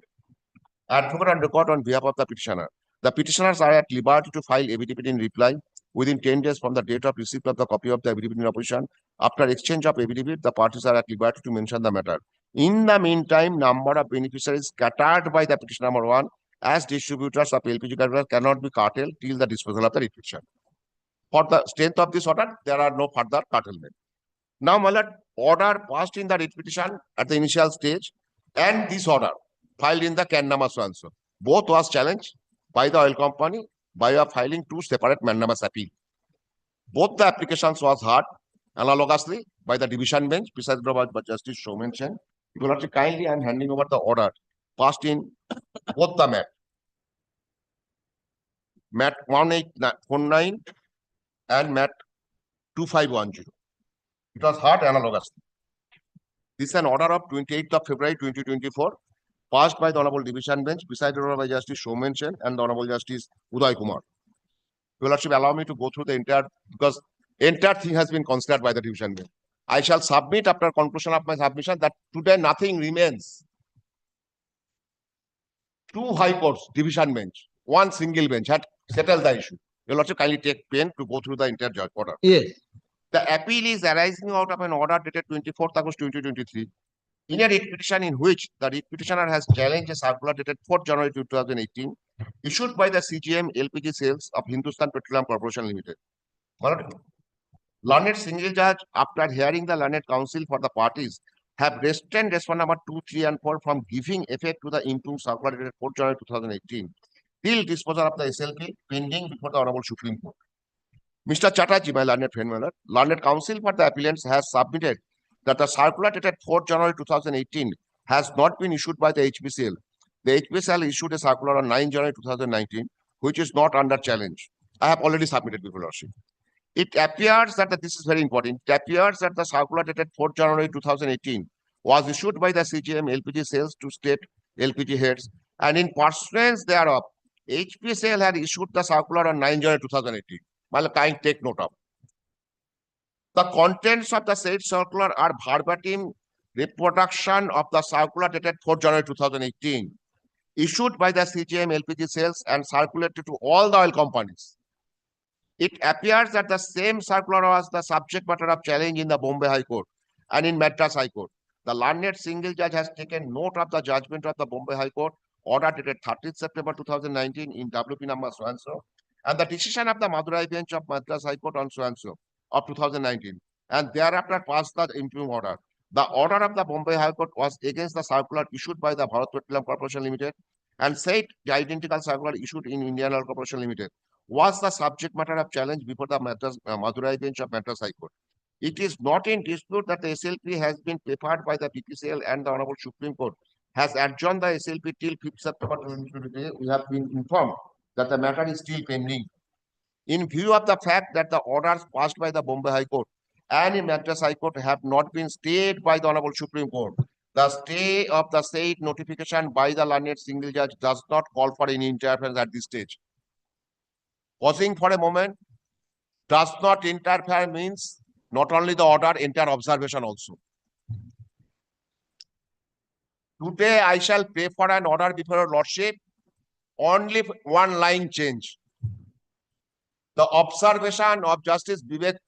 Advocate on record on behalf of the petitioner. The petitioners are at liberty to file affidavit in reply within 10 days from the date of receipt of the copy of the affidavit in opposition. After exchange of affidavit, the parties are at liberty to mention the matter. In the meantime, number of beneficiaries scattered by the petitioner number 1 as distributors of LPG carriers cannot be curtailed till the disposal of the petition. For the strength of this order, there are no further curtailment. Now, my lord, order passed in the writ petition at the initial stage and this order filed in the can number so and so. Both was challenged by the oil company by filing 2 separate mandamus appeal. Both the applications was heard analogously by the division bench presided over by Justice Showman Chen. You will have to kindly, I am handing over the order passed in both the MAT 1849 and MAT 2510. It was heard analogously. This is an order of 28th of February 2024, passed by the Honorable Division Bench, presided over by Justice Showman Chen and the Honorable Justice Uday Kumar. Your Lordship, allow me to go through the entire, because entire thing has been considered by the Division Bench. I shall submit after conclusion of my submission that today nothing remains. 2 high courts, Division Bench, 1 single bench had settled the issue. Your Lordship, kindly take pain to go through the entire judge order. Yes. The appeal is arising out of an order dated 24th August 2023 in a writ petition in which the writ petitioner has challenged a circular dated 4th January 2018 issued by the CGM LPG Sales of Hindustan Petroleum Corporation Limited. Learned single judge, after hearing the learned counsel for the parties, have restrained respond number 2, 3, and 4 from giving effect to the improved circular dated 4th January 2018 till disposal of the SLP pending before the Honorable Supreme Court. Mr. Chatterjee, my learned friend, learned counsel for the appellants has submitted that the circular dated 4th January 2018 has not been issued by the HPCL. The HPCL issued a circular on 9 January 2019, which is not under challenge. I have already submitted before Lordship. It appears that this is very important. It appears that the circular dated 4th January 2018 was issued by the CGM LPG Sales to state LPG heads, and in pursuance thereof, HPCL had issued the circular on 9 January 2018. Well, kind take note of. The contents of the said circular are verbatim reproduction of the circular dated 4th January 2018, issued by the CGM LPG Sales and circulated to all the oil companies. It appears that the same circular was the subject matter of challenge in the Bombay High Court and in Madras High Court. The learned single judge has taken note of the judgment of the Bombay High Court, order dated 30th September 2019 in WP number so and so, and the decision of the Madurai bench of Madras High Court on so and so of 2019, and thereafter passed the interim order. The order of the Bombay High Court was against the circular issued by the Bharat Petroleum Corporation Limited, and said the identical circular issued in Indian Oil Corporation Limited was the subject matter of challenge before the Madurai bench of Madras High Court. It is not in dispute that the SLP has been prepared by the PPCL and the Honorable Supreme Court has adjourned the SLP till 5th September 2023. We have been informed that the matter is still pending. In view of the fact that the orders passed by the Bombay High Court and in Madras High Court have not been stayed by the Honorable Supreme Court, the stay of the said notification by the learned single judge does not call for any interference at this stage. Pausing for a moment, does not interfere means not only the order, entire observation also. Today I shall pray for an order before your Lordship, only 1 line change. The observation of Justice Honorable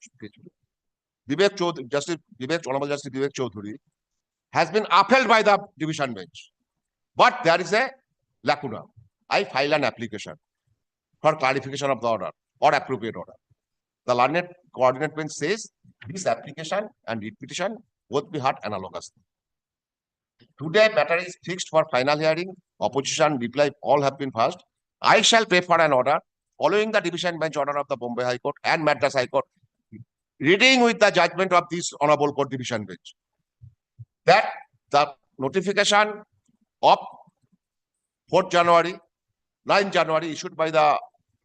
Justice Vivek Chaudhary has been upheld by the division bench. But there is a lacuna. I file an application for clarification of the order or appropriate order. The learned coordinate bench says this application and writ petition both be heard analogously. Today matter is fixed for final hearing. Opposition reply all have been passed. I shall pray for an order following the division bench order of the Bombay High Court and Madras High Court, reading with the judgment of this Honorable Court Division Bench, that the notification of 4th January, 9th January issued by the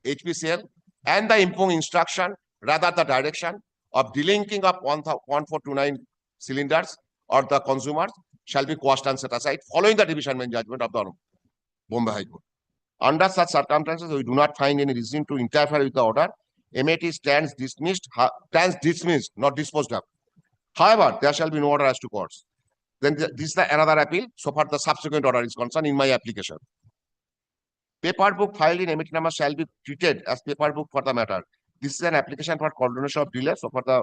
HPCL and the imposing instruction, rather the direction of delinking of 1429 cylinders or the consumers shall be quashed and set aside following the division bench judgment of the Bombay High Court. Under such circumstances, we do not find any reason to interfere with the order. MAT stands dismissed, not disposed of. However, there shall be no order as to courts. Then this is another appeal. So far, the subsequent order is concerned in my application. Paper book filed in emittee shall be treated as paper book for the matter. This is an application for coordination of delay. So for the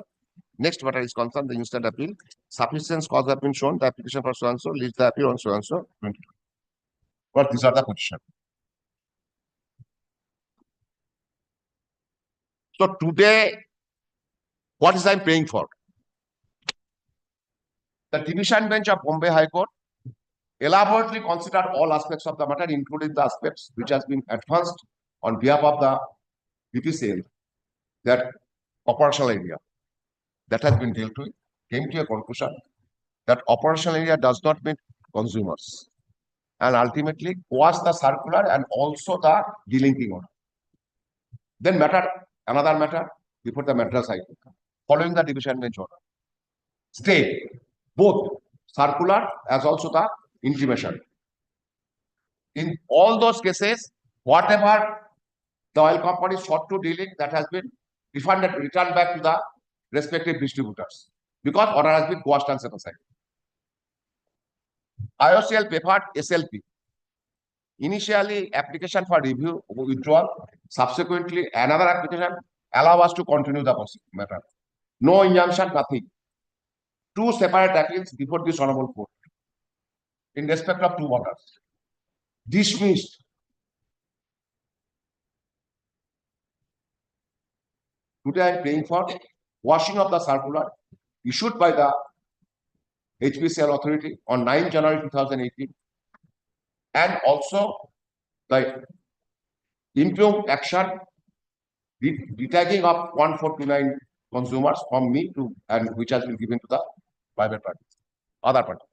next matter is concerned, the instant appeal. Sufficient cause have been shown. The application for so and so leaves the appeal on so and so. But these are the position. So today, what is I praying for? The division bench of Bombay High Court elaborately considered all aspects of the matter, including the aspects which has been advanced on behalf of the BPCL, that operational area that has been dealt with, came to a conclusion that operational area does not mean consumers, and ultimately was the circular and also the delinking order. Then another matter before the Madras High Court, following the division bench order, stay both circular as also the intimation. In all those cases, whatever the oil company sought to dealing, that has been returned back to the respective distributors because order has been quashed and set aside. IOCL preferred SLP. Initially, application for review withdrawal. Subsequently, another application allow us to continue the matter. No injunction, nothing. Two separate appeals before this honorable court in respect of two orders. Dismissed. Today I am praying for washing of the circular issued by the HPCL authority on 9 January 2018 and also the impugned action retagging of 1429 consumers from me to and which has been given to the private parties, other party.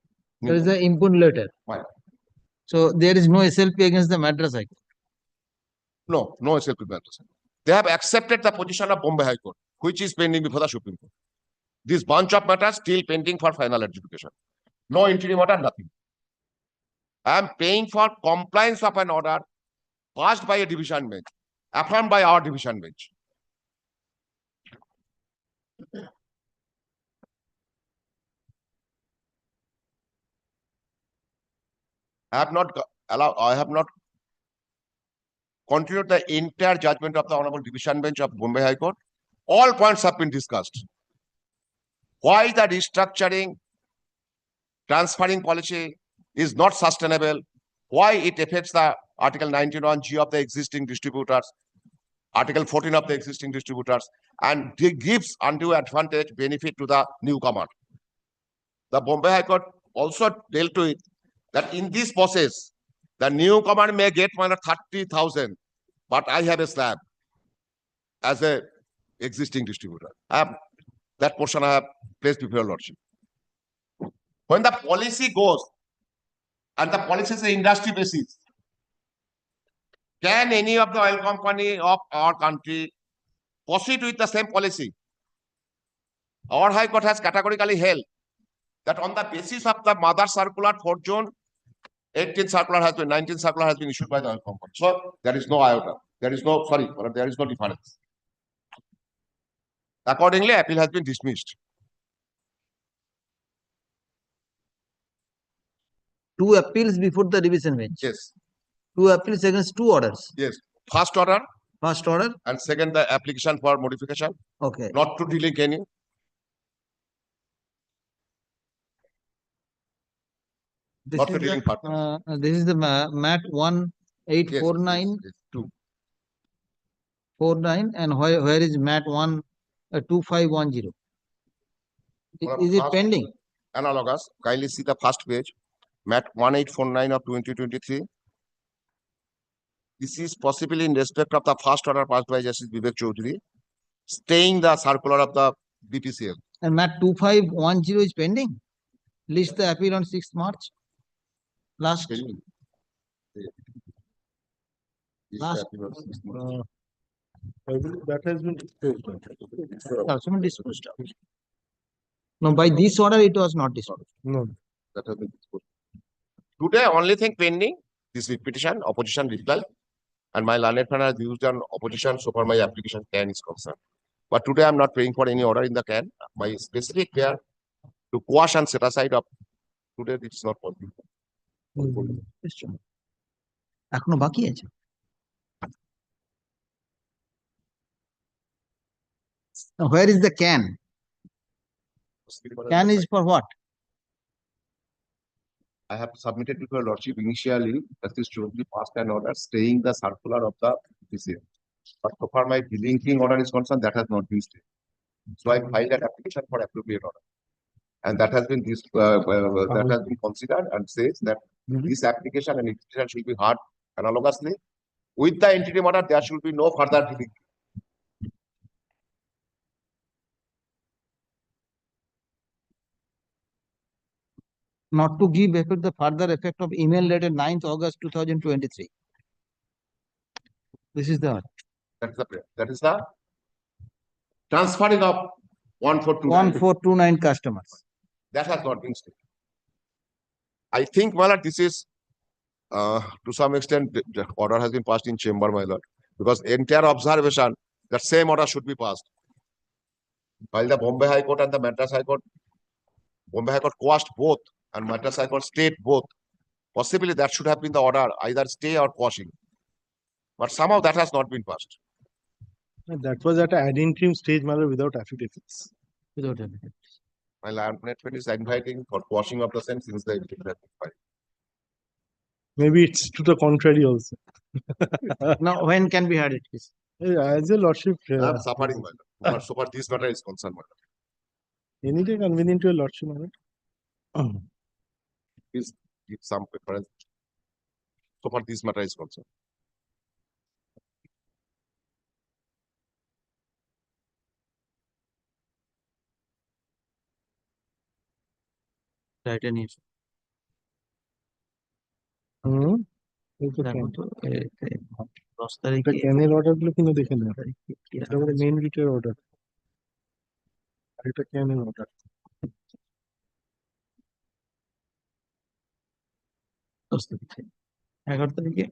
There is an impugned letter. Why? So there is no SLP against the Madras High Court. No, no SLP Madras. They have accepted the position of Bombay High Court, which is pending before the Supreme Court. This bunch of matters still pending for final adjudication. No interim order, nothing. I am paying for compliance of an order passed by a division bench, affirmed by our division bench. I have not continued the entire judgment of the Honorable Division Bench of Bombay High Court. All points have been discussed. Why the restructuring, transferring policy is not sustainable, why it affects the Article 91G of the existing distributors, Article 14 of the existing distributors, and gives undue advantage benefit to the newcomer. The Bombay High Court also dealt with that in this process, the newcomer may get 30,000, but I have a slab as a existing distributor. That portion I have placed before your lordship. When the policy goes, and the policy is an industry basis, can any of the oil company of our country proceed with the same policy? Our High Court has categorically held that on the basis of the mother circular 4 June, 19th circular has been issued by the oil company. So there is no iota. There is no difference. Accordingly, appeal has been dismissed. Two appeals before the division bench. Yes. Two appeals against two orders. Yes. First order. First order. And second, the application for modification. Okay. Not to delink any. This Not is to dealing partners. this is the MAT 1849 Yes, 2. 49 and where is MAT 2510? Is it pending? Analogous. Kindly see the first page. MAT 1849 of 2023. This is possibly in respect of the first order passed by Justice Vivek Chaudhary, staying the circular of the BPCL. And MAT 2510 is pending. List the appeal on 6th March. Last. Last. That has been disposed of. No, by this order it was not disposed. No. That has been disposed. Today, only thing pending, this petition, opposition reply, and my learned friend has used an opposition so far my application can is concerned. But today I'm not praying for any order in the can. My specific prayer to quash and set aside of today, it's not possible. এখনো বাকি আছে Now, where is the can? Can is for what? I have submitted to your lordship initially that is to be passed an order staying the circular of the PCM. But so far my delinking order is concerned, that has not been stayed. So I filed an application for appropriate order. And that has been considered and says that this application and institution should be heard analogously. With the interim order, there should be no further delinking. Not to give effect the further effect of email dated 9th August 2023. This is the order. That is the transferring of 1429 customers. That has not been stayed. I think, my lord, this is to some extent the order has been passed in chamber, my lord, because entire observation that same order should be passed. While the Bombay High Court and the Madras High Court, Bombay High Court quashed both and Madras High Court stayed both. Possibly that should have been the order, either stay or quashing. But somehow that has not been passed. That was at an ad interim stage, matter without affidavits. Without affidavits. My land management is inviting for quashing of the same since the interim has been filed. Maybe it's to the contrary also. Now, when can we have it, please? As your lordship. I'm suffering, my lord. So far, this matter is concerned, my lord. Any day convenient to your lordship, my lord. Please give some preference. So far, this matter is concerned. Right, any issue? Can order looking at the main retail order. Can order. 11 তারিখে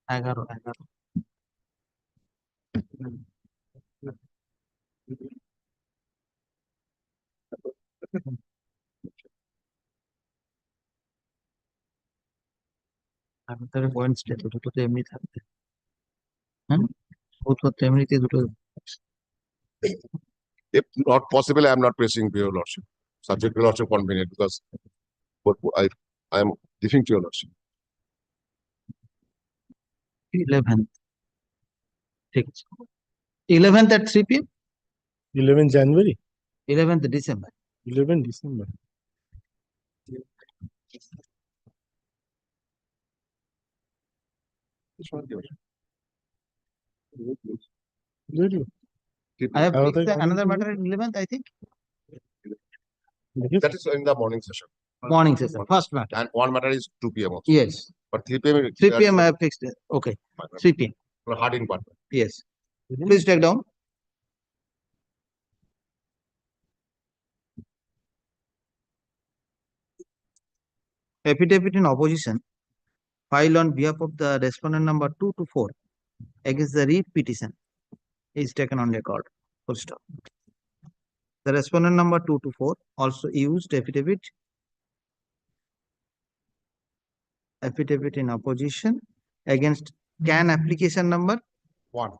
11 তাহলে points দুটো তো এমনি থাকবে, হ্যাঁ উত্তর তো এমনিতে দুটো। If not possible, I am not pressing to your lordship. Subject to your lordship convenient because I am giving to your lordship. 11th, ঠিক আছে। 11th at 3 p.m. 11 January. 11th December. 11 December. I have fixed another matter at 11th, I think. That is in the morning session. Morning session, first matter. And one matter is 2 p.m. also. Yes. But 3 p.m. 3 p.m. I have fixed it. Okay. 3 p.m. Hard in part. Yes. Please take down. Affidavit in opposition filed on behalf of the respondent number 2 to 4 against the read petition is taken on record. Full stop. The respondent number 2 to 4 also used affidavit in opposition against CAN application number 1.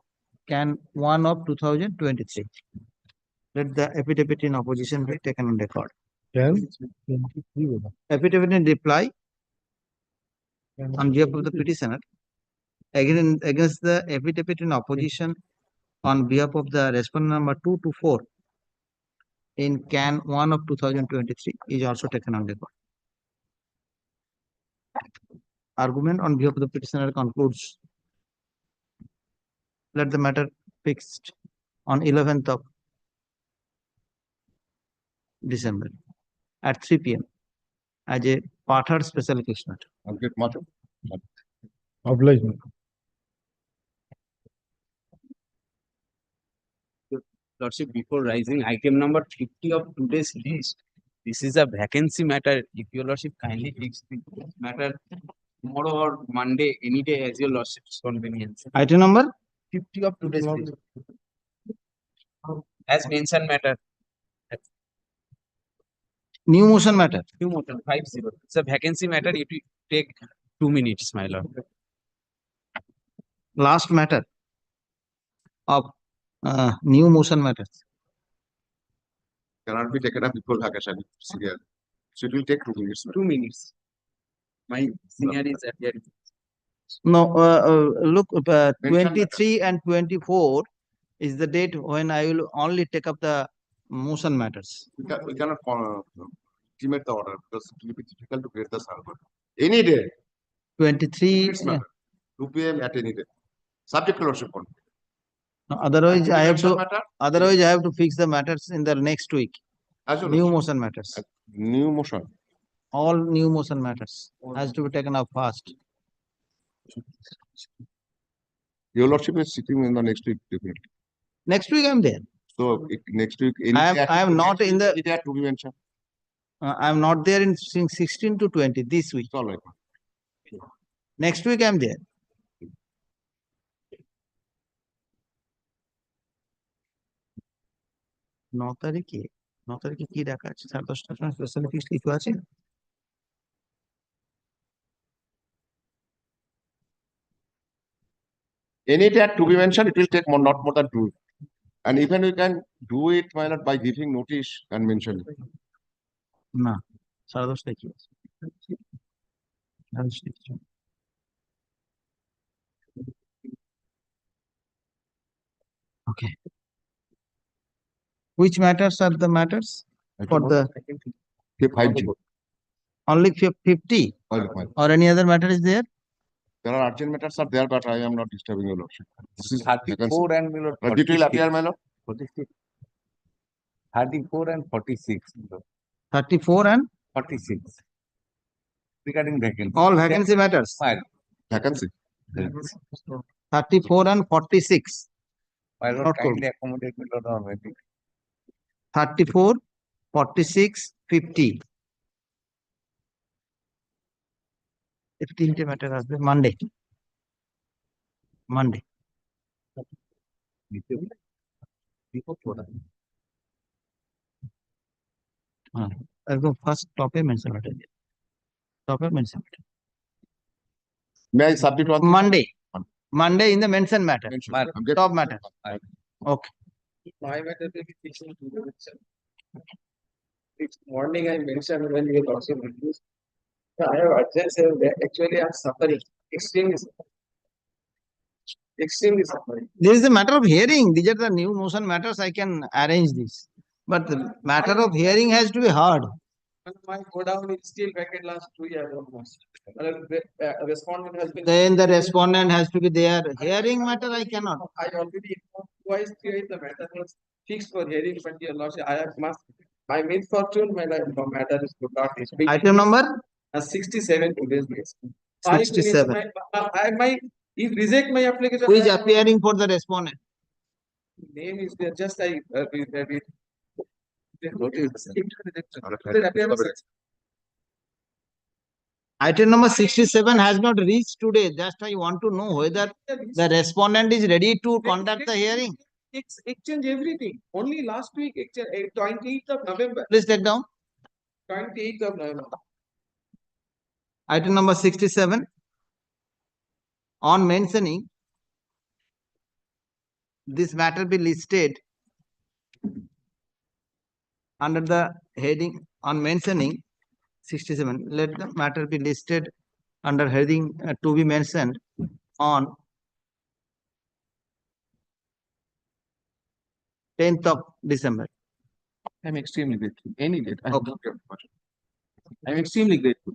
CAN 1 of 2023. Let the affidavit in opposition be taken on record. Affidavit in reply on behalf of the petitioner against the affidavit in opposition on behalf of the respondent number 2 to 4 in CAN 1 of 2023 is also taken on record. Argument on behalf of the petitioner concludes. Let the matter fixed on 11th of December at 3 p.m. as a Pathar special case matter. Obliged. Lordship, before rising item number 50 of today's list, this is a vacancy matter. If your lordship kindly fix the matter tomorrow or Monday, any day as your lordship's convenience. Item number 50 of today's list. As mentioned matter. New motion matter. New motion 50. It's a vacancy matter. It will take 2 minutes, my lord. Last matter of New motion matters. Cannot be taken up before vacation. Serial. So it will take 2 minutes. 2 minutes. My senior is appearing. No, look, Mention 23 and 24 is the date when I will only take up the motion matters. We cannot estimate the order because it will be difficult to get the server. Any day. 23. It's matter. 2 p.m. at any day. Subject to lordship only. No, otherwise, I have to. Motion matter? Otherwise, I have to fix the matters in the next week. As your New lordship. motion matters. New motion. All new motion matters has to be taken up fast. Your lordship is sitting in the next week. Definitely. Next week, I'm there. So next week, any I day am not in the. It had to be mentioned. I am not there in 16 to 20 this week. All right. Next week, I'm there. No তারিখে কি রাখা আছে 10:30টার সময় special fix কিছু আছে Any day to be mentioned, it will take not more than 2. And even we can do it by giving notice and mention it. না 10:30টায় কি আছে 10:30 Okay. Which matters are the matters for the 50. only 50 or any other matter is there? There are urgent matters are there, but I am not disturbing your lordship. This is 34 and my lord, But it will appear, my lord. 46. 34 and 46. 34 and 46. Regarding vacancy. all vacancy matters. Fine. Vacancy. 34 and 46. My lord, Not kindly accommodate me, lord, on waiting. 34, 46, 50. 15 matter আসবে Monday. একদম first টপে mention আছে May I submit one? Monday in the mention matter. Top matter. Okay. My matter will be fixing to do itself. It's morning I mentioned when you also reduced. I have adjusted that actually I'm suffering. Extremely suffering. This is a matter of hearing. These are the new motion matters. I can arrange this. But the matter of hearing has to be heard. My go down is still vacant last 2 years almost. Respondent has been. Then the respondent has to be there. Hearing matter I cannot. I already informed twice the matter was fixed for hearing, but your lordship, I have must. My misfortune, my matter is could not be. Item number? 67 today's days. 67. If reject my application. Who is appearing for the respondent? Name is there, just I. Item number 67 has not reached today. Just I want to know whether the respondent is ready to conduct the hearing. Exchange everything. Only last week, 28th of November. Please take down. 28th of November. Item number 67. On mentioning, this matter be listed under the heading on mentioning 67. Let the matter be listed under heading to be mentioned on 10th of December. I'm extremely grateful. Any date. I'm extremely grateful.